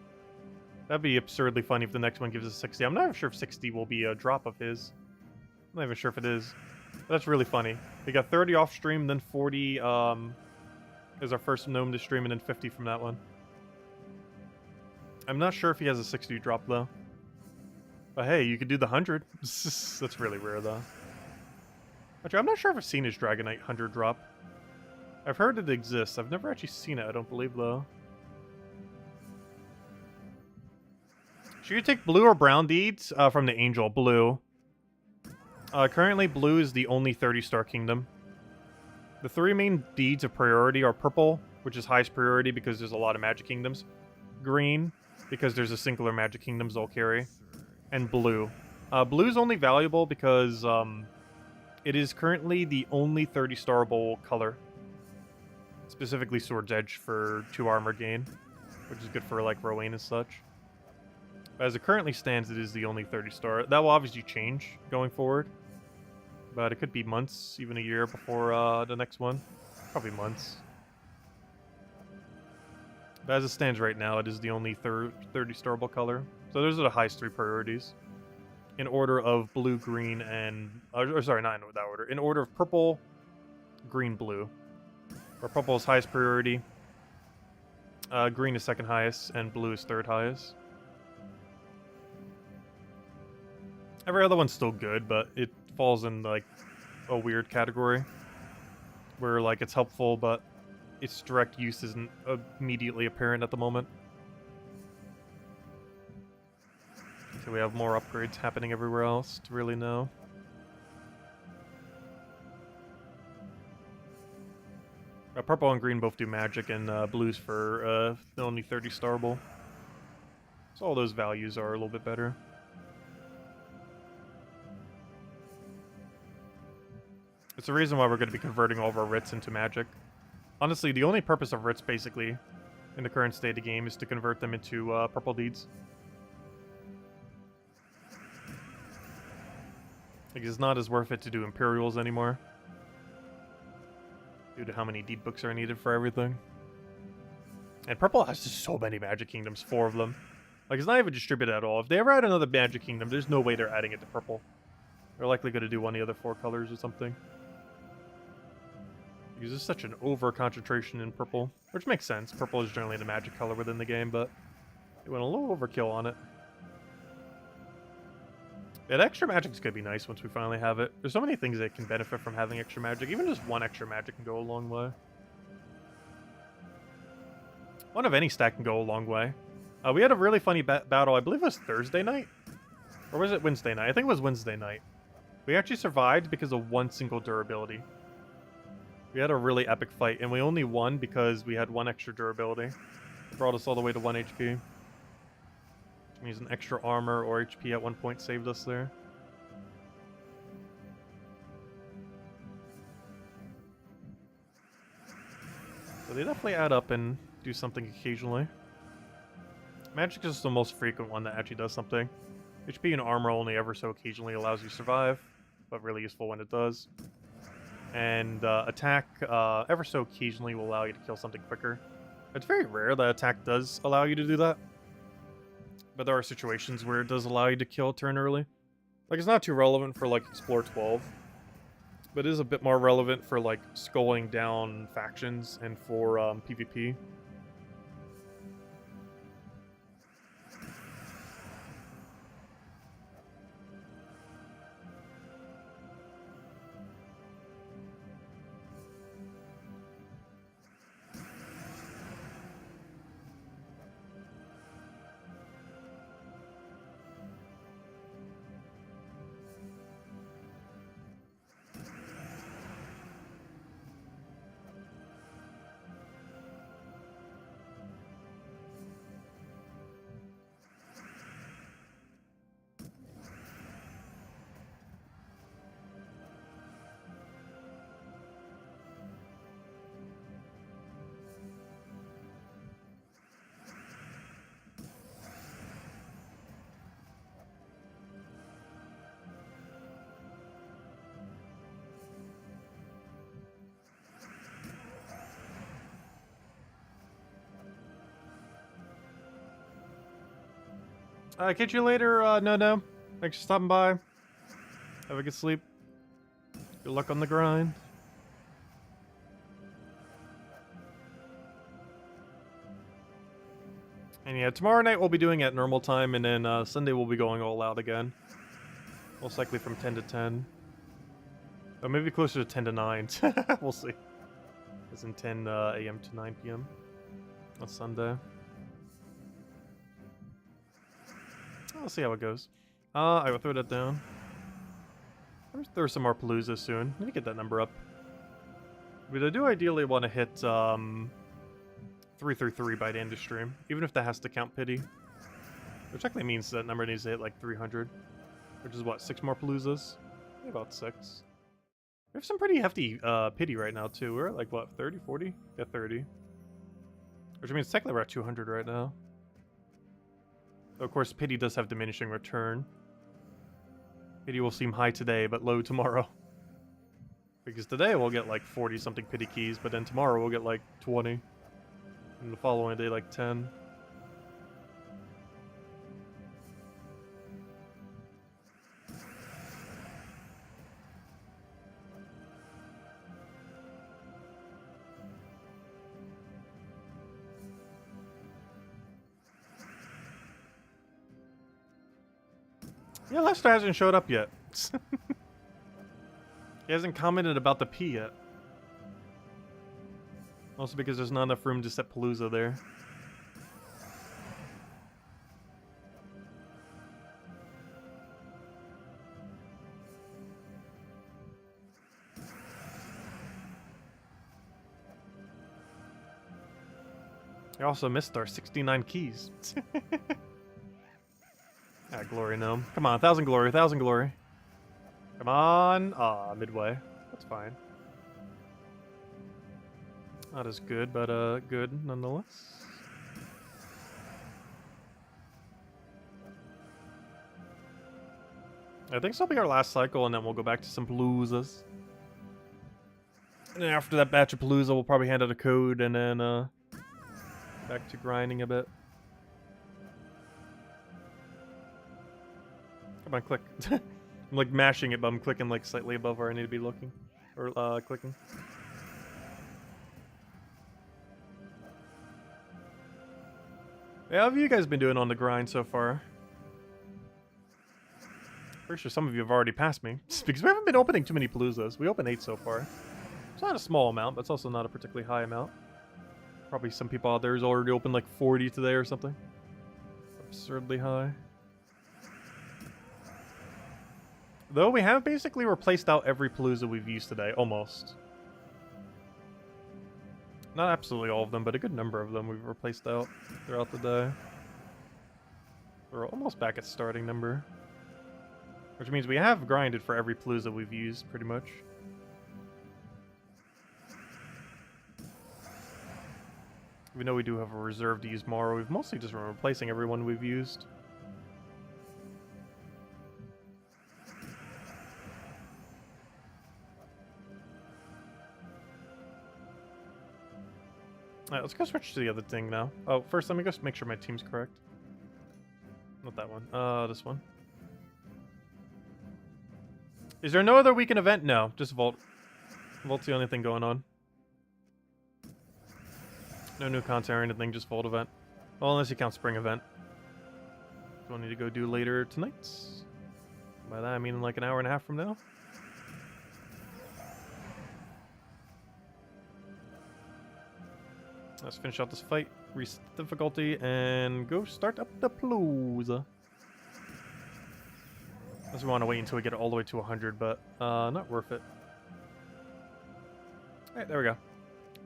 That'd be absurdly funny if the next one gives us 60. I'm not even sure if 60 will be a drop of his. I'm not even sure if it is. But that's really funny. We got 30 off stream, then 40 is our first gnome to stream, and then 50 from that one. I'm not sure if he has a 60 drop, though. But hey, you could do the 100. That's really rare, though. Actually, I'm not sure if I've seen his Dragonite 100 drop. I've heard it exists. I've never actually seen it, I don't believe, though. Should you take blue or brown deeds? From the Angel, blue. Currently, blue is the only 30-star kingdom. The 3 main deeds of priority are purple, which is highest priority because there's a lot of magic kingdoms. Green, because there's a singular magic kingdom Zol carry. And blue. Blue is only valuable because it is currently the only 30-starable color. Specifically Sword's Edge for 2 armor gain, which is good for like Rowan and such. But as it currently stands, it is the only 30-star. That will obviously change going forward. But it could be months, even a year before the next one. Probably months. But as it stands right now, it is the only 30-starable color. So those are the highest 3 priorities. In order of blue, green, and... or sorry, not in that order. In order of purple, green, blue. Where purple is highest priority. Green is 2nd highest, and blue is 3rd highest. Every other one's still good, but it falls in, like, a weird category. Where, like, it's helpful, but its direct use isn't immediately apparent at the moment. So we have more upgrades happening everywhere else to really know. Purple and green both do magic, and blues for only 30-starable. So all those values are a little bit better. It's the reason why we're going to be converting all of our writs into magic. Honestly, the only purpose of writs, basically, in the current state of the game, is to convert them into purple deeds. Like, it's not as worth it to do Imperials anymore. Due to how many deep books are needed for everything. And purple has just so many Magic Kingdoms, 4 of them. Like, it's not even distributed at all. If they ever add another Magic Kingdom, there's no way they're adding it to purple. They're likely going to do one of the other 4 colors or something. Because there's such an over-concentration in purple. Which makes sense. Purple is generally the magic color within the game, but they went a little overkill on it. Yeah, the extra magic's gonna be nice once we finally have it. There's so many things that can benefit from having extra magic. Even just 1 extra magic can go a long way. One of any stack can go a long way. We had a really funny battle, I believe it was Thursday night? Or was it Wednesday night? I think it was Wednesday night. We actually survived because of 1 single durability. We had a really epic fight, and we only won because we had 1 extra durability. It brought us all the way to 1 HP. Which means an extra armor or HP at one point saved us there. So they definitely add up and do something occasionally. Magic is the most frequent one that actually does something. HP and armor only ever so occasionally allows you to survive, but really useful when it does. And attack ever so occasionally will allow you to kill something quicker. It's very rare that attack does allow you to do that. But there are situations where it does allow you to kill a turn early. Like, it's not too relevant for, like, Explore 12. But it is a bit more relevant for, like, sculling down factions and for PvP. Catch you later, No. Thanks for stopping by. Have a good sleep. Good luck on the grind. And yeah, tomorrow night we'll be doing it at normal time, and then Sunday we'll be going all out again. Most likely from 10 to 10. Or maybe closer to 10 to 9. We'll see. As in 10 a.m. to 9 p.m. on Sunday. I'll see how it goes. I will throw that down. I'll throw some more paloozas soon. Let me get that number up. But I do ideally want to hit 333 by the end of stream, even if that has to count pity. Which technically means that number needs to hit like 300. Which is what, 6 more paloozas? Maybe about 6. We have some pretty hefty pity right now too. We're at like what, 30, 40? Yeah, 30. Which means technically we're at 200 right now. Of course, pity does have diminishing return. Pity will seem high today, but low tomorrow. Because today we'll get like 40-something pity keys, but then tomorrow we'll get like 20. And the following day, like 10. Yeah, Lester hasn't showed up yet. He hasn't commented about the P yet. Also because there's not enough room to set Palooza there. I also missed our 69 keys. Ah, glory gnome. Come on, 1,000 glory, 1,000 glory. Come on. Ah, midway. That's fine. Not as good, but good nonetheless. I think this will be our last cycle, and then we'll go back to some paloozas. And then after that batch of palooza, we'll probably hand out a code, and then back to grinding a bit. Come on, click. I'm like mashing it, but I'm clicking like slightly above where I need to be looking. Or clicking. Yeah, how have you guys been doing on the grind so far? Pretty sure some of you have already passed me. Because we haven't been opening too many paloozas. We opened 8 so far. It's not a small amount, but it's also not a particularly high amount. Probably some people out there has already opened like 40 today or something. Absurdly high. Though we have basically replaced out every palooza we've used today, almost. Not absolutely all of them, but a good number of them we've replaced out throughout the day. We're almost back at starting number. Which means we have grinded for every palooza we've used, pretty much. Even though we do have a reserve to use more, we've mostly just been replacing everyone we've used. Alright, let's go switch to the other thing now. Oh, first let me just make sure my team's correct. Not that one. This one. Is there no other weekend event? No, just Vault. Vault's the only thing going on. No new content or anything, just Vault event. Well, unless you count Spring event. We'll need to go do later tonight. By that I mean like an hour and a half from now. Let's finish out this fight, reset the difficulty, and go start up the palooza. Unless we want to wait until we get it all the way to 100, but not worth it. Alright, there we go.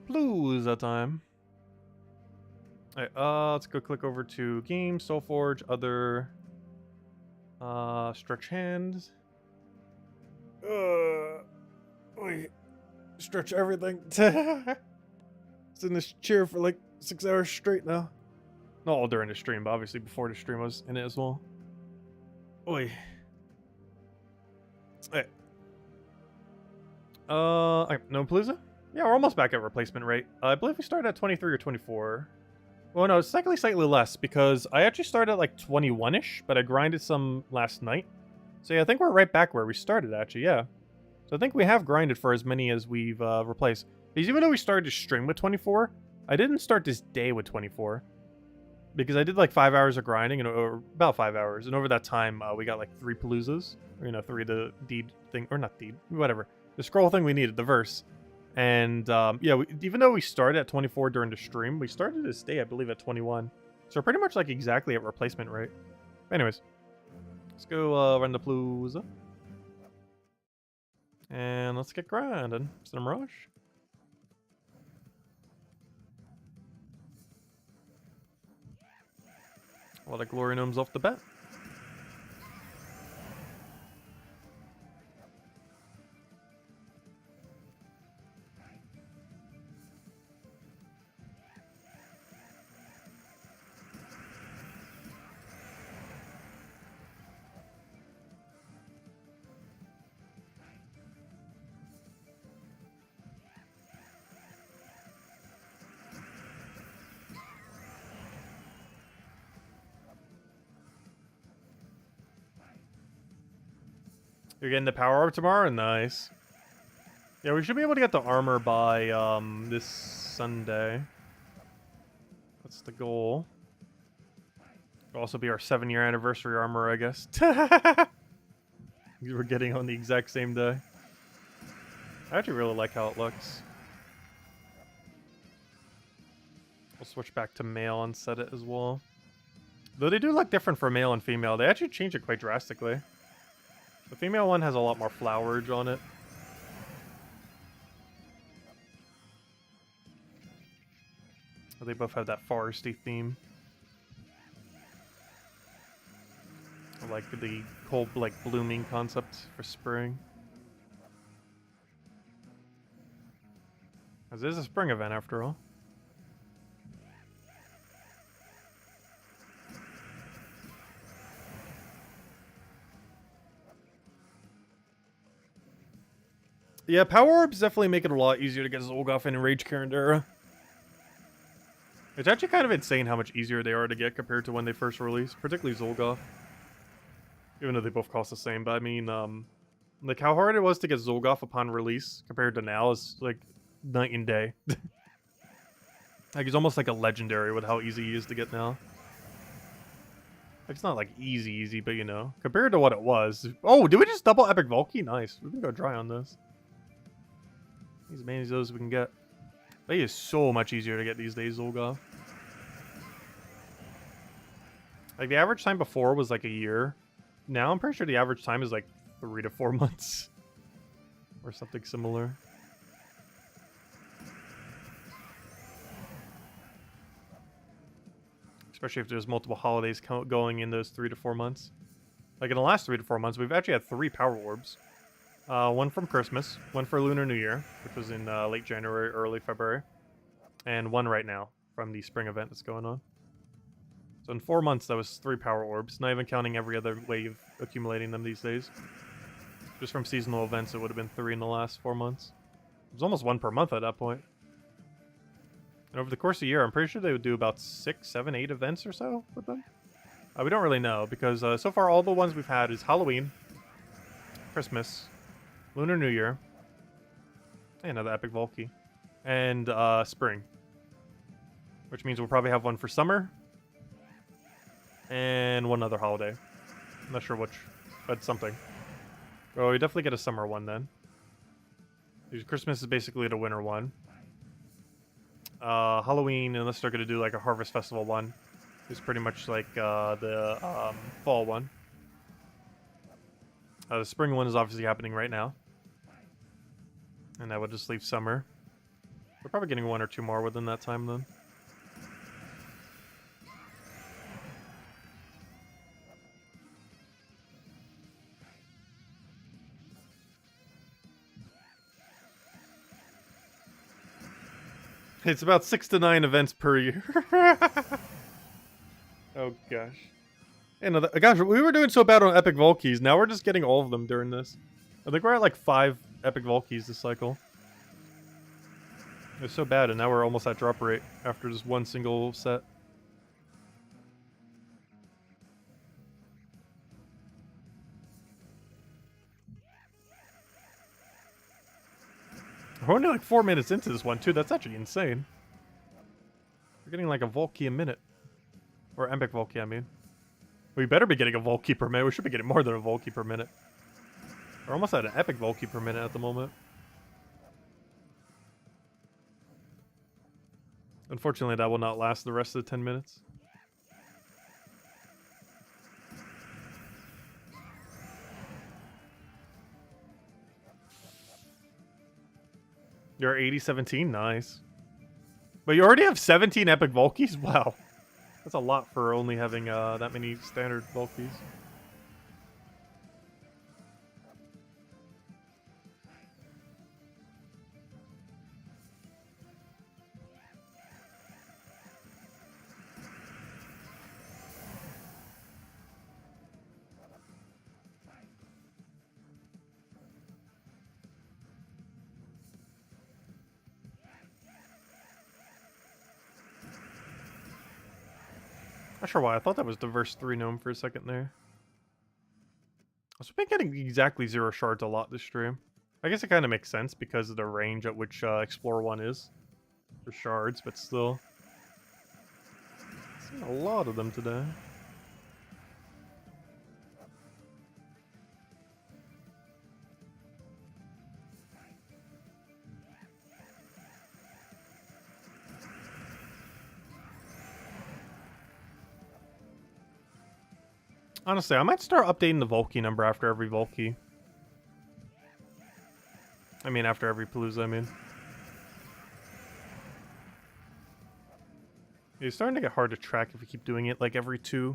Palooza time. Alright, let's go click over to Game, Soulforge, Other, Stretch Hands. Wait, stretch everything. In this chair for like 6 hours straight now. Not all during the stream, but obviously before the stream I was in it as well. Oi. Alright. No palooza? Yeah, we're almost back at replacement rate. I believe we started at 23 or 24. Well, no, it's technically slightly less because I actually started at like 21-ish, but I grinded some last night. So yeah, I think we're right back where we started actually, yeah. So I think we have grinded for as many as we've replaced. Because even though we started to stream with 24, I didn't start this day with 24. Because I did like 5 hours of grinding, or about 5 hours. And over that time, we got like 3 paloozas. Or, you know, 3 of the deed thing, or not deed, whatever. The scroll thing we needed, the verse. And yeah, even though we started at 24 during the stream, we started this day, I believe, at 21. So we're pretty much like exactly at replacement rate. Anyways, let's go run the palooza. And let's get grinding. Some rush. A lot of glory gnomes off the bat. You're getting the power up tomorrow? Nice. Yeah, we should be able to get the armor by this Sunday. That's the goal. It'll also be our 7-year anniversary armor, I guess. We're getting on the exact same day. I actually really like how it looks. We'll switch back to male and set it as well. Though they do look different for male and female. They actually change it quite drastically. The female one has a lot more flowerage on it. They both have that foresty theme. I like the cold, like, blooming concept for spring. This is a spring event after all. Yeah, power orbs definitely make it a lot easier to get Zolgoth in Rage Current era. It's actually kind of insane how much easier they are to get compared to when they first released, particularly Zolgoth. Even though they both cost the same, but I mean, like how hard it was to get Zolgoth upon release compared to now is like night and day. Like he's almost like a legendary with how easy he is to get now. Like it's not like easy, but you know, compared to what it was. Oh, did we just double Epic Volkey? Nice. We can go dry on this. As many of those we can get. They is so much easier to get these days, Zolgoth. Like the average time before was like a year. Now I'm pretty sure the average time is like 3 to 4 months. Or something similar. Especially if there's multiple holidays going in those 3 to 4 months. Like in the last 3 to 4 months, we've actually had 3 Power Orbs. One from Christmas, one for Lunar New Year, which was in late January, early February. And one right now from the spring event that's going on. So in 4 months, that was 3 Power Orbs, not even counting every other way of accumulating them these days. Just from seasonal events, it would have been 3 in the last 4 months. It was almost 1 per month at that point. And over the course of a year, I'm pretty sure they would do about 6, 7, 8 events or so with them. We don't really know, because so far all the ones we've had is Halloween, Christmas, Lunar New Year, and another Epic Volkey, and spring. Which means we'll probably have one for summer, and one other holiday. I'm not sure which, but something. Oh, we definitely get a summer one then. Christmas is basically the winter one. Halloween, unless they're going to do like a Harvest Festival one, is pretty much like the fall one. The spring one is obviously happening right now. And that would just leave summer. We're probably getting 1 or 2 more within that time then. It's about 6 to 9 events per year. Oh gosh. And gosh, we were doing so bad on Epic Volkeys. Now we're just getting all of them during this. I think we're at like 5 Epic Volkeys this cycle. It was so bad, and now we're almost at drop rate after just one single set. We're only like 4 minutes into this one, too. That's actually insane. We're getting like a Volkey a minute. Or Epic Volkey, I mean. We better be getting a Volkey per minute. We should be getting more than a Volkey per minute. We're almost at an Epic Volkey per minute at the moment. Unfortunately, that will not last the rest of the 10 minutes. You're 80-17? Nice. But you already have 17 Epic Volkeys? Wow. That's a lot for only having that many standard Volkeys. Not sure why. I thought that was Diverse 3 Gnome for a second there. So we've been getting exactly 0 shards a lot this stream. I guess it kind of makes sense because of the range at which Explorer 1 is for shards, but still. Seen a lot of them today. Honestly, I might start updating the Volkey number after every Volkey. I mean, after every Palooza, I mean. It's starting to get hard to track if we keep doing it like every 2.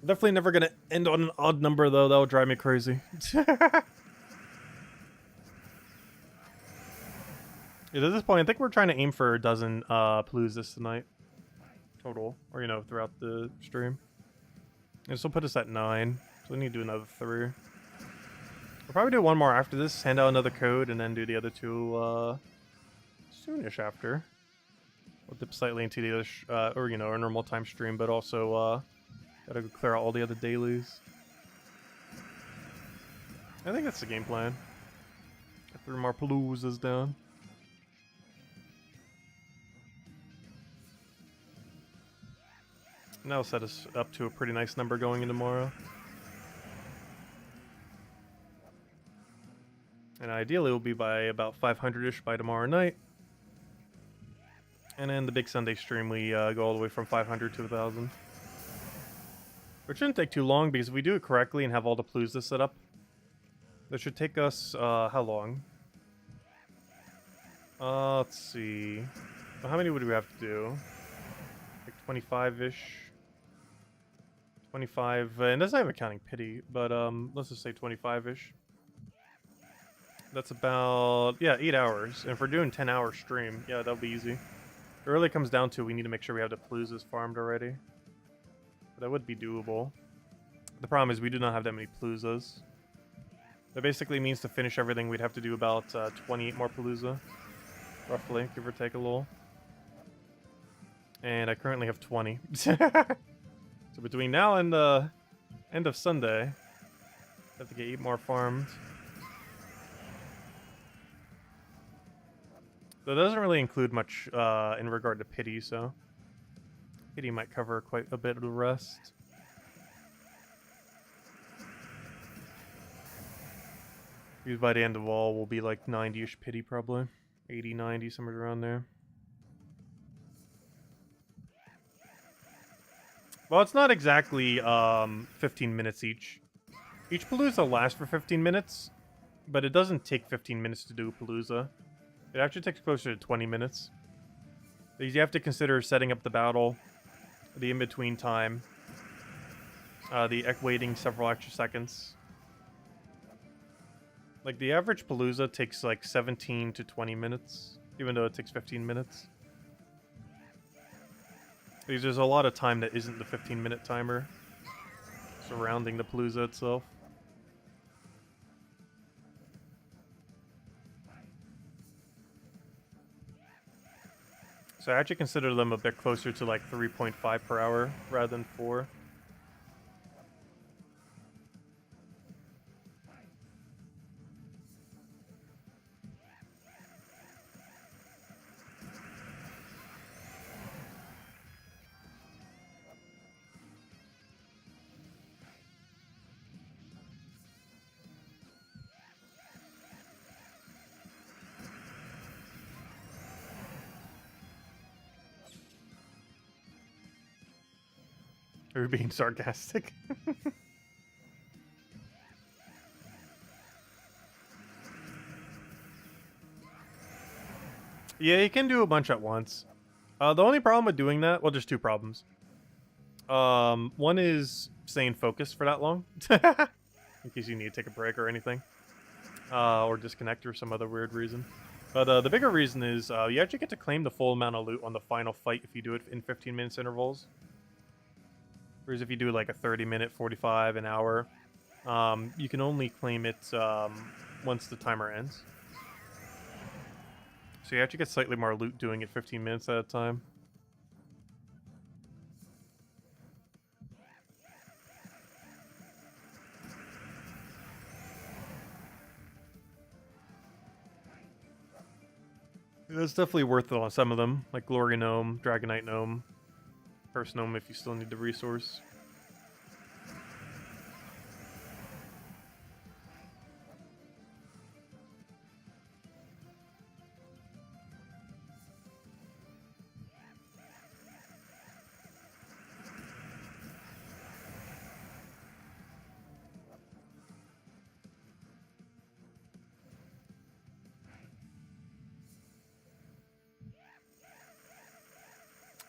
Definitely never gonna end on an odd number, though. That'll drive me crazy. At this point, I think we're trying to aim for a dozen Paloozas tonight. Total. Or, you know, throughout the stream. This will put us at 9, so we need to do another 3. We'll probably do one more after this, hand out another code, and then do the other two soonish after. We'll dip slightly into the other, or, you know, our normal time stream, but also gotta go clear out all the other dailies. I think that's the game plan. Get 3 more paloozas down. And that'll set us up to a pretty nice number going into tomorrow. And ideally we'll be by about 500-ish by tomorrow night. And then the big Sunday stream, we go all the way from 500 to 1,000. Which shouldn't take too long, because if we do it correctly and have all the paloozas set up, that should take us, how long? Let's see. Well, how many would we have to do? Like 25-ish. 25, and that's not even counting pity, but let's just say 25-ish. That's about, yeah, 8 hours. And if we're doing 10-hour stream, yeah, that'll be easy. It really comes down to we need to make sure we have the paloozas farmed already. But that would be doable. The problem is we do not have that many paloozas. That basically means to finish everything we'd have to do about 28 more palooza. Roughly, give or take a little. And I currently have 20. So between now and the end of Sunday, I have to get 8 more farmed. That doesn't really include much in regard to pity, so pity might cover quite a bit of the rest. Because by the end of all, we'll be like 90-ish pity probably. 80, 90, somewhere around there. Well, it's not exactly 15 minutes each. Each palooza lasts for 15 minutes, but it doesn't take 15 minutes to do a palooza. It actually takes closer to 20 minutes. Because you have to consider setting up the battle, the in-between time, the waiting several extra seconds. Like, the average palooza takes like 17 to 20 minutes, even though it takes 15 minutes. Because there's a lot of time that isn't the 15-minute timer surrounding the palooza itself. So I actually consider them a bit closer to like 3.5 per hour rather than 4. Are you being sarcastic? Yeah, you can do a bunch at once. The only problem with doing that, well, there's 2 problems. One is staying focused for that long, in case you need to take a break or anything, or disconnect or some other weird reason. But the bigger reason is you actually get to claim the full amount of loot on the final fight if you do it in 15 minutes intervals. Whereas if you do like a 30-minute, 45, an hour, you can only claim it once the timer ends. So you actually get slightly more loot doing it 15 minutes at a time. It's definitely worth it on some of them, like Glory Gnome, Dragonite Gnome, Curse Gnome if you still need the resource.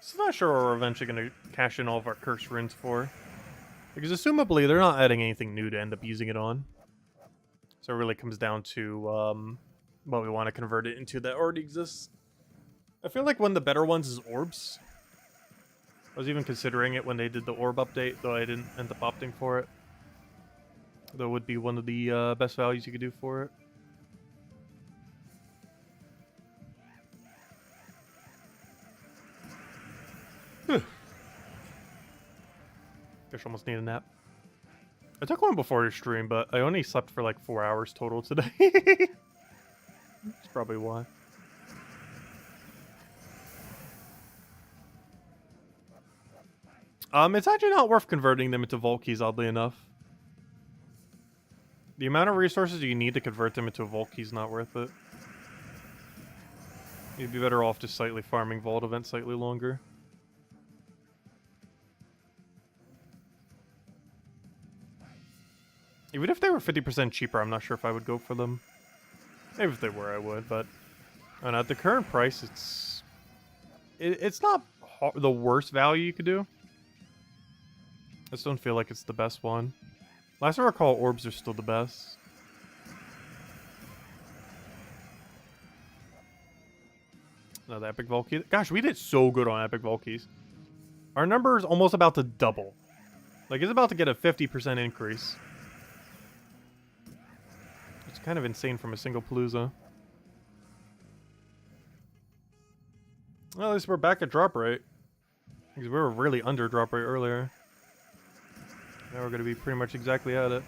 So I'm not sure what we're eventually going to cash in all of our curse runes for. Because assumably they're not adding anything new to end up using it on. So it really comes down to what we want to convert it into that already exists. I feel like one of the better ones is orbs. I was even considering it when they did the orb update, though I didn't end up opting for it. That would be one of the best values you could do for it. Gosh, almost need a nap. I took one before your stream, but I only slept for like 4 hours total today. That's probably why. It's actually not worth converting them into vault keys, oddly enough. The amount of resources you need to convert them into a vault key is not worth it. You'd be better off just slightly farming vault events slightly longer. Even if they were 50% cheaper, I'm not sure if I would go for them. Maybe if they were, I would, but... And at the current price, it's not the worst value you could do. I just don't feel like it's the best one. Last I recall, orbs are still the best. No, the epic vault key. Gosh, we did so good on epic vault keys. Our number is almost about to double. Like, it's about to get a 50% increase. It's kind of insane from a single palooza. Well, at least we're back at drop rate. Because we were really under drop rate earlier. Now we're going to be pretty much exactly at it.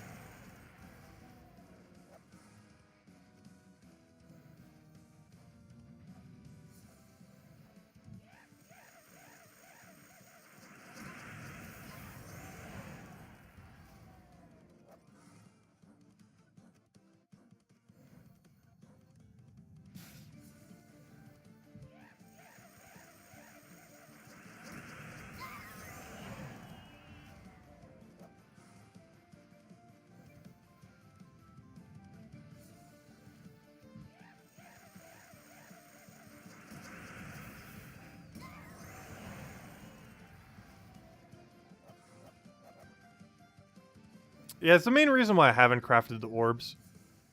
Yeah, it's the main reason why I haven't crafted the orbs.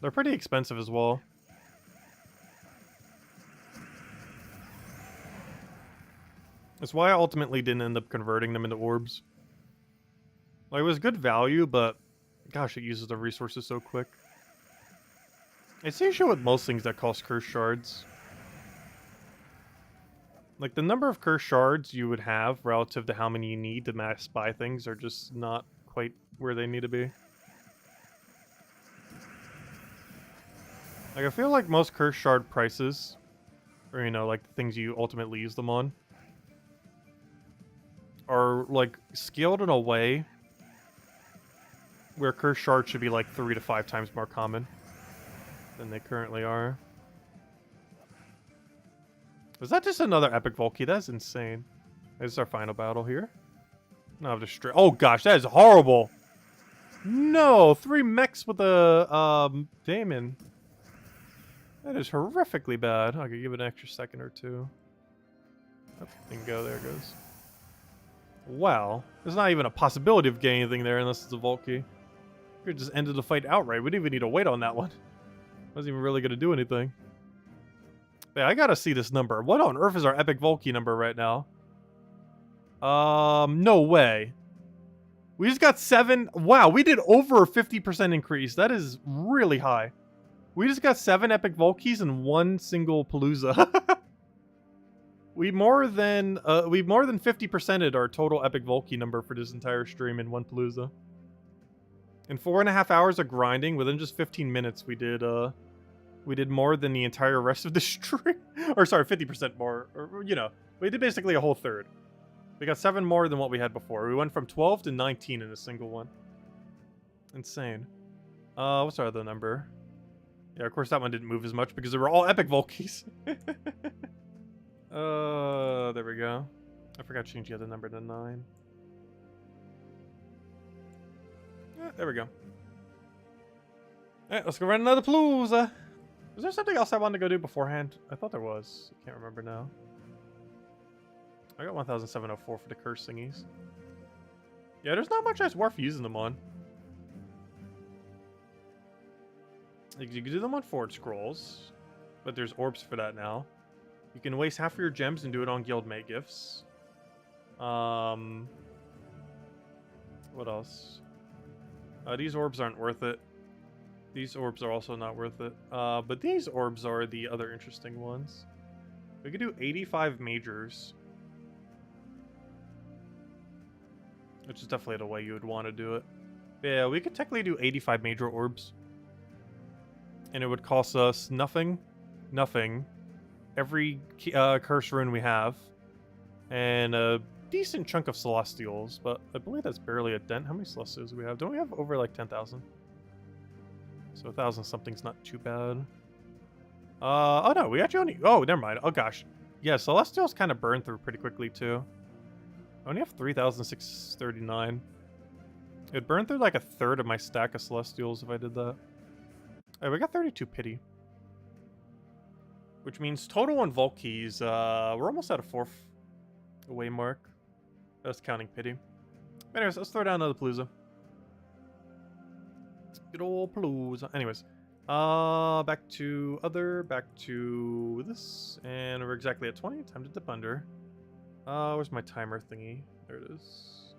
They're pretty expensive as well. That's why I ultimately didn't end up converting them into orbs. Like, it was good value, but gosh, it uses the resources so quick. It's the issue with most things that cost cursed shards. Like, the number of cursed shards you would have relative to how many you need to mass buy things are just not quite where they need to be. Like, I feel like most cursed shard prices, or, you know, like, the things you ultimately use them on, are, like, scaled in a way where cursed shards should be, like, 3 to 5 times more common than they currently are. Was that just another epic vault key? That's insane. This is our final battle here. No, just oh gosh, that is horrible. No, 3 mechs with a daemon. That is horrifically bad. I could give it an extra second or two. That thing go. There it goes. Wow, there's not even a possibility of getting anything there unless it's a vault key. We could just ended the fight outright. We didn't even need to wait on that one. Wasn't even really gonna do anything. Yeah, I gotta see this number. What on earth is our epic vault key number right now? No way. We just got 7. Wow, we did over a 50% increase. That is really high. We just got 7 epic vault keys in one single palooza. we more than 50%ed our total epic vault key number for this entire stream in one palooza. In 4.5 hours of grinding, within just 15 minutes, we did more than the entire rest of the stream. Or sorry, 50% more. Or, you know, we did basically a whole third. We got 7 more than what we had before. We went from 12 to 19 in a single one. Insane. What's our other number? Yeah, of course that one didn't move as much because they were all epic vault keys. There we go. I forgot to change the other number to 9. Yeah, there we go. Alright, let's go run another palooza. Was there something else I wanted to go do beforehand? I thought there was. I can't remember now. I got 1,704 for the curse thingies. Yeah, there's not much that's worth using them on. You can do them on forward scrolls, but there's orbs for that now. You can waste half of your gems and do it on guildmate gifts. What else? These orbs aren't worth it. These orbs are also not worth it. But these orbs are the other interesting ones. We could do 85 majors. Which is definitely the way you would want to do it. Yeah, we could technically do 85 major orbs. And it would cost us nothing. Nothing. Every curse rune we have. And a decent chunk of celestials. But I believe that's barely a dent. How many celestials do we have? Don't we have over like 10,000? So 1,000 something's not too bad. Oh no, we actually only... Oh, never mind. Oh gosh. Yeah, celestials kind of burn through pretty quickly too. I only have 3,639. It'd burn through like a third of my stack of celestials if I did that. Alright, we got 32 pity. Which means total on vault keys, we're almost at a 4th away mark. That's counting pity. Anyways, let's throw down another palooza. Good old palooza. Anyways, back to this, and we're exactly at 20. Time to dip under. Where's my timer thingy? There it is.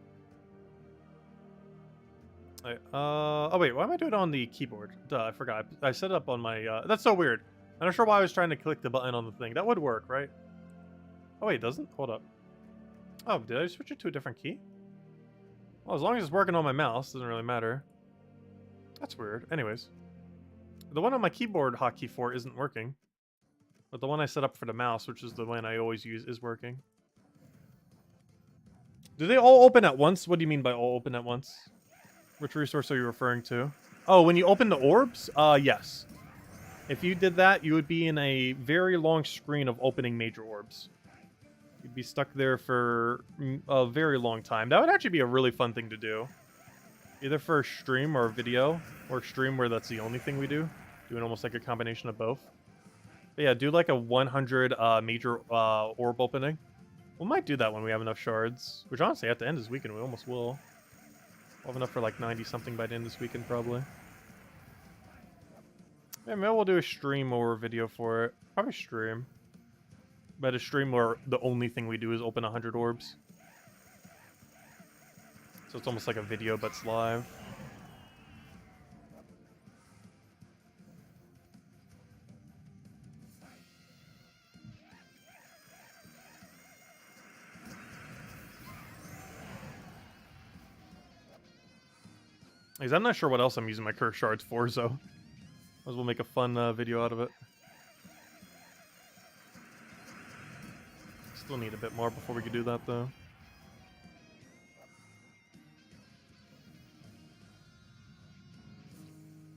Alright, oh wait, why am I doing it on the keyboard? Duh, I forgot. I set it up on my, that's so weird. I'm not sure why I was trying to click the button on the thing. That would work, right? Oh wait, it doesn't? Hold up. Oh, did I switch it to a different key? Well, as long as it's working on my mouse, doesn't really matter. That's weird. Anyways. The one on my keyboard hotkey for isn't working. But the one I set up for the mouse, which is the one I always use, is working. Do they all open at once? What do you mean by all open at once? Which resource are you referring to? Oh, when you open the orbs? Yes. If you did that, you would be in a very long screen of opening major orbs. You'd be stuck there for a very long time. That would actually be a really fun thing to do. Either for a stream or a video, or a stream where that's the only thing we do. Doing almost like a combination of both. But yeah, do like a 100 major orb opening. We might do that when we have enough shards. Which honestly, at the end of this weekend, we almost will. We'll have enough for like 90 something by the end of this weekend, probably. Yeah, maybe we'll do a stream or a video for it. Probably stream. But a stream where the only thing we do is open 100 orbs. So it's almost like a video, but it's live. Because I'm not sure what else I'm using my curse shards for, so might as well make a fun video out of it. Still need a bit more before we could do that, though.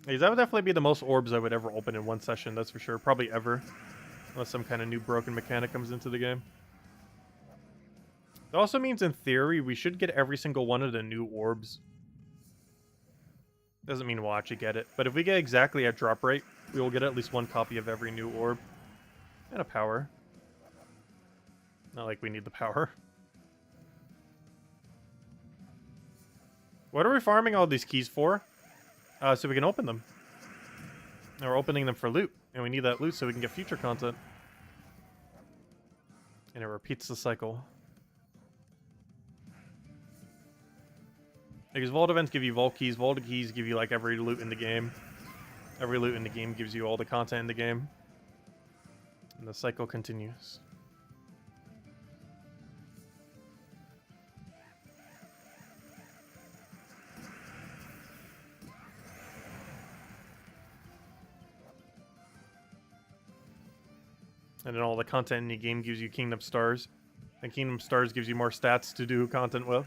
Because that would definitely be the most orbs I would ever open in one session, that's for sure. Probably ever. Unless some kind of new broken mechanic comes into the game. It also means, in theory, we should get every single one of the new orbs. Doesn't mean we'll actually get it. But if we get exactly at drop rate, we will get at least one copy of every new orb. And a power. Not like we need the power. What are we farming all these keys for? So we can open them. And we're opening them for loot. And we need that loot so we can get future content. And it repeats the cycle. Because vault events give you vault keys give you like every loot in the game. Every loot in the game gives you all the content in the game. And the cycle continues. And then all the content in the game gives you Kingdom Stars. And Kingdom Stars gives you more stats to do content with.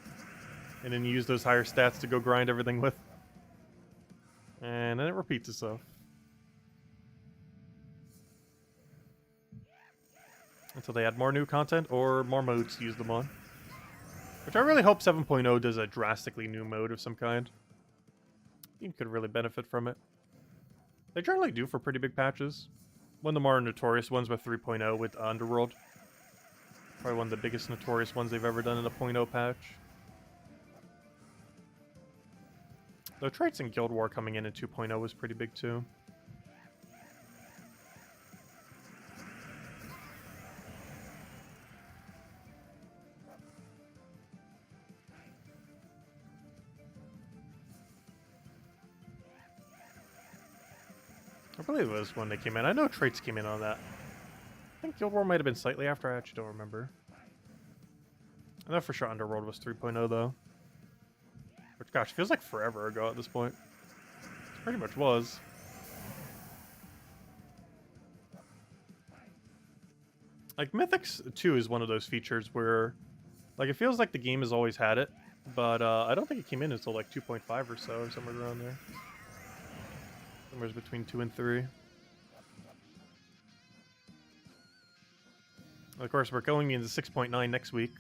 And then you use those higher stats to go grind everything with. And then it repeats itself. Until they add more new content or more modes to use them on. Which I really hope 7.0 does a drastically new mode of some kind. You could really benefit from it. They generally do for pretty big patches. One of the more notorious ones with 3.0 with Underworld. Probably one of the biggest notorious ones they've ever done in a 0.0 patch. Though traits in Guild War coming in 2.0 was pretty big too. believe it was when they came in. I know traits came in on that. I think Guild War might have been slightly after. I actually don't remember. I know for sure Underworld was 3.0 though. Which, gosh, feels like forever ago at this point. It pretty much was. Like, Mythics 2 is one of those features where, like, it feels like the game has always had it, but I don't think it came in until, like, 2.5 or so, or somewhere around there. Somewhere between 2 and 3. Of course, we're going into 6.9 next week,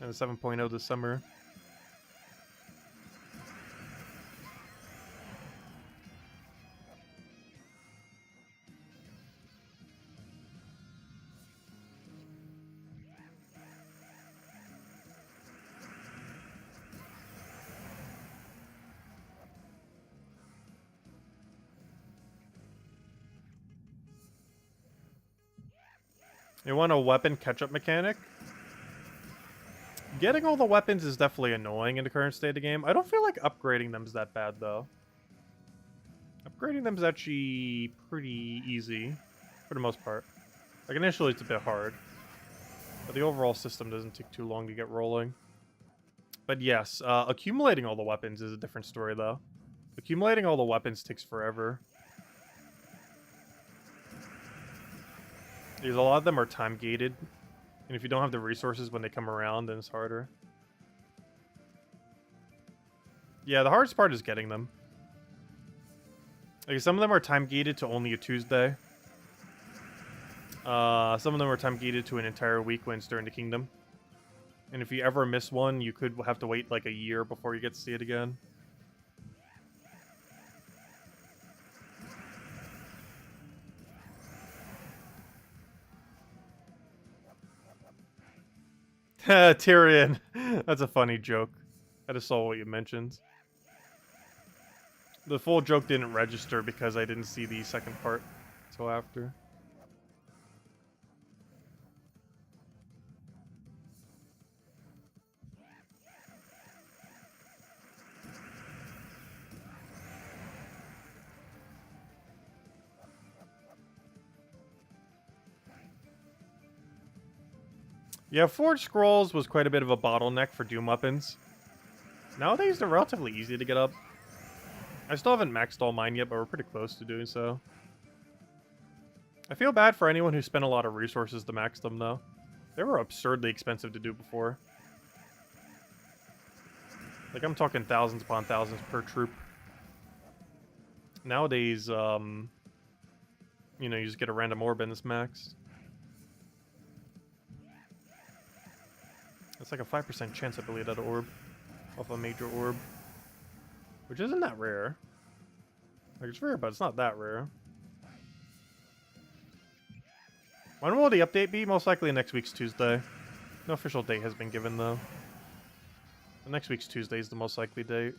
and 7.0 this summer. You want a weapon catch-up mechanic? Getting all the weapons is definitely annoying in the current state of the game. I don't feel like upgrading them is that bad, though. Upgrading them is actually pretty easy, for the most part. Like, initially it's a bit hard, but the overall system doesn't take too long to get rolling. But yes, accumulating all the weapons is a different story, though. Accumulating all the weapons takes forever. Because a lot of them are time-gated, and if you don't have the resources when they come around, then it's harder. Yeah, the hardest part is getting them. Like, some of them are time-gated to only a Tuesday. Some of them are time-gated to an entire week when it's during the Kingdom. And if you ever miss one, you could have to wait like a year before you get to see it again. Tyrion. That's a funny joke. I just saw what you mentioned. The full joke didn't register because I didn't see the second part until after. Yeah, Forged Scrolls was quite a bit of a bottleneck for Doom weapons. Nowadays, they're relatively easy to get up. I still haven't maxed all mine yet, but we're pretty close to doing so. I feel bad for anyone who spent a lot of resources to max them, though. They were absurdly expensive to do before. Like, I'm talking thousands upon thousands per troop. Nowadays, you know, you just get a random orb and it's maxed. It's like a 5% chance, I believe, at an orb. Off a major orb. Which isn't that rare. Like, it's rare, but it's not that rare. When will the update be? Most likely next week's Tuesday. No official date has been given, though. But next week's Tuesday is the most likely date.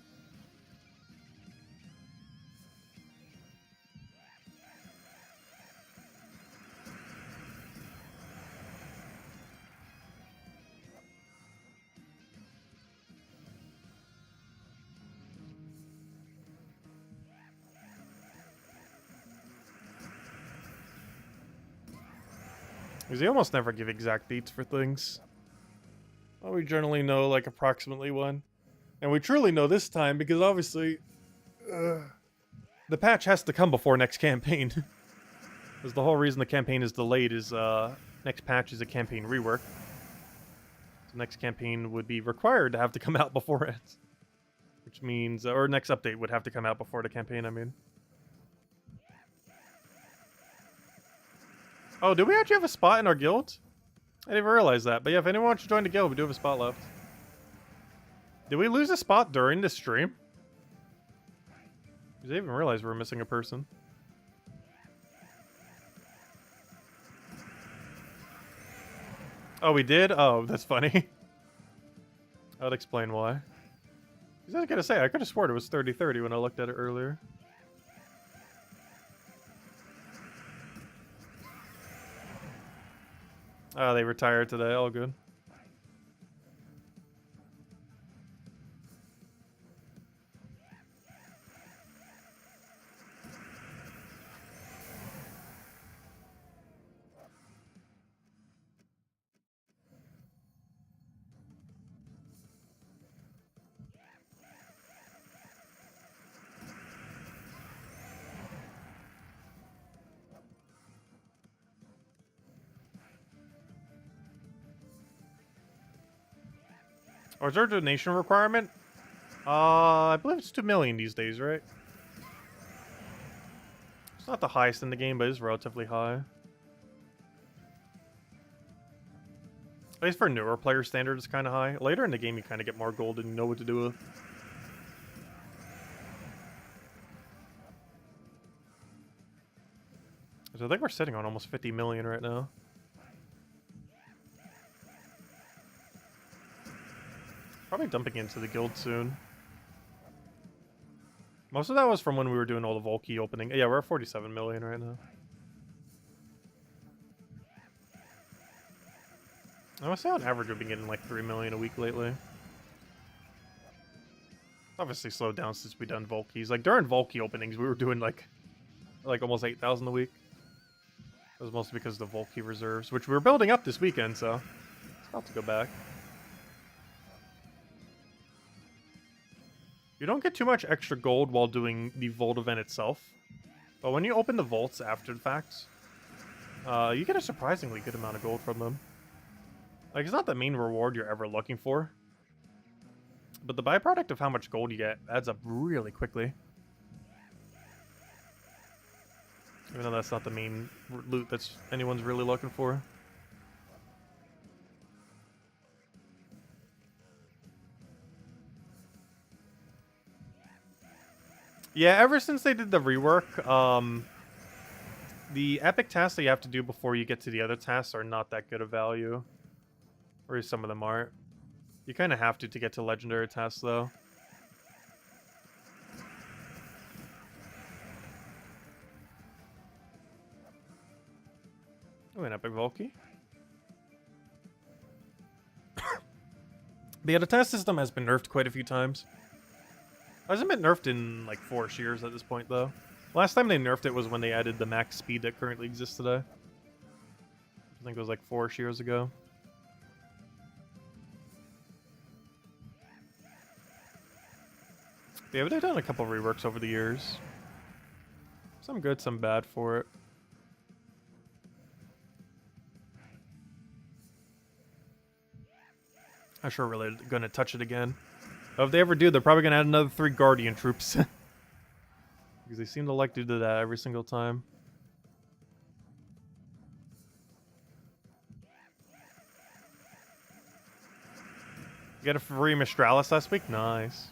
Because they almost never give exact dates for things. Well, we generally know, like, approximately when. And we truly know this time, because obviously... the patch has to come before next campaign. Because the whole reason the campaign is delayed is, next patch is a campaign rework. So next campaign would be required to have to come out before it. Which means... or next update would have to come out before the campaign, I mean. Oh, do we actually have a spot in our guild? I didn't even realize that. But yeah, if anyone wants to join the guild, we do have a spot left. Did we lose a spot during the stream? Because I didn't even realize we were missing a person. Oh, we did? Oh, that's funny. That would explain why. Because I was gonna say, I could have sworn it was 30-30 when I looked at it earlier. Oh, they retired today. All good. Or is there a donation requirement? I believe it's 2 million these days, right? It's not the highest in the game, but it's relatively high. At least for newer player standard, it's kind of high. Later in the game, you kind of get more gold and you know what to do with. So I think we're sitting on almost 50 million right now. Probably dumping into the guild soon. Most of that was from when we were doing all the Volkey opening. Yeah, we're at 47 million right now. I would say on average we've been getting like 3 million a week lately. Obviously slowed down since we done Volkeys. Like during Volkey openings, we were doing like almost 8,000 a week. It was mostly because of the Volkey reserves, which we were building up this weekend, so it's about to go back. You don't get too much extra gold while doing the Vault event itself, but when you open the vaults after the fact, you get a surprisingly good amount of gold from them. Like, it's not the main reward you're ever looking for, but the byproduct of how much gold you get adds up really quickly. Even though that's not the main loot that's anyone's really looking for. Yeah, ever since they did the rework, the epic tasks that you have to do before you get to the other tasks are not that good of value. Or some of them aren't. You kind of have to get to legendary tasks, though. Oh, an epic Volkey. But yeah, the task system has been nerfed quite a few times. Hasn't been nerfed in like 4 years at this point, though. Last time they nerfed it was when they added the max speed that currently exists today. I think it was like 4 years ago. Yeah, but they've done a couple reworks over the years. Some good, some bad for it. I'm sure we're really gonna touch it again. Oh, if they ever do, they're probably gonna add another 3 Guardian troops. Because they seem to like to do that every single time. You got a free Mistralis last week? Nice.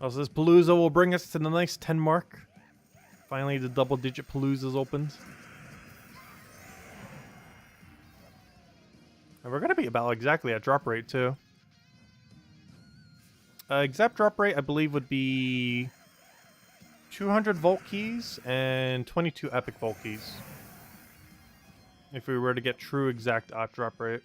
Also, this palooza will bring us to the nice 10 mark. Finally, the double-digit paloozas opened. And we're going to be about exactly at drop rate, too. Exact drop rate, I believe, would be 200 Vault keys and 22 epic Vault keys. If we were to get true exact drop rate.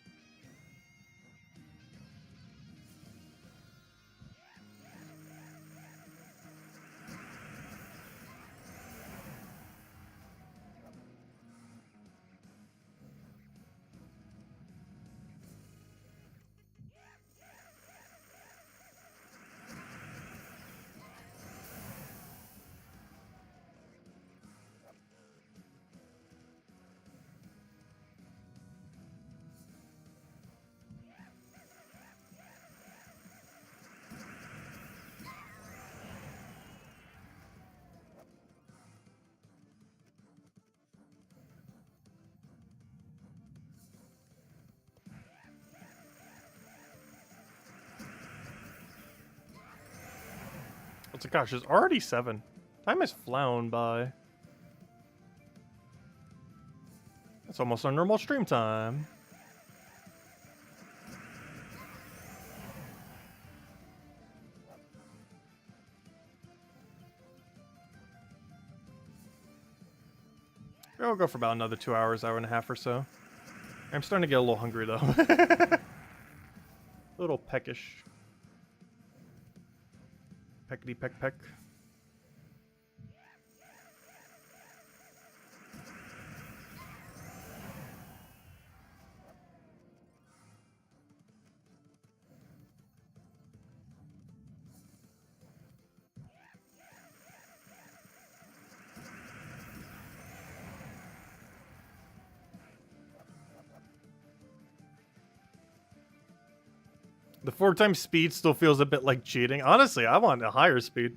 Oh gosh, it's already 7. Time has flown by. That's almost our normal stream time. we'll go for about another 2 hours, hour and a half or so. I'm starting to get a little hungry, though. A little peckish. Peckety peck peck. The 4x speed still feels a bit like cheating. Honestly, I want a higher speed.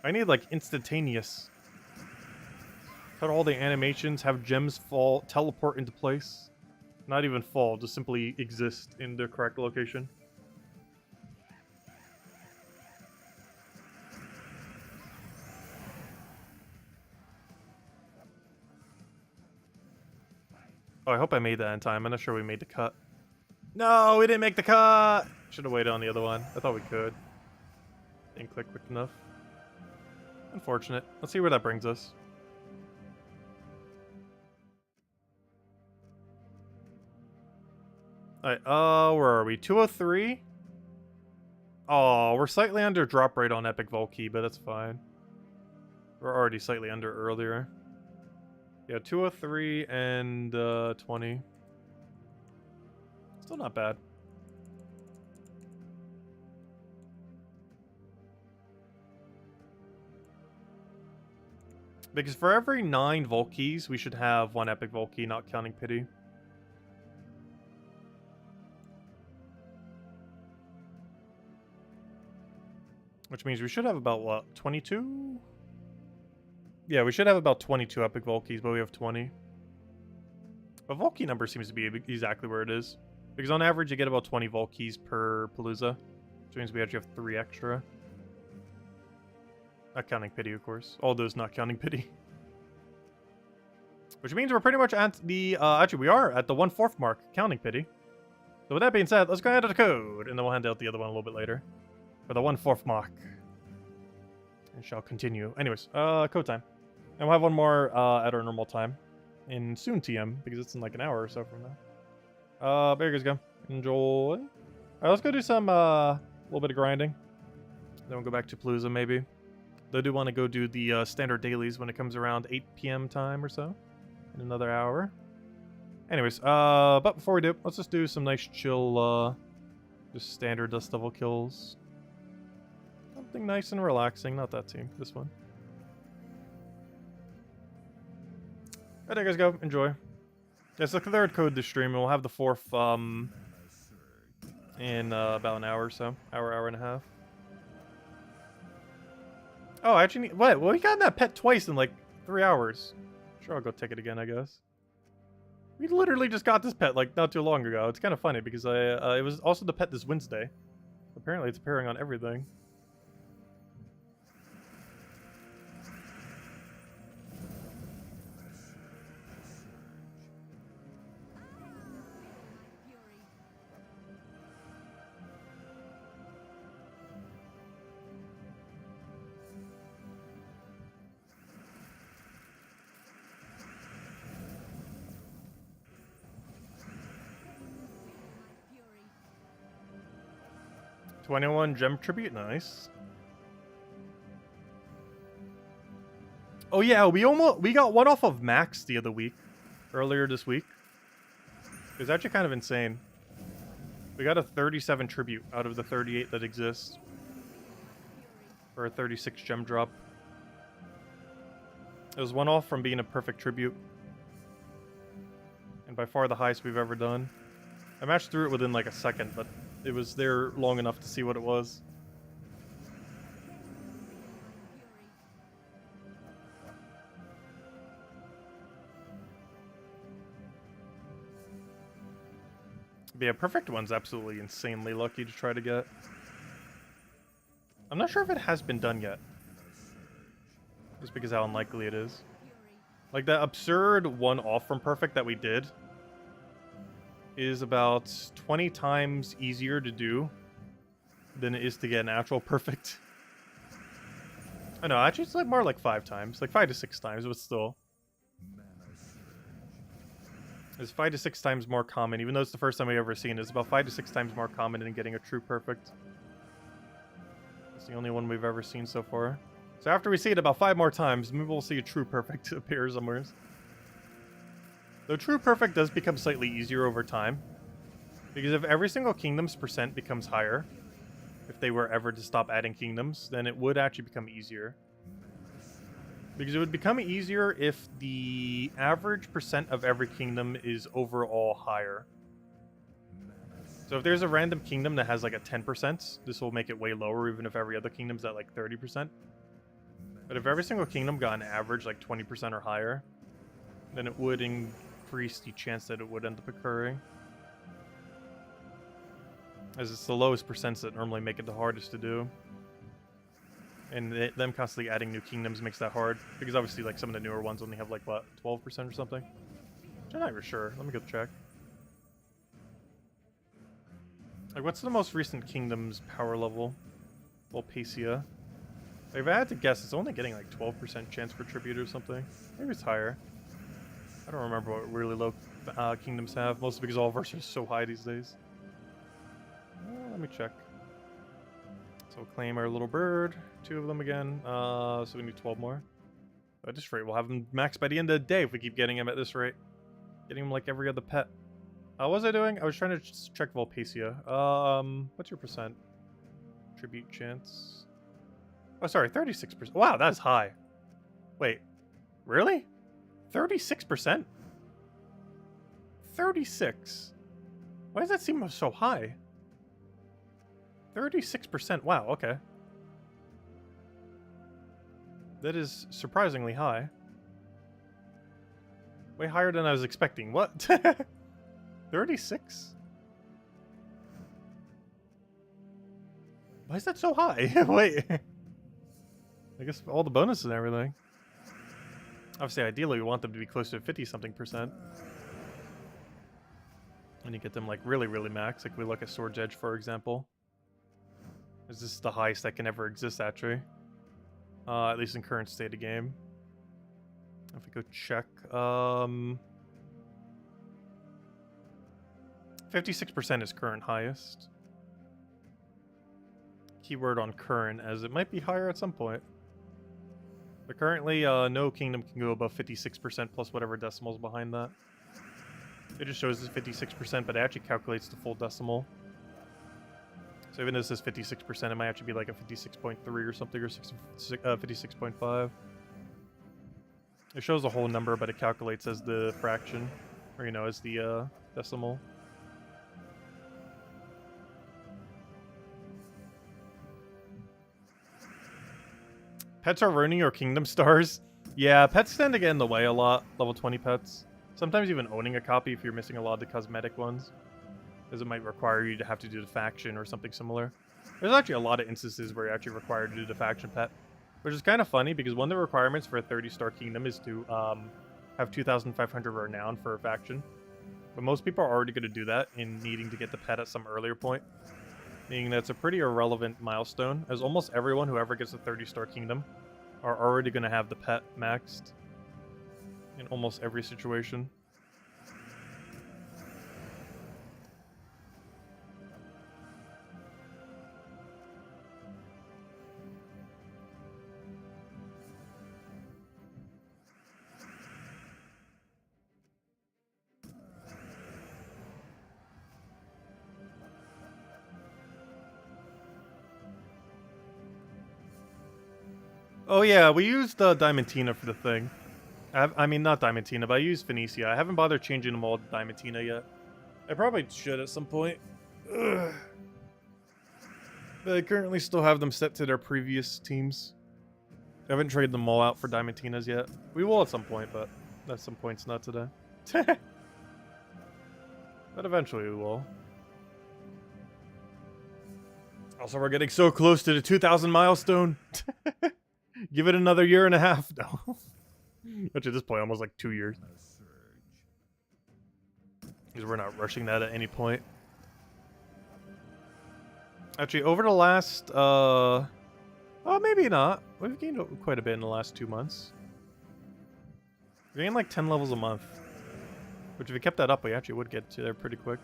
I need like instantaneous. Cut all the animations, have gems fall, teleport into place. Not even fall, just simply exist in the correct location. Oh, I hope I made that in time. I'm not sure we made the cut. No, we didn't make the cut! Should have waited on the other one. I thought we could. Didn't click quick enough. Unfortunate. Let's see where that brings us. Alright, where are we? 203? Oh, we're slightly under drop rate on Epic Volkey, but that's fine. We're already slightly under earlier. Yeah, 203 and 20. Still not bad. Because for every 9 Volkeys, we should have 1 Epic Volkey, not counting Pity. Which means we should have about, what, 22? Yeah, we should have about 22 Epic Volkeys, but we have 20. But Volkey number seems to be exactly where it is. Because on average, you get about 20 Volkeys per Palooza. Which means we actually have 3 extra. Not counting Pity, of course. All those not counting Pity. Which means we're pretty much at the... actually, we are at the 1/4 mark, counting Pity. So with that being said, let's go ahead to the code. And then we'll hand out the other one a little bit later. For the 1/4 mark. And shall continue. Anyways, code time. And we'll have one more at our normal time. In soon TM, because it's in like an hour or so from now. There you guys go. Enjoy. Alright, let's go do some, little bit of grinding. Then we'll go back to Palooza, maybe. Though I do want to go do the standard dailies when it comes around 8 p.m. time or so. In another hour. Anyways, but before we do, let's just do some nice chill, just standard dust devil kills. Something nice and relaxing. Not that team. This one. Alright, there you guys go. Enjoy. It's the 3rd code this stream, and we'll have the 4th, in, about an hour or so. Hour and a half. Oh, I actually need... What? Well, we got that pet twice in, like, 3 hours. Sure, I'll go take it again, I guess. We literally just got this pet, like, not too long ago. It's kind of funny, because it was also the pet this Wednesday. Apparently, it's appearing on everything. $21 gem tribute, nice. Oh yeah, we got one off of Max the other week, earlier this week. It was actually kind of insane. We got a 37 tribute out of the 38 that exists for a 36 gem drop. It was one off from being a perfect tribute, and by far the highest we've ever done. I matched through it within like a second, but it was there long enough to see what it was. But yeah, perfect one's absolutely insanely lucky to try to get. I'm not sure if it has been done yet. Just because how unlikely it is. Like that absurd one off from perfect that we did is about 20 times easier to do than it is to get an actual perfect. I know, actually it's like more like 5 times. Like 5 to 6 times, but still. It's 5 to 6 times more common, even though it's the first time we've ever seen it. It's about 5 to 6 times more common than getting a true perfect. It's the only one we've ever seen so far. So after we see it about 5 more times, maybe we'll see a true perfect appear somewhere. Though true perfect does become slightly easier over time. Because if every single kingdom's percent becomes higher, if they were ever to stop adding kingdoms, then it would actually become easier. Because it would become easier if the average percent of every kingdom is overall higher. So if there's a random kingdom that has like a 10%, this will make it way lower even if every other kingdom's at like 30%. But if every single kingdom got an average like 20% or higher, then it would increase the chance that it would end up occurring. As it's the lowest percents that normally make it the hardest to do. And them constantly adding new kingdoms makes that hard. Because obviously, like, some of the newer ones only have, like, what, 12% or something? I'm not even sure. Let me go check. Like, what's the most recent kingdom's power level? Volpacia. Like, if I had to guess, it's only getting, like, 12% chance for tribute or something. Maybe it's higher. I don't remember what really low kingdoms have. Mostly because all of ours are so high these days. Let me check. So we'll claim our little bird. 2 of them again. So we need 12 more. At this rate, we'll have them maxed by the end of the day if we keep getting him at this rate. Getting him like every other pet. What was I doing? I was trying to check Volpacia. What's your percent? Tribute chance. Oh, sorry, 36%. Wow, that's high. Wait, really? 36%? 36? Why does that seem so high? 36%. Wow, okay. That is surprisingly high. Way higher than I was expecting. What? 36? Why is that so high? Wait. I guess all the bonuses and everything. Obviously, ideally, we want them to be close to 50-something%. And you get them, like, really, really max. Like, we look at Sword's Edge, for example. Is this the highest that can ever exist, actually? At least in current state of game. If we go check, 56% is current highest. Keyword on current, as it might be higher at some point. But currently, no kingdom can go above 56% plus whatever decimals behind that. It just shows us 56%, but it actually calculates the full decimal. So even though this is 56%, it might actually be like a 56.3 or something, or 56.5. It shows the whole number, but it calculates as the fraction, or, you know, as the decimal. Pets are ruining your kingdom stars. Yeah, pets tend to get in the way a lot, level 20 pets. Sometimes even owning a copy if you're missing a lot of the cosmetic ones. Because it might require you to have to do the faction or something similar. There's actually a lot of instances where you're actually required to do the faction pet. Which is kind of funny because one of the requirements for a 30-star kingdom is to have 2,500 renown for a faction. But most people are already going to do that in needing to get the pet at some earlier point. Meaning that it's a pretty irrelevant milestone, as almost everyone who ever gets a 30-star kingdom are already going to have the pet maxed. In almost every situation. Oh yeah, we used Diamantina for the thing. I mean, not Diamantina, but I used Phoenicia. I haven't bothered changing them all to Diamantina yet. I probably should at some point. Ugh. But I currently still have them set to their previous teams. I haven't traded them all out for Diamantinas yet. We will at some point, but at some point's not today. But eventually we will. Also, we're getting so close to the 2,000 milestone. Give it another year and a half. No. Which at this point, almost like 2 years. Because we're not rushing that at any point. Actually, over the last, oh, maybe not. We've gained quite a bit in the last 2 months. We gained like 10 levels a month. Which if we kept that up, we actually would get to there pretty quick.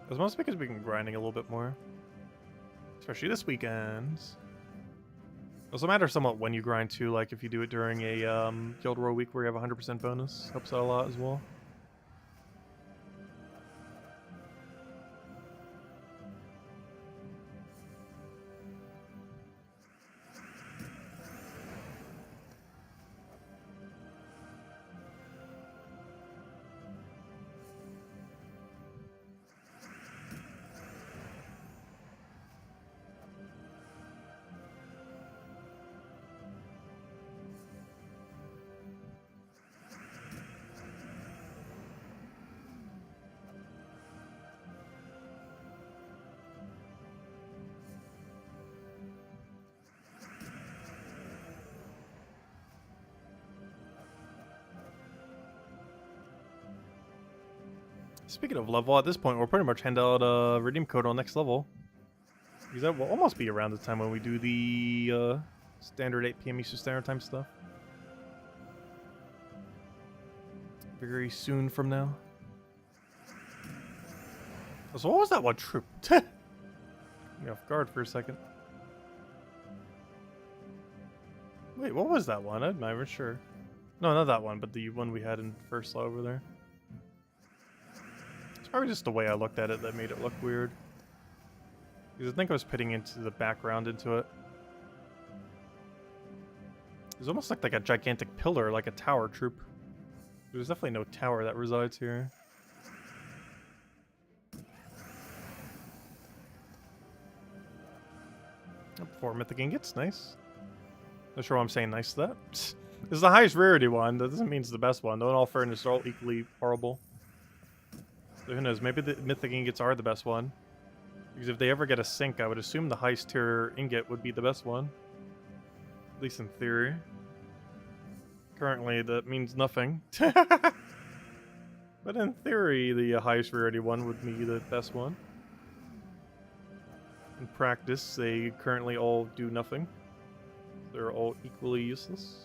That's mostly because we've been grinding a little bit more. Especially this weekend. Also matters somewhat when you grind too, like if you do it during a Guild Row week where you have 100% bonus. Helps out a lot as well. Speaking of level, at this point, we'll pretty much hand out a redeem code on next level. Because that will almost be around the time when we do the standard 8 PM Eastern Standard Time stuff. Very soon from now. So what was that one troop? Me off guard for a second. Wait, what was that one? I'm not even sure. No, not that one, but the one we had in first over there. Probably just the way I looked at it that made it look weird. Because I think I was putting into the background into it. It almost looked like a gigantic pillar, like a tower troop. There's definitely no tower that resides here. Oh, 4 mythic ingots, nice. Not sure why I'm saying nice to that. This is the highest rarity one. That doesn't mean it's the best one. Though in all fairness, they're all equally horrible. So who knows, maybe the mythic ingots are the best one. Because if they ever get a sync, I would assume the highest tier ingot would be the best one. At least in theory. Currently, that means nothing. But in theory, the highest rarity one would be the best one. In practice, they currently all do nothing. They're all equally useless.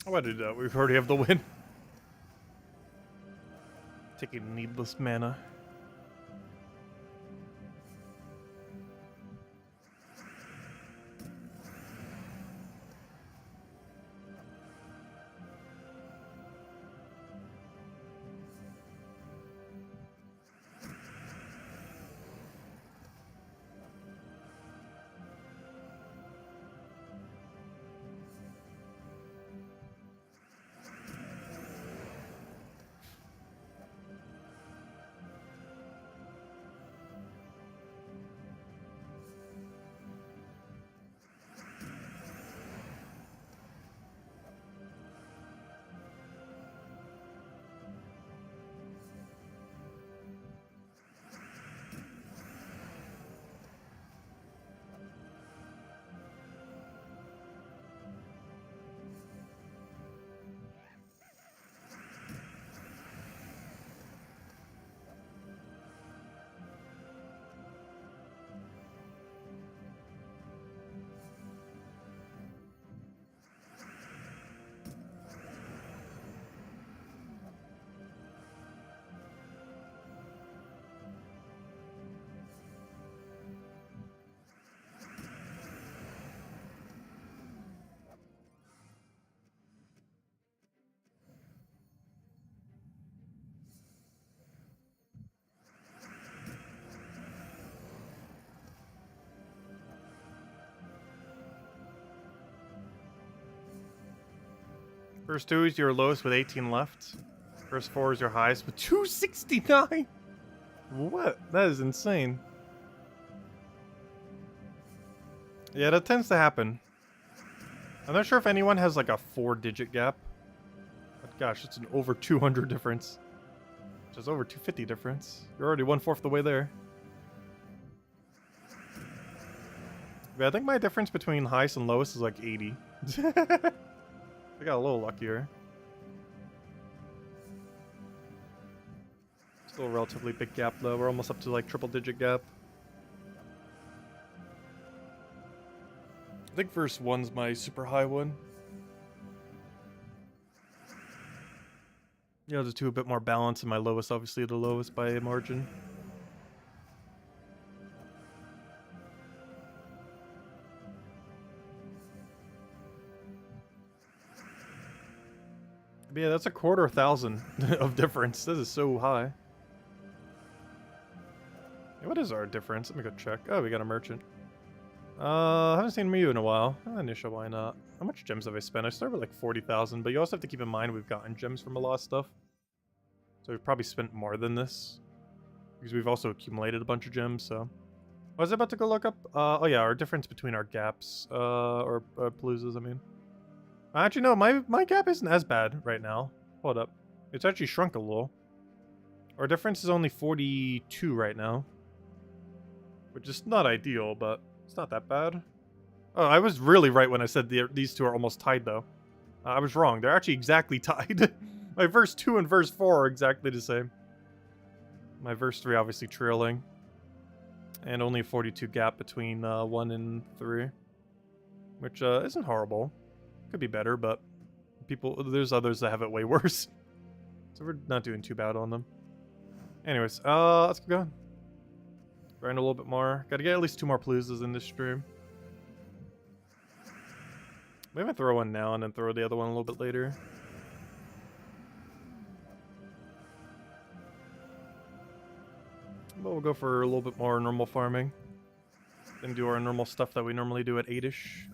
Why did that? We already have the win. Taking needless mana. First 2 is your lowest with 18 left. First 4 is your highest with 269. What? That is insane. Yeah, that tends to happen. I'm not sure if anyone has like a 4-digit gap. But gosh, it's an over 200 difference. Which is over 250 difference. You're already 1/4 the way there. Yeah, I think my difference between highest and lowest is like 80. I got a little luckier. Still a relatively big gap though. We're almost up to like triple-digit gap. I think verse 1's my super high one. Yeah, I'll just do a bit more balance, and my lowest obviously the lowest by a margin. But yeah, that's a 250,000 of difference. This is so high. Yeah, what is our difference? Let me go check. Oh, we got a merchant. I haven't seen Miyu in a while. Nisha, why not? How much gems have I spent? I started with like 40,000, but you also have to keep in mind we've gotten gems from a lot of stuff. So we've probably spent more than this. Because we've also accumulated a bunch of gems, so... I was about to go look up... oh yeah, our difference between our gaps. Or paloozas, I mean. Actually, no, my gap isn't as bad right now. Hold up. It's actually shrunk a little. Our difference is only 42 right now. Which is not ideal, but it's not that bad. Oh, I was really right when I said these two are almost tied, though. I was wrong. They're actually exactly tied. My verse 2 and verse 4 are exactly the same. My verse 3 obviously trailing. And only a 42 gap between 1 and 3. Which isn't horrible. Could be better, but there's others that have it way worse. So we're not doing too bad on them. Anyways, let's keep going. Grind a little bit more. Gotta get at least 2 more paloozas in this stream. Maybe throw one now and then throw the other one a little bit later. But we'll go for a little bit more normal farming. Then do our normal stuff that we normally do at 8-ish.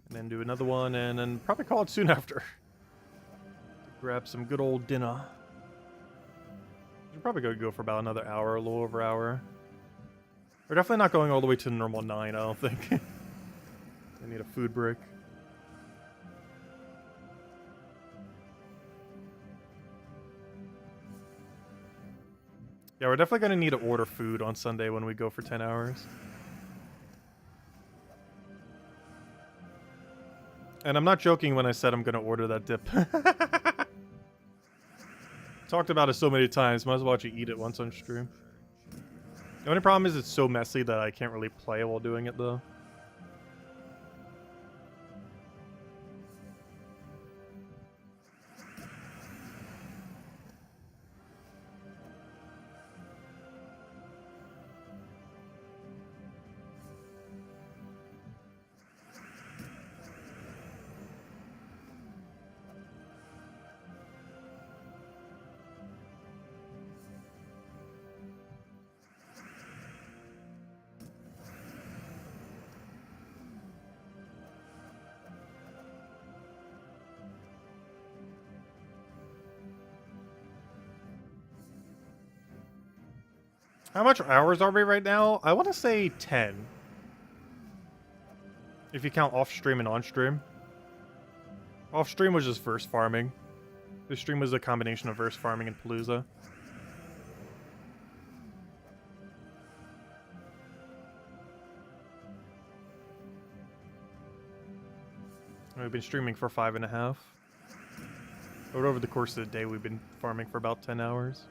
And then do another one, and then probably call it soon after. Grab some good old dinner. We're probably going to go for about another hour, a little over an hour. We're definitely not going all the way to the normal 9, I don't think. I need a food break. Yeah, we're definitely going to need to order food on Sunday when we go for 10 hours. And I'm not joking when I said I'm going to order that dip. Talked about it so many times, might as well actually eat it once on stream. The only problem is it's so messy that I can't really play while doing it, though. How much hours are we right now? I want to say 10. If you count off-stream and on-stream. Off-stream was just verse farming. This stream was a combination of verse farming and palooza. We've been streaming for 5.5. But over the course of the day, we've been farming for about 10 hours.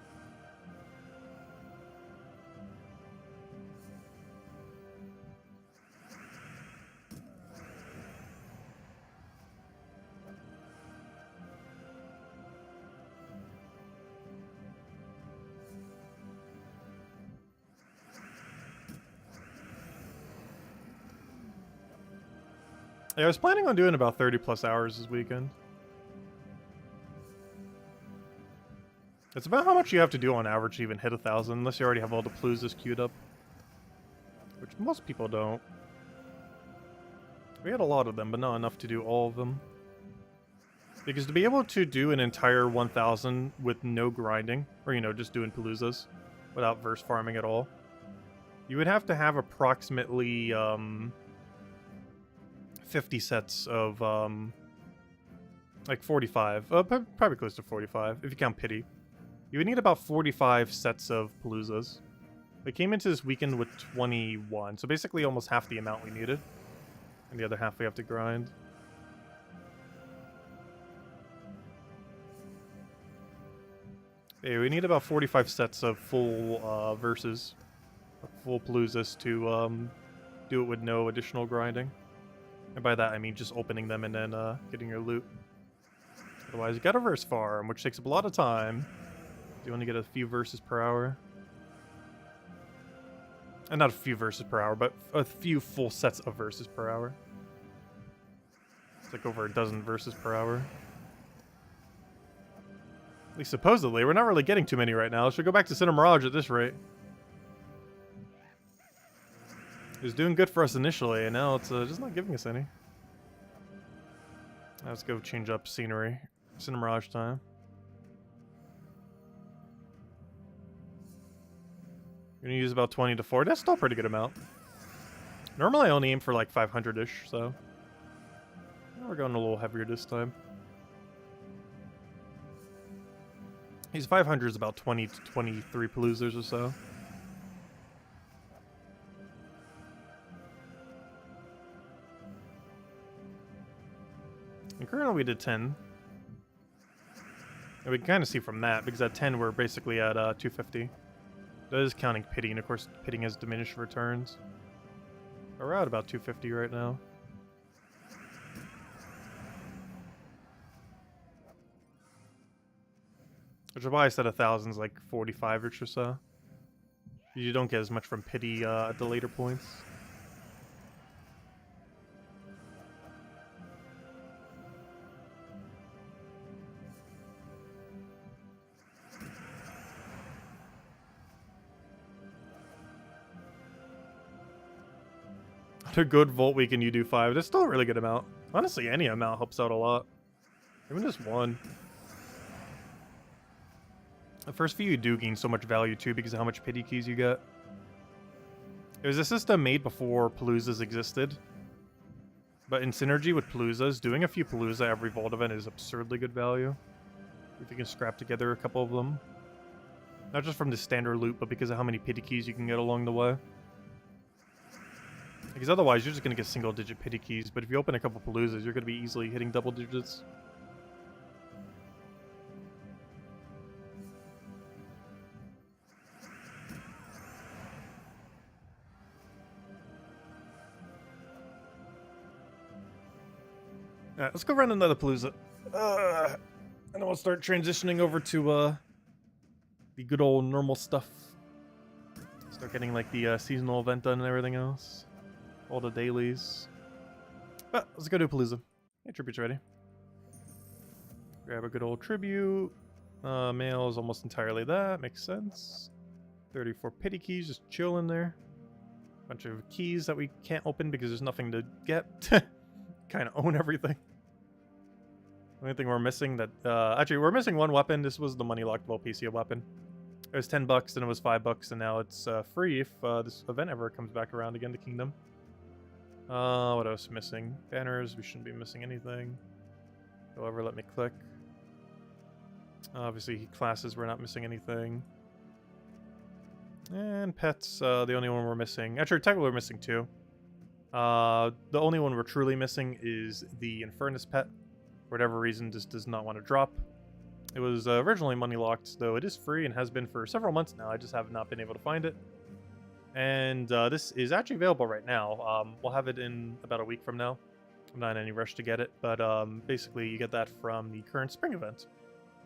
Yeah, I was planning on doing about 30 plus hours this weekend. It's about how much you have to do on average to even hit 1,000, unless you already have all the paloozas queued up. Which most people don't. We had a lot of them, but not enough to do all of them. Because to be able to do an entire 1000 with no grinding, or, you know, just doing paloozas without verse farming at all, you would have to have approximately 50 sets of, like 45, probably close to 45, if you count pity. You would need about 45 sets of paloozas. We came into this weekend with 21, so basically almost half the amount we needed. And the other half we have to grind. Yeah, we need about 45 sets of full verses, full paloozas to do it with no additional grinding. And by that I mean just opening them and then getting your loot. Otherwise you gotta verse farm, which takes up a lot of time. You only get a few verses per hour. And not a few verses per hour, but a few full sets of verses per hour. It's like over a dozen verses per hour. At least supposedly. We're not really getting too many right now. Should go back to Center Mirage at this rate. It was doing good for us initially, and now it's just not giving us any. Let's go change up scenery. Center Mirage time. You're gonna use about 20 to 40. That's still a pretty good amount. Normally I only aim for like 500-ish, so we're going a little heavier this time. These 500 is about 20 to 23 paloozas or so. And currently we did 10. And we can kind of see from that, because at 10 we're basically at 250. That is counting pity, and of course pitting has diminished returns. We're at about 250 right now. Which is why I said 1,000's like 45-ish or so. You don't get as much from pity at the later points. A good Volt week and you do 5. That's still a really good amount. Honestly, any amount helps out a lot. Even just one. The first few you do gain so much value too because of how much pity keys you get. It was a system made before paloozas existed. But in synergy with paloozas, doing a few palooza every Vault event is absurdly good value. If you can scrap together a couple of them. Not just from the standard loot, but because of how many pity keys you can get along the way. Because otherwise, you're just going to get single-digit pity keys, but if you open a couple paloozas, you're going to be easily hitting double digits. Alright, let's go run another palooza. And then we'll start transitioning over to the good old normal stuff. Start getting like the seasonal event done and everything else. All the dailies. But let's go do palooza. Yeah, tribute's ready. Grab a good old tribute. Mail is almost entirely that. Makes sense. 34 pity keys, just chilling there. Bunch of keys that we can't open because there's nothing to get. Kind of own everything. Only thing we're missing that... actually, we're missing one weapon. This was the money-locked Volpecia weapon. It was 10 bucks, then it was 5 bucks, and now it's free if this event ever comes back around again to Kingdom. What else missing? Banners, we shouldn't be missing anything. However, let me click. Obviously, classes, we're not missing anything. And pets, the only one we're missing. Actually, technically we're missing 2. The only one we're truly missing is the Infernus pet. For whatever reason, just does not want to drop. It was originally money locked, though it is free and has been for several months now. I just have not been able to find it. And this is actually available right now. We'll have it in about a week from now. I'm not in any rush to get it, but basically you get that from the current spring event.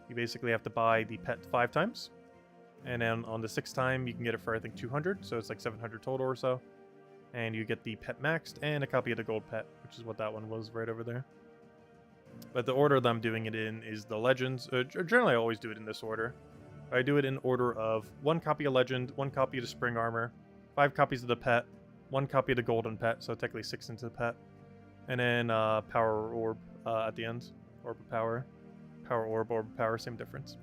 You basically have to buy the pet 5 times. And then on the 6th time, you can get it for, I think, 200. So it's like 700 total or so. And you get the pet maxed and a copy of the gold pet, which is what that one was right over there. But the order that I'm doing it in is the legends. Generally, I always do it in this order. I do it in order of 1 copy of legend, 1 copy of the spring armor, 5 copies of the pet, 1 copy of the golden pet, so technically 6 into the pet, and then power orb at the end. Orb of power. Power orb, orb of power, same difference.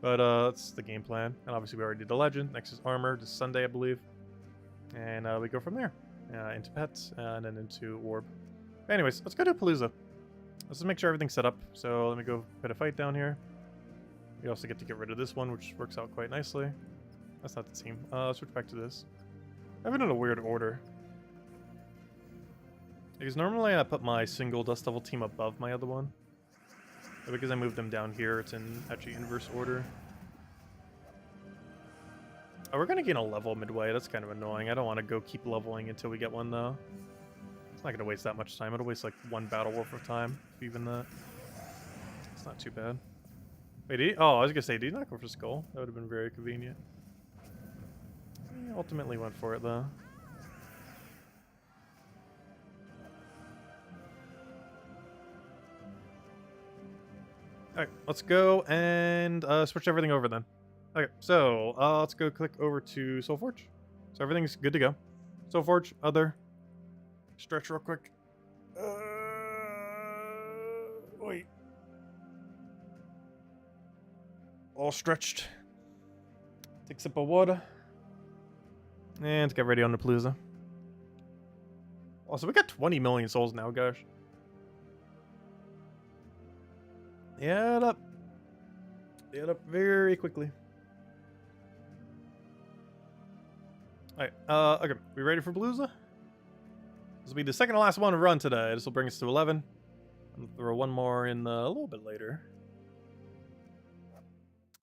But that's the game plan. And obviously we already did the legend. Next is armor, this Sunday, I believe. And we go from there. Into pets, and then into orb. Anyways, let's go to Palooza. Let's just make sure everything's set up. So let me go put a fight down here. We also get to get rid of this one, which works out quite nicely. That's not the team. Switch back to this. I have it in a weird order. Because normally I put my single Dust Devil team above my other one. But because I moved them down here, it's in actually inverse order. Oh, we're going to gain a level midway. That's kind of annoying. I don't want to go keep leveling until we get one, though. It's not going to waste that much time. It'll waste like one battle worth of time, if even that. It's not too bad. Wait, oh, I was going to say, did he not go for Skull? That would have been very convenient. He ultimately went for it, though. Alright, let's go and switch everything over then. Okay, so let's go click over to Soulforge. So everything's good to go. Soulforge, other. Stretch real quick. Wait. All stretched. Take a sip of water. And get ready on the Palooza. Also, we got 20 million souls now, gosh. Add up. Add up very quickly. Alright, okay. We ready for Palooza? This will be the second to last one to run today. This will bring us to 11. I'll throw one more in a little bit later.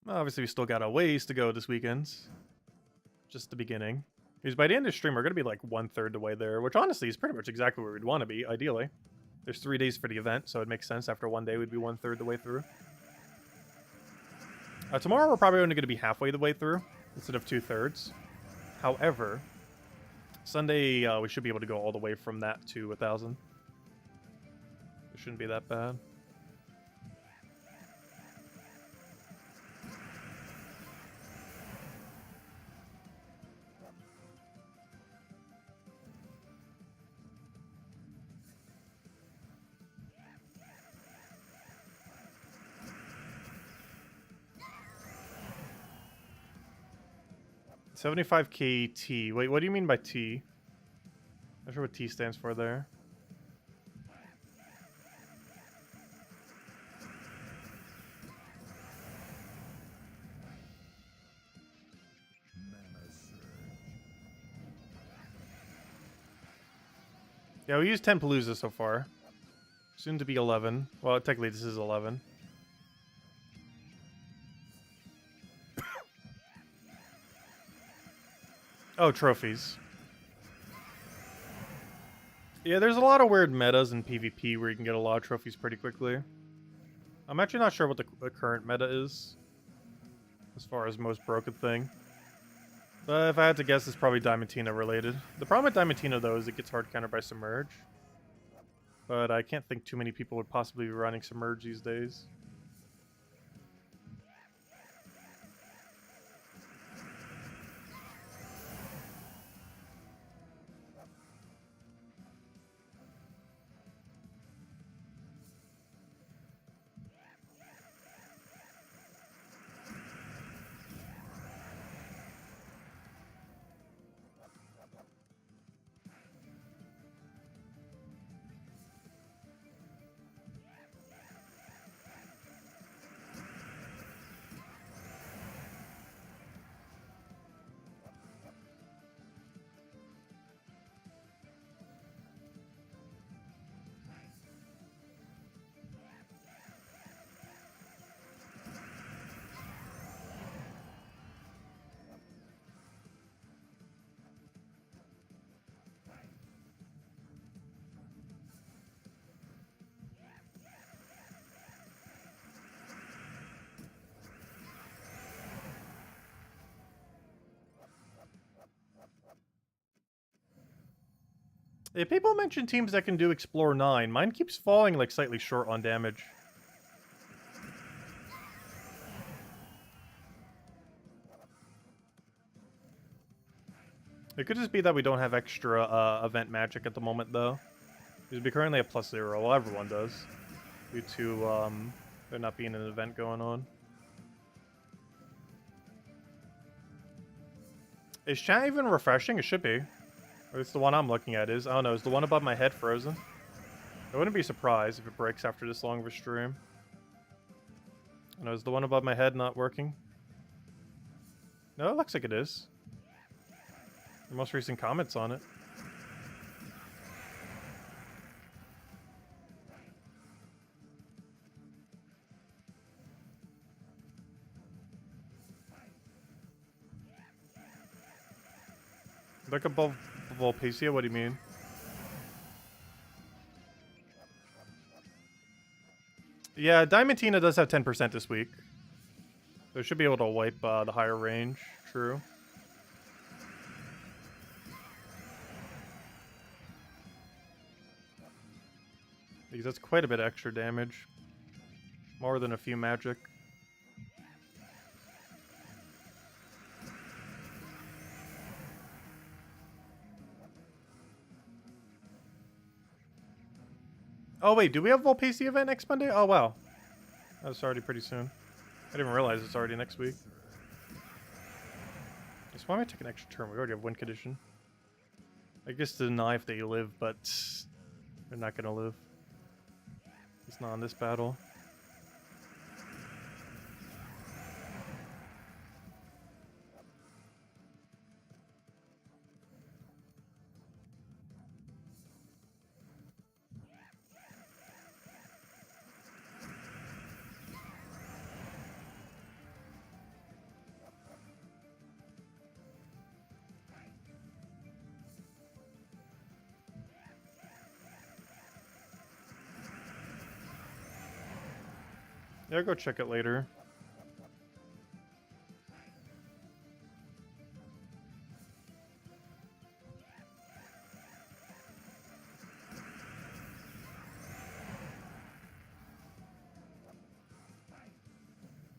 Obviously, we still got a ways to go this weekend. Just the beginning. Because by the end of the stream, we're going to be like 1/3 the way there, which honestly is pretty much exactly where we'd want to be, ideally. There's 3 days for the event, so it makes sense after one day we'd be 1/3 the way through. Tomorrow we're probably only going to be halfway the way through, instead of 2/3. However, Sunday we should be able to go all the way from that to 1,000. It shouldn't be that bad. $75K T. Wait, what do you mean by T? Not sure what T stands for there. Yeah, we used 10 paloozas so far. Soon to be 11. Well, technically this is 11. Oh, trophies. Yeah, there's a lot of weird metas in PvP where you can get a lot of trophies pretty quickly. I'm actually not sure what the current meta is, as far as most broken thing. But if I had to guess, it's probably Diamantina related. The problem with Diamantina, though, is it gets hard countered by Submerge. But I can't think too many people would possibly be running Submerge these days. Yeah, people mention teams that can do Explore 9. Mine keeps falling like slightly short on damage. It could just be that we don't have extra event magic at the moment, though. Because we currently have +0. Well, everyone does. due to there not being an event going on. Is chat even refreshing? It should be. Or it's the one I'm looking at is. I don't know, is the one above my head frozen? I wouldn't be surprised if it breaks after this long of a stream. I know, is the one above my head not working? No, it looks like it is. The most recent comments on it. Look above Volpacia, what do you mean? Yeah, Diamantina does have 10% this week. So it should be able to wipe the higher range, true. Because that's quite a bit extra damage. More than a few magic. Oh wait, do we have Volpacia event next Monday? Oh wow. That's already pretty soon. I didn't realize it's already next week. Just why am I taking an extra turn? We already have win condition. I guess to deny if they live, but they're not gonna live. It's not in this battle. Yeah, I'll go check it later.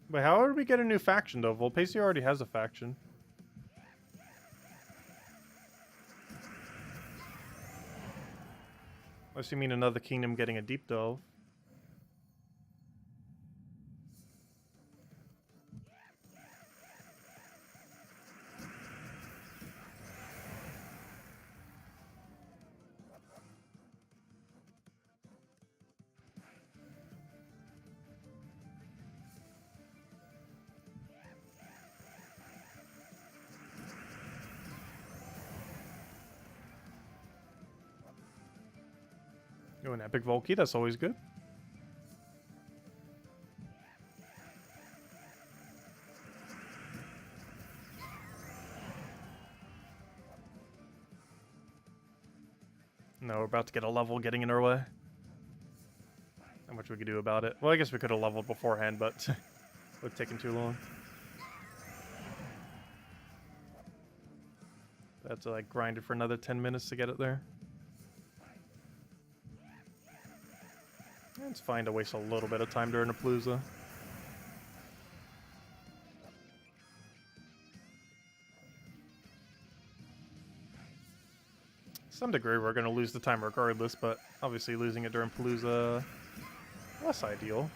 Wait, how did we get a new faction though? Volpacia already has a faction. Unless you mean another kingdom getting a deep delve. Oh, an epic Volky, that's always good. No, we're about to get a level getting in our way. Not much we could do about it. Well, I guess we could have leveled beforehand, but it would have taken too long. I have to like grind it for another 10 minutes to get it there. It's fine to waste a little bit of time during a palooza. To some degree, we're going to lose the time regardless, but obviously losing it during palooza, less ideal.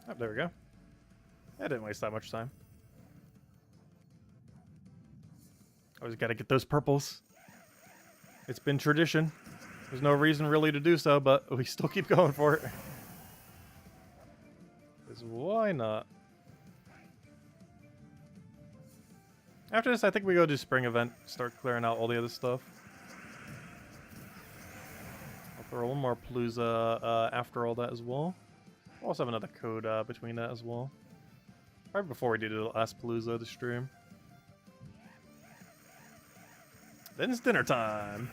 Oh, there we go. I didn't waste that much time. Always got to get those purples. It's been tradition. There's no reason really to do so, but we still keep going for it. Because why not? After this, I think we go do spring event, start clearing out all the other stuff. I'll throw one more palooza after all that as well. We'll also have another code between that as well. Right before we did the last palooza of the stream. Then it's dinner time.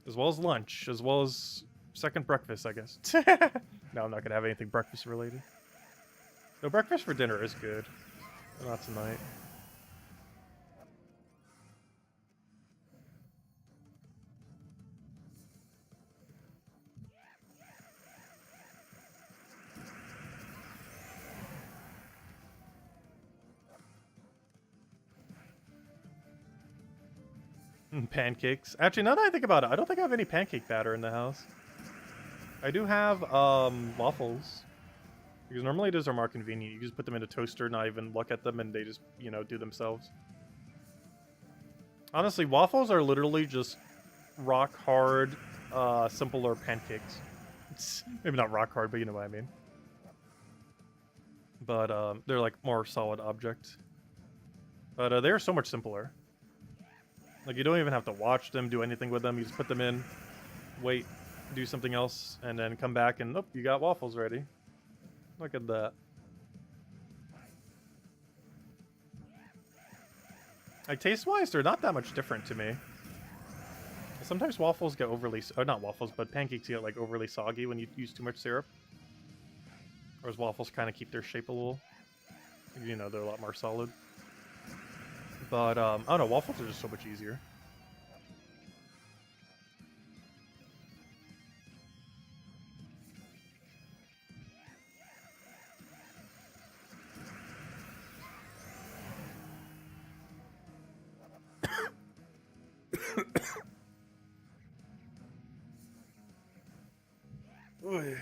As well as lunch, as well as second breakfast, I guess. No, I'm not gonna have anything breakfast related. No, breakfast for dinner is good. But not tonight. Pancakes. Actually, now that I think about it, I don't think I have any pancake batter in the house. I do have waffles. Because normally those are more convenient. You just put them in a toaster, not even look at them, and they just, you know, do themselves. Honestly, waffles are literally just rock hard, simpler pancakes. It's maybe not rock hard, but you know what I mean. But they're like more solid object. But they are so much simpler. Like, you don't even have to watch them, do anything with them. You just put them in, wait, do something else, and then come back and, oh, you got waffles ready. Look at that. Like, taste-wise, they're not that much different to me. Sometimes waffles get overly... Oh, not waffles, but pancakes get, like, overly soggy when you use too much syrup. Whereas waffles kind of keep their shape a little. You know, they're a lot more solid. But, I don't know, waffles are just so much easier. Oy.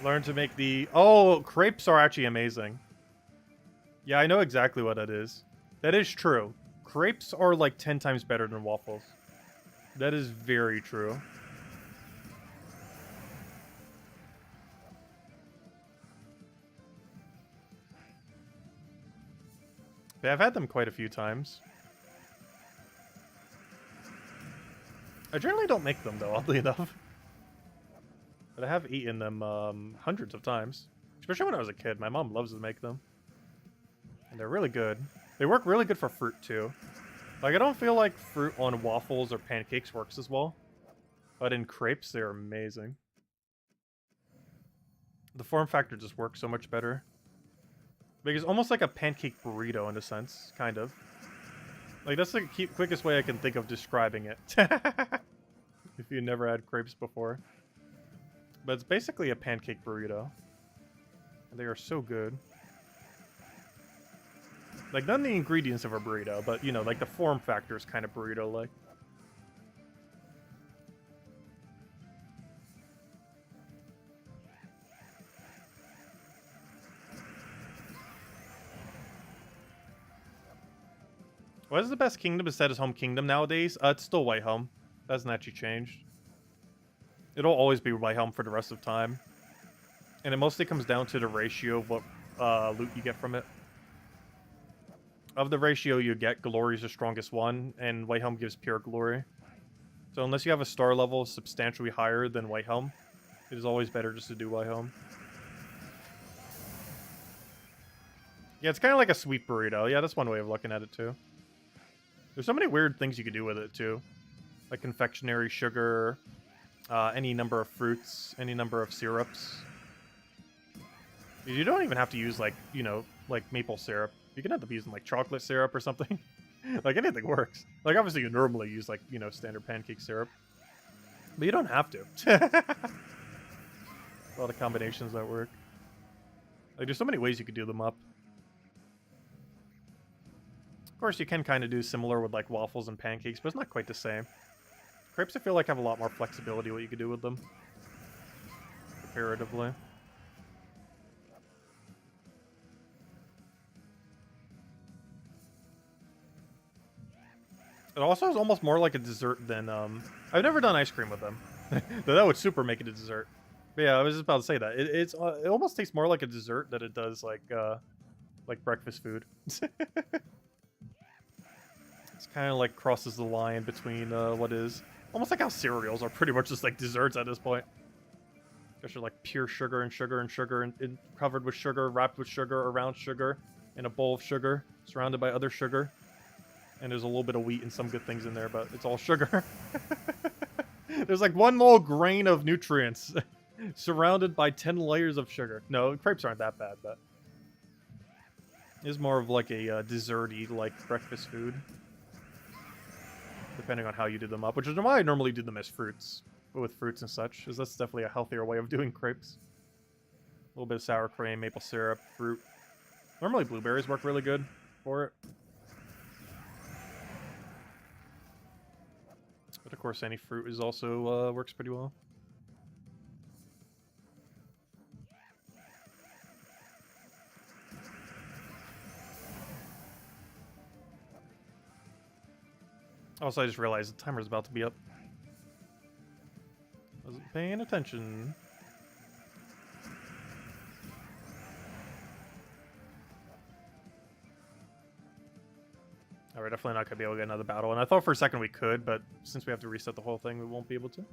Learn to make the... Oh, crepes are actually amazing. Yeah, I know exactly what that is. That is true. Crepes are like 10 times better than waffles. That is very true. Yeah, I've had them quite a few times. I generally don't make them, though, oddly enough. But I have eaten them hundreds of times. Especially when I was a kid. My mom loves to make them. And they're really good. They work really good for fruit, too. Like, I don't feel like fruit on waffles or pancakes works as well. But in crepes, they're amazing. The form factor just works so much better. Like, it's almost like a pancake burrito in a sense, kind of. Like, that's the quickest way I can think of describing it. If you never had crepes before. But it's basically a pancake burrito. And they are so good. Like, none of the ingredients of a burrito, but, you know, like, the form factor is kind of burrito-like. What is the best kingdom to set as home kingdom nowadays? It's still White Home. That hasn't actually changed. It'll always be White Home for the rest of time. And it mostly comes down to the ratio of what loot you get from it. Of the ratio you get, Glory is the strongest one, and White Helm gives pure glory. So unless you have a star level substantially higher than White Helm, it is always better just to do White Helm. Yeah, it's kind of like a sweet burrito. Yeah, that's one way of looking at it, too. There's so many weird things you could do with it, too. Like confectionery, sugar, any number of fruits, any number of syrups. You don't even have to use, like, you know, like maple syrup. You can end up using, like, chocolate syrup or something. Like, anything works. Like, obviously, you normally use, like, you know, standard pancake syrup. But you don't have to. A lot of combinations that work. Like, there's so many ways you could do them up. Of course, you can kind of do similar with, like, waffles and pancakes, but it's not quite the same. Crepes, I feel like, have a lot more flexibility what you could do with them. comparatively. It also is almost more like a dessert than, I've never done ice cream with them. Though that would super make it a dessert. But yeah, I was just about to say that. It almost tastes more like a dessert than it does like breakfast food. It's kind of like crosses the line between, what is... Almost like how cereals are pretty much just like desserts at this point. Because you're like pure sugar and sugar and sugar and covered with sugar, wrapped with sugar, around sugar, in a bowl of sugar, surrounded by other sugar. And there's a little bit of wheat and some good things in there, but it's all sugar. There's like one little grain of nutrients surrounded by 10 layers of sugar. No, crepes aren't that bad, but it's more of like a dessert-y, like breakfast food. Depending on how you do them up, which is why I normally do them as fruits, but with fruits and such, because that's definitely a healthier way of doing crepes. A little bit of sour cream, maple syrup, fruit. Normally blueberries work really good for it. But of course, any fruit is also works pretty well. Also, I just realized the timer's about to be up. Wasn't paying attention. We're definitely not going to be able to get another battle. And I thought for a second we could, but since we have to reset the whole thing, we won't be able to.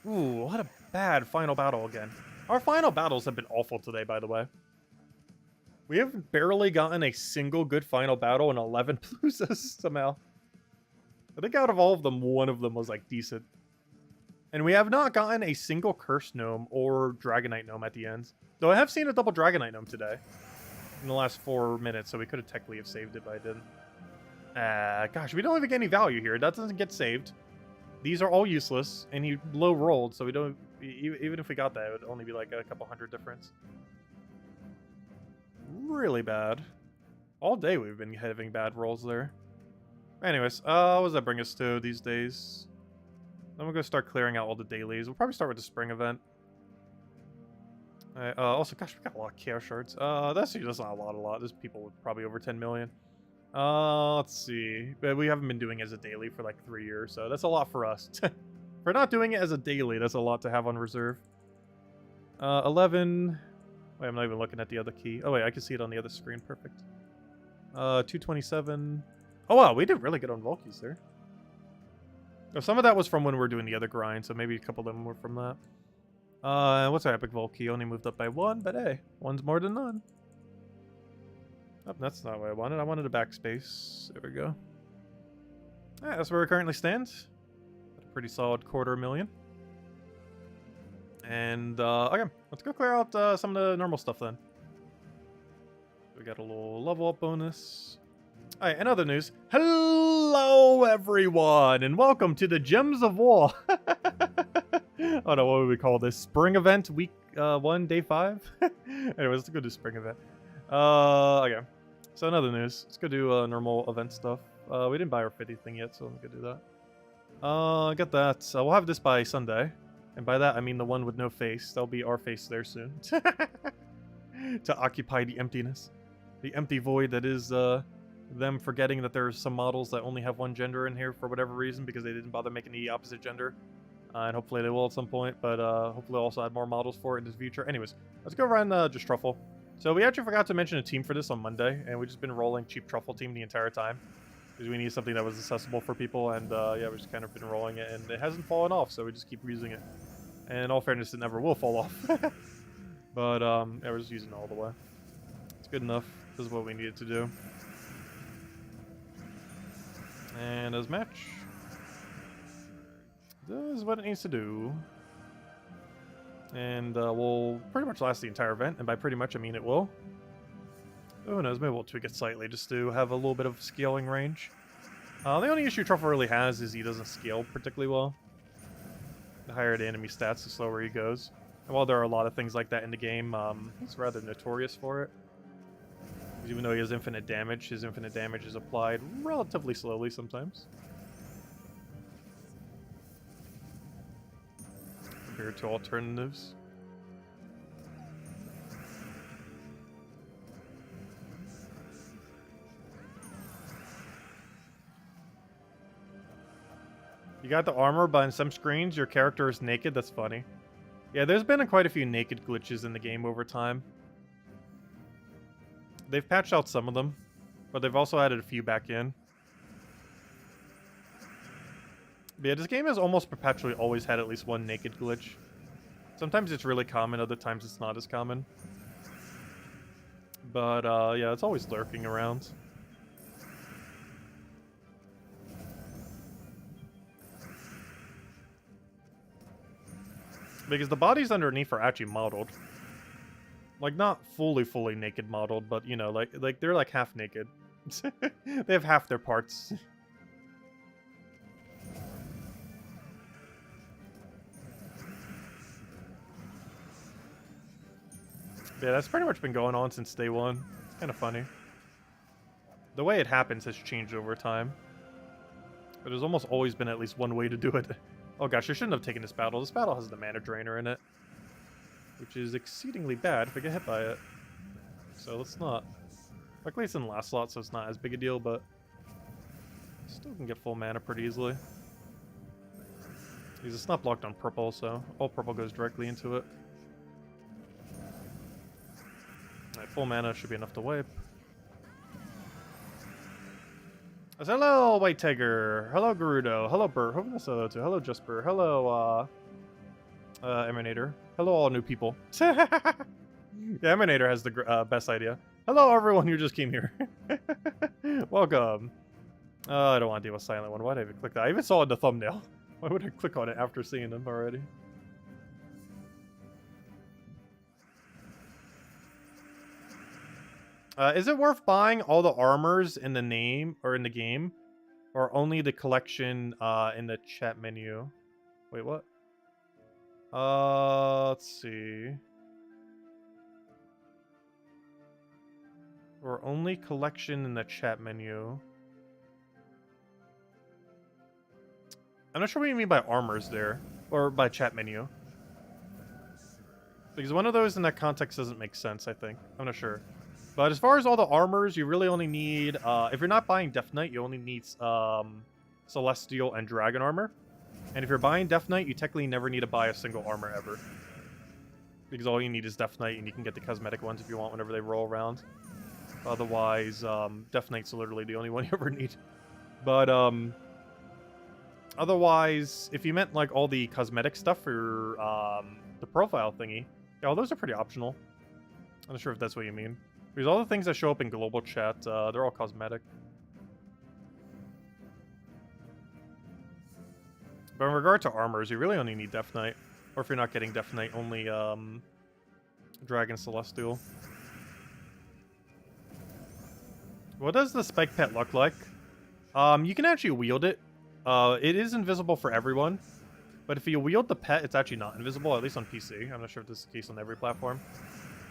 Ooh, what a bad final battle again. Our final battles have been awful today, by the way. We have barely gotten a single good final battle in 11 paloozas somehow. I think out of all of them, one of them was, like, decent. And we have not gotten a single Cursed Gnome or Dragonite Gnome at the end. Though I have seen a double Dragonite Gnome today. In the last 4 minutes, so we could have technically have saved it, but I didn't. Gosh, we don't even get any value here. That doesn't get saved. These are all useless, and he low rolled, so we don't... Even if we got that, it would only be like a couple hundred difference. Really bad. All day we've been having bad rolls there. Anyways, what does that bring us to these days? Then we're going to start clearing out all the dailies. We'll probably start with the spring event. Also, gosh, we got a lot of chaos shards. That's not a lot. There's people with probably over 10 million. Let's see. But we haven't been doing it as a daily for like 3 years, so that's a lot for us. For not doing it as a daily, that's a lot to have on reserve. 11... Wait, I'm not even looking at the other key. Oh, wait, I can see it on the other screen. Perfect. 227... Oh, wow, we did really good on Volkies there. Oh, some of that was from when we were doing the other grind, so maybe a couple of them were from that. What's our epic Volky? Only moved up by 1, but hey, 1's more than none. Oh, that's not what I wanted. I wanted a backspace. There we go. Alright, that's where we currently stand. A pretty solid 250,000. And, okay, let's go clear out some of the normal stuff then. We got a little level up bonus. Alright, and other news. Hello, everyone, and welcome to the Gems of War. I don't know, what would we call this? Spring event, week 1, day 5? Anyways, let's go do spring event. Okay. So, another news. Let's go do normal event stuff. We didn't buy our 50 thing yet, so I'm gonna do that. Get that. We'll have this by Sunday. And by that, I mean the one with no face. There'll be our face there soon. To occupy the emptiness. The empty void that is, them forgetting that there's some models that only have one gender in here for whatever reason because they didn't bother making the opposite gender. And hopefully they will at some point, but hopefully they'll also add more models for it in the future. Anyways, let's go run just Truffle. So we actually forgot to mention a team for this on Monday, and we've just been rolling cheap Truffle team the entire time. Because we need something that was accessible for people, and yeah, we've just kind of been rolling it, and it hasn't fallen off, so we just keep using it. And in all fairness, it never will fall off. But yeah, we're just using it all the way. It's good enough. This is what we needed to do. And as match, this is what it needs to do. And we'll pretty much last the entire event, and by pretty much I mean it will. Who knows, maybe we'll tweak it slightly just to have a little bit of scaling range. The only issue Truffle really has is he doesn't scale particularly well. The higher the enemy stats, the slower he goes. And while there are a lot of things like that in the game, he's rather notorious for it. Even though he has infinite damage, his infinite damage is applied relatively slowly sometimes. Compared to alternatives. You got the armor, but in some screens, your character is naked. That's funny. Yeah, there's been quite a few naked glitches in the game over time. They've patched out some of them, but they've also added a few back in. But yeah, this game has almost perpetually always had at least one naked glitch. Sometimes it's really common, other times it's not as common. But, yeah, it's always lurking around. Because the bodies underneath are actually modeled. Like, not fully naked modeled, but, you know, like they're like half naked. They have half their parts. Yeah, that's pretty much been going on since day one. It's kind of funny. The way it happens has changed over time. But there's almost always been at least one way to do it. Oh gosh, I shouldn't have taken this battle. This battle has the mana drainer in it. Which is exceedingly bad if I get hit by it. So let's not. Luckily it's in the last slot, so it's not as big a deal, but still can get full mana pretty easily. Because it's not blocked on purple, so all purple goes directly into it. Alright, full mana should be enough to wipe. Hello, White Tiger. Hello, Gerudo. Hello, Bert. Hope that's hello too. Hello, Jasper. Hello, Emanator. Hello, all new people. Yeah, Emanator has the best idea. Hello, everyone who just came here. Welcome. I don't want to deal with Silent One. Why did I even click that? I even saw it in the thumbnail. Why would I click on it after seeing them already? Is it worth buying all the armors in the name or in the game, or only the collection in the chat menu? Wait, what? Let's see. Or only collection in the chat menu. I'm not sure what you mean by armors there, or by chat menu. Because one of those in that context doesn't make sense, I think. I'm not sure. But as far as all the armors, you really only need, if you're not buying Death Knight, you only need Celestial and Dragon armor. And if you're buying Death Knight, you technically never need to buy a single armor ever. Because all you need is Death Knight, and you can get the cosmetic ones if you want whenever they roll around. Otherwise, Death Knight's literally the only one you ever need. But, otherwise, if you meant, like, all the cosmetic stuff for, the profile thingy, yeah, well, those are pretty optional. I'm not sure if that's what you mean. Because all the things that show up in global chat, they're all cosmetic. But in regard to armors, you really only need Death Knight. Or if you're not getting Death Knight, only Dragon Celestial. What does the Spike Pet look like? You can actually wield it. It is invisible for everyone. But if you wield the pet, it's actually not invisible, at least on PC. I'm not sure if this is the case on every platform.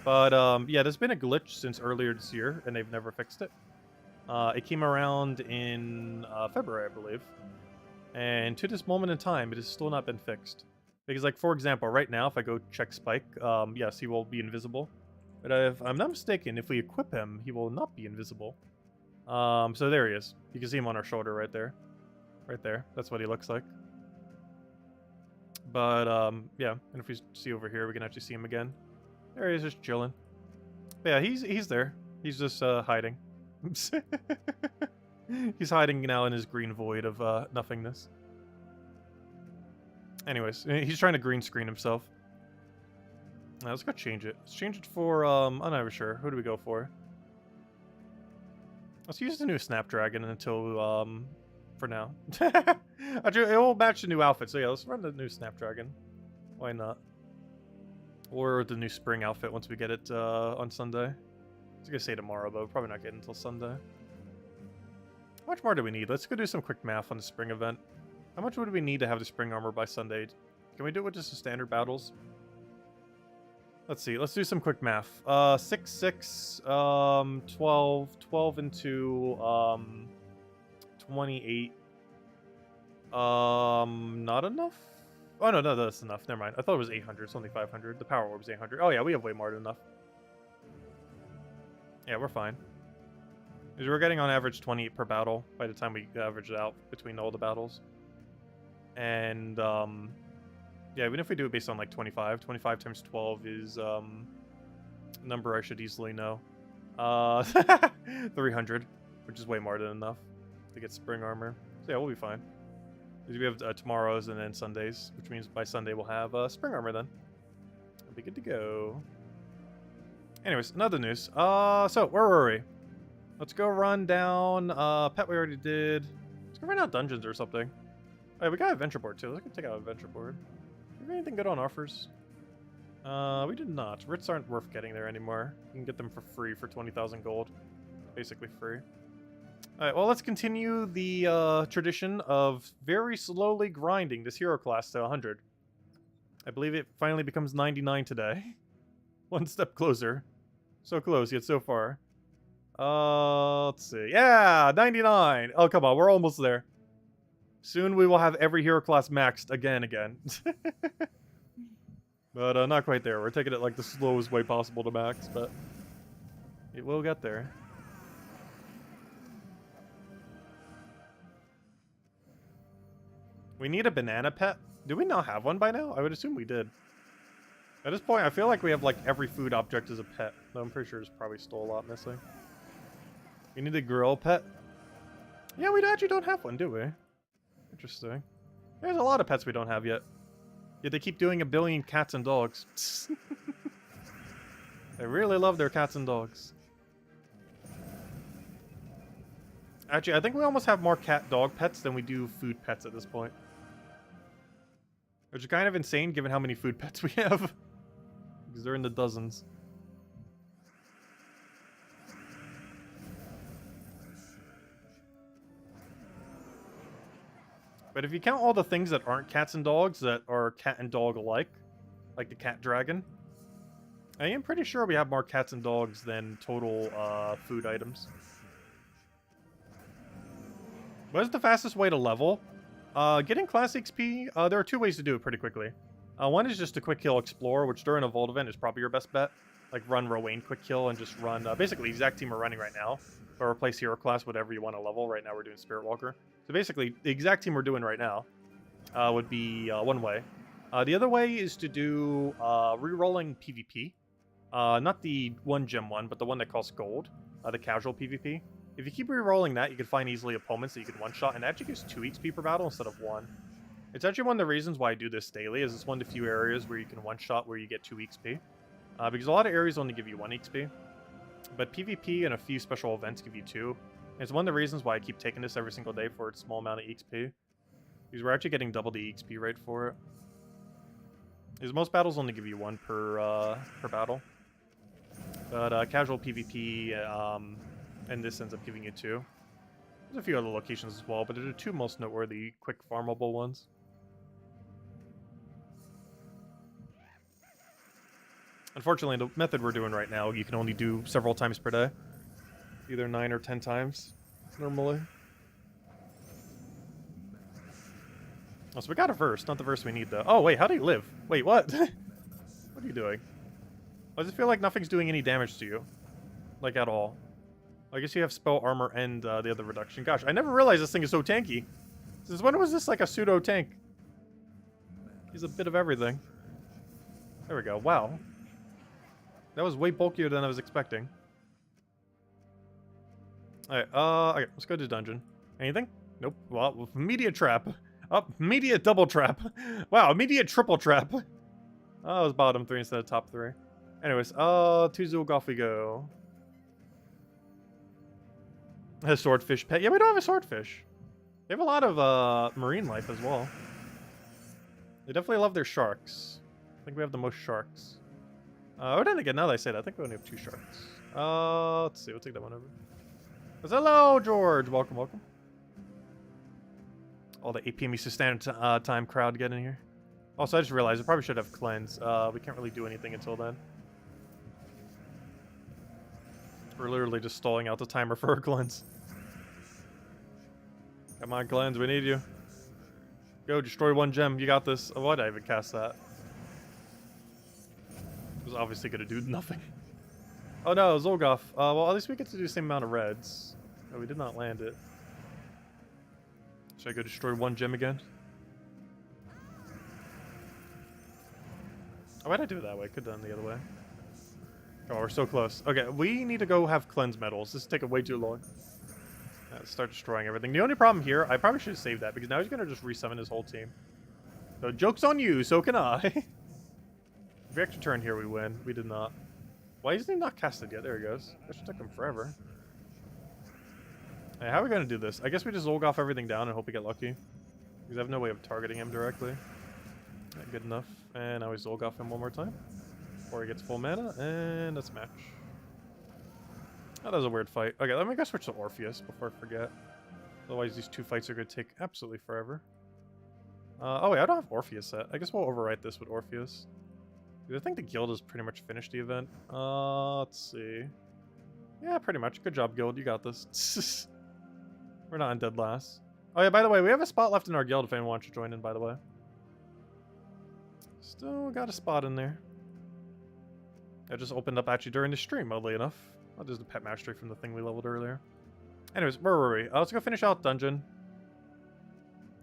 But, yeah, there's been a glitch since earlier this year, and they've never fixed it. It came around in February, I believe. And to this moment in time, it has still not been fixed. Because, like, for example, right now, if I go check Spike, yes, he will be invisible. But if I'm not mistaken, if we equip him, he will not be invisible. So there he is. You can see him on our shoulder right there. Right there. That's what he looks like. But, yeah. And if we see over here, we can actually see him again. There he is, just chilling. But yeah, he's there. He's just hiding. He's hiding now in his green void of nothingness. Anyways, he's trying to green screen himself. Now, let's go change it. Let's change it for, I'm not even sure. Who do we go for? Let's use the new Snapdragon until, for now. Actually, it will match the new outfit, so yeah, let's run the new Snapdragon. Why not? Or the new spring outfit once we get it on Sunday. I was gonna say tomorrow, but we'll probably not get it until Sunday. How much more do we need? Let's go do some quick math on the spring event. How much would we need to have the spring armor by Sunday? Can we do it with just the standard battles? Let's see. Let's do some quick math. 6, 6, 12, 12 into 28. Not enough? Oh, no, that's enough. Never mind. I thought it was 800. It's only 500. The power orb's 800. Oh, yeah, we have way more than enough. Yeah, we're fine. Because we're getting on average 28 per battle by the time we average it out between all the battles. And, yeah, even if we do it based on, like, 25, 25 times 12 is, a number I should easily know. 300, which is way more than enough to get spring armor. So yeah, we'll be fine. Because we have tomorrows and then Sundays, which means by Sunday we'll have spring armor then. We'll be good to go. Anyways, another news. So where were we? Let's go run down. Pet we already did. Let's go run out dungeons or something. Oh, yeah, we got a venture board too. Let's go take out a venture board. Do we have anything good on offers? We did not. Writs aren't worth getting there anymore. You can get them for free for 20,000 gold. Basically free. Alright, well, let's continue the tradition of very slowly grinding this hero class to 100. I believe it finally becomes 99 today. One step closer. So close, yet so far. Let's see. Yeah, 99! Oh, come on, we're almost there. Soon we will have every hero class maxed again. But not quite there. We're taking it like the slowest way possible to max, but it will get there. We need a banana pet. Do we not have one by now? I would assume we did. At this point, I feel like we have like every food object as a pet. Though I'm pretty sure there's probably still a lot missing. We need a grill pet. Yeah, we actually don't have one, do we? Interesting. There's a lot of pets we don't have yet. Yet they keep doing a billion cats and dogs. They really love their cats and dogs. Actually, I think we almost have more cat-dog pets than we do food pets at this point. Which is kind of insane given how many food pets we have. Because they're in the dozens. But if you count all the things that aren't cats and dogs that are cat and dog alike, like the cat dragon, I am pretty sure we have more cats and dogs than total food items. What is the fastest way to level? Getting class XP, there are two ways to do it pretty quickly. One is just a quick kill explorer, which during a vault event is probably your best bet. Like run Rowan quick kill and just run, basically exact team we're running right now. Or replace hero class, whatever you want to level. Right now we're doing Spirit Walker. So basically, the exact team we're doing right now would be one way. The other way is to do re-rolling PvP. Not the one gem one, but the one that costs gold. The casual PvP. If you keep re-rolling that, you can find easily opponents that you can one-shot, and it actually gives 2 XP per battle instead of 1. It's actually one of the reasons why I do this daily, is it's one of the few areas where you can one-shot where you get 2 XP. Because a lot of areas only give you 1 XP. But PvP and a few special events give you 2. And it's one of the reasons why I keep taking this every single day for its small amount of XP. Because we're actually getting double the XP rate for it. Because most battles only give you 1 per battle. But casual PvP, and this ends up giving you 2. There's a few other locations as well, but they're the 2 most noteworthy, quick farmable ones. Unfortunately, the method we're doing right now, you can only do several times per day. Either 9 or 10 times, normally. Oh, so we got a verse, not the verse we need, though. Oh, wait, how do you live? Wait, what? What are you doing? Why does it feel like nothing's doing any damage to you? Like, at all. I guess you have spell armor and the other reduction. Gosh, I never realized this thing is so tanky. Since when was this like a pseudo tank? He's a bit of everything. There we go. Wow. That was way bulkier than I was expecting. Alright, okay, let's go to dungeon. Anything? Nope. Well, media trap. Oh, media double trap. Wow, media triple trap. Oh, it was bottom 3 instead of top 3. Anyways, to Zulgoth we go. A swordfish pet. Yeah, we don't have a swordfish. They have a lot of marine life as well. They definitely love their sharks. I think we have the most sharks. Oh, then again, now that I say that, I think we only have 2 sharks. Let's see, we'll take that one over. Hello, George! Welcome, welcome. All the 8 p.m. Eastern Standard Time crowd get in here. Also, I just realized I probably should have cleanse. We can't really do anything until then. We're literally just stalling out the timer for our cleanse. Come on, cleanse, we need you. Go, destroy 1 gem, you got this. Oh, why'd I even cast that? It was obviously gonna do nothing. Oh no, Zulgoth. Well, at least we get to do the same amount of reds. No, we did not land it. Should I go destroy 1 gem again? Oh, why'd I do it that way? Could've done the other way. Oh, we're so close. Okay, we need to go have cleanse medals. This is taking way too long. Let's start destroying everything. The only problem here, I probably should have saved that, because now he's gonna just resummon his whole team. So, joke's on you, so can I. If we actually turn here, we win. We did not. Why isn't he not casted yet? There he goes. That should take him forever. Hey, how are we gonna do this? I guess we just Zolg off everything down and hope we get lucky. Because I have no way of targeting him directly. Not good enough. And now we Zolg off him one more time. Before he gets full mana, and that's a match. Oh, that was a weird fight. Okay, let me go switch to Orpheus before I forget. Otherwise, these two fights are going to take absolutely forever. Oh wait, I don't have Orpheus set. I guess we'll overwrite this with Orpheus. I think the guild has pretty much finished the event. Let's see. Yeah, pretty much. Good job, guild. You got this. We're not in dead last. Oh yeah, by the way, we have a spot left in our guild if anyone wants to join in, by the way. Still got a spot in there. I just opened up actually during the stream, oddly enough. Oh, there's the pet mastery from the thing we leveled earlier. Anyways, where were we? Let's go finish out dungeon.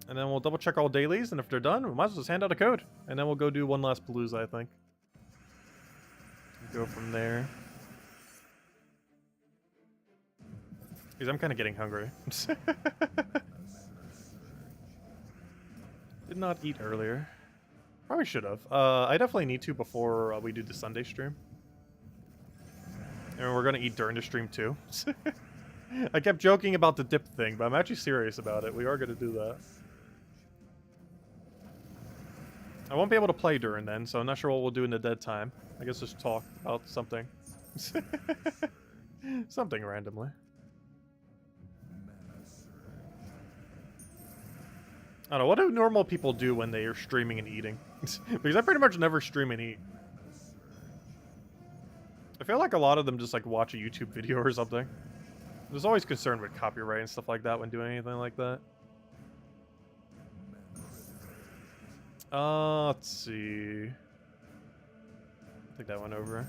And then we'll double check all dailies, and if they're done, we might as well just hand out a code. And then we'll go do one last palooza, I think. Go from there. Because I'm kind of getting hungry. Did not eat earlier. Probably should have. I definitely need to before we do the Sunday stream. And we're going to eat during the stream too. I kept joking about the dip thing, but I'm actually serious about it. We are going to do that. I won't be able to play during then, so I'm not sure what we'll do in the dead time. I guess just talk about something. Something randomly. I don't know, what do normal people do when they are streaming and eating? Because I pretty much never stream and eat. I feel like a lot of them just like watch a YouTube video or something. There's always concern with copyright and stuff like that when doing anything like that. Let's see. Take that one over.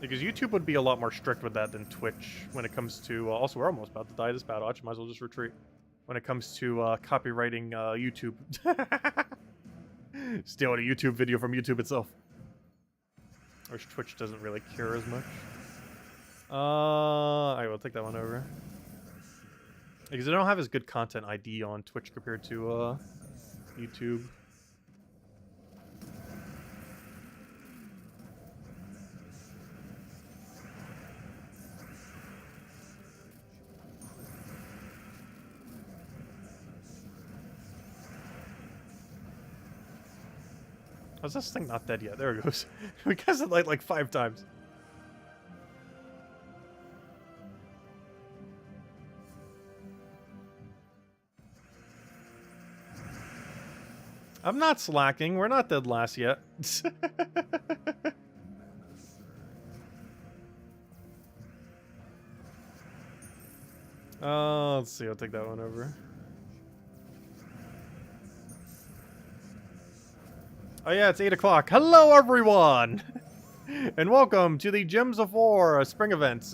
Because YouTube would be a lot more strict with that than Twitch when it comes to... also, we're almost about to die this battle. I might as well just retreat. When it comes to copywriting YouTube. Stealing a YouTube video from YouTube itself. Which Twitch doesn't really care as much. Alright, we'll take that one over. Because they don't have as good content ID on Twitch compared to YouTube. How's this thing not dead yet? There it goes. We cast it like 5 times. I'm not slacking. We're not dead last yet. Let's see. I'll take that one over. Oh yeah, it's 8 o'clock. Hello, everyone! And welcome to the Gems of War spring event.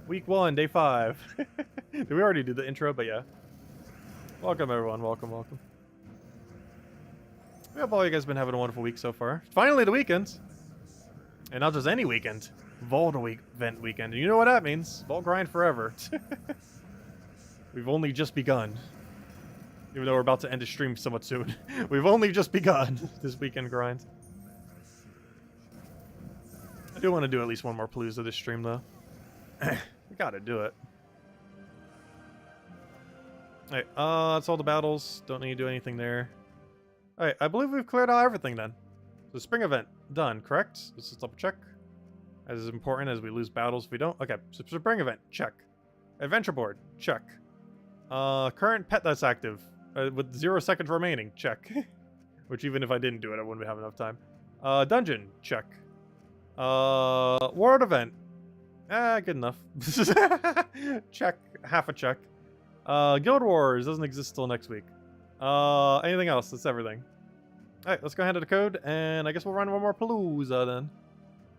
Week 1, day 5. Did we already do the intro? But yeah. Welcome, everyone. Welcome, welcome. We hope all you guys have been having a wonderful week so far. Finally, the weekend. And not just any weekend. Vault event weekend. And you know what that means. Vault grind forever. We've only just begun. Even though we're about to end the stream somewhat soon. We've only just begun this weekend grind. I do want to do at least one more palooza this stream, though. We gotta do it. Alright, that's all the battles. Don't need to do anything there. Alright, I believe we've cleared out everything then. The spring event, done, correct? Let's just double check. As important as we lose battles if we don't. Okay, so spring event, check. Adventure board, check. Current pet that's active. With 0 seconds remaining, check. Which even if I didn't do it, I wouldn't have enough time. Dungeon, check. World event. Good enough. Check. Half a check. Guild Wars doesn't exist till next week. Anything else? That's everything. Alright, let's go hand it a code, and I guess we'll run one more palooza then.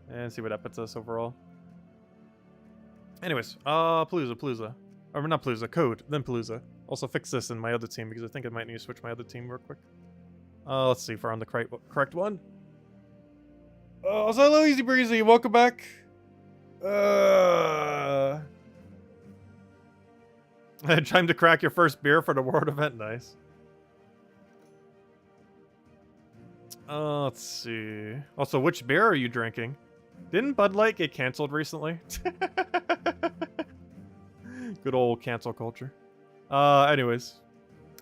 And see where that puts us overall. Anyways, palooza. Or not palooza, code, then palooza. Also fix this in my other team, because I think I might need to switch my other team real quick. Let's see if we're on the correct one. So hello, Easy Breezy. Welcome back. Time to crack your first beer for the World event. Nice. Let's see. Also, which beer are you drinking? Didn't Bud Light get canceled recently? Good old cancel culture. Anyways.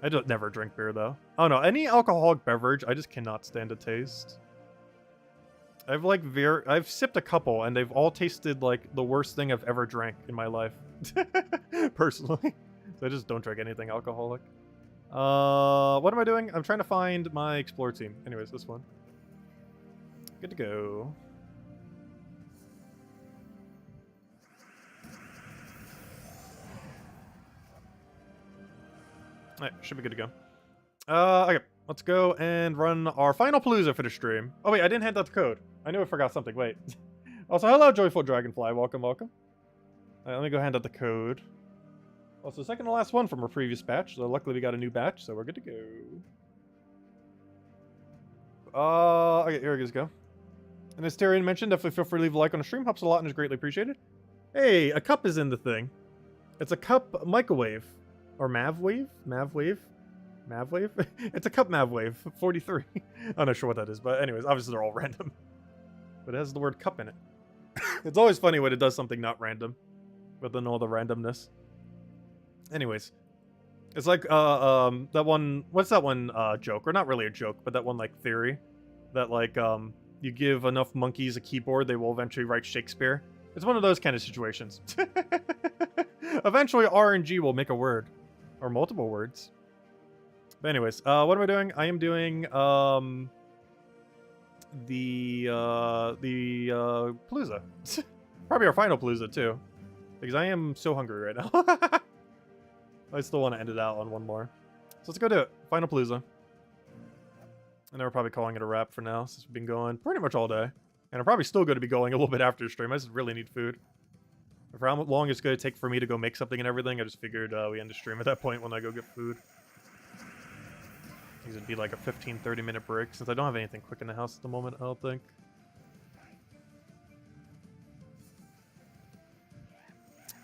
I don't never drink beer, though. Oh, no. Any alcoholic beverage, I just cannot stand the taste. I've sipped a couple, and they've all tasted like the worst thing I've ever drank in my life. Personally. So I just don't drink anything alcoholic. What am I doing? I'm trying to find my explore team. Anyways, this one. Good to go. Alright, should be good to go. Okay, let's go and run our final palooza for the stream. Oh wait, I didn't hand out the code. I knew I forgot something. Wait. Also, hello, Joyful Dragonfly. Welcome, welcome. Alright, let me go hand out the code. Also, second to last one from our previous batch. So luckily we got a new batch, so we're good to go. Okay, here we go. And as Tyrion mentioned, definitely feel free to leave a like on the stream. Helps a lot and is greatly appreciated. Hey, a cup is in the thing. It's a cup microwave. Or Mavwave? Mavwave? Mavwave? It's a cup Mavwave. 43. I'm not sure what that is, but anyways, obviously they're all random. But it has the word cup in it. It's always funny when it does something not random. But then all the randomness. Anyways. It's like, that one... What's that one, joke? Or not really a joke, but that one, like, theory. That, like, you give enough monkeys a keyboard, they will eventually write Shakespeare. It's one of those kind of situations. Eventually, RNG will make a word. Or multiple words. But anyways, what am I doing? I am doing, the palooza. Probably our final palooza, too. Because I am so hungry right now. I still want to end it out on one more. So let's go do it. Final palooza. And then we're probably calling it a wrap for now, since we've been going pretty much all day. And I'm probably still going to be going a little bit after the stream. I just really need food. For how long it's going to take for me to go make something and everything, I just figured we end the stream at that point when I go get food. These would be like a 15-30 minute break, since I don't have anything quick in the house at the moment, I don't think.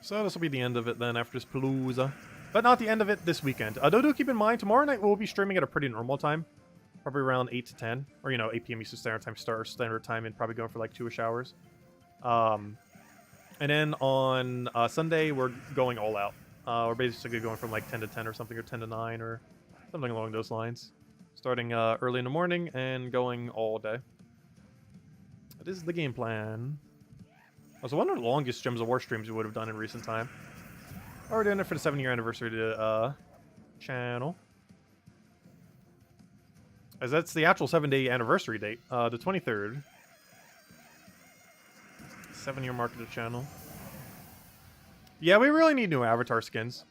So this will be the end of it then after this palooza. But not the end of it this weekend. Do keep in mind, tomorrow night we'll be streaming at a pretty normal time. Probably around 8 to 10. Or, 8 p.m. Eastern Standard Time, start our standard time, and probably going for like 2-ish hours. And then on Sunday, we're going all out. We're basically going from like 10 to 10 or something, or 10 to 9, or something along those lines. Starting early in the morning and going all day. That is the game plan. Also, one of the longest Gems of War streams we would have done in recent time. We're doing it for the 7-year anniversary to the channel. As that's the actual 7-day anniversary date, the 23rd. 7-year mark of the channel. Yeah, we really need new avatar skins.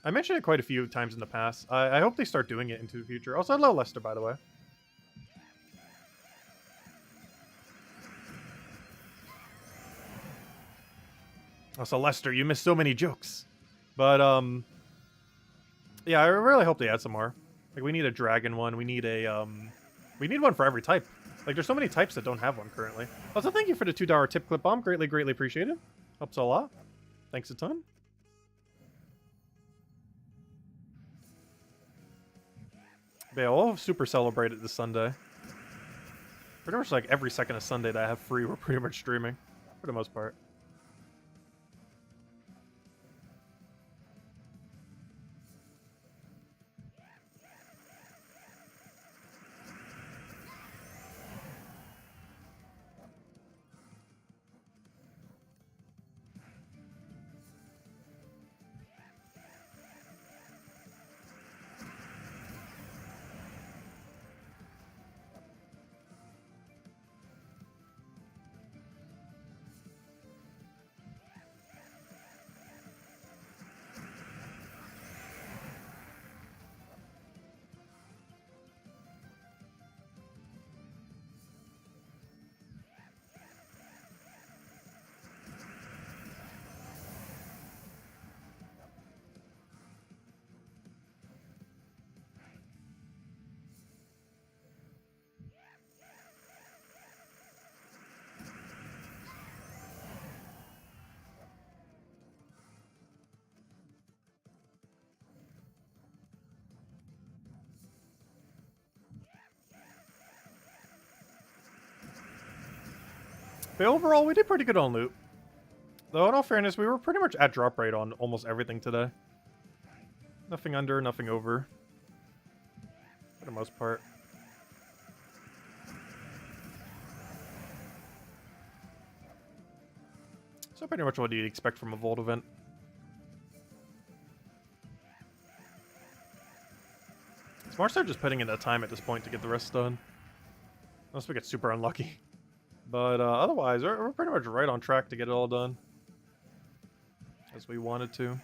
I mentioned it quite a few times in the past. I hope they start doing it into the future. Also, hello, Lester, by the way. Also, Lester, you missed so many jokes. But, yeah, I really hope they add some more. Like, we need a dragon one. We need a, we need one for every type. Like, there's so many types that don't have one currently. Also, thank you for the $2 tip clip bomb. Greatly, greatly appreciated. Helps a lot. Thanks a ton. But yeah, we'll super celebrate it this Sunday. Pretty much like every second of Sunday that I have free, we're pretty much streaming. For the most part. But overall, we did pretty good on loot. Though, in all fairness, we were pretty much at drop rate on almost everything today. Nothing under, nothing over. For the most part. So pretty much what do you expect from a Vault event. It's more so just putting in the time at this point to get the rest done. Unless we get super unlucky. But otherwise, we're pretty much right on track to get it all done. As we wanted to.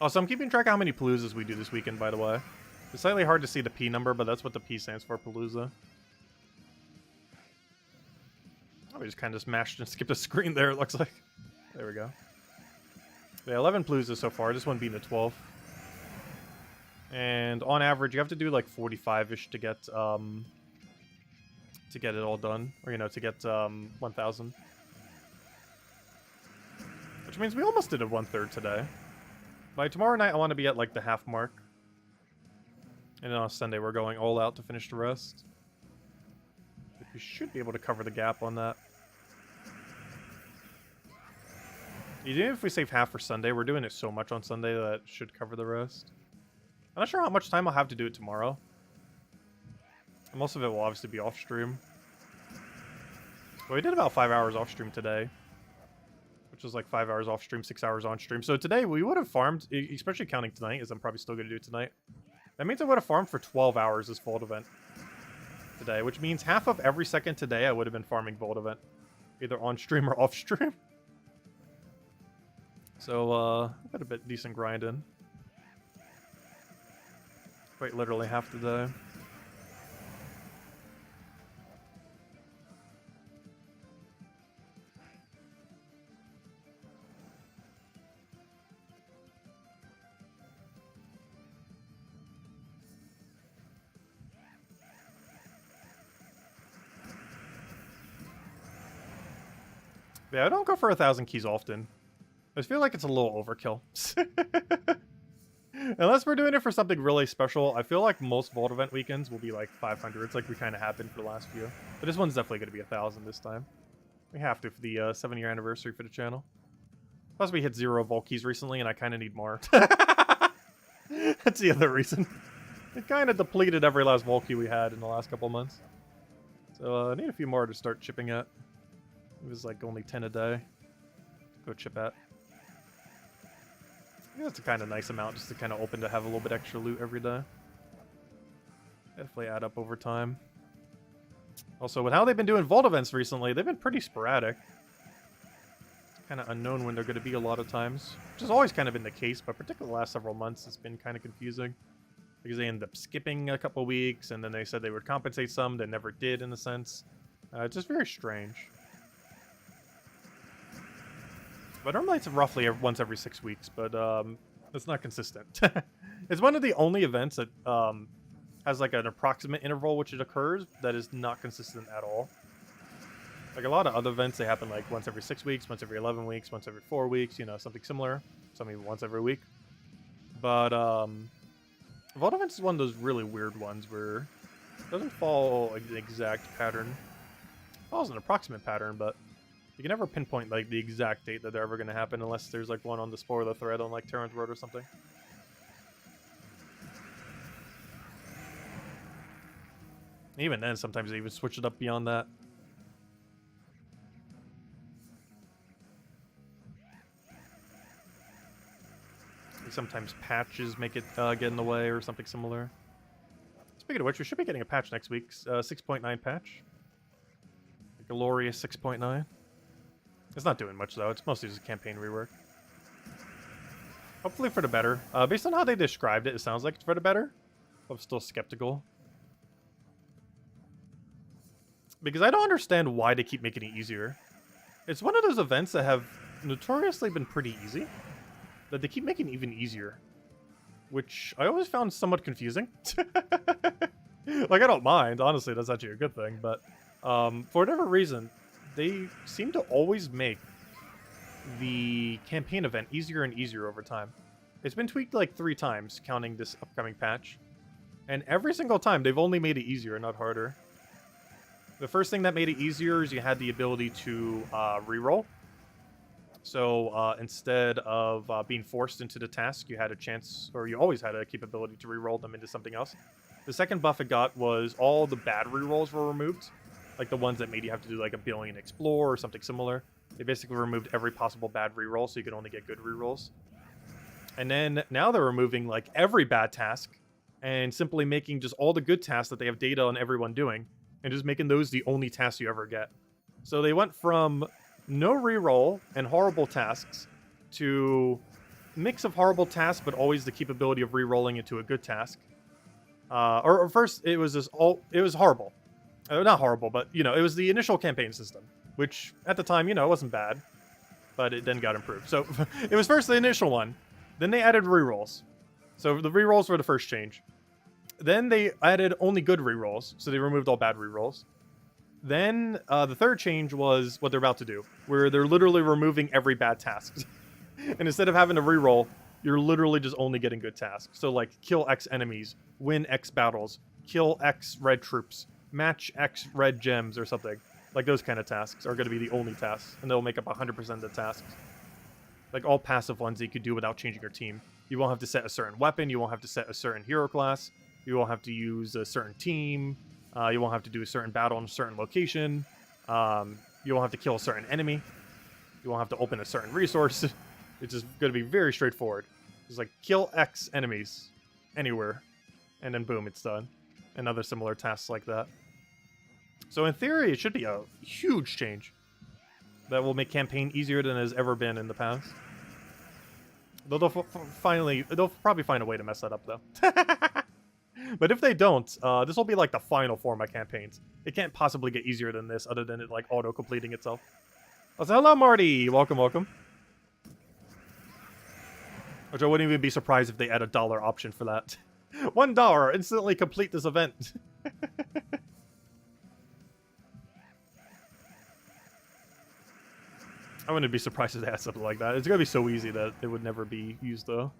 Also, I'm keeping track of how many paloozas we do this weekend, by the way. It's slightly hard to see the P number, but that's what the P stands for, palooza. Oh, we just kind of smashed and skipped a screen there, it looks like. There we go. Yeah, 11 paloozas so far, this one being the 12th. And on average, you have to do like 45-ish to get it all done. Or, you know, to get 1,000. Which means we almost did a 1/3 today. By tomorrow night, I want to be at like the half mark. And then on Sunday, we're going all out to finish the rest. We should be able to cover the gap on that. Even if we save half for Sunday, we're doing it so much on Sunday that it should cover the rest. I'm not sure how much time I'll have to do it tomorrow. And most of it will obviously be off stream. But we did about 5 hours off stream today. Which was like 5 hours off stream, 6 hours on stream. So today we would have farmed, especially counting tonight, as I'm probably still going to do it tonight. That means I would have farmed for 12 hours this Vault event today, which means half of every second today I would have been farming Vault event. Either on stream or off stream. So, I've got a bit decent grind in. Quite literally half the day. Yeah, I don't go for 1,000 keys often. I feel like it's a little overkill. Unless we're doing it for something really special, I feel like most Vault event weekends will be like 500s, like we kind of have been for the last few. But this one's definitely going to be 1,000 this time. We have to for the 7-year anniversary for the channel. Plus we hit 0 Vault keys recently, and I kind of need more. That's the other reason. It kind of depleted every last Vault key we had in the last couple months. So I need a few more to start chipping at. It was like only 10 a day. Go chip at. I think that's a kind of nice amount just to kind of open to have a little bit extra loot every day. Definitely add up over time. Also, with how they've been doing Vault events recently, they've been pretty sporadic. It's kind of unknown when they're going to be a lot of times. Which has always kind of been the case, but particularly the last several months, it's been kind of confusing. Because they ended up skipping a couple weeks, and then they said they would compensate some, they never did in a sense. It's just very strange. But normally it's roughly once every 6 weeks, but it's not consistent. It's one of the only events that has like an approximate interval which it occurs that is not consistent at all. Like a lot of other events, they happen like once every 6 weeks, once every 11 weeks, once every 4 weeks, you know, something similar. Some even once every week. But Vault events is one of those really weird ones where it doesn't follow like the exact pattern. It follows an approximate pattern, but you can never pinpoint like the exact date that they're ever going to happen unless there's like one on the spoiler thread on like Terran's Road or something. Even then, sometimes they even switch it up beyond that. Sometimes patches make it get in the way or something similar. Speaking of which, we should be getting a patch next week. 6.9 patch. A glorious 6.9. It's not doing much, though. It's mostly just a campaign rework. Hopefully for the better. Based on how they described it, it sounds like it's for the better. I'm still skeptical. Because I don't understand why they keep making it easier. It's one of those events that have notoriously been pretty easy. That they keep making even easier. Which I always found somewhat confusing. Like, I don't mind. Honestly, that's actually a good thing. But for whatever reason, they seem to always make the campaign event easier and easier over time. It's been tweaked like 3 times, counting this upcoming patch. And every single time, they've only made it easier, not harder. The first thing that made it easier is you had the ability to reroll. So instead of being forced into the task, you had a chance, or you always had a capability to reroll them into something else. The second buff it got was all the bad rerolls were removed. Like the ones that made you have to do like a billion explore or something similar. They basically removed every possible bad reroll, so you could only get good rerolls. And then now they're removing like every bad task and simply making just all the good tasks that they have data on everyone doing, and just making those the only tasks you ever get. So they went from no reroll and horrible tasks to mix of horrible tasks, but always the capability of rerolling into a good task. Or first, it was just it was horrible. Not horrible, but, you know, it was the initial campaign system, which at the time, you know, wasn't bad, but it then got improved. So it was first the initial one, then they added rerolls. So the rerolls were the first change. Then they added only good rerolls, so they removed all bad rerolls. Then the third change was what they're about to do, where they're literally removing every bad task. And instead of having to reroll, you're literally just only getting good tasks. So like kill X enemies, win X battles, kill X red troops, match X red gems or something. Like those kind of tasks are going to be the only tasks, and they'll make up 100% of the tasks. Like all passive ones that you could do without changing your team. You won't have to set a certain weapon, you won't have to set a certain hero class, you won't have to use a certain team, you won't have to do a certain battle in a certain location, you won't have to kill a certain enemy, you won't have to open a certain resource. It's just going to be very straightforward. It's like kill X enemies anywhere, and then boom, it's done. And other similar tasks like that. So in theory, it should be a huge change that will make campaign easier than it has ever been in the past. Though they'll probably find a way to mess that up, though. But if they don't, this will be like the final form of campaigns. It can't possibly get easier than this, other than it like auto-completing itself. Oh, so hello, Marty! Welcome, welcome. Which I wouldn't even be surprised if they add a $1 option for that. $1! Instantly complete this event. I wouldn't be surprised if they had something like that. It's gonna be so easy that it would never be used, though.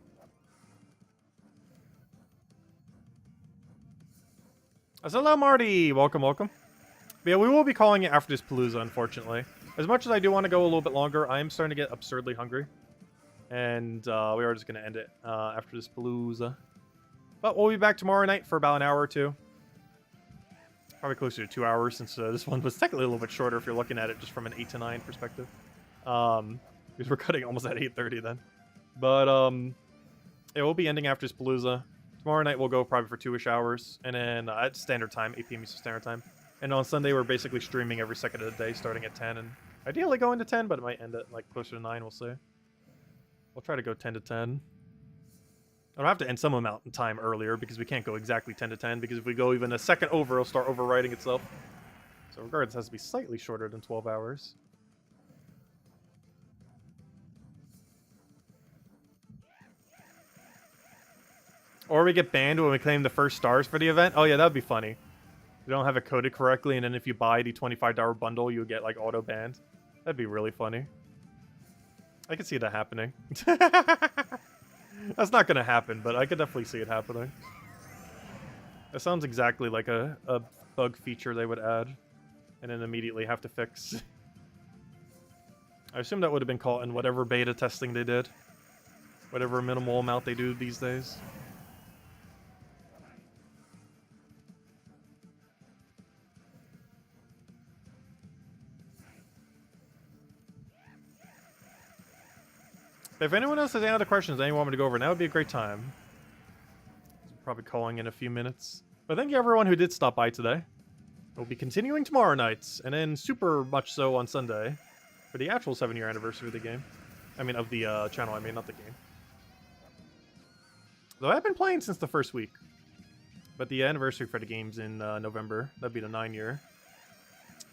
Hello, Marty! Welcome, welcome. But yeah, we will be calling it after this palooza, unfortunately. As much as I do want to go a little bit longer, I am starting to get absurdly hungry. And we are just going to end it after this palooza. But we'll be back tomorrow night for about an hour or two. Probably closer to 2 hours, since this one was technically a little bit shorter if you're looking at it just from an 8 to 9 perspective. Because we're cutting almost at 8:30 then. But it will be ending after this palooza. Tomorrow night we'll go probably for 2-ish hours. And then at standard time, 8 p.m. Eastern Standard Time. And on Sunday we're basically streaming every second of the day, starting at 10. And ideally going to 10, but it might end at like closer to 9, we'll see. We'll try to go 10 to 10. I'll have to end some amount in time earlier because we can't go exactly 10 to 10, because if we go even a second over, it'll start overwriting itself. So regardless, it has to be slightly shorter than 12 hours. Or we get banned when we claim the first stars for the event. Oh yeah, that would be funny. We don't have it coded correctly, and then if you buy the $25 bundle, you get like auto banned. That'd be really funny. I could see that happening. That's not going to happen, but I could definitely see it happening. That sounds exactly like a bug feature they would add and then immediately have to fix. I assume that would have been caught in whatever beta testing they did. Whatever minimal amount they do these days. If anyone else has any other questions anyone want me to go over, now would be a great time. Probably calling in a few minutes. But thank you everyone who did stop by today. We'll be continuing tomorrow night, and then super much so on Sunday, for the actual 7-year anniversary of the game. I mean, of the channel, I mean, not the game. Though I've been playing since the first week. But the anniversary for the game's in November. That'd be the 9-year.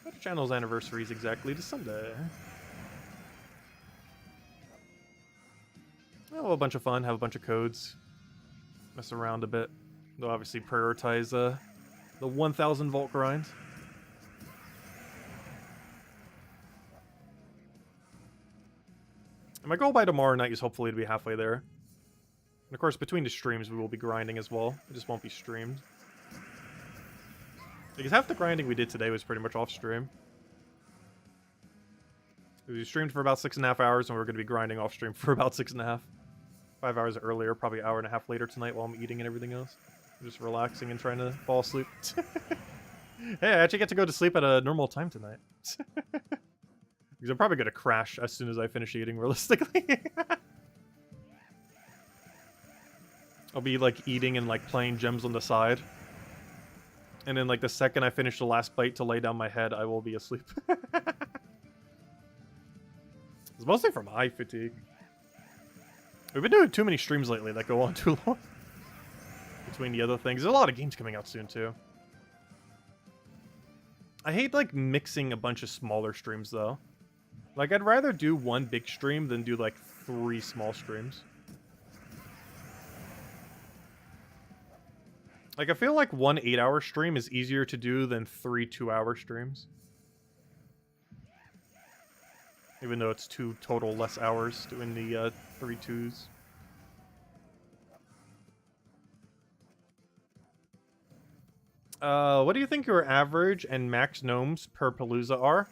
But the channel's anniversary is exactly this Sunday. Well, a bunch of fun, have a bunch of codes, mess around a bit. They'll obviously prioritize the 1,000 volt grind. And my goal by tomorrow night is hopefully to be halfway there. And of course, between the streams, we will be grinding as well. It just won't be streamed. Because half the grinding we did today was pretty much off stream. We streamed for about 6.5 hours, and we're going to be grinding off stream for about 6.5. 5 hours earlier, probably an hour and a half later tonight while I'm eating and everything else. I'm just relaxing and trying to fall asleep. Hey, I actually get to go to sleep at a normal time tonight. Because I'm probably going to crash as soon as I finish eating, realistically. I'll be, like, eating and, like, playing gems on the side. And then, like, the second I finish the last bite to lay down my head, I will be asleep. It's mostly from eye fatigue. We've been doing too many streams lately that go on too long. Between the other things. There's a lot of games coming out soon, too. I hate, like, mixing a bunch of smaller streams, though. Like, I'd rather do one big stream than do, like, 3 small streams. Like, I feel like one 8-hour stream is easier to do than 3 2-hour streams. Even though it's 2 total less hours doing the 3 2s. What do you think your average and max gnomes per palooza are?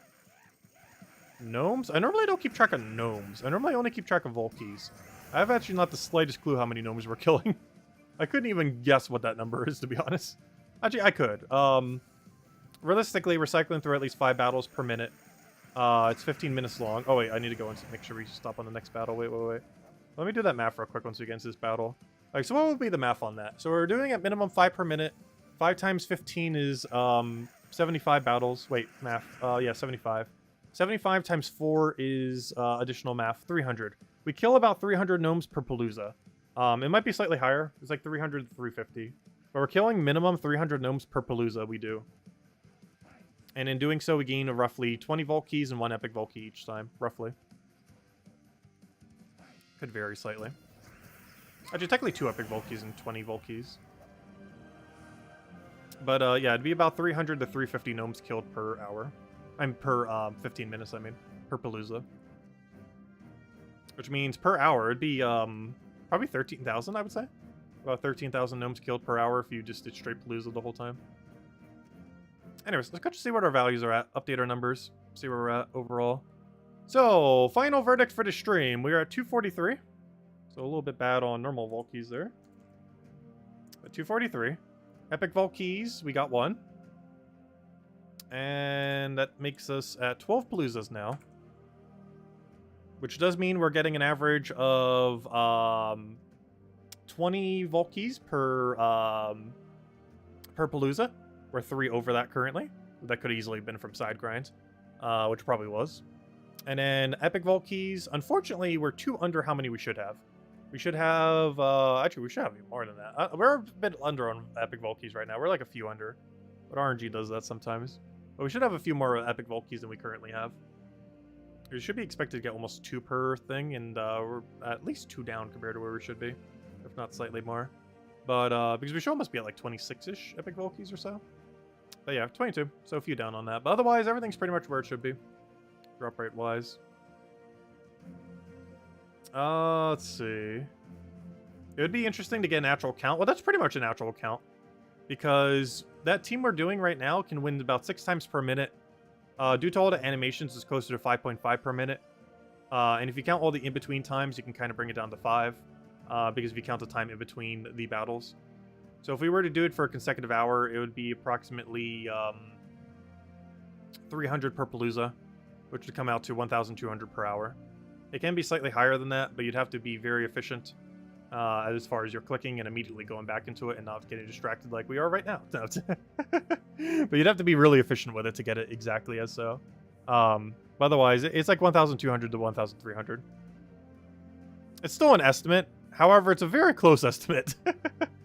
Gnomes? I normally don't keep track of gnomes. I normally only keep track of Volkies. I have actually not the slightest clue how many gnomes we're killing. I couldn't even guess what that number is, to be honest. Actually, I could. Realistically, we're cycling through at least 5 battles per minute. It's 15 minutes long. Oh, wait, I need to go and make sure we stop on the next battle. Wait. Let me do that math real quick once we get into this battle. Like, so what would be the math on that? So we're doing at minimum 5 per minute. 5 times 15 is 75 battles. Wait, math. Yeah, 75. 75 times 4 is additional math. 300. We kill about 300 gnomes per palooza. It might be slightly higher. It's like 300 to 350. But we're killing minimum 300 gnomes per palooza, we do. And in doing so, we gain roughly 20 Volkies and 1 epic Volkey each time, roughly. Could vary slightly. Actually, technically 2 epic Volkies and 20 Volkies. But yeah, it'd be about 300 to 350 gnomes killed per hour. Per 15 minutes, I mean. Per palooza. Which means per hour, it'd be probably 13,000, I would say. About 13,000 gnomes killed per hour if you just did straight palooza the whole time. Anyways, let's go see what our values are at. Update our numbers. See where we're at overall. So, final verdict for the stream. We are at 243. So a little bit bad on normal Volkies there. But 243. Epic Volkies, we got 1. And that makes us at 12 paloozas now. Which does mean we're getting an average of 20 Volkies per palooza. We're 3 over that currently. That could have easily been from side grinds, which probably was. And then epic Volkies, unfortunately, we're 2 under how many we should have. We should have, actually, we should have even more than that. We're a bit under on epic Volkies right now. We're like a few under. But RNG does that sometimes. But we should have a few more epic Volkies than we currently have. We should be expected to get almost 2 per thing, and we're at least 2 down compared to where we should be. If not slightly more. But, because we should almost be at like 26-ish epic Volkies or so. But yeah, 22. So a few down on that. But otherwise, everything's pretty much where it should be. Drop rate wise. Let's see. It would be interesting to get an actual count. Well, that's pretty much an actual count. Because that team we're doing right now can win about 6 times per minute. Due to all the animations, it's closer to 5.5 per minute. And if you count all the in-between times, you can kind of bring it down to 5. Because if you count the time in between the battles. So if we were to do it for a consecutive hour, it would be approximately 300 per palooza, which would come out to 1,200 per hour. It can be slightly higher than that, but you'd have to be very efficient as far as you're clicking and immediately going back into it and not getting distracted like we are right now. No, but you'd have to be really efficient with it to get it exactly as so. Otherwise, it's like 1,200 to 1,300. It's still an estimate. However, it's a very close estimate.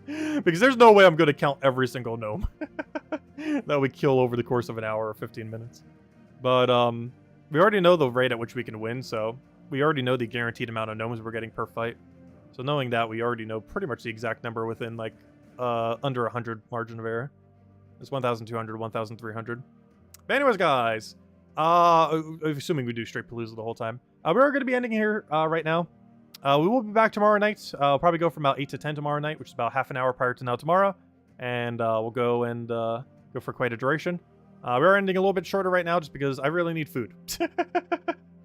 Because there's no way I'm going to count every single gnome that we kill over the course of an hour or 15 minutes. But we already know the rate at which we can win, so we already know the guaranteed amount of gnomes we're getting per fight. So knowing that, we already know pretty much the exact number within like under 100 margin of error. It's 1,200, 1,300. But anyways, guys, Assuming we do straight palooza the whole time. We're going to be ending here right now. We will be back tomorrow night. I'll probably go from about 8 to 10 tomorrow night, which is about half an hour prior to now tomorrow. And we'll go and go for quite a duration. We're ending a little bit shorter right now just because I really need food.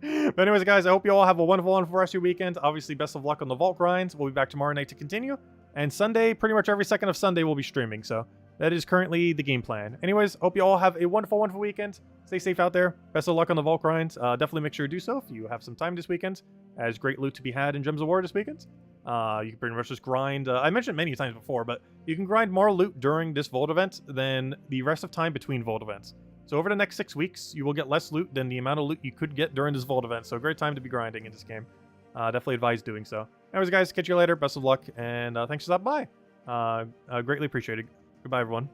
But anyways, guys, I hope you all have a wonderful rest of your weekend. Obviously, best of luck on the vault grinds. We'll be back tomorrow night to continue. And Sunday, pretty much every second of Sunday, we'll be streaming. So that is currently the game plan. Anyways, hope you all have a wonderful weekend. Stay safe out there. Best of luck on the vault grinds. Definitely make sure to do so if you have some time this weekend. As great loot to be had in Gems of War this weekend. You can pretty much just grind. I mentioned many times before, but you can grind more loot during this vault event than the rest of time between vault events. So over the next 6 weeks, you will get less loot than the amount of loot you could get during this vault event. So great time to be grinding in this game. Definitely advise doing so. Anyways, guys, catch you later. Best of luck, and thanks for stopping by. Greatly appreciated. Goodbye, everyone.